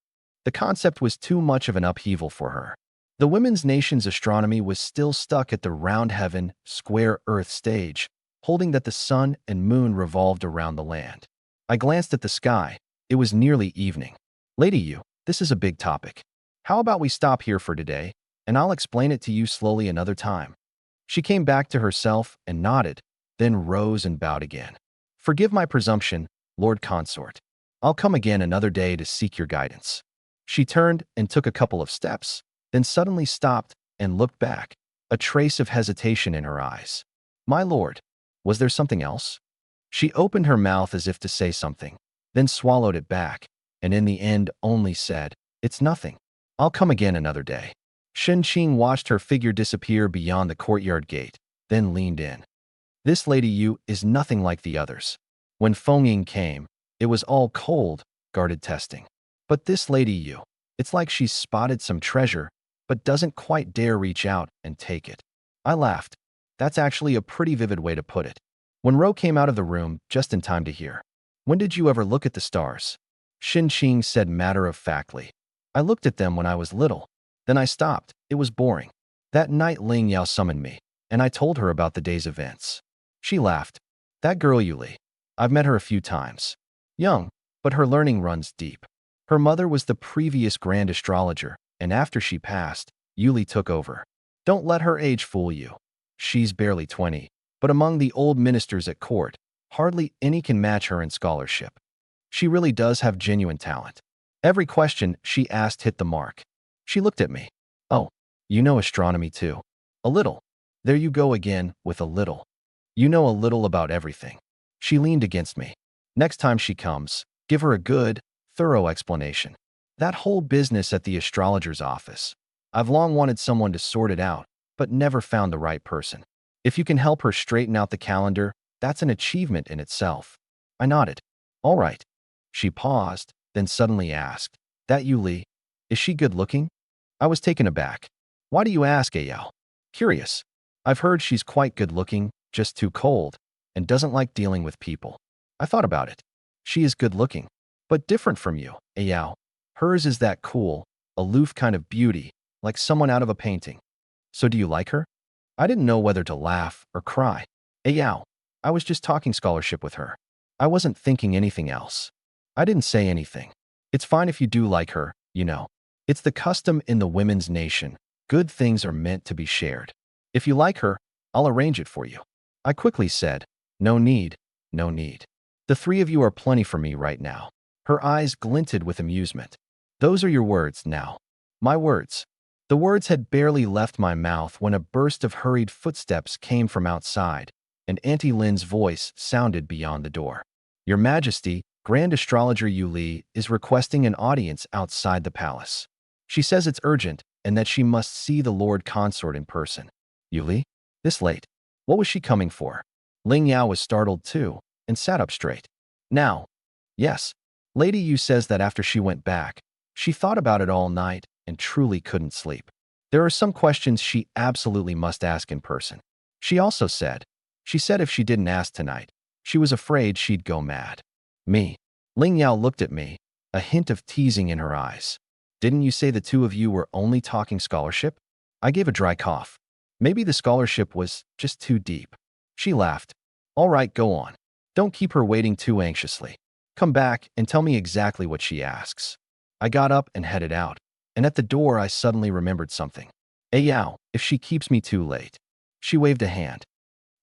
The concept was too much of an upheaval for her. The women's nation's astronomy was still stuck at the round heaven, square Earth stage, holding that the sun and moon revolved around the land. I glanced at the sky. It was nearly evening. Lady Yu, this is a big topic. How about we stop here for today, and I'll explain it to you slowly another time. She came back to herself and nodded, then rose and bowed again. Forgive my presumption, Lord Consort. I'll come again another day to seek your guidance. She turned and took a couple of steps, then suddenly stopped and looked back, a trace of hesitation in her eyes. My lord, was there something else? She opened her mouth as if to say something, then swallowed it back, and in the end only said, It's nothing. I'll come again another day. Shen Qing watched her figure disappear beyond the courtyard gate, then leaned in. This Lady Yu is nothing like the others. When Feng Ying came, it was all cold, guarded testing. But this Lady Yu, it's like she's spotted some treasure, but doesn't quite dare reach out and take it. I laughed. That's actually a pretty vivid way to put it. When Ro came out of the room, just in time to hear. When did you ever look at the stars? Shin Qing said matter-of-factly. I looked at them when I was little. Then I stopped. It was boring. That night Ling Yao summoned me, and I told her about the day's events. She laughed. That girl Yuli. I've met her a few times. Young, but her learning runs deep. Her mother was the previous grand astrologer, and after she passed, Yuli took over. Don't let her age fool you. She's barely 20, but among the old ministers at court, hardly any can match her in scholarship. She really does have genuine talent. Every question she asked hit the mark. She looked at me. Oh, you know astronomy too. A little. There you go again with a little. You know a little about everything. She leaned against me. Next time she comes, give her a good, thorough explanation. That whole business at the astrologer's office. I've long wanted someone to sort it out, but never found the right person. If you can help her straighten out the calendar, that's an achievement in itself. I nodded. All right. She paused, then suddenly asked, That Yuli, is she good-looking? I was taken aback. Why do you ask, Ayao? Curious. I've heard she's quite good-looking, just too cold, and doesn't like dealing with people. I thought about it. She is good-looking, but different from you, Ayao. Hers is that cool, aloof kind of beauty, like someone out of a painting. So do you like her? I didn't know whether to laugh or cry. Ayao, I was just talking scholarship with her. I wasn't thinking anything else. I didn't say anything. It's fine if you do like her, you know. It's the custom in the women's nation. Good things are meant to be shared. If you like her, I'll arrange it for you. I quickly said, No need, no need. The three of you are plenty for me right now. Her eyes glinted with amusement. Those are your words now. My words. The words had barely left my mouth when a burst of hurried footsteps came from outside, and Auntie Lin's voice sounded beyond the door. Your Majesty, Grand Astrologer Yuli is requesting an audience outside the palace. She says it's urgent and that she must see the Lord Consort in person. Yuli? This late? What was she coming for? Ling Yao was startled too and sat up straight. Now, yes, Lady Yu says that after she went back, she thought about it all night and truly couldn't sleep. There are some questions she absolutely must ask in person. She said if she didn't ask tonight, she was afraid she'd go mad. Me. Ling Yao looked at me, a hint of teasing in her eyes. Didn't you say the two of you were only talking scholarship? I gave a dry cough. Maybe the scholarship was just too deep. She laughed. All right, go on. Don't keep her waiting too anxiously. Come back and tell me exactly what she asks. I got up and headed out, and at the door I suddenly remembered something. Yao, if she keeps me too late. She waved a hand.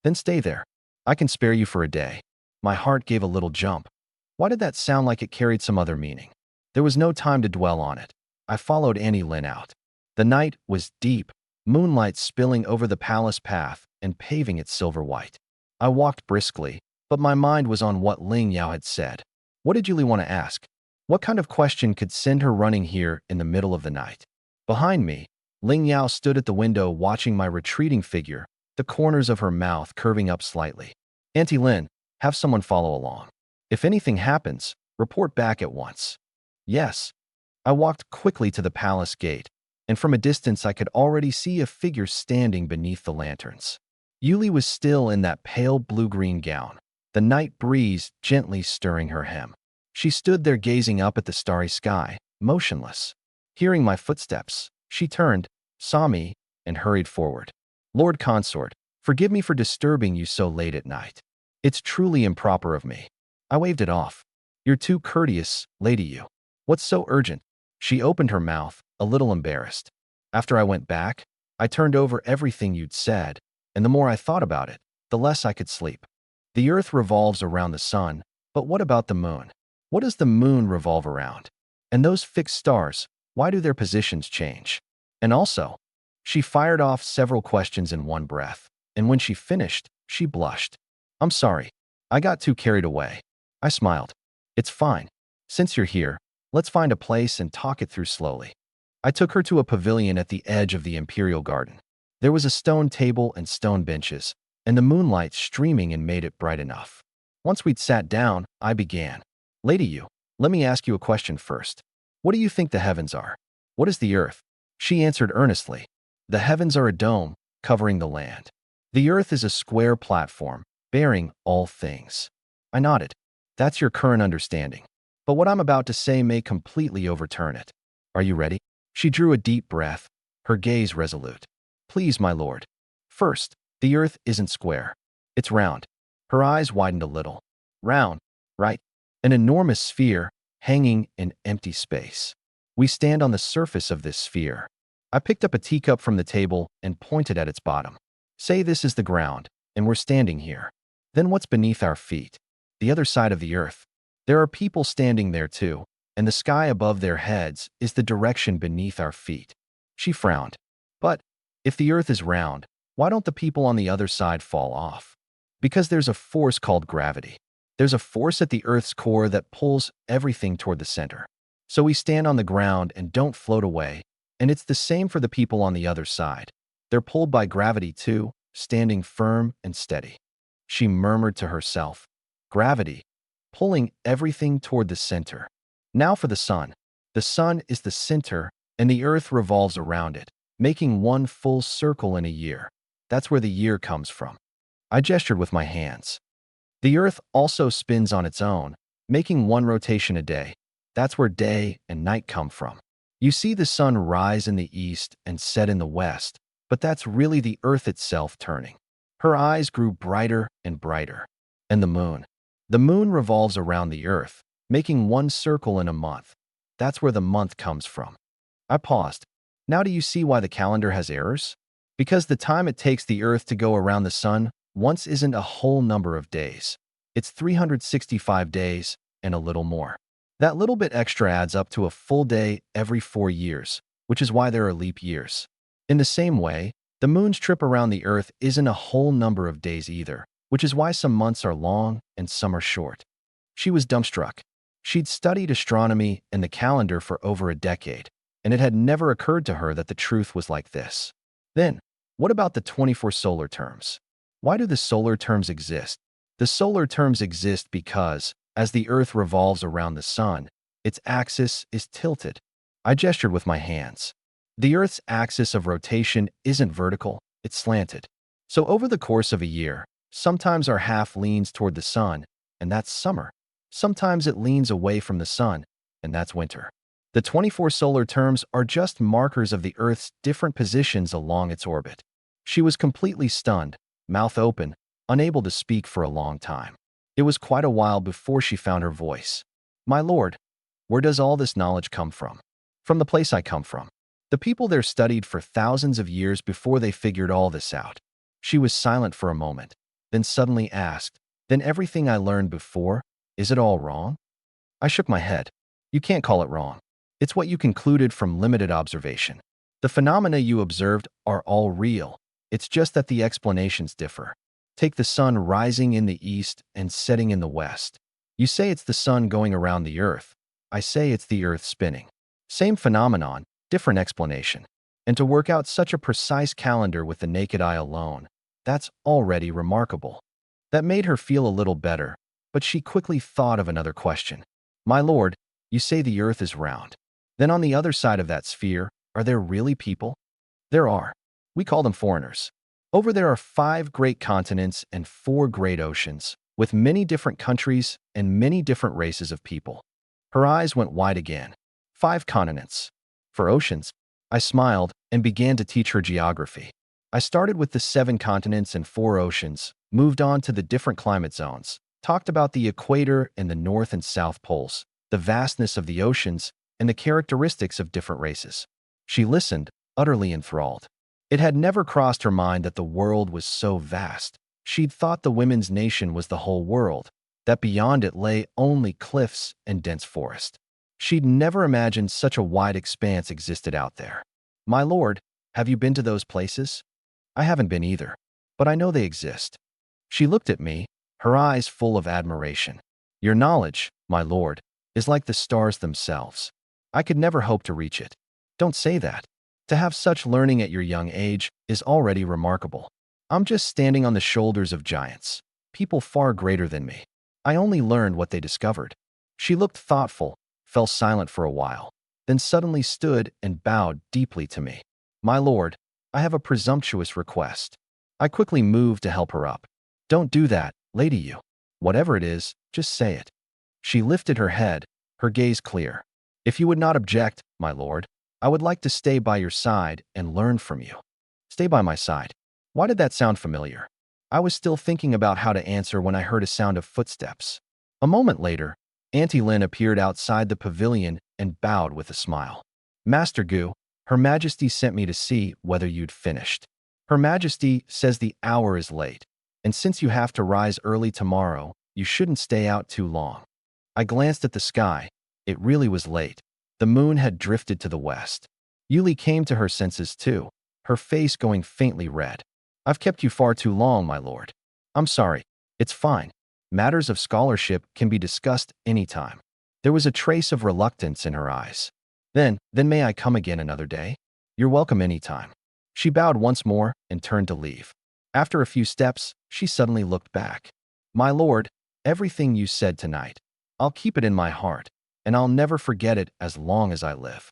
Then stay there. I can spare you for a day. My heart gave a little jump. Why did that sound like it carried some other meaning? There was no time to dwell on it. I followed Auntie Lin out. The night was deep, moonlight spilling over the palace path and paving it silver white. I walked briskly, but my mind was on what Ling Yao had said. What did Julie want to ask? What kind of question could send her running here in the middle of the night? Behind me, Ling Yao stood at the window watching my retreating figure, the corners of her mouth curving up slightly. Auntie Lin, have someone follow along. If anything happens, report back at once. Yes. I walked quickly to the palace gate, and from a distance I could already see a figure standing beneath the lanterns. Yuli was still in that pale blue-green gown, the night breeze gently stirring her hem. She stood there gazing up at the starry sky, motionless. Hearing my footsteps, she turned, saw me, and hurried forward. Lord Consort, forgive me for disturbing you so late at night. It's truly improper of me. I waved it off. You're too courteous, Lady Yu. What's so urgent? She opened her mouth, a little embarrassed. After I went back, I turned over everything you'd said, and the more I thought about it, the less I could sleep. The earth revolves around the sun, but what about the moon? What does the moon revolve around? And those fixed stars, why do their positions change? And also, she fired off several questions in one breath, and when she finished, she blushed. I'm sorry, I got too carried away. I smiled. It's fine. Since you're here, let's find a place and talk it through slowly. I took her to a pavilion at the edge of the Imperial Garden. There was a stone table and stone benches, and the moonlight streaming in made it bright enough. Once we'd sat down, I began. Lady Yu, let me ask you a question first. What do you think the heavens are? What is the earth? She answered earnestly. The heavens are a dome, covering the land. The earth is a square platform, bearing all things. I nodded. That's your current understanding. But what I'm about to say may completely overturn it. Are you ready? She drew a deep breath, her gaze resolute. Please, my lord. First, the earth isn't square. It's round. Her eyes widened a little. Round, right? An enormous sphere, hanging in empty space. We stand on the surface of this sphere. I picked up a teacup from the table and pointed at its bottom. Say this is the ground, and we're standing here. Then what's beneath our feet? The other side of the earth. There are people standing there too, and the sky above their heads is the direction beneath our feet. She frowned. But, if the earth is round, why don't the people on the other side fall off? Because there's a force called gravity. There's a force at the earth's core that pulls everything toward the center. So we stand on the ground and don't float away, and it's the same for the people on the other side. They're pulled by gravity too, standing firm and steady. She murmured to herself, gravity, pulling everything toward the center. Now for the sun. The sun is the center, and the earth revolves around it, making one full circle in a year. That's where the year comes from. I gestured with my hands. The earth also spins on its own, making one rotation a day. That's where day and night come from. You see the sun rise in the east and set in the west, but that's really the earth itself turning. Her eyes grew brighter and brighter. And the moon. The moon revolves around the earth, making one circle in a month. That's where the month comes from. I paused. Now do you see why the calendar has errors? Because the time it takes the earth to go around the sun once isn't a whole number of days. It's 365 days and a little more. That little bit extra adds up to a full day every 4 years, which is why there are leap years. In the same way, the moon's trip around the Earth isn't a whole number of days either, which is why some months are long and some are short. She was dumbstruck. She'd studied astronomy and the calendar for over a decade, and it had never occurred to her that the truth was like this. Then, what about the 24 solar terms? Why do the solar terms exist? The solar terms exist because, as the Earth revolves around the Sun, its axis is tilted. I gestured with my hands. The Earth's axis of rotation isn't vertical, it's slanted. So over the course of a year, sometimes our half leans toward the Sun, and that's summer. Sometimes it leans away from the Sun, and that's winter. The 24 solar terms are just markers of the Earth's different positions along its orbit. She was completely stunned, mouth open, unable to speak for a long time. It was quite a while before she found her voice. My lord, where does all this knowledge come from? From the place I come from. The people there studied for thousands of years before they figured all this out. She was silent for a moment, then suddenly asked, then everything I learned before, is it all wrong? I shook my head. You can't call it wrong. It's what you concluded from limited observation. The phenomena you observed are all real. It's just that the explanations differ. Take the sun rising in the east and setting in the west. You say it's the sun going around the Earth. I say it's the Earth spinning. Same phenomenon, different explanation. And to work out such a precise calendar with the naked eye alone, that's already remarkable. That made her feel a little better, but she quickly thought of another question. My lord, you say the Earth is round. Then on the other side of that sphere, are there really people? There are. We call them foreigners. Over there are 5 great continents and 4 great oceans, with many different countries and many different races of people. Her eyes went wide again. 5 continents. For oceans, I smiled and began to teach her geography. I started with the 7 continents and 4 oceans, moved on to the different climate zones, talked about the equator and the North and South poles, the vastness of the oceans, and the characteristics of different races. She listened, utterly enthralled. It had never crossed her mind that the world was so vast. She'd thought the women's nation was the whole world, that beyond it lay only cliffs and dense forest. She'd never imagined such a wide expanse existed out there. My lord, have you been to those places? I haven't been either, but I know they exist. She looked at me, her eyes full of admiration. Your knowledge, my lord, is like the stars themselves. I could never hope to reach it. Don't say that. To have such learning at your young age is already remarkable. I'm just standing on the shoulders of giants, people far greater than me. I only learned what they discovered. She looked thoughtful, fell silent for a while, then suddenly stood and bowed deeply to me. My lord, I have a presumptuous request. I quickly moved to help her up. Don't do that, lady you. Whatever it is, just say it. She lifted her head, her gaze clear. If you would not object, my lord, I would like to stay by your side and learn from you. Stay by my side. Why did that sound familiar? I was still thinking about how to answer when I heard a sound of footsteps. A moment later, Auntie Lin appeared outside the pavilion and bowed with a smile. Master Gu, Her Majesty sent me to see whether you'd finished. Her Majesty says the hour is late, and since you have to rise early tomorrow, you shouldn't stay out too long. I glanced at the sky. It really was late. The moon had drifted to the west. Yuli came to her senses too, her face going faintly red. I've kept you far too long, my lord. I'm sorry. It's fine. Matters of scholarship can be discussed anytime. There was a trace of reluctance in her eyes. Then may I come again another day? You're welcome anytime. She bowed once more and turned to leave. After a few steps, she suddenly looked back. My lord, everything you said tonight, I'll keep it in my heart, and I'll never forget it as long as I live.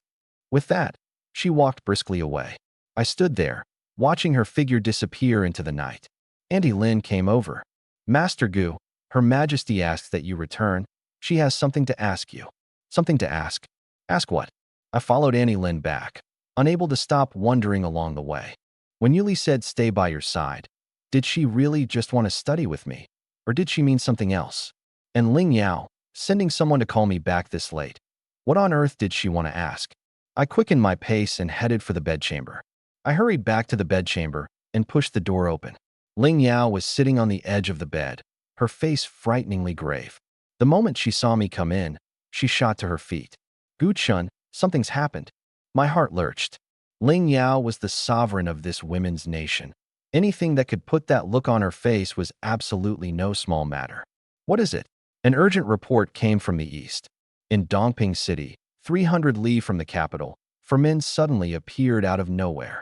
With that, she walked briskly away. I stood there, watching her figure disappear into the night. Auntie Lin came over. Master Gu, Her Majesty asks that you return. She has something to ask you. Something to ask. Ask what? I followed Auntie Lin back, unable to stop wondering along the way. When Yuli said stay by your side, did she really just want to study with me? Or did she mean something else? And Ling Yao, sending someone to call me back this late. What on earth did she want to ask? I quickened my pace and headed for the bedchamber. I hurried back to the bedchamber and pushed the door open. Ling Yao was sitting on the edge of the bed, her face frighteningly grave. The moment she saw me come in, she shot to her feet. Gu Chun, something's happened. My heart lurched. Ling Yao was the sovereign of this women's nation. Anything that could put that look on her face was absolutely no small matter. What is it? An urgent report came from the east. In Dongping City, 300 li from the capital, four men suddenly appeared out of nowhere.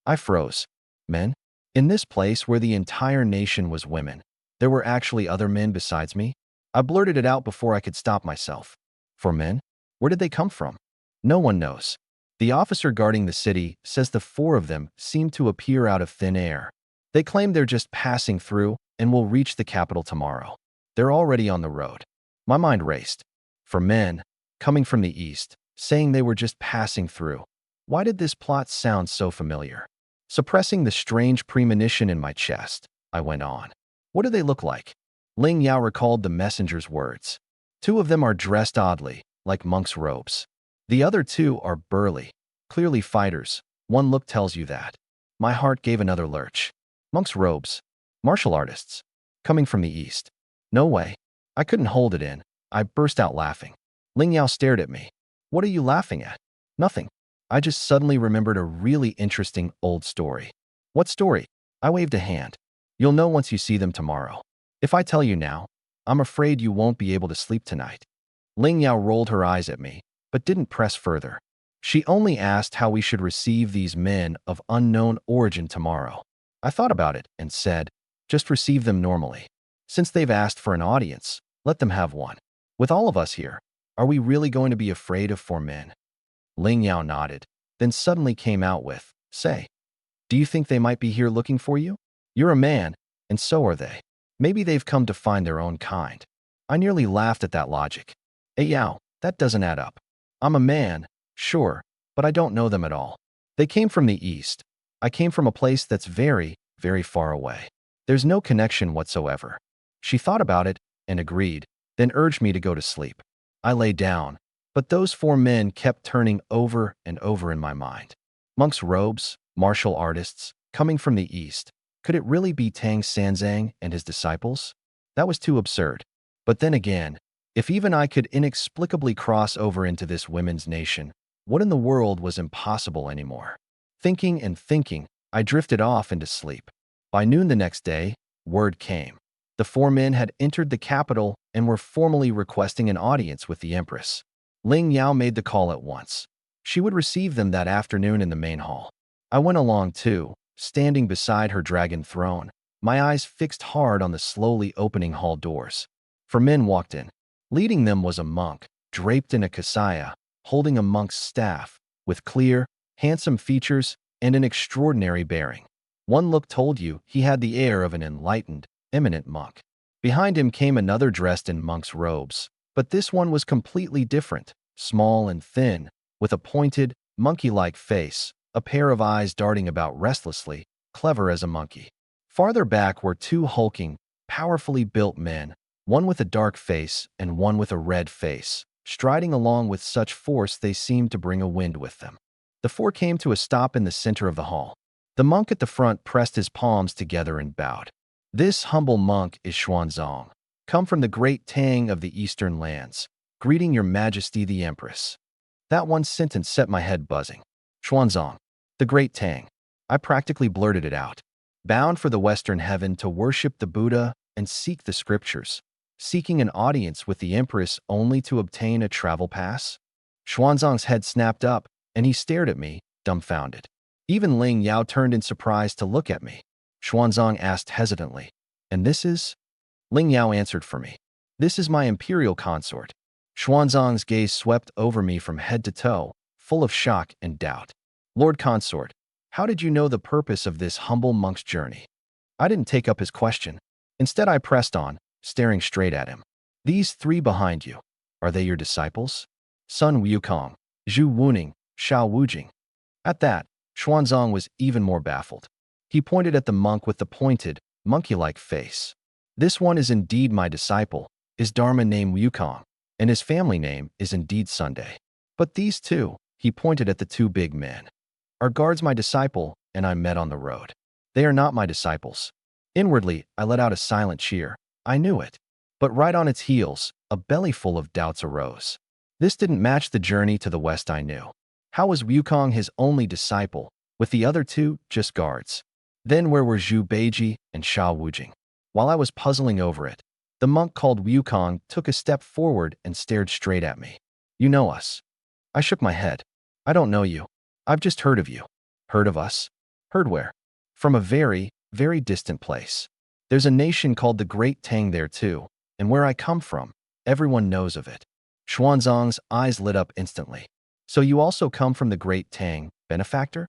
I froze. Men? In this place where the entire nation was women, there were actually other men besides me? I blurted it out before I could stop myself. For men? Where did they come from? No one knows. The officer guarding the city says the four of them seem to appear out of thin air. They claim they're just passing through and will reach the capital tomorrow. They're already on the road. My mind raced. For men, coming from the east, saying they were just passing through. Why did this plot sound so familiar? Suppressing the strange premonition in my chest, I went on. What do they look like? Ling Yao recalled the messenger's words. Two of them are dressed oddly, like monks' robes. The other two are burly, clearly fighters. One look tells you that. My heart gave another lurch. Monks' robes. Martial artists. Coming from the east. No way. I couldn't hold it in. I burst out laughing. Ling Yao stared at me. What are you laughing at? Nothing. I just suddenly remembered a really interesting old story. What story? I waved a hand. You'll know once you see them tomorrow. If I tell you now, I'm afraid you won't be able to sleep tonight. Ling Yao rolled her eyes at me, but didn't press further. She only asked how we should receive these men of unknown origin tomorrow. I thought about it and said, just receive them normally. Since they've asked for an audience, let them have one. With all of us here, are we really going to be afraid of four men? Ling Yao nodded, then suddenly came out with, say, do you think they might be here looking for you? You're a man, and so are they. Maybe they've come to find their own kind. I nearly laughed at that logic. Hey Yao, that doesn't add up. I'm a man, sure, but I don't know them at all. They came from the east. I came from a place that's very, very far away. There's no connection whatsoever. She thought about it and agreed, then urged me to go to sleep. I lay down, but those four men kept turning over and over in my mind. Monks' robes, martial artists, coming from the east. Could it really be Tang Sanzang and his disciples? That was too absurd. But then again, if even I could inexplicably cross over into this women's nation, what in the world was impossible anymore? Thinking and thinking, I drifted off into sleep. By noon the next day, word came. The four men had entered the capital and were formally requesting an audience with the empress. Ling Yao made the call at once. She would receive them that afternoon in the main hall. I went along too, standing beside her dragon throne, my eyes fixed hard on the slowly opening hall doors. Four men walked in. Leading them was a monk, draped in a kasaya, holding a monk's staff, with clear, handsome features and an extraordinary bearing. One look told you he had the air of an enlightened, eminent monk. Behind him came another dressed in monk's robes, but this one was completely different, small and thin, with a pointed, monkey-like face, a pair of eyes darting about restlessly, clever as a monkey. Farther back were two hulking, powerfully built men, one with a dark face and one with a red face, striding along with such force they seemed to bring a wind with them. The four came to a stop in the center of the hall. The monk at the front pressed his palms together and bowed. This humble monk is Xuanzang, come from the great Tang of the eastern lands, greeting your majesty the empress. That one sentence set my head buzzing. Xuanzang, the great Tang. I practically blurted it out. Bound for the western heaven to worship the Buddha and seek the scriptures, seeking an audience with the empress only to obtain a travel pass? Xuanzang's head snapped up, and he stared at me, dumbfounded. Even Ling Yao turned in surprise to look at me. Xuanzang asked hesitantly, and this is? Ling Yao answered for me. This is my imperial consort. Xuanzang's gaze swept over me from head to toe, full of shock and doubt. Lord Consort, how did you know the purpose of this humble monk's journey? I didn't take up his question. Instead, I pressed on, staring straight at him. These three behind you, are they your disciples? Sun Wukong, Zhu Wuning, Xiao Wujing. At that, Xuanzang was even more baffled. He pointed at the monk with the pointed, monkey-like face. This one is indeed my disciple, his dharma name Wukong, and his family name is indeed Sunday. But these two, he pointed at the two big men, are guards my disciple, and I met on the road. They are not my disciples. Inwardly, I let out a silent cheer. I knew it. But right on its heels, a belly full of doubts arose. This didn't match the journey to the west I knew. How was Wukong his only disciple, with the other two just guards? Then where were Zhu Beiji and Sha Wujing? While I was puzzling over it, the monk called Wukong took a step forward and stared straight at me. You know us. I shook my head. I don't know you. I've just heard of you. Heard of us? Heard where? From a very, very distant place. There's a nation called the Great Tang there too, and where I come from, everyone knows of it. Xuanzang's eyes lit up instantly. So you also come from the Great Tang, benefactor?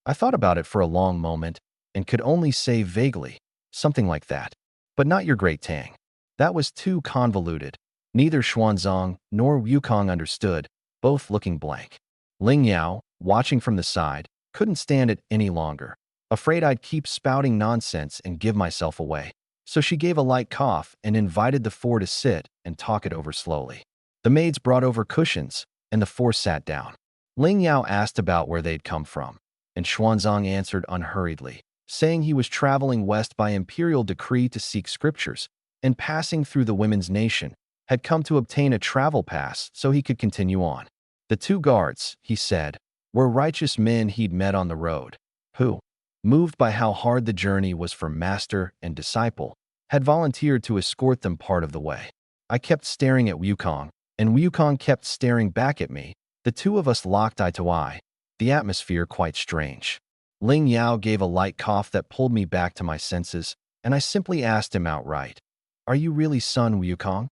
I thought about it for a long moment and could only say vaguely, something like that. But not your Great Tang. That was too convoluted. Neither Xuanzang nor Wukong understood, both looking blank. Ling Yao, watching from the side, couldn't stand it any longer, afraid I'd keep spouting nonsense and give myself away. So she gave a light cough and invited the four to sit and talk it over slowly. The maids brought over cushions, and the four sat down. Ling Yao asked about where they'd come from, and Xuanzang answered unhurriedly, saying he was traveling west by imperial decree to seek scriptures, and passing through the women's nation, had come to obtain a travel pass so he could continue on. The two guards, he said, were righteous men he'd met on the road, who, moved by how hard the journey was for master and disciple, had volunteered to escort them part of the way. I kept staring at Wukong, and Wukong kept staring back at me. The two of us locked eye to eye, the atmosphere quite strange. Ling Yao gave a light cough that pulled me back to my senses, and I simply asked him outright, "Are you really son Wukong?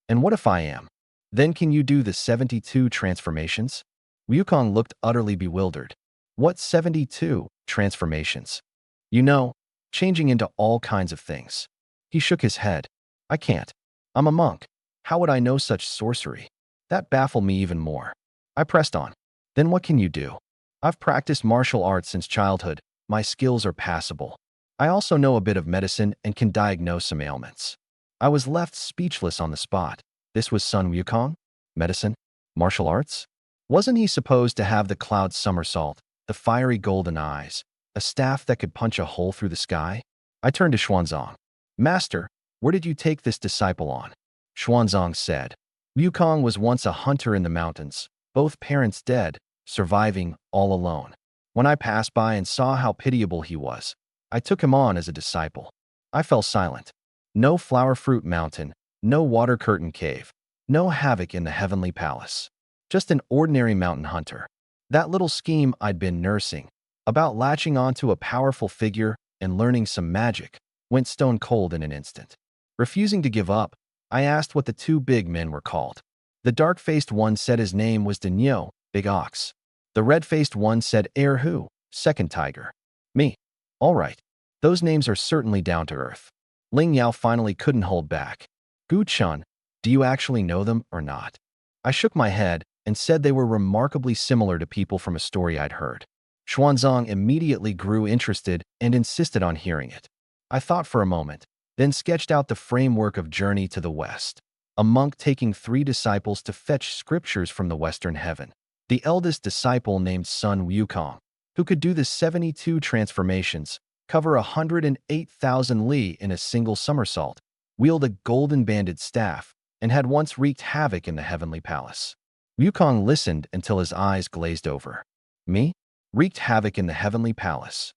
And what if I am? Then can you do the 72 transformations?" Wukong looked utterly bewildered. What 72 transformations? You know, changing into all kinds of things. He shook his head. I can't. I'm a monk. How would I know such sorcery? That baffled me even more. I pressed on. Then what can you do? I've practiced martial arts since childhood. My skills are passable. I also know a bit of medicine and can diagnose some ailments. I was left speechless on the spot. This was Sun Wukong? Medicine? Martial arts? Wasn't he supposed to have the cloud somersault, the fiery golden eyes, a staff that could punch a hole through the sky? I turned to Xuanzang. Master, where did you take this disciple on? Xuanzang said. Wukong was once a hunter in the mountains, both parents dead, surviving all alone. When I passed by and saw how pitiable he was, I took him on as a disciple. I fell silent. No flower fruit mountain, no water curtain cave, no havoc in the heavenly palace. Just an ordinary mountain hunter. That little scheme I'd been nursing, about latching onto a powerful figure and learning some magic, went stone cold in an instant. Refusing to give up, I asked what the two big men were called. The dark-faced one said his name was Denyo, Big Ox. The red-faced one said Erhu, Second Tiger. Me. All right. Those names are certainly down to earth. Ling Yao finally couldn't hold back. Gu Chun, do you actually know them or not? I shook my head and said they were remarkably similar to people from a story I'd heard. Xuanzang immediately grew interested and insisted on hearing it. I thought for a moment, then sketched out the framework of Journey to the West. A monk taking 3 disciples to fetch scriptures from the western heaven. The eldest disciple named Sun Wukong, who could do the 72 transformations, cover 108,000 li in a single somersault, wield a golden-banded staff, and had once wreaked havoc in the heavenly palace. Wukong listened until his eyes glazed over. Me? Wreaked havoc in the heavenly palace.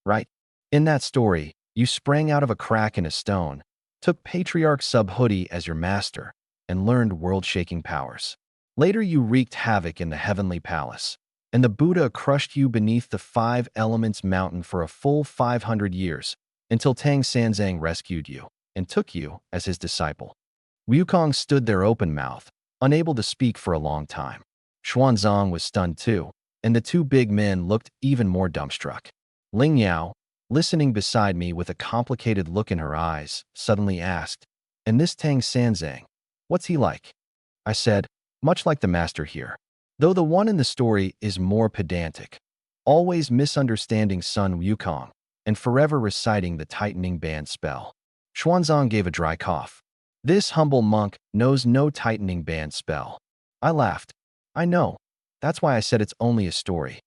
Right. In that story, you sprang out of a crack in a stone, took Patriarch Subhoodie as your master, and learned world-shaking powers. Later you wreaked havoc in the heavenly palace, and the Buddha crushed you beneath the 5 Elements mountain for a full 500 years, until Tang Sanzang rescued you and took you as his disciple. Wukong stood there open-mouthed, unable to speak for a long time. Xuanzang was stunned too, and the 2 big men looked even more dumbstruck. Ling Yao, listening beside me with a complicated look in her eyes, suddenly asked, "And this Tang Sanzang, what's he like?" I said, "Much like the master here, though the one in the story is more pedantic, always misunderstanding Sun Wukong, and forever reciting the tightening band spell." Xuanzang gave a dry cough. This humble monk knows no tightening band spell. I laughed. I know. That's why I said it's only a story.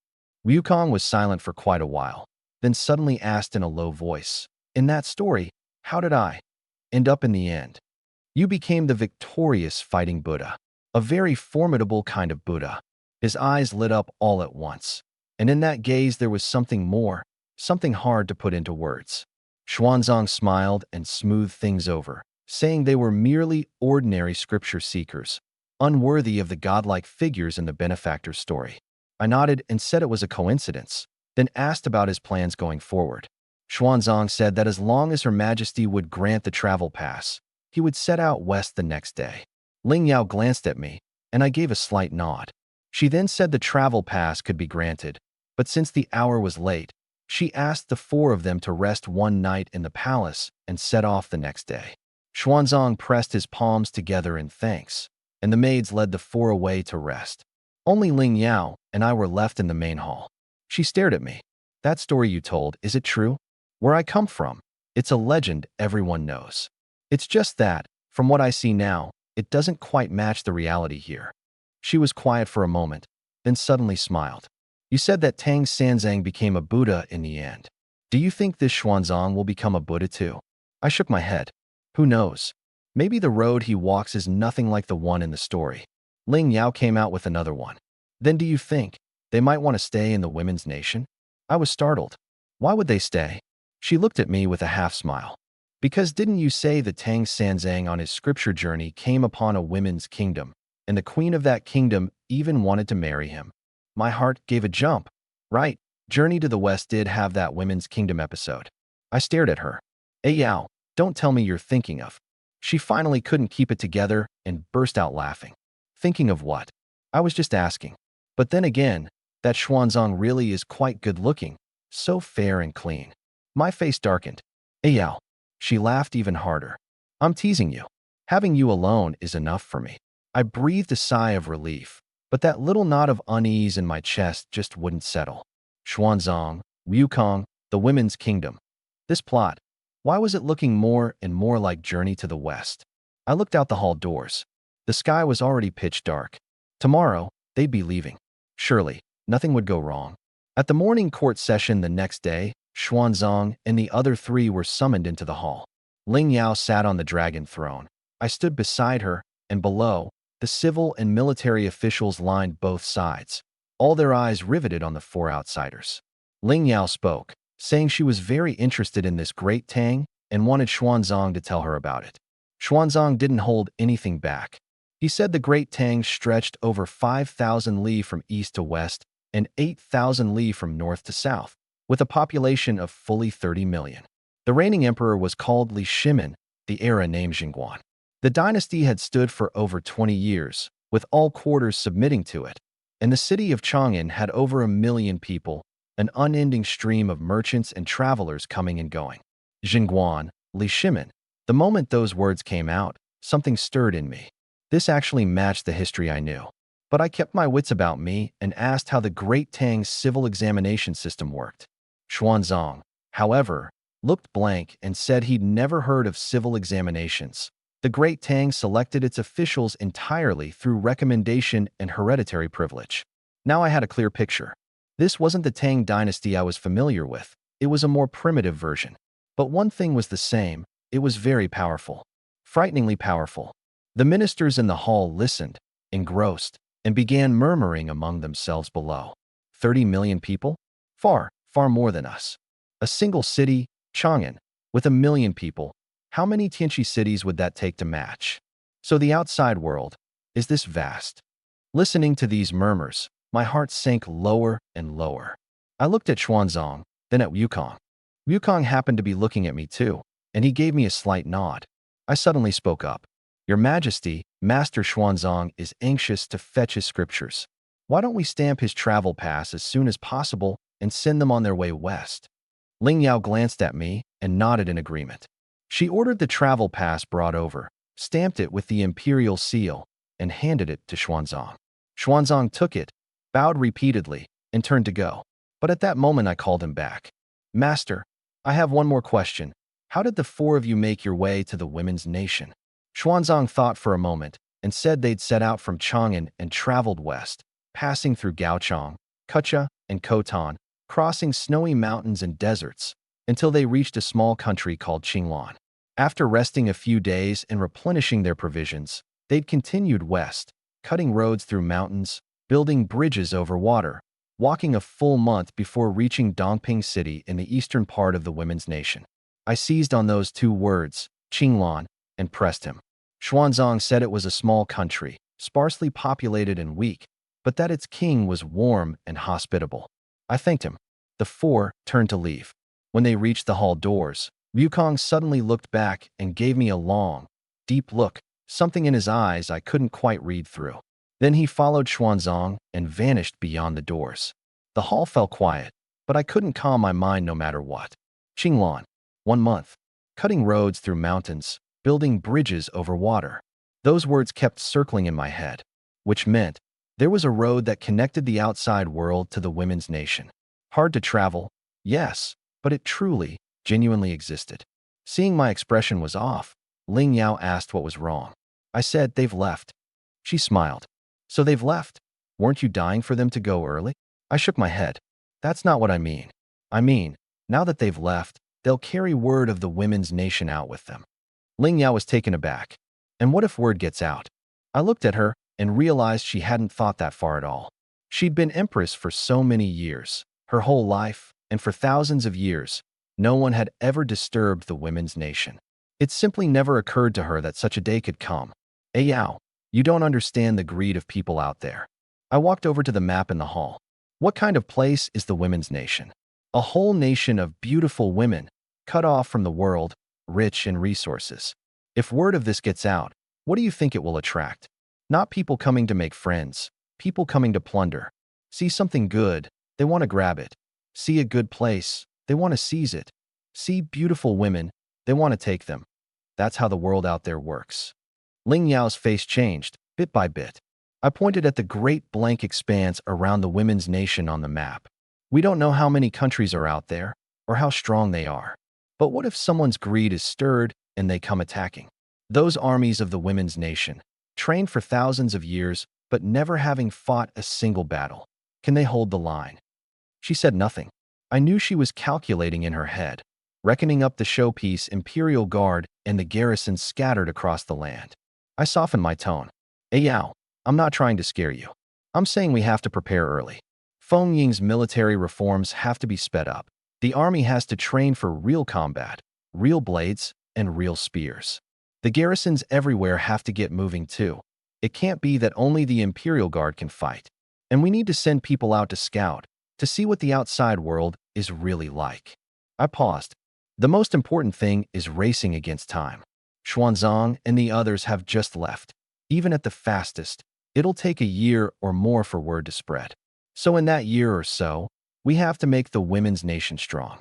Wukong was silent for quite a while, then suddenly asked in a low voice, "In that story, how did I end up in the end?" "You became the victorious fighting Buddha. A very formidable kind of Buddha." His eyes lit up all at once. And in that gaze there was something more, something hard to put into words. Xuanzang smiled and smoothed things over, saying they were merely ordinary scripture seekers, unworthy of the godlike figures in the benefactor's story. I nodded and said it was a coincidence, then asked about his plans going forward. Xuanzang said that as long as Her Majesty would grant the travel pass, he would set out west the next day. Ling Yao glanced at me, and I gave a slight nod. She then said the travel pass could be granted, but since the hour was late, she asked the four of them to rest one night in the palace and set off the next day. Xuanzang pressed his palms together in thanks, and the maids led the four away to rest. Only Ling Yao and I were left in the main hall. She stared at me. That story you told, is it true? Where I come from, it's a legend everyone knows. It's just that, from what I see now, it doesn't quite match the reality here. She was quiet for a moment, then suddenly smiled. You said that Tang Sanzang became a Buddha in the end. Do you think this Xuanzang will become a Buddha too? I shook my head. Who knows? Maybe the road he walks is nothing like the one in the story. Ling Yao came out with another one. Then do you think they might want to stay in the women's nation? I was startled. Why would they stay? She looked at me with a half-smile. Because didn't you say that Tang Sanzang on his scripture journey came upon a women's kingdom, and the queen of that kingdom even wanted to marry him? My heart gave a jump. Right, Journey to the West did have that women's kingdom episode. I stared at her. Hey Yao, don't tell me you're thinking of. She finally couldn't keep it together and burst out laughing. Thinking of what? I was just asking. But then again, that Xuanzang really is quite good-looking, so fair and clean. My face darkened. Hey Yao. She laughed even harder. I'm teasing you. Having you alone is enough for me. I breathed a sigh of relief, but that little knot of unease in my chest just wouldn't settle. Xuanzang, Wukong, the women's kingdom. This plot, why was it looking more and more like Journey to the West? I looked out the hall doors. The sky was already pitch dark. Tomorrow, they'd be leaving. Surely, nothing would go wrong. At the morning court session the next day, Xuanzang and the other three were summoned into the hall. Ling Yao sat on the dragon throne. I stood beside her, and below, the civil and military officials lined both sides, all their eyes riveted on the four outsiders. Ling Yao spoke, saying she was very interested in this great Tang and wanted Xuanzang to tell her about it. Xuanzang didn't hold anything back. He said the great Tang stretched over 5,000 li from east to west and 8,000 li from north to south, with a population of fully 30 million. The reigning emperor was called Li Shimin, the era named Jingguan. The dynasty had stood for over 20 years, with all quarters submitting to it, and the city of Chang'an had over 1 million people, an unending stream of merchants and travelers coming and going. Jingguan, Li Shimin. The moment those words came out, something stirred in me. This actually matched the history I knew. But I kept my wits about me and asked how the Great Tang's civil examination system worked. Xuanzang, however, looked blank and said he'd never heard of civil examinations. The Great Tang selected its officials entirely through recommendation and hereditary privilege. Now I had a clear picture. This wasn't the Tang dynasty I was familiar with. It was a more primitive version. But one thing was the same. It was very powerful. Frighteningly powerful. The ministers in the hall listened, engrossed, and began murmuring among themselves below. 30 million people? Far, far more than us. A single city, Chang'an, with 1 million people. How many Tianqi cities would that take to match? So the outside world, is this vast? Listening to these murmurs, my heart sank lower and lower. I looked at Xuanzang, then at Wukong. Wukong happened to be looking at me too, and he gave me a slight nod. I suddenly spoke up. Your Majesty, Master Xuanzang is anxious to fetch his scriptures. Why don't we stamp his travel pass as soon as possible and send them on their way west? Ling Yao glanced at me and nodded in agreement. She ordered the travel pass brought over, stamped it with the imperial seal, and handed it to Xuanzang. Xuanzang took it, bowed repeatedly, and turned to go. But at that moment I called him back. Master, I have one more question. How did the four of you make your way to the women's nation? Xuanzang thought for a moment and said they'd set out from Chang'an and traveled west, passing through Gaochang, Kucha, and Khotan, crossing snowy mountains and deserts, until they reached a small country called Qinglan. After resting a few days and replenishing their provisions, they'd continued west, cutting roads through mountains, building bridges over water, walking a full month before reaching Dongping City in the eastern part of the women's nation. I seized on those two words, Qinglan, and pressed him. Xuanzang said it was a small country, sparsely populated and weak, but that its king was warm and hospitable. I thanked him. The four turned to leave. When they reached the hall doors, Wukong suddenly looked back and gave me a long, deep look, something in his eyes I couldn't quite read through. Then he followed Xuanzang and vanished beyond the doors. The hall fell quiet, but I couldn't calm my mind no matter what. Qinglan. 1 month. Cutting roads through mountains, building bridges over water. Those words kept circling in my head, which meant there was a road that connected the outside world to the women's nation. Hard to travel, yes, but it truly, genuinely existed. Seeing my expression was off, Ling Yao asked what was wrong. I said, "They've left." She smiled. "So they've left? Weren't you dying for them to go early?" I shook my head. "That's not what I mean. I mean, now that they've left, they'll carry word of the women's nation out with them." Ling Yao was taken aback. "And what if word gets out?" I looked at her and realized she hadn't thought that far at all. She'd been empress for so many years, her whole life, and for thousands of years, no one had ever disturbed the women's nation. It simply never occurred to her that such a day could come. Yao, you don't understand the greed of people out there." I walked over to the map in the hall. What kind of place is the women's nation? A whole nation of beautiful women, cut off from the world, rich in resources. If word of this gets out, what do you think it will attract? Not people coming to make friends, people coming to plunder. See something good, they want to grab it. See a good place, they want to seize it. See beautiful women, they want to take them. That's how the world out there works. Ling Yao's face changed, bit by bit. I pointed at the great blank expanse around the women's nation on the map. We don't know how many countries are out there, or how strong they are. But what if someone's greed is stirred and they come attacking? Those armies of the women's nation, trained for thousands of years, but never having fought a single battle. Can they hold the line? She said nothing. I knew she was calculating in her head, reckoning up the showpiece Imperial Guard and the garrisons scattered across the land. I softened my tone. Yao, I'm not trying to scare you. I'm saying we have to prepare early. Feng Ying's military reforms have to be sped up. The army has to train for real combat, real blades, and real spears. The garrisons everywhere have to get moving too. It can't be that only the Imperial Guard can fight. And we need to send people out to scout, to see what the outside world is really like. I paused. The most important thing is racing against time. Xuanzang and the others have just left. Even at the fastest, it'll take a year or more for word to spread. So in that year or so, we have to make the women's nation strong.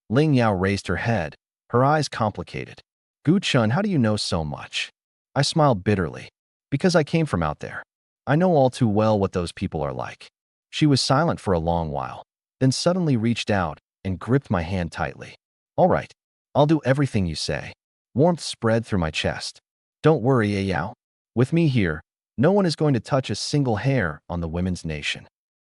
Ling Yao raised her head, her eyes complicated. Gu Chun, how do you know so much? I smiled bitterly. Because I came from out there. I know all too well what those people are like. She was silent for a long while, then suddenly reached out and gripped my hand tightly. All right, I'll do everything you say. Warmth spread through my chest. Don't worry, Yao. With me here, no one is going to touch a single hair on the women's nation.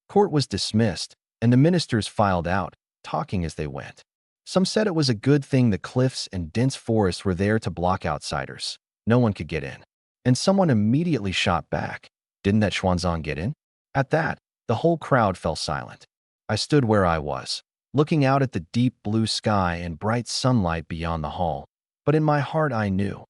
Court was dismissed, and the ministers filed out, talking as they went. Some said it was a good thing the cliffs and dense forests were there to block outsiders. No one could get in. And someone immediately shot back. Didn't that Xuanzang get in? At that, the whole crowd fell silent. I stood where I was, looking out at the deep blue sky and bright sunlight beyond the hall. But in my heart I knew.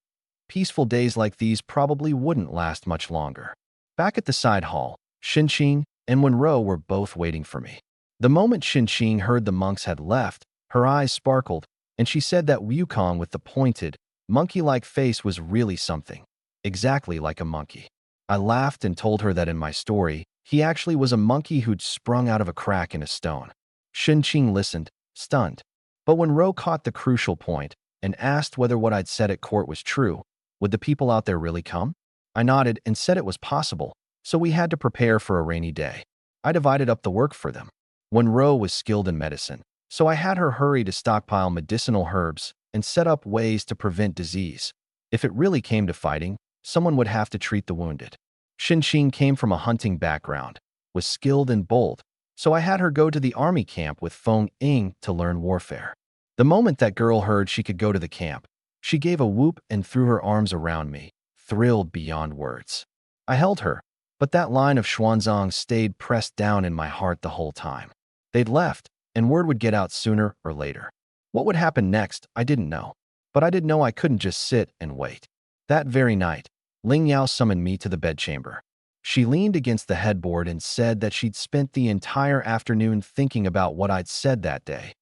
Peaceful days like these probably wouldn't last much longer. Back at the side hall, Xinqing and Wenro were both waiting for me. The moment Xinqing heard the monks had left, her eyes sparkled, and she said that Wukong with the pointed, monkey-like face was really something. Exactly like a monkey. I laughed and told her that in my story, he actually was a monkey who'd sprung out of a crack in a stone. Xinqing listened, stunned. But when Ro caught the crucial point and asked whether what I'd said at court was true, would the people out there really come? I nodded and said it was possible, so we had to prepare for a rainy day. I divided up the work for them. When Ro was skilled in medicine, so I had her hurry to stockpile medicinal herbs and set up ways to prevent disease. If it really came to fighting, someone would have to treat the wounded. Xinqing came from a hunting background, was skilled and bold, so I had her go to the army camp with Feng Ying to learn warfare. The moment that girl heard she could go to the camp, she gave a whoop and threw her arms around me, thrilled beyond words. I held her, But that line of Xuanzang stayed pressed down in my heart the whole time. They'd left, and word would get out sooner or later. What would happen next, I didn't know. But I did know I couldn't just sit and wait. That very night, Ling Yao summoned me to the bedchamber. She leaned against the headboard and said that she'd spent the entire afternoon thinking about what I'd said that day.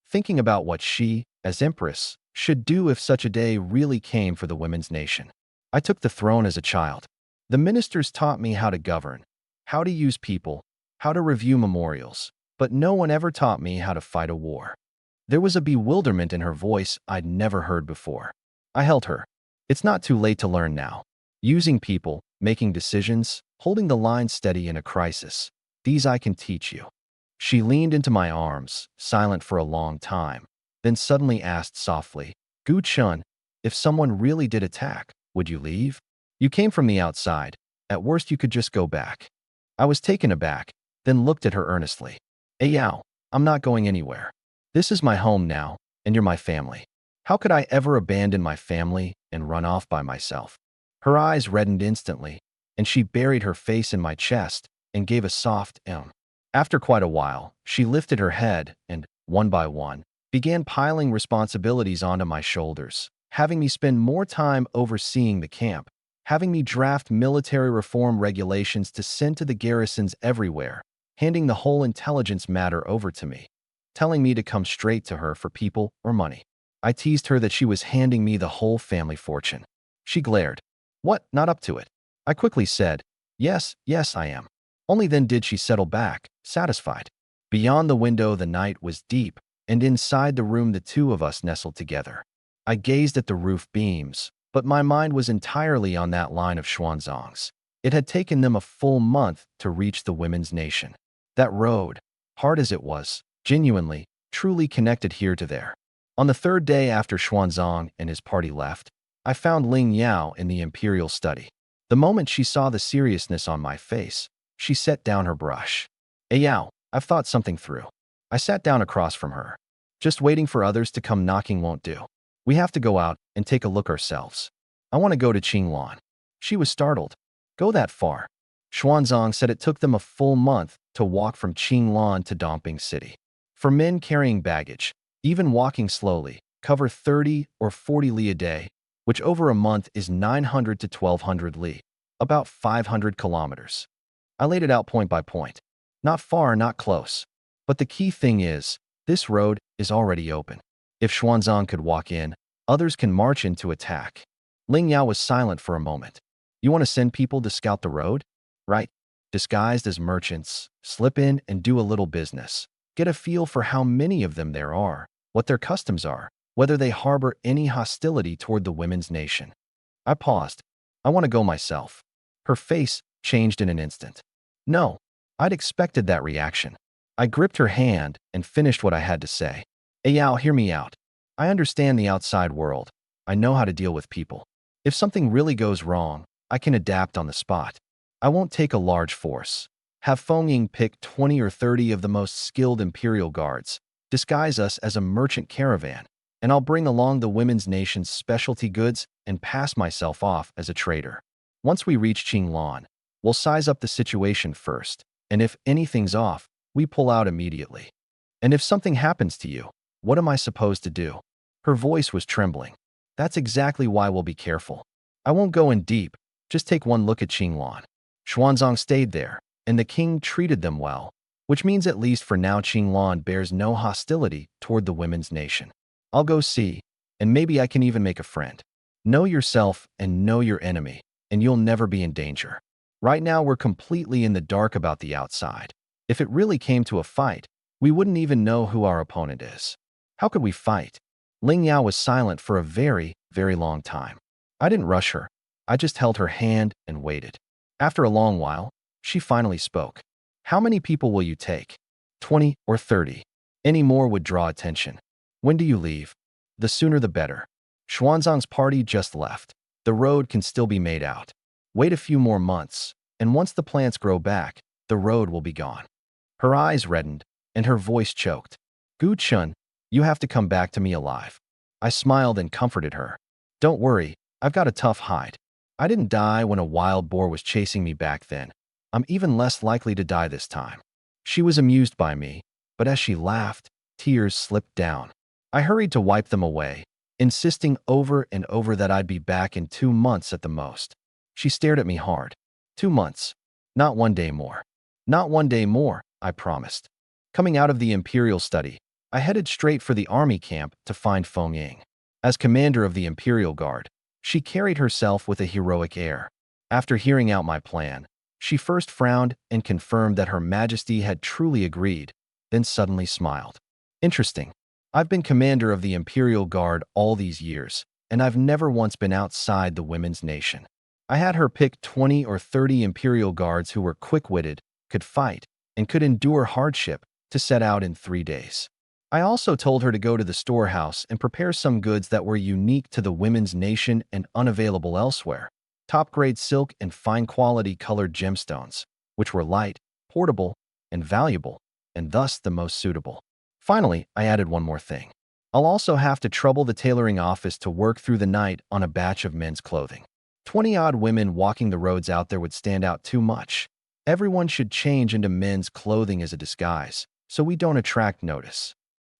Thinking about what she, as Empress, should do if such a day really came for the women's nation. I took the throne as a child. The ministers taught me how to govern, how to use people, how to review memorials, but no one ever taught me how to fight a war. There was a bewilderment in her voice I'd never heard before. I held her. It's not too late to learn now. Using people, making decisions, holding the line steady in a crisis. These I can teach you. She leaned into my arms, silent for a long time, then suddenly asked softly, Gu Chun, if someone really did attack, would you leave? You came from the outside. At worst, you could just go back. I was taken aback, then looked at her earnestly. Yao, I'm not going anywhere. This is my home now, and you're my family. How could I ever abandon my family and run off by myself? Her eyes reddened instantly, and she buried her face in my chest and gave a soft After quite a while, she lifted her head and, one by one, began piling responsibilities onto my shoulders, having me spend more time overseeing the camp, having me draft military reform regulations to send to the garrisons everywhere, handing the whole intelligence matter over to me, telling me to come straight to her for people or money. I teased her that she was handing me the whole family fortune. She glared. What, not up to it? I quickly said, yes, I am. Only then did she settle back, satisfied. Beyond the window the night was deep, and inside the room the two of us nestled together. I gazed at the roof beams, but my mind was entirely on that line of Xuanzang's. It had taken them a full month to reach the women's nation. That road, hard as it was, genuinely, truly connected here to there. On the third day after Xuanzang and his party left, I found Ling Yao in the imperial study. The moment she saw the seriousness on my face, she set down her brush. Yao, I've thought something through. I sat down across from her. Just waiting for others to come knocking won't do. We have to go out and take a look ourselves. I want to go to Qinglan. She was startled. Go that far? Xuanzang said it took them a full month to walk from Qinglan to Dongping City. For men carrying baggage, even walking slowly, cover 30 or 40 li a day, which over a month is 900 to 1200 li, about 500 kilometers. I laid it out point by point. Not far, not close. But the key thing is, this road is already open. If Xuanzang could walk in, others can march in to attack. Ling Yao was silent for a moment. You want to send people to scout the road? Right. Disguised as merchants, slip in and do a little business. Get a feel for how many of them there are, what their customs are, whether they harbor any hostility toward the women's nation. I paused. I want to go myself. Her face changed in an instant. No, I'd expected that reaction. I gripped her hand and finished what I had to say. Yao, hear me out. I understand the outside world. I know how to deal with people. If something really goes wrong, I can adapt on the spot. I won't take a large force. Have Feng Ying pick 20 or 30 of the most skilled imperial guards, disguise us as a merchant caravan, and I'll bring along the women's nation's specialty goods and pass myself off as a trader. Once we reach Qinglan, we'll size up the situation first, and if anything's off, we pull out immediately. And if something happens to you, what am I supposed to do? Her voice was trembling. That's exactly why we'll be careful. I won't go in deep, just take one look at Qinglan. Xuanzang stayed there, and the king treated them well, which means at least for now Qinglan bears no hostility toward the women's nation. I'll go see, and maybe I can even make a friend. Know yourself and know your enemy, and you'll never be in danger. Right now we're completely in the dark about the outside. If it really came to a fight, we wouldn't even know who our opponent is. How could we fight? Ling Yao was silent for a very, very long time. I didn't rush her. I just held her hand and waited. After a long while, she finally spoke. How many people will you take? 20 or 30. Any more would draw attention. When do you leave? The sooner the better. Xuanzang's party just left. The road can still be made out. Wait a few more months, and once the plants grow back, the road will be gone. Her eyes reddened, and her voice choked. Gu Chun, you have to come back to me alive. I smiled and comforted her. Don't worry, I've got a tough hide. I didn't die when a wild boar was chasing me back then. I'm even less likely to die this time." She was amused by me, but as she laughed, tears slipped down. I hurried to wipe them away, insisting over and over that I'd be back in 2 months at the most. She stared at me hard. 2 months. Not 1 day more. Not 1 day more, I promised. Coming out of the Imperial study, I headed straight for the army camp to find Feng Ying. As commander of the Imperial Guard, she carried herself with a heroic air. After hearing out my plan, she first frowned and confirmed that Her Majesty had truly agreed, then suddenly smiled. Interesting. I've been commander of the Imperial Guard all these years, and I've never once been outside the women's nation. I had her pick 20 or 30 Imperial Guards who were quick-witted, could fight, and could endure hardship to set out in 3 days. I also told her to go to the storehouse and prepare some goods that were unique to the women's nation and unavailable elsewhere. Top-grade silk and fine-quality colored gemstones, which were light, portable, and valuable, and thus the most suitable. Finally, I added one more thing. I'll also have to trouble the tailoring office to work through the night on a batch of men's clothing. 20-odd women walking the roads out there would stand out too much. Everyone should change into men's clothing as a disguise, so we don't attract notice.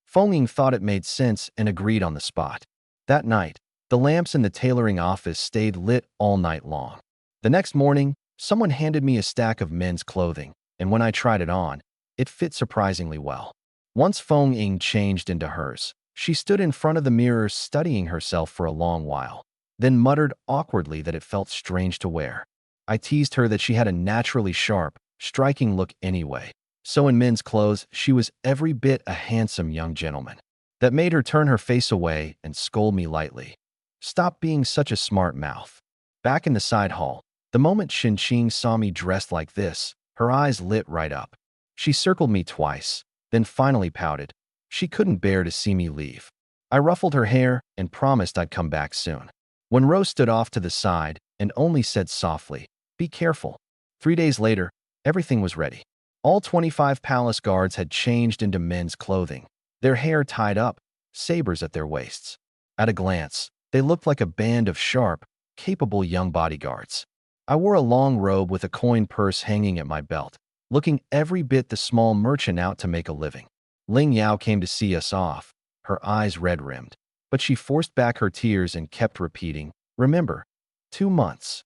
Feng Ying thought it made sense and agreed on the spot. That night, the lamps in the tailoring office stayed lit all night long. The next morning, someone handed me a stack of men's clothing, and when I tried it on, it fit surprisingly well. Once Feng Ying changed into hers, she stood in front of the mirror studying herself for a long while, then muttered awkwardly that it felt strange to wear. I teased her that she had a naturally sharp, striking look anyway, so in men's clothes she was every bit a handsome young gentleman. That made her turn her face away and scold me lightly. "Stop being such a smart mouth." Back in the side hall, the moment Xinqing saw me dressed like this, her eyes lit right up. She circled me twice, then finally pouted. She couldn't bear to see me leave. I ruffled her hair and promised I'd come back soon. When Rose stood off to the side and only said softly, "Be careful." 3 days later, everything was ready. All 25 palace guards had changed into men's clothing, their hair tied up, sabers at their waists. At a glance, they looked like a band of sharp, capable young bodyguards. I wore a long robe with a coin purse hanging at my belt, looking every bit the small merchant out to make a living. Ling Yao came to see us off, her eyes red-rimmed, but she forced back her tears and kept repeating, "Remember, 2 months.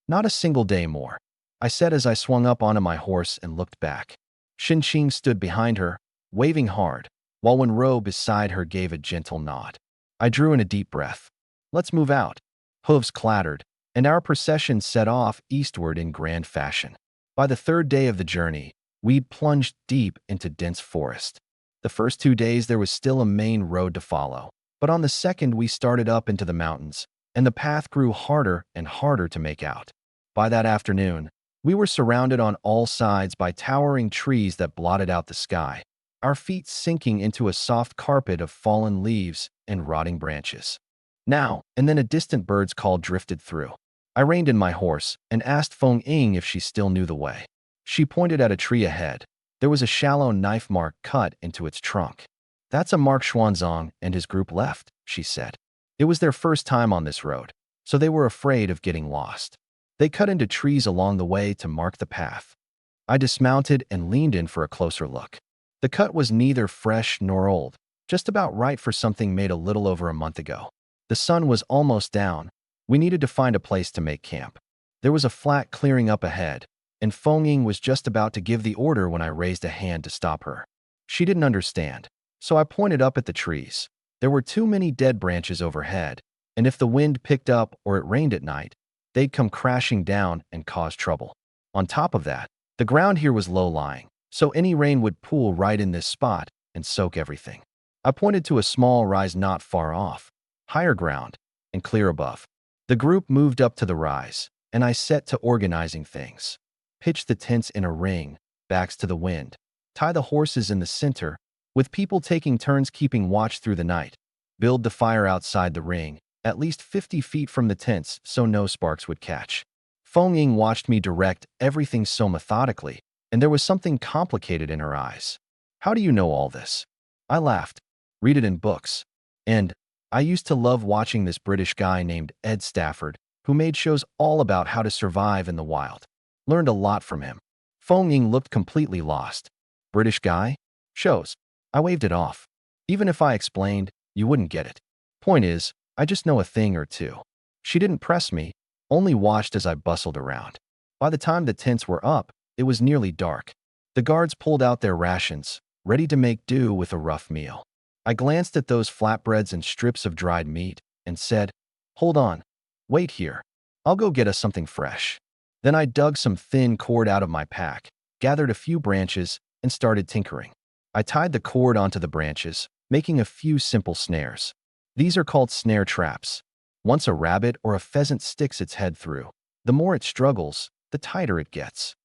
Not a single day more," I said as I swung up onto my horse and looked back. Xinqing stood behind her, waving hard, while Wenro beside her gave a gentle nod. I drew in a deep breath. "Let's move out." Hooves clattered, and our procession set off eastward in grand fashion. By the 3rd day of the journey, we'd plunged deep into dense forest. The first 2 days there was still a main road to follow, but on the second we started up into the mountains, and the path grew harder and harder to make out. By that afternoon, we were surrounded on all sides by towering trees that blotted out the sky, our feet sinking into a soft carpet of fallen leaves and rotting branches. Now and then a distant bird's call drifted through. I reined in my horse and asked Feng Ying if she still knew the way. She pointed at a tree ahead. There was a shallow knife mark cut into its trunk. "That's a mark Xuanzang and his group left," she said. It was their first time on this road, so they were afraid of getting lost. They cut into trees along the way to mark the path. I dismounted and leaned in for a closer look. The cut was neither fresh nor old, just about right for something made a little over a month ago. The sun was almost down. We needed to find a place to make camp. There was a flat clearing up ahead, and Feng Ying was just about to give the order when I raised a hand to stop her. She didn't understand, so I pointed up at the trees. There were too many dead branches overhead, and if the wind picked up or it rained at night, they'd come crashing down and cause trouble. On top of that, the ground here was low-lying, so any rain would pool right in this spot and soak everything. I pointed to a small rise not far off, higher ground, and clear above. The group moved up to the rise, and I set to organizing things. Pitch the tents in a ring, backs to the wind. Tie the horses in the center, with people taking turns keeping watch through the night. Build the fire outside the ring, at least 50 feet from the tents so no sparks would catch. Feng Ying watched me direct everything so methodically, and there was something complicated in her eyes. "How do you know all this?" I laughed. "Read it in books. And I used to love watching this British guy named Ed Stafford, who made shows all about how to survive in the wild. Learned a lot from him." Feng Ying looked completely lost. British guy? Shows. I waved it off. Even if I explained, you wouldn't get it. Point is, I just know a thing or two. She didn't press me, only watched as I bustled around. By the time the tents were up, it was nearly dark. The guards pulled out their rations, ready to make do with a rough meal. I glanced at those flatbreads and strips of dried meat and said, "Hold on. Wait here. I'll go get us something fresh." Then I dug some thin cord out of my pack, gathered a few branches, and started tinkering. I tied the cord onto the branches, making a few simple snares. These are called snare traps. Once a rabbit or a pheasant sticks its head through, the more it struggles, the tighter it gets.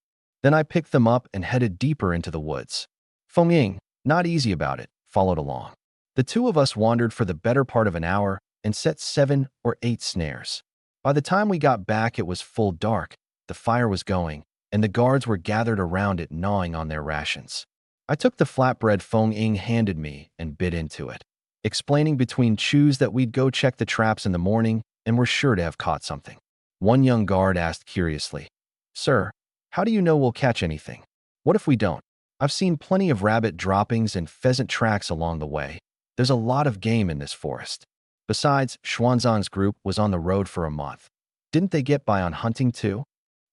Then I picked them up and headed deeper into the woods. Feng Ying, not easy about it, followed along. The two of us wandered for the better part of an hour and set 7 or 8 snares. By the time we got back, it was full dark, the fire was going, and the guards were gathered around it gnawing on their rations. I took the flatbread Feng Ying handed me and bit into it, explaining between chews that we'd go check the traps in the morning and were sure to have caught something. One young guard asked curiously, "Sir, how do you know we'll catch anything? What if we don't? I've seen plenty of rabbit droppings and pheasant tracks along the way. There's a lot of game in this forest. Besides, Xuanzang's group was on the road for a month. Didn't they get by on hunting too?"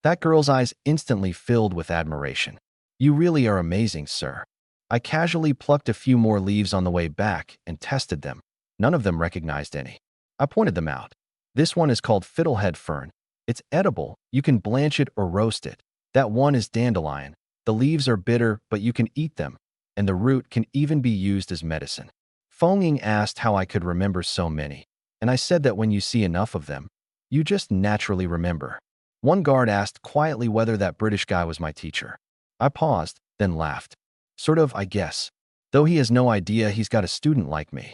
That girl's eyes instantly filled with admiration. "You really are amazing, sir." I casually plucked a few more leaves on the way back and tested them. None of them recognized any. I pointed them out. "This one is called fiddlehead fern. It's edible. You can blanch it or roast it. That one is dandelion. The leaves are bitter, but you can eat them, and the root can even be used as medicine." Feng Ying asked how I could remember so many, and I said that when you see enough of them, you just naturally remember. One guard asked quietly whether that British guy was my teacher. I paused, then laughed. "Sort of, I guess. Though he has no idea he's got a student like me."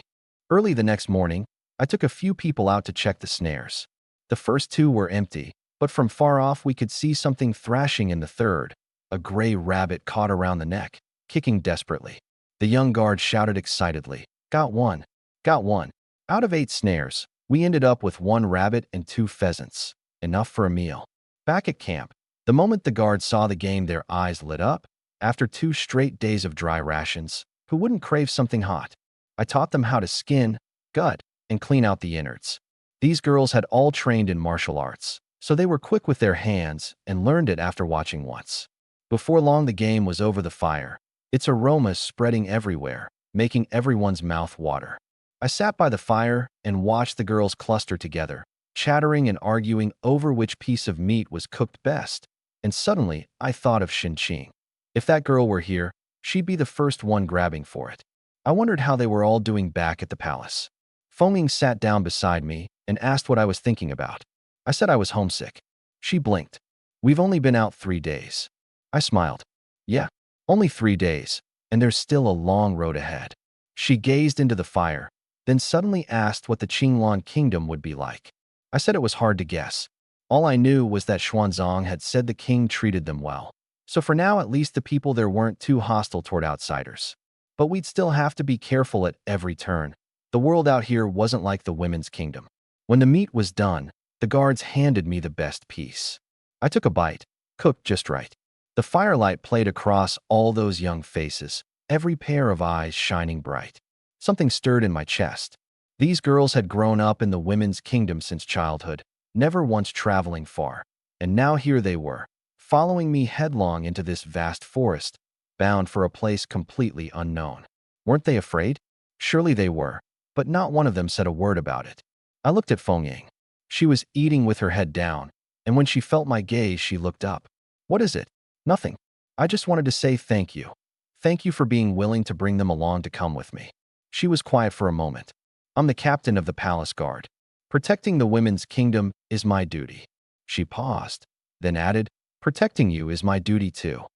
Early the next morning, I took a few people out to check the snares. The first 2 were empty, but from far off we could see something thrashing in the third, a gray rabbit caught around the neck, kicking desperately. The young guard shouted excitedly, "Got one! Got one!" Out of 8 snares, we ended up with 1 rabbit and 2 pheasants, enough for a meal. Back at camp, the moment the guards saw the game, their eyes lit up. After 2 straight days of dry rations, who wouldn't crave something hot? I taught them how to skin, gut, and clean out the innards. These girls had all trained in martial arts, so they were quick with their hands and learned it after watching once. Before long, the game was over the fire, its aromas spreading everywhere, making everyone's mouth water. I sat by the fire and watched the girls cluster together, chattering and arguing over which piece of meat was cooked best. And suddenly, I thought of Xinqing. If that girl were here, she'd be the first one grabbing for it. I wondered how they were all doing back at the palace. Feng Ying sat down beside me and asked what I was thinking about. I said I was homesick. She blinked. "We've only been out 3 days. I smiled. "Yeah, only 3 days, and there's still a long road ahead." She gazed into the fire, then suddenly asked what the Qinglan kingdom would be like. I said it was hard to guess. All I knew was that Xuanzang had said the king treated them well. So for now, at least the people there weren't too hostile toward outsiders. But we'd still have to be careful at every turn. The world out here wasn't like the women's kingdom. When the meat was done, the guards handed me the best piece. I took a bite, cooked just right. The firelight played across all those young faces, every pair of eyes shining bright. Something stirred in my chest. These girls had grown up in the women's kingdom since childhood, never once traveling far. And now here they were, following me headlong into this vast forest, bound for a place completely unknown. Weren't they afraid? Surely they were, but not one of them said a word about it. I looked at Feng Ying. She was eating with her head down, and when she felt my gaze, she looked up. "What is it?" "Nothing. I just wanted to say thank you. Thank you for being willing to bring them along to come with me." She was quiet for a moment. "I'm the captain of the palace guard. Protecting the women's kingdom is my duty." She paused, then added, "Protecting you is my duty too."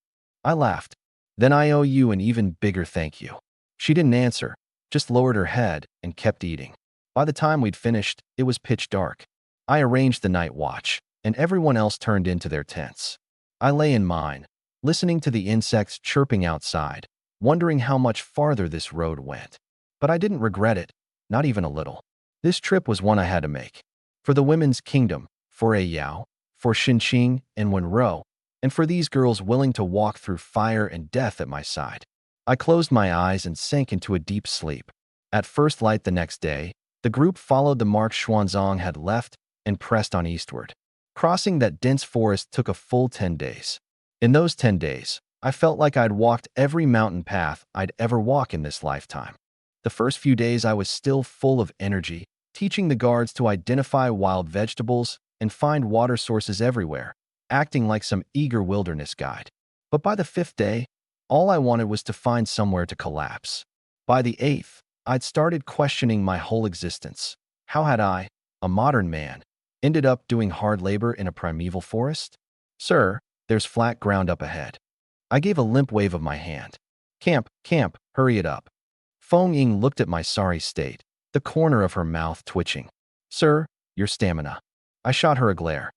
I laughed. "Then I owe you an even bigger thank you." She didn't answer, just lowered her head and kept eating. By the time we'd finished, it was pitch dark. I arranged the night watch, and everyone else turned into their tents. I lay in mine, listening to the insects chirping outside, wondering how much farther this road went. But I didn't regret it, not even a little. This trip was one I had to make. For the women's kingdom, for Yao, for Xinqing and Wenro, and for these girls willing to walk through fire and death at my side. I closed my eyes and sank into a deep sleep. At first light the next day, the group followed the mark Xuanzang had left and pressed on eastward. Crossing that dense forest took a full 10 days. In those 10 days, I felt like I'd walked every mountain path I'd ever walk in this lifetime. The first few days I was still full of energy, teaching the guards to identify wild vegetables and find water sources everywhere, acting like some eager wilderness guide. But by the 5th day, all I wanted was to find somewhere to collapse. By the 8th, I'd started questioning my whole existence. How had I, a modern man, ended up doing hard labor in a primeval forest? Sir, there's flat ground up ahead. I gave a limp wave of my hand. Camp, hurry it up. Feng Ying looked at my sorry state, the corner of her mouth twitching. Sir, your stamina. I shot her a glare.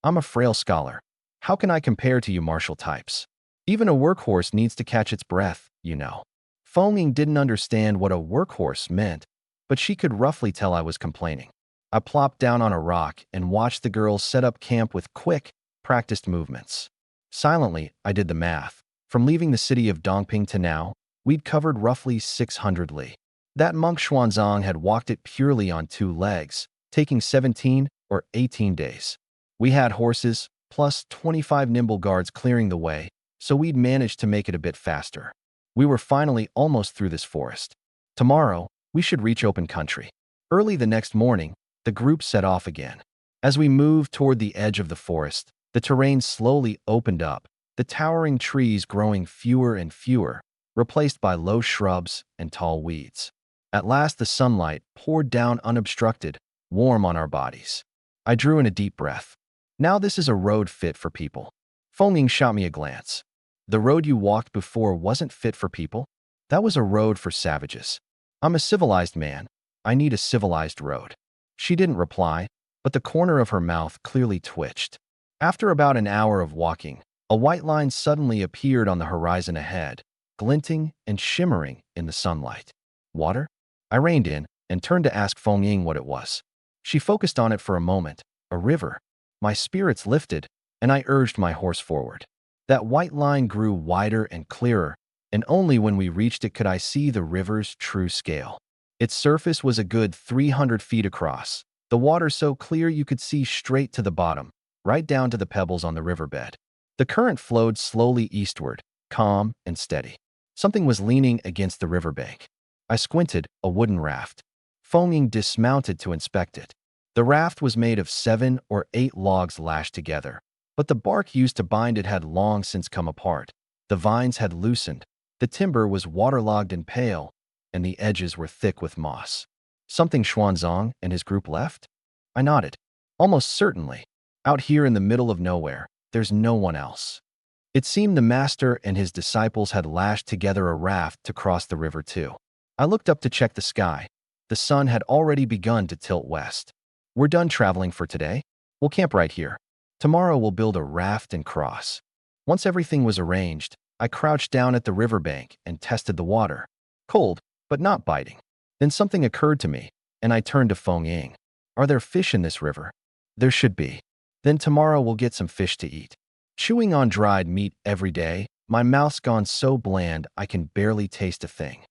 I'm a frail scholar. How can I compare to you martial types? Even a workhorse needs to catch its breath, you know. Feng Ying didn't understand what a workhorse meant, but she could roughly tell I was complaining. I plopped down on a rock and watched the girls set up camp with quick, practiced movements. Silently, I did the math. From leaving the city of Dongping to now, we'd covered roughly 600 li. That monk Xuanzang had walked it purely on 2 legs, taking 17 or 18 days. We had horses, plus 25 nimble guards clearing the way, so we'd managed to make it a bit faster. We were finally almost through this forest. Tomorrow, we should reach open country. Early the next morning, the group set off again. As we moved toward the edge of the forest, the terrain slowly opened up, the towering trees growing fewer and fewer, replaced by low shrubs and tall weeds. At last the sunlight poured down unobstructed, warm on our bodies. I drew in a deep breath. Now this is a road fit for people. Feng Ying shot me a glance. The road you walked before wasn't fit for people? That was a road for savages. I'm a civilized man. I need a civilized road. She didn't reply, but the corner of her mouth clearly twitched. After about an hour of walking, a white line suddenly appeared on the horizon ahead, glinting and shimmering in the sunlight. Water? I reined in and turned to ask Feng Ying what it was. She focused on it for a moment. A river. My spirits lifted, and I urged my horse forward. That white line grew wider and clearer, and only when we reached it could I see the river's true scale. Its surface was a good 300 feet across, the water so clear you could see straight to the bottom, right down to the pebbles on the riverbed. The current flowed slowly eastward, calm and steady. Something was leaning against the riverbank. I squinted, a wooden raft. Feng Ying dismounted to inspect it. The raft was made of 7 or 8 logs lashed together, but the bark used to bind it had long since come apart. The vines had loosened, the timber was waterlogged and pale, and the edges were thick with moss. Something Xuanzang and his group left? I nodded. Almost certainly. Out here in the middle of nowhere, there's no one else. It seemed the master and his disciples had lashed together a raft to cross the river too. I looked up to check the sky. The sun had already begun to tilt west. We're done traveling for today. We'll camp right here. Tomorrow we'll build a raft and cross. Once everything was arranged, I crouched down at the riverbank and tested the water. Cold, but not biting. Then something occurred to me, and I turned to Feng Ying. Are there fish in this river? There should be. Then tomorrow we'll get some fish to eat. Chewing on dried meat every day, my mouth's gone so bland I can barely taste a thing.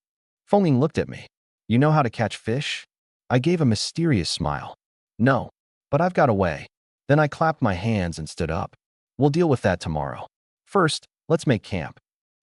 Feng Ying looked at me. You know how to catch fish? I gave a mysterious smile. No, but I've got a way. Then I clapped my hands and stood up. We'll deal with that tomorrow. First, let's make camp.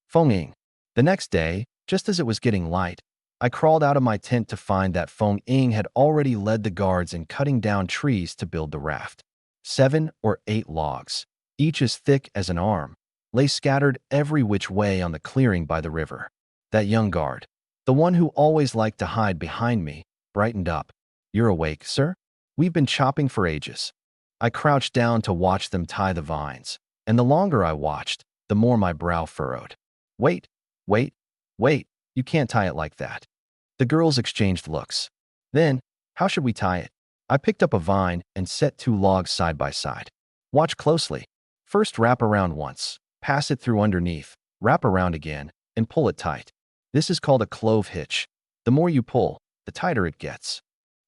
Feng Ying. The next day, just as it was getting light, I crawled out of my tent to find that Feng Ying had already led the guards in cutting down trees to build the raft. 7 or 8 logs, each as thick as an arm, lay scattered every which way on the clearing by the river. That young guard, the one who always liked to hide behind me, brightened up. You're awake, sir? We've been chopping for ages. I crouched down to watch them tie the vines, and the longer I watched, the more my brow furrowed. Wait, you can't tie it like that. The girls exchanged looks. Then, how should we tie it? I picked up a vine and set 2 logs side by side. Watch closely. First wrap around once, pass it through underneath, wrap around again, and pull it tight. This is called a clove hitch. The more you pull, the tighter it gets.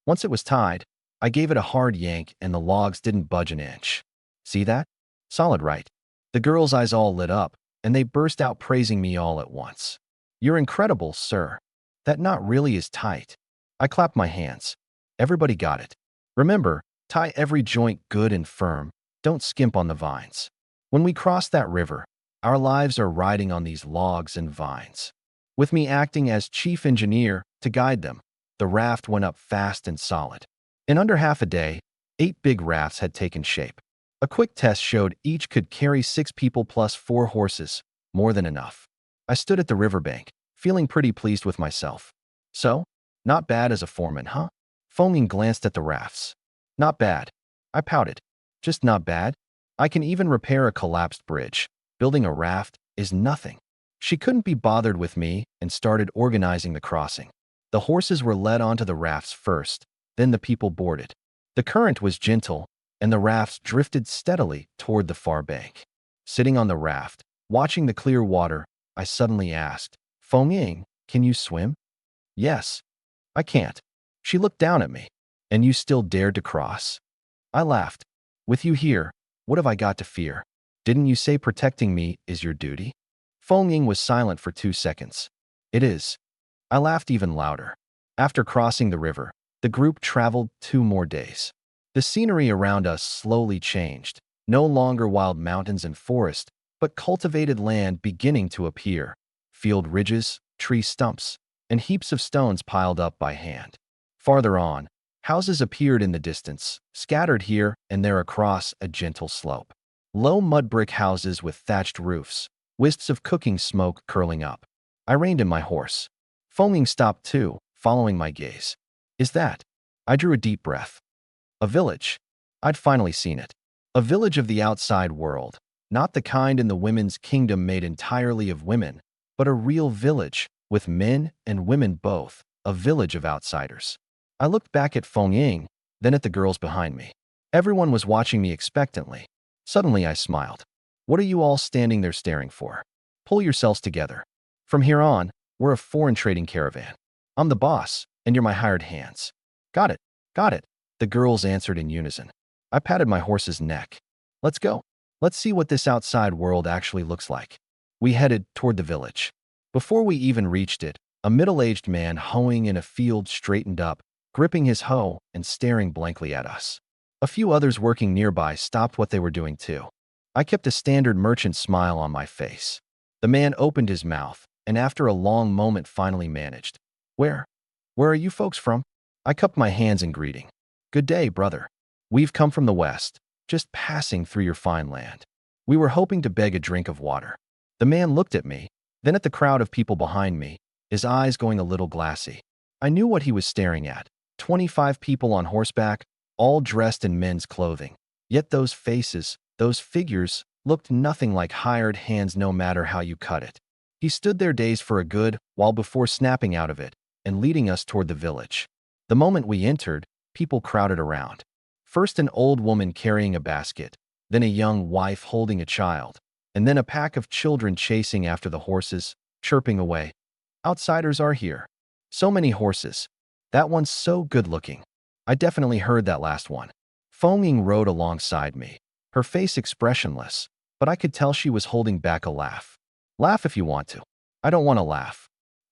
Once it was tied, I gave it a hard yank and the logs didn't budge an inch. See that? Solid, right? The girls' eyes all lit up, and they burst out praising me all at once. You're incredible, sir. That knot really is tight. I clapped my hands. Everybody got it. Remember, tie every joint good and firm. Don't skimp on the vines. When we cross that river, our lives are riding on these logs and vines. With me acting as chief engineer to guide them, the raft went up fast and solid. In under half a day, 8 big rafts had taken shape. A quick test showed each could carry 6 people plus 4 horses, more than enough. I stood at the riverbank, feeling pretty pleased with myself. So, not bad as a foreman, huh? Foaming glanced at the rafts. Not bad. I pouted. Just not bad. I can even repair a collapsed bridge. Building a raft is nothing. She couldn't be bothered with me and started organizing the crossing. The horses were led onto the rafts first, then the people boarded. The current was gentle, and the rafts drifted steadily toward the far bank. Sitting on the raft, watching the clear water, I suddenly asked, "Feng, can you swim?" "Yes." "I can't." She looked down at me. "And you still dared to cross?" I laughed. "With you here, what have I got to fear? Didn't you say protecting me is your duty?" Feng was silent for 2 seconds. "It is." I laughed even louder. After crossing the river, the group traveled 2 more days. The scenery around us slowly changed. No longer wild mountains and forest, but cultivated land beginning to appear. Field ridges, tree stumps, and heaps of stones piled up by hand. Farther on, houses appeared in the distance, scattered here and there across a gentle slope. Low mud brick houses with thatched roofs, wisps of cooking smoke curling up. I reined in my horse. Foaming stopped too, following my gaze. "Is that?" I drew a deep breath. "A village." I'd finally seen it. A village of the outside world, not the kind in the women's kingdom made entirely of women, but a real village, with men and women both, a village of outsiders. I looked back at Feng, then at the girls behind me. Everyone was watching me expectantly. Suddenly I smiled. "What are you all standing there staring for? Pull yourselves together. From here on, we're a foreign trading caravan. I'm the boss, and you're my hired hands." "Got it, got it," the girls answered in unison. I patted my horse's neck. "Let's go. Let's see what this outside world actually looks like." We headed toward the village. Before we even reached it, a middle-aged man hoeing in a field straightened up, gripping his hoe and staring blankly at us. A few others working nearby stopped what they were doing too. I kept a standard merchant smile on my face. The man opened his mouth, and after a long moment finally managed. Where are you folks from?" I cupped my hands in greeting. "Good day, brother. We've come from the west, just passing through your fine land. We were hoping to beg a drink of water." The man looked at me, then at the crowd of people behind me, his eyes going a little glassy. I knew what he was staring at. 25 people on horseback, all dressed in men's clothing. Yet those faces, those figures, looked nothing like hired hands no matter how you cut it. He stood there dazed for a good while before snapping out of it and leading us toward the village. The moment we entered, people crowded around. First an old woman carrying a basket, then a young wife holding a child, and then a pack of children chasing after the horses, chirping away. "Outsiders are here. So many horses. That one's so good-looking." I definitely heard that last one. Feng rode alongside me, her face expressionless, but I could tell she was holding back a laugh. "Laugh if you want to." "I don't want to laugh.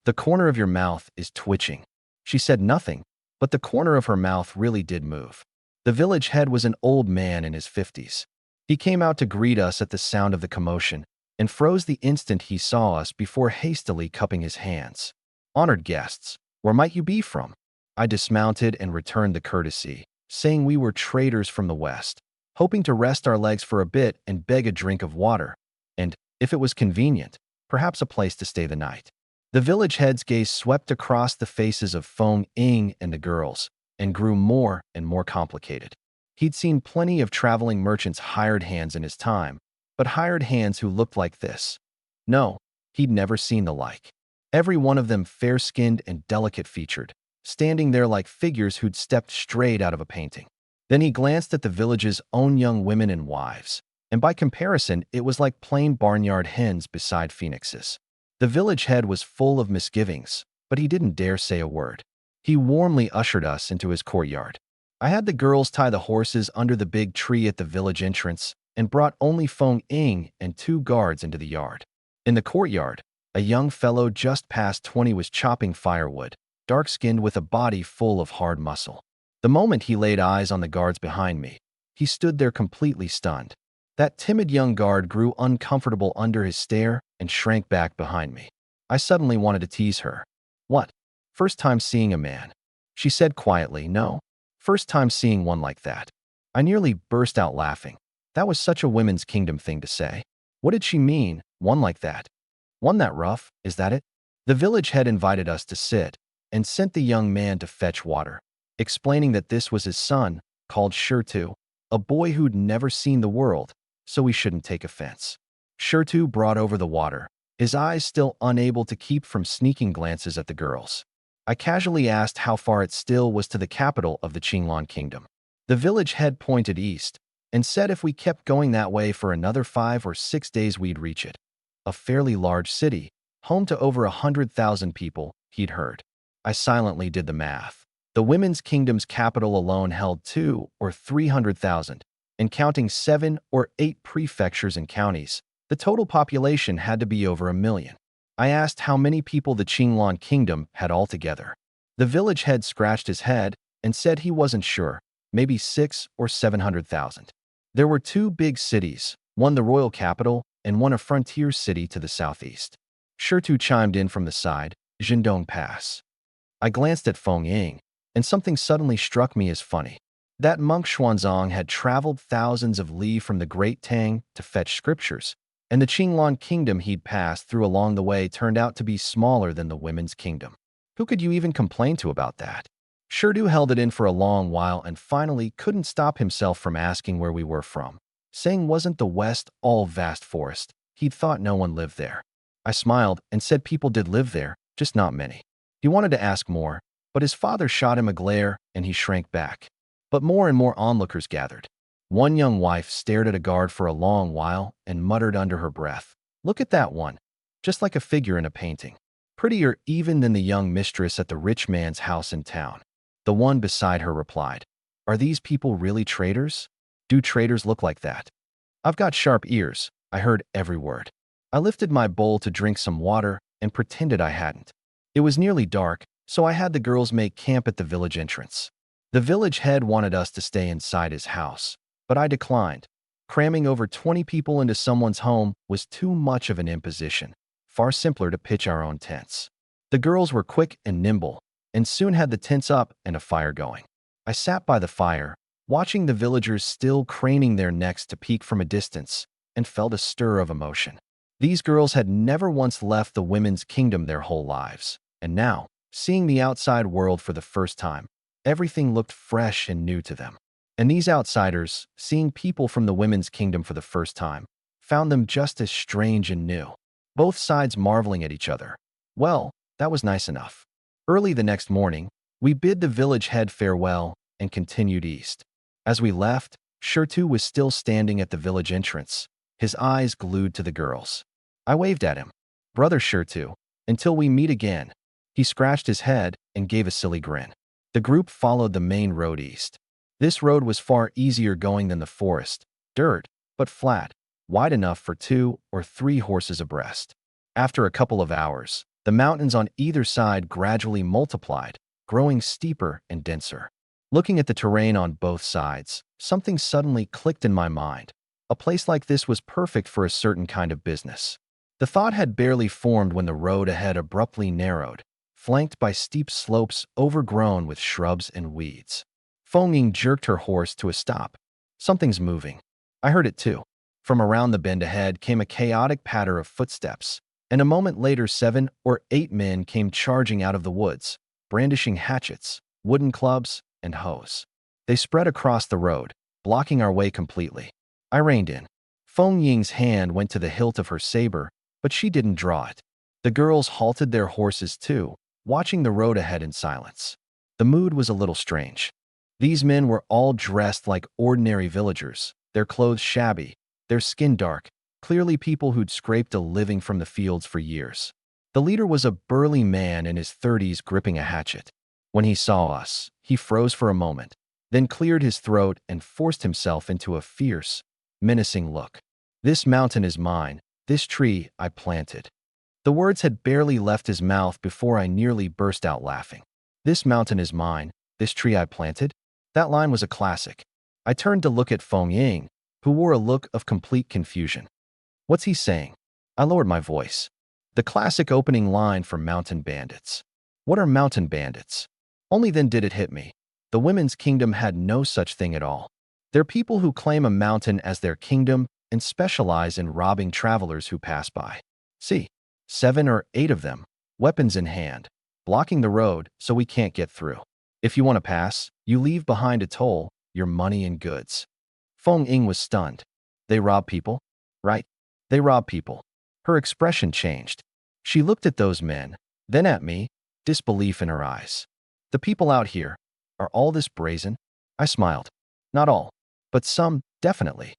The corner of your mouth is twitching." She said nothing, but the corner of her mouth really did move. The village head was an old man in his 50s. He came out to greet us at the sound of the commotion and froze the instant he saw us before hastily cupping his hands. "Honored guests, where might you be from?" I dismounted and returned the courtesy, saying we were traders from the west, hoping to rest our legs for a bit and beg a drink of water, and, if it was convenient, perhaps a place to stay the night. The village head's gaze swept across the faces of Feng and the girls and grew more and more complicated. He'd seen plenty of traveling merchants' hired hands in his time, but hired hands who looked like this. No, he'd never seen the like. Every one of them fair-skinned and delicate-featured, standing there like figures who'd stepped straight out of a painting. Then he glanced at the village's own young women and wives, and by comparison, it was like plain barnyard hens beside phoenixes. The village head was full of misgivings, but he didn't dare say a word. He warmly ushered us into his courtyard. I had the girls tie the horses under the big tree at the village entrance, and brought only Feng Ying and 2 guards into the yard. In the courtyard, a young fellow just past 20 was chopping firewood, dark-skinned with a body full of hard muscle. The moment he laid eyes on the guards behind me, he stood there completely stunned. That timid young guard grew uncomfortable under his stare and shrank back behind me. I suddenly wanted to tease her. "What? First time seeing a man?" She said quietly. "No. First time seeing one like that." I nearly burst out laughing. That was such a women's kingdom thing to say. What did she mean, one like that? One that rough, is that it? The village head invited us to sit and sent the young man to fetch water, explaining that this was his son, called Shirtu, a boy who'd never seen the world, so we shouldn't take offense. Shirtu brought over the water, his eyes still unable to keep from sneaking glances at the girls. I casually asked how far it still was to the capital of the Qinglan kingdom. The village head pointed east and said if we kept going that way for another 5 or 6 days we'd reach it. A fairly large city, home to over 100,000 people, he'd heard. I silently did the math. The women's kingdom's capital alone held 2 or 300,000, and counting 7 or 8 prefectures and counties, the total population had to be over 1 million. I asked how many people the Qinglan kingdom had altogether. The village head scratched his head and said he wasn't sure, maybe 6 or 700,000. There were 2 big cities, one the royal capital and one a frontier city to the southeast. Shirtu chimed in from the side, Zhendong Pass. I glanced at Feng Ying, and something suddenly struck me as funny. That monk Xuanzang had traveled thousands of li from the Great Tang to fetch scriptures, and the Qinglan kingdom he'd passed through along the way turned out to be smaller than the women's kingdom. Who could you even complain to about that? Shirtu held it in for a long while and finally couldn't stop himself from asking where we were from, saying wasn't the West all vast forest? He'd thought no one lived there. I smiled and said people did live there, just not many. He wanted to ask more, but his father shot him a glare and he shrank back. But more and more onlookers gathered. One young wife stared at a guard for a long while and muttered under her breath, "Look at that one, just like a figure in a painting. Prettier even than the young mistress at the rich man's house in town." The one beside her replied, "Are these people really traders? Do traders look like that?" "I've got sharp ears," I heard every word. I lifted my bowl to drink some water and pretended I hadn't. It was nearly dark, so I had the girls make camp at the village entrance. The village head wanted us to stay inside his house, but I declined. Cramming over 20 people into someone's home was too much of an imposition. Far simpler to pitch our own tents. The girls were quick and nimble, and soon had the tents up and a fire going. I sat by the fire, watching the villagers still craning their necks to peek from a distance, and felt a stir of emotion. These girls had never once left the women's kingdom their whole lives, and now, seeing the outside world for the first time, everything looked fresh and new to them. And these outsiders, seeing people from the women's kingdom for the first time, found them just as strange and new. Both sides marveling at each other. Well, that was nice enough. Early the next morning, we bid the village head farewell and continued east. As we left, Shirtu was still standing at the village entrance, his eyes glued to the girls. I waved at him. "Brother Shirtu, until we meet again." He scratched his head and gave a silly grin. The group followed the main road east. This road was far easier going than the forest, dirt, but flat, wide enough for 2 or 3 horses abreast. After a couple of hours, the mountains on either side gradually multiplied, growing steeper and denser. Looking at the terrain on both sides, something suddenly clicked in my mind. A place like this was perfect for a certain kind of business. The thought had barely formed when the road ahead abruptly narrowed, flanked by steep slopes overgrown with shrubs and weeds. Feng Ying jerked her horse to a stop. "Something's moving." I heard it too. From around the bend ahead came a chaotic patter of footsteps, and a moment later 7 or 8 men came charging out of the woods, brandishing hatchets, wooden clubs, and hoes. They spread across the road, blocking our way completely. I reined in. Feng Ying's hand went to the hilt of her saber, but she didn't draw it. The girls halted their horses too, watching the road ahead in silence. The mood was a little strange. These men were all dressed like ordinary villagers, their clothes shabby, their skin dark, clearly people who'd scraped a living from the fields for years. The leader was a burly man in his 30s gripping a hatchet. When he saw us, he froze for a moment, then cleared his throat and forced himself into a fierce, menacing look. This mountain is mine, this tree I planted. The words had barely left his mouth before I nearly burst out laughing. This mountain is mine, this tree I planted? That line was a classic. I turned to look at Feng Ying, who wore a look of complete confusion. What's he saying? I lowered my voice. The classic opening line for Mountain Bandits. What are mountain bandits? Only then did it hit me. The women's kingdom had no such thing at all. They're people who claim a mountain as their kingdom and specialize in robbing travelers who pass by. See, 7 or 8 of them, weapons in hand, blocking the road so we can't get through. If you want to pass, you leave behind a toll, your money and goods. Feng Ying was stunned. They rob people? Right? They rob people. Her expression changed. She looked at those men, then at me, disbelief in her eyes. The people out here, are all this brazen? I smiled. Not all, but some, definitely.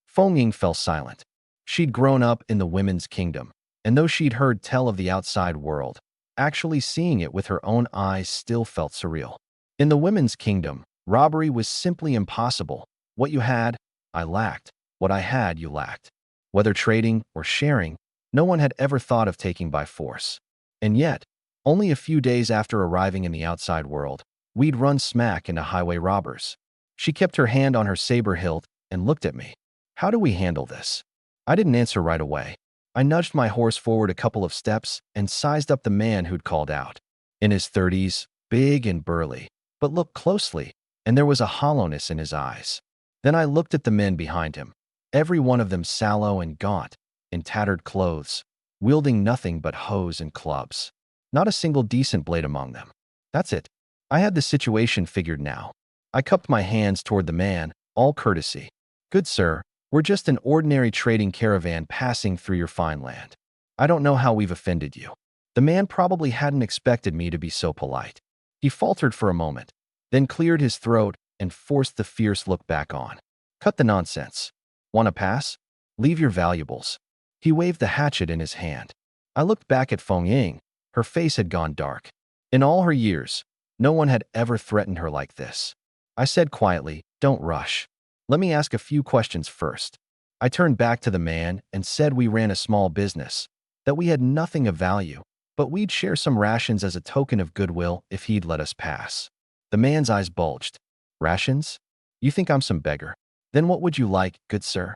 Feng Ying fell silent. She'd grown up in the women's kingdom, and though she'd heard tell of the outside world, actually seeing it with her own eyes still felt surreal. In the women's kingdom, robbery was simply impossible. What you had, I lacked. What I had, you lacked. Whether trading or sharing, no one had ever thought of taking by force. And yet, only a few days after arriving in the outside world, we'd run smack into highway robbers. She kept her hand on her saber hilt and looked at me. How do we handle this? I didn't answer right away. I nudged my horse forward a couple of steps and sized up the man who'd called out. In his 30s, big and burly, but looked closely, and there was a hollowness in his eyes. Then I looked at the men behind him, every one of them sallow and gaunt, in tattered clothes, wielding nothing but hoes and clubs. Not a single decent blade among them. That's it. I had the situation figured now. I cupped my hands toward the man, all courtesy. Good sir, we're just an ordinary trading caravan passing through your fine land. I don't know how we've offended you. The man probably hadn't expected me to be so polite. He faltered for a moment, then cleared his throat and forced the fierce look back on. Cut the nonsense. Want to pass? Leave your valuables. He waved the hatchet in his hand. I looked back at Feng Ying. Her face had gone dark. In all her years, no one had ever threatened her like this. I said quietly, don't rush. Let me ask a few questions first. I turned back to the man and said we ran a small business, that we had nothing of value, but we'd share some rations as a token of goodwill if he'd let us pass. The man's eyes bulged. Rations? You think I'm some beggar? Then what would you like, good sir?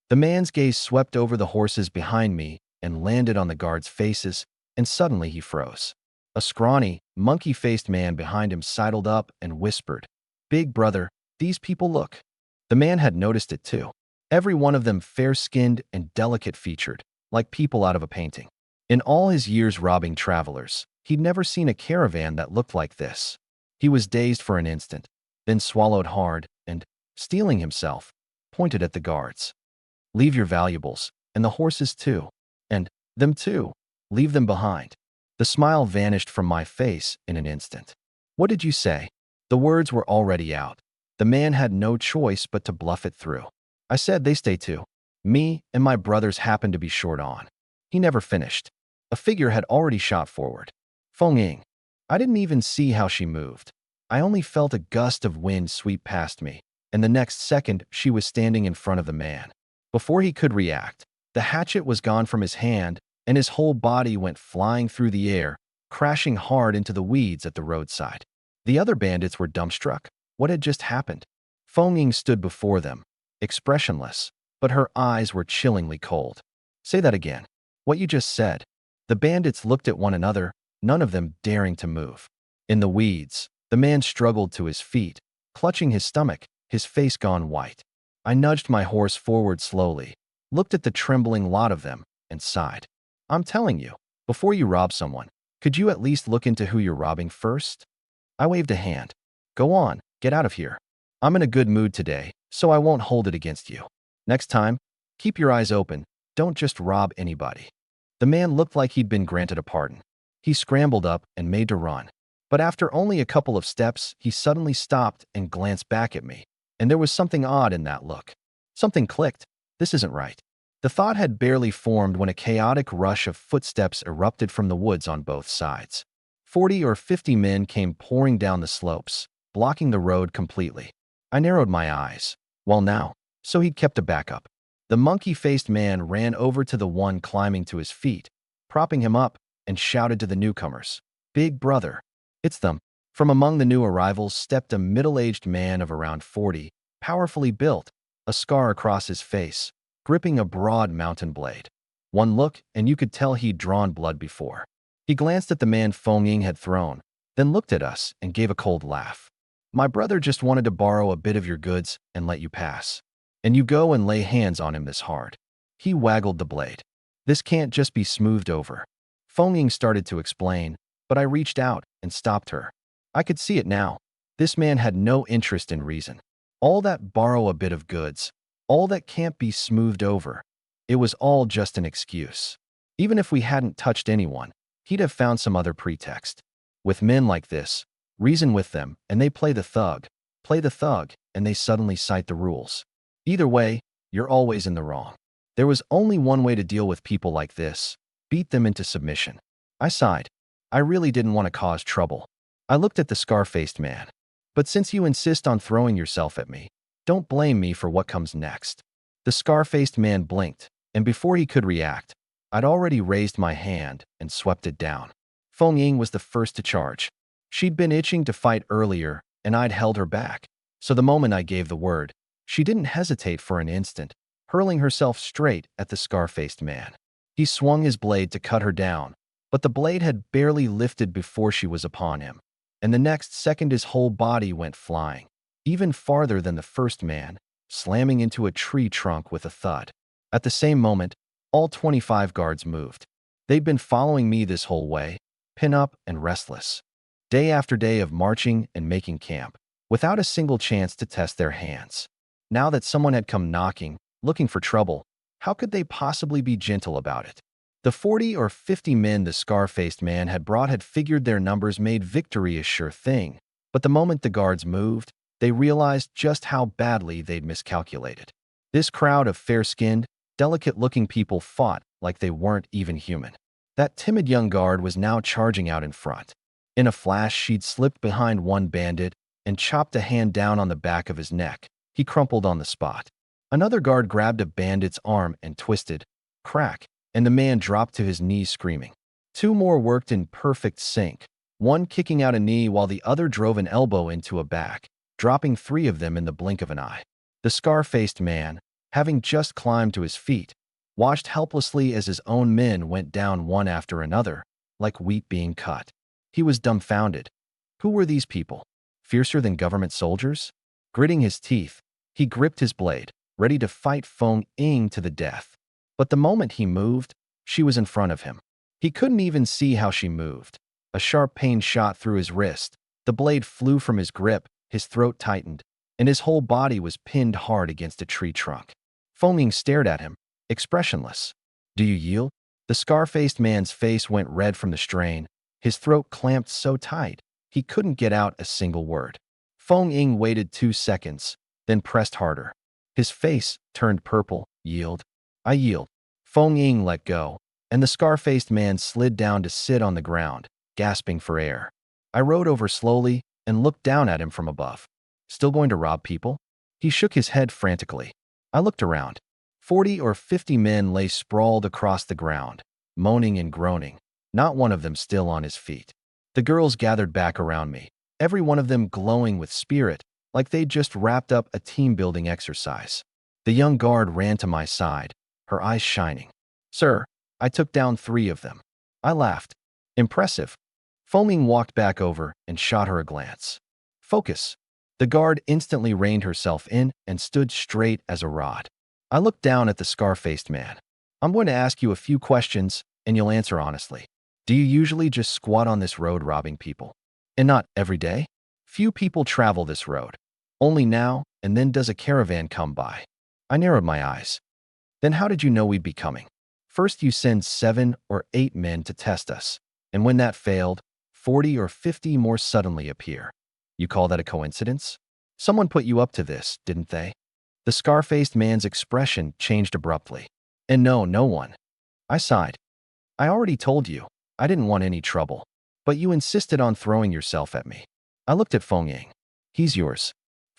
The man's gaze swept over the horses behind me and landed on the guards' faces, and suddenly he froze. A scrawny, monkey-faced man behind him sidled up and whispered, Big brother, these people look. The man had noticed it too. Every one of them fair-skinned and delicate-featured, like people out of a painting. In all his years robbing travelers, he'd never seen a caravan that looked like this. He was dazed for an instant, then swallowed hard and, steeling himself, pointed at the guards. Leave your valuables, and the horses too. And them too. Leave them behind. The smile vanished from my face in an instant. What did you say? The words were already out. The man had no choice but to bluff it through. I said they stay too. Me and my brothers happened to be short on. He never finished. A figure had already shot forward. Feng Ying. I didn't even see how she moved. I only felt a gust of wind sweep past me, and the next second she was standing in front of the man. Before he could react, the hatchet was gone from his hand, and his whole body went flying through the air, crashing hard into the weeds at the roadside. The other bandits were dumbstruck. What had just happened? Feng Ying stood before them, expressionless, but her eyes were chillingly cold. Say that again. What you just said. The bandits looked at one another, none of them daring to move. In the weeds, the man struggled to his feet, clutching his stomach, his face gone white. I nudged my horse forward slowly, looked at the trembling lot of them, and sighed. I'm telling you, before you rob someone, could you at least look into who you're robbing first? I waved a hand. Go on, get out of here. I'm in a good mood today, so I won't hold it against you. Next time, keep your eyes open, don't just rob anybody. The man looked like he'd been granted a pardon. He scrambled up and made to run. But after only a couple of steps, he suddenly stopped and glanced back at me, and there was something odd in that look. Something clicked. This isn't right. The thought had barely formed when a chaotic rush of footsteps erupted from the woods on both sides. 40 or 50 men came pouring down the slopes, blocking the road completely. I narrowed my eyes. Well now, so he kept a backup. The monkey-faced man ran over to the one climbing to his feet, propping him up, and shouted to the newcomers, "Big brother, it's them." From among the new arrivals stepped a middle-aged man of around 40, powerfully built, a scar across his face, gripping a broad mountain blade. One look, and you could tell he'd drawn blood before. He glanced at the man Feng Ying had thrown, then looked at us and gave a cold laugh. "My brother just wanted to borrow a bit of your goods and let you pass. And you go and lay hands on him this hard." He waggled the blade. "This can't just be smoothed over." Feng Ying started to explain, but I reached out and stopped her. I could see it now. This man had no interest in reason. All that borrow a bit of goods, all that can't be smoothed over, it was all just an excuse. Even if we hadn't touched anyone, he'd have found some other pretext. With men like this, reason with them and they play the thug, and they suddenly cite the rules. Either way, you're always in the wrong. There was only one way to deal with people like this: beat them into submission. I sighed. I really didn't want to cause trouble. I looked at the scar-faced man. "But since you insist on throwing yourself at me, don't blame me for what comes next." The scar-faced man blinked, and before he could react, I'd already raised my hand and swept it down. Feng Ying was the first to charge. She'd been itching to fight earlier, and I'd held her back. So the moment I gave the word, she didn't hesitate for an instant, hurling herself straight at the scar-faced man. He swung his blade to cut her down, but the blade had barely lifted before she was upon him. And the next second his whole body went flying, even farther than the first man, slamming into a tree trunk with a thud. At the same moment, all 25 guards moved. They'd been following me this whole way, pin up and restless. Day after day of marching and making camp, without a single chance to test their hands. Now that someone had come knocking, looking for trouble, how could they possibly be gentle about it? The 40 or 50 men the scar-faced man had brought had figured their numbers made victory a sure thing, but the moment the guards moved, they realized just how badly they'd miscalculated. This crowd of fair-skinned, delicate-looking people fought like they weren't even human. That timid young guard was now charging out in front. In a flash, she'd slipped behind one bandit and chopped a hand down on the back of his neck. He crumpled on the spot. Another guard grabbed a bandit's arm and twisted, crack, and the man dropped to his knees screaming. Two more worked in perfect sync, one kicking out a knee while the other drove an elbow into a back, dropping 3 of them in the blink of an eye. The scar-faced man, having just climbed to his feet, watched helplessly as his own men went down one after another, like wheat being cut. He was dumbfounded. Who were these people? Fiercer than government soldiers? Gritting his teeth, he gripped his blade, ready to fight Feng Ying to the death. But the moment he moved, she was in front of him. He couldn't even see how she moved. A sharp pain shot through his wrist. The blade flew from his grip, his throat tightened, and his whole body was pinned hard against a tree trunk. Feng Ying stared at him, expressionless. "Do you yield?" The scar-faced man's face went red from the strain, his throat clamped so tight, he couldn't get out a single word. Feng Ying waited 2 seconds, then pressed harder. His face turned purple. "Yield." "I yield." Feng Ying let go, and the scar-faced man slid down to sit on the ground, gasping for air. I rode over slowly and looked down at him from above. "Still going to rob people?" He shook his head frantically. I looked around. 40 or 50 men lay sprawled across the ground, moaning and groaning, not one of them still on his feet. The girls gathered back around me, every one of them glowing with spirit, like they'd just wrapped up a team-building exercise. The young guard ran to my side, her eyes shining. "Sir, I took down 3 of them." I laughed. "Impressive." Feng Ying walked back over and shot her a glance. "Focus." The guard instantly reined herself in and stood straight as a rod. I looked down at the scar-faced man. "I'm going to ask you a few questions, and you'll answer honestly. Do you usually just squat on this road robbing people? And not every day? Few people travel this road. Only now and then does a caravan come by." I narrowed my eyes. "Then how did you know we'd be coming?" "First you send 7 or 8 men to test us, and when that failed, 40 or 50 more suddenly appear. You call that a coincidence? Someone put you up to this, didn't they?" The scar-faced man's expression changed abruptly. "And no, no one." I sighed. "I already told you, I didn't want any trouble, but you insisted on throwing yourself at me." I looked at Feng Ying. "He's yours."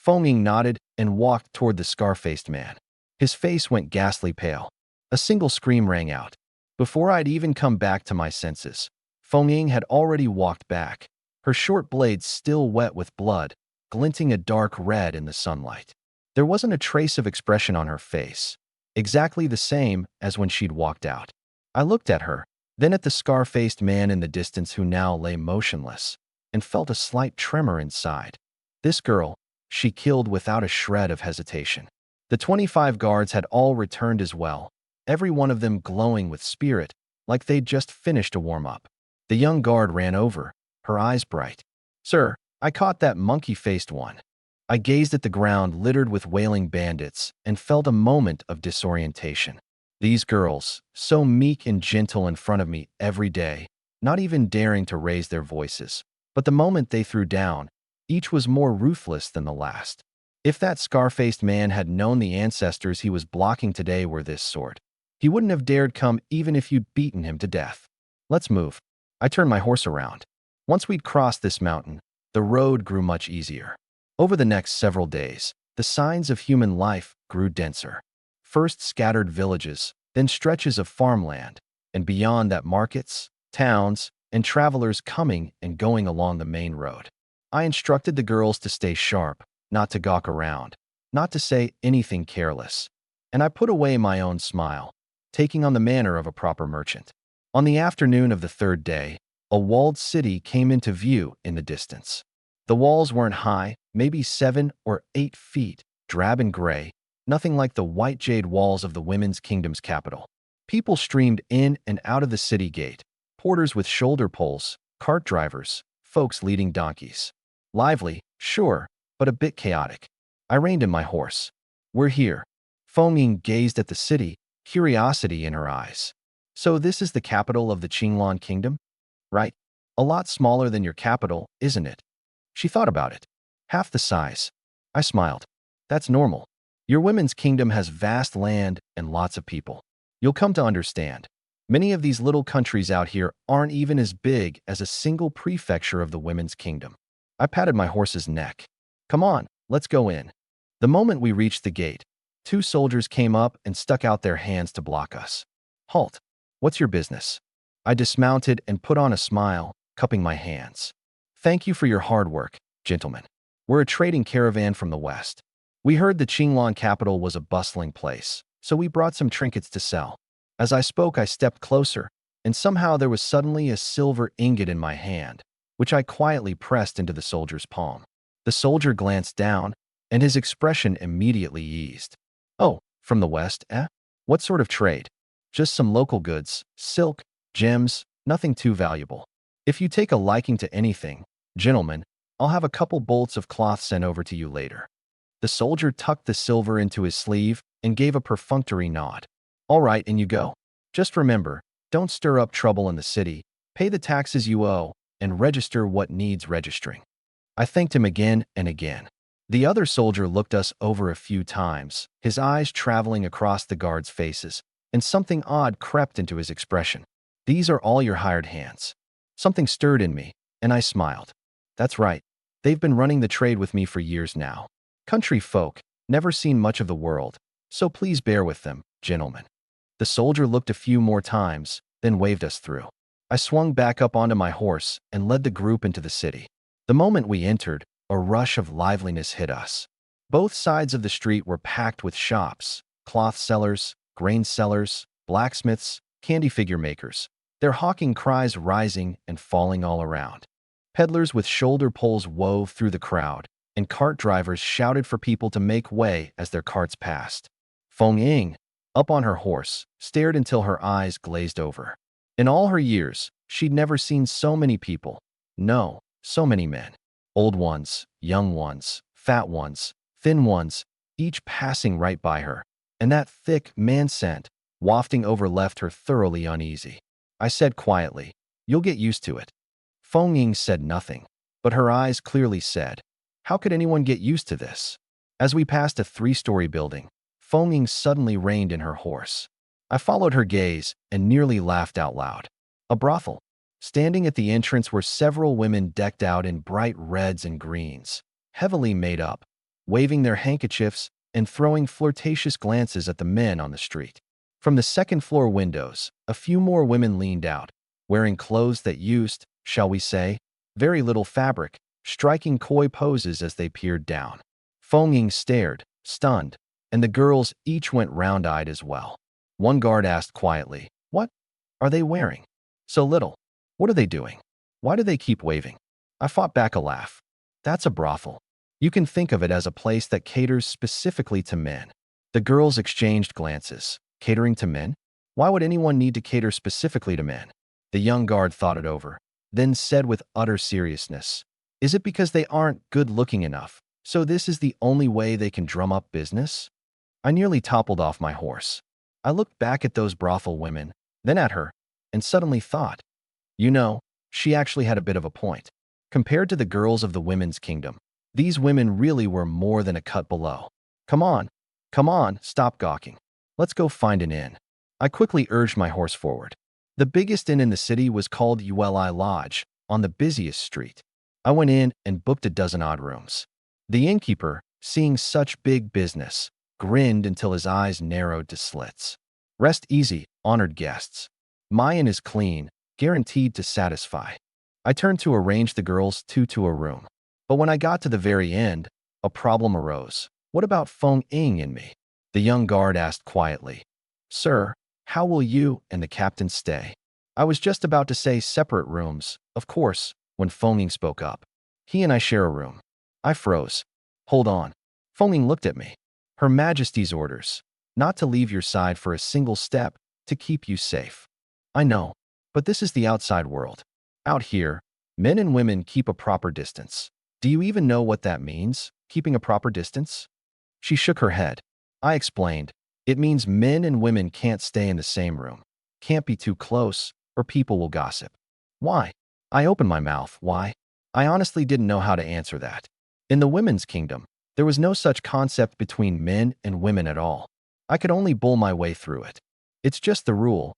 Feng Ying nodded and walked toward the scar-faced man. His face went ghastly pale. A single scream rang out. Before I'd even come back to my senses, Feng Ying had already walked back, her short blades still wet with blood, glinting a dark red in the sunlight. There wasn't a trace of expression on her face, exactly the same as when she'd walked out. I looked at her, then at the scar-faced man in the distance who now lay motionless, and felt a slight tremor inside. This girl, she killed without a shred of hesitation. The 25 guards had all returned as well, every one of them glowing with spirit, like they'd just finished a warm-up. The young guard ran over, her eyes bright. "Sir, I caught that monkey-faced one." I gazed at the ground littered with wailing bandits and felt a moment of disorientation. These girls, so meek and gentle in front of me every day, not even daring to raise their voices. But the moment they threw down, each was more ruthless than the last. If that scar-faced man had known the ancestors he was blocking today were this sort, he wouldn't have dared come even if you'd beaten him to death. "Let's move." I turned my horse around. Once we'd crossed this mountain, the road grew much easier. Over the next several days, the signs of human life grew denser. First scattered villages, then stretches of farmland, and beyond that markets, towns, and travelers coming and going along the main road. I instructed the girls to stay sharp, not to gawk around, not to say anything careless. And I put away my own smile, taking on the manner of a proper merchant. On the afternoon of the third day, a walled city came into view in the distance. The walls weren't high, maybe 7 or 8 feet, drab and gray, nothing like the white jade walls of the Women's Kingdom's capital. People streamed in and out of the city gate, porters with shoulder poles, cart drivers, folks leading donkeys. Lively, sure, but a bit chaotic. I reined in my horse. "We're here." Feng Ying gazed at the city, curiosity in her eyes. "So this is the capital of the Qinglan Kingdom? Right? A lot smaller than your capital, isn't it?" She thought about it. "Half the size." I smiled. "That's normal. Your Women's Kingdom has vast land and lots of people. You'll come to understand. Many of these little countries out here aren't even as big as a single prefecture of the Women's Kingdom." I patted my horse's neck. "Come on, let's go in." The moment we reached the gate, 2 soldiers came up and stuck out their hands to block us. "Halt. What's your business?" I dismounted and put on a smile, cupping my hands. "Thank you for your hard work, gentlemen. We're a trading caravan from the west. We heard the Qinglan capital was a bustling place, so we brought some trinkets to sell." As I spoke, I stepped closer, and somehow there was suddenly a silver ingot in my hand, which I quietly pressed into the soldier's palm. The soldier glanced down, and his expression immediately eased. "Oh, from the west, eh? What sort of trade?" "Just some local goods, silk, gems, nothing too valuable. If you take a liking to anything, gentlemen, I'll have a couple bolts of cloth sent over to you later." The soldier tucked the silver into his sleeve and gave a perfunctory nod. "All right, in you go. Just remember, don't stir up trouble in the city, pay the taxes you owe, and register what needs registering." I thanked him again and again. The other soldier looked us over a few times, his eyes traveling across the guards' faces, and something odd crept into his expression. "These are all your hired hands." Something stirred in me, and I smiled. "That's right. They've been running the trade with me for years now. Country folk, never seen much of the world, so please bear with them, gentlemen." The soldier looked a few more times, then waved us through. I swung back up onto my horse and led the group into the city. The moment we entered, a rush of liveliness hit us. Both sides of the street were packed with shops, cloth sellers, grain sellers, blacksmiths, candy figure makers, their hawking cries rising and falling all around. Peddlers with shoulder poles wove through the crowd, and cart drivers shouted for people to make way as their carts passed. Feng Ying, up on her horse, stared until her eyes glazed over. In all her years, she'd never seen so many people. No, so many men. Old ones, young ones, fat ones, thin ones, each passing right by her. And that thick man scent, wafting over left her thoroughly uneasy. I said quietly, "You'll get used to it." Feng Ying said nothing, but her eyes clearly said, "How could anyone get used to this?" As we passed a 3-story building, Feng Ying suddenly reined in her horse. I followed her gaze and nearly laughed out loud. A brothel. Standing at the entrance were several women decked out in bright reds and greens, heavily made up. waving their handkerchiefs and throwing flirtatious glances at the men on the street. From the second-floor windows, a few more women leaned out, wearing clothes that used, shall we say, very little fabric, striking coy poses as they peered down. Feng Ying stared, stunned, and the girls each went round-eyed as well. One guard asked quietly, "What are they wearing? So little. What are they doing? Why do they keep waving?" I fought back a laugh. "That's a brothel. You can think of it as a place that caters specifically to men." The girls exchanged glances. Catering to men? Why would anyone need to cater specifically to men? The young guard thought it over, then said with utter seriousness, "Is it because they aren't good-looking enough, so this is the only way they can drum up business?" I nearly toppled off my horse. I looked back at those brothel women, then at her, and suddenly thought, you know, she actually had a bit of a point. Compared to the girls of the women's kingdom, these women really were more than a cut below. Come on, stop gawking. Let's go find an inn." I quickly urged my horse forward. The biggest inn in the city was called Uli Lodge, on the busiest street. I went in and booked a dozen odd rooms. The innkeeper, seeing such big business, grinned until his eyes narrowed to slits. "Rest easy, honored guests. My inn is clean, guaranteed to satisfy." I turned to arrange the girls two to a room. But when I got to the very end, a problem arose. What about Feng Ying and me? The young guard asked quietly, "Sir, how will you and the captain stay?" I was just about to say separate rooms, of course, when Feng Ying spoke up. "He and I share a room." I froze. "Hold on." Feng Ying looked at me. "Her Majesty's orders, not to leave your side for a single step, to keep you safe." I know, but this is the outside world. Out here, men and women keep a proper distance. Do you even know what that means, keeping a proper distance? She shook her head. I explained, "It means men and women can't stay in the same room, can't be too close, or people will gossip." Why? I opened my mouth. Why? I honestly didn't know how to answer that. In the women's kingdom, there was no such concept between men and women at all. I could only bull my way through it. It's just the rule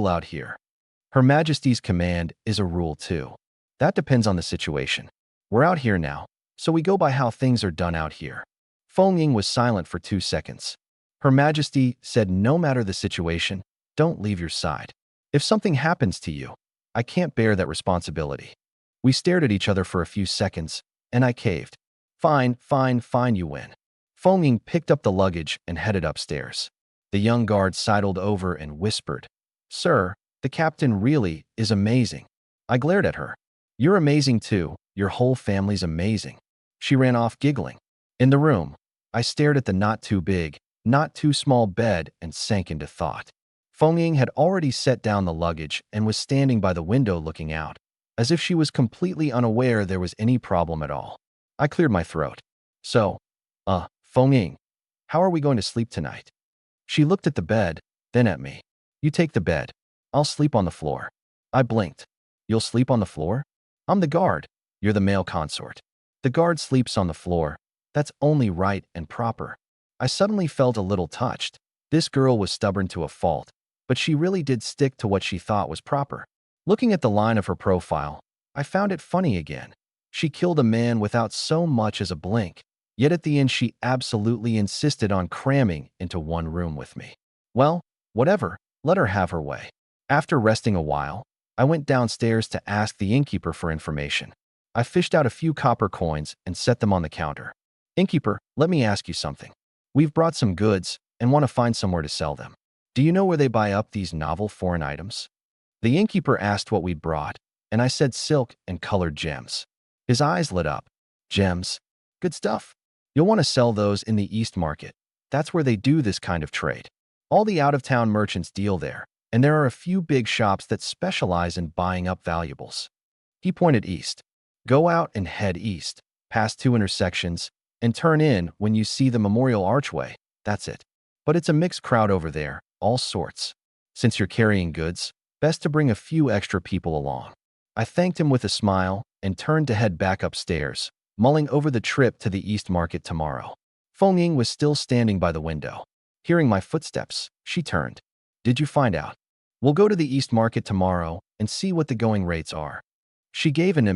out here. Her Majesty's command is a rule too. That depends on the situation. We're out here now, so we go by how things are done out here. Feng Ying was silent for 2 seconds. Her Majesty said no matter the situation, don't leave your side. If something happens to you, I can't bear that responsibility. We stared at each other for a few seconds, and I caved. Fine, you win." Feng Ying picked up the luggage and headed upstairs. The young guard sidled over and whispered, "Sir, the captain really is amazing." I glared at her. "You're amazing too. Your whole family's amazing." She ran off giggling. In the room, I stared at the not too big, not too small bed and sank into thought. Feng Ying had already set down the luggage and was standing by the window looking out, as if she was completely unaware there was any problem at all. I cleared my throat. "So, Feng Ying, how are we going to sleep tonight?" She looked at the bed, then at me. "You take the bed. I'll sleep on the floor." I blinked. "You'll sleep on the floor? I'm the guard. You're the male consort. The guard sleeps on the floor. That's only right and proper." I suddenly felt a little touched. This girl was stubborn to a fault, but she really did stick to what she thought was proper. Looking at the line of her profile, I found it funny again. She killed a man without so much as a blink, yet at the end she absolutely insisted on cramming into one room with me. Well, whatever, let her have her way. After resting a while, I went downstairs to ask the innkeeper for information. I fished out a few copper coins and set them on the counter. "Innkeeper, let me ask you something. We've brought some goods and want to find somewhere to sell them. Do you know where they buy up these novel foreign items?" The innkeeper asked what we'd brought, and I said silk and colored gems. His eyes lit up. "Gems? Good stuff. You'll want to sell those in the East Market. That's where they do this kind of trade. All the out-of-town merchants deal there, and there are a few big shops that specialize in buying up valuables." He pointed east. "Go out and head east, past 2 intersections, and turn in when you see the Memorial Archway. That's it. But it's a mixed crowd over there, all sorts. Since you're carrying goods, best to bring a few extra people along." I thanked him with a smile and turned to head back upstairs, mulling over the trip to the East Market tomorrow. Feng Ying was still standing by the window. Hearing my footsteps, she turned. "Did you find out? We'll go to the East Market tomorrow and see what the going rates are." She gave an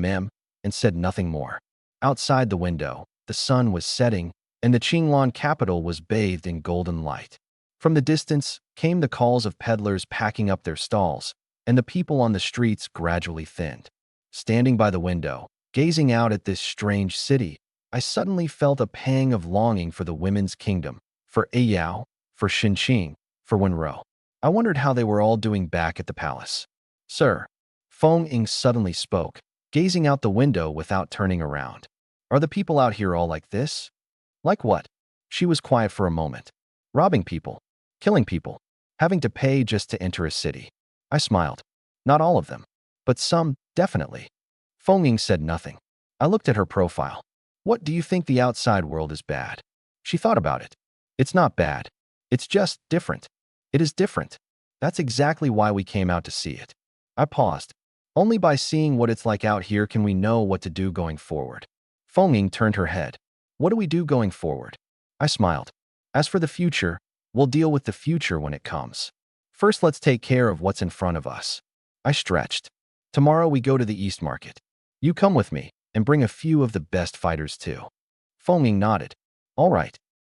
and said nothing more. Outside the window, the sun was setting, and the Qinglan capital was bathed in golden light. From the distance came the calls of peddlers packing up their stalls, and the people on the streets gradually thinned. Standing by the window, gazing out at this strange city, I suddenly felt a pang of longing for the women's kingdom, for Yao, for Xinqing, for Wenro. I wondered how they were all doing back at the palace. Sir, Feng Ying suddenly spoke, gazing out the window without turning around. Are the people out here all like this? Like what? She was quiet for a moment. Robbing people, killing people, having to pay just to enter a city. I smiled. Not all of them, but some, definitely. Feng Ying said nothing. I looked at her profile. What do you think the outside world is bad? She thought about it. It's not bad. It's just different. It is different. That's exactly why we came out to see it. I paused. Only by seeing what it's like out here can we know what to do going forward. Feng Ying turned her head. What do we do going forward? I smiled. As for the future, we'll deal with the future when it comes. First, let's take care of what's in front of us. I stretched. Tomorrow we go to the East Market. You come with me, and bring a few of the best fighters too. Feng Ying nodded. All right.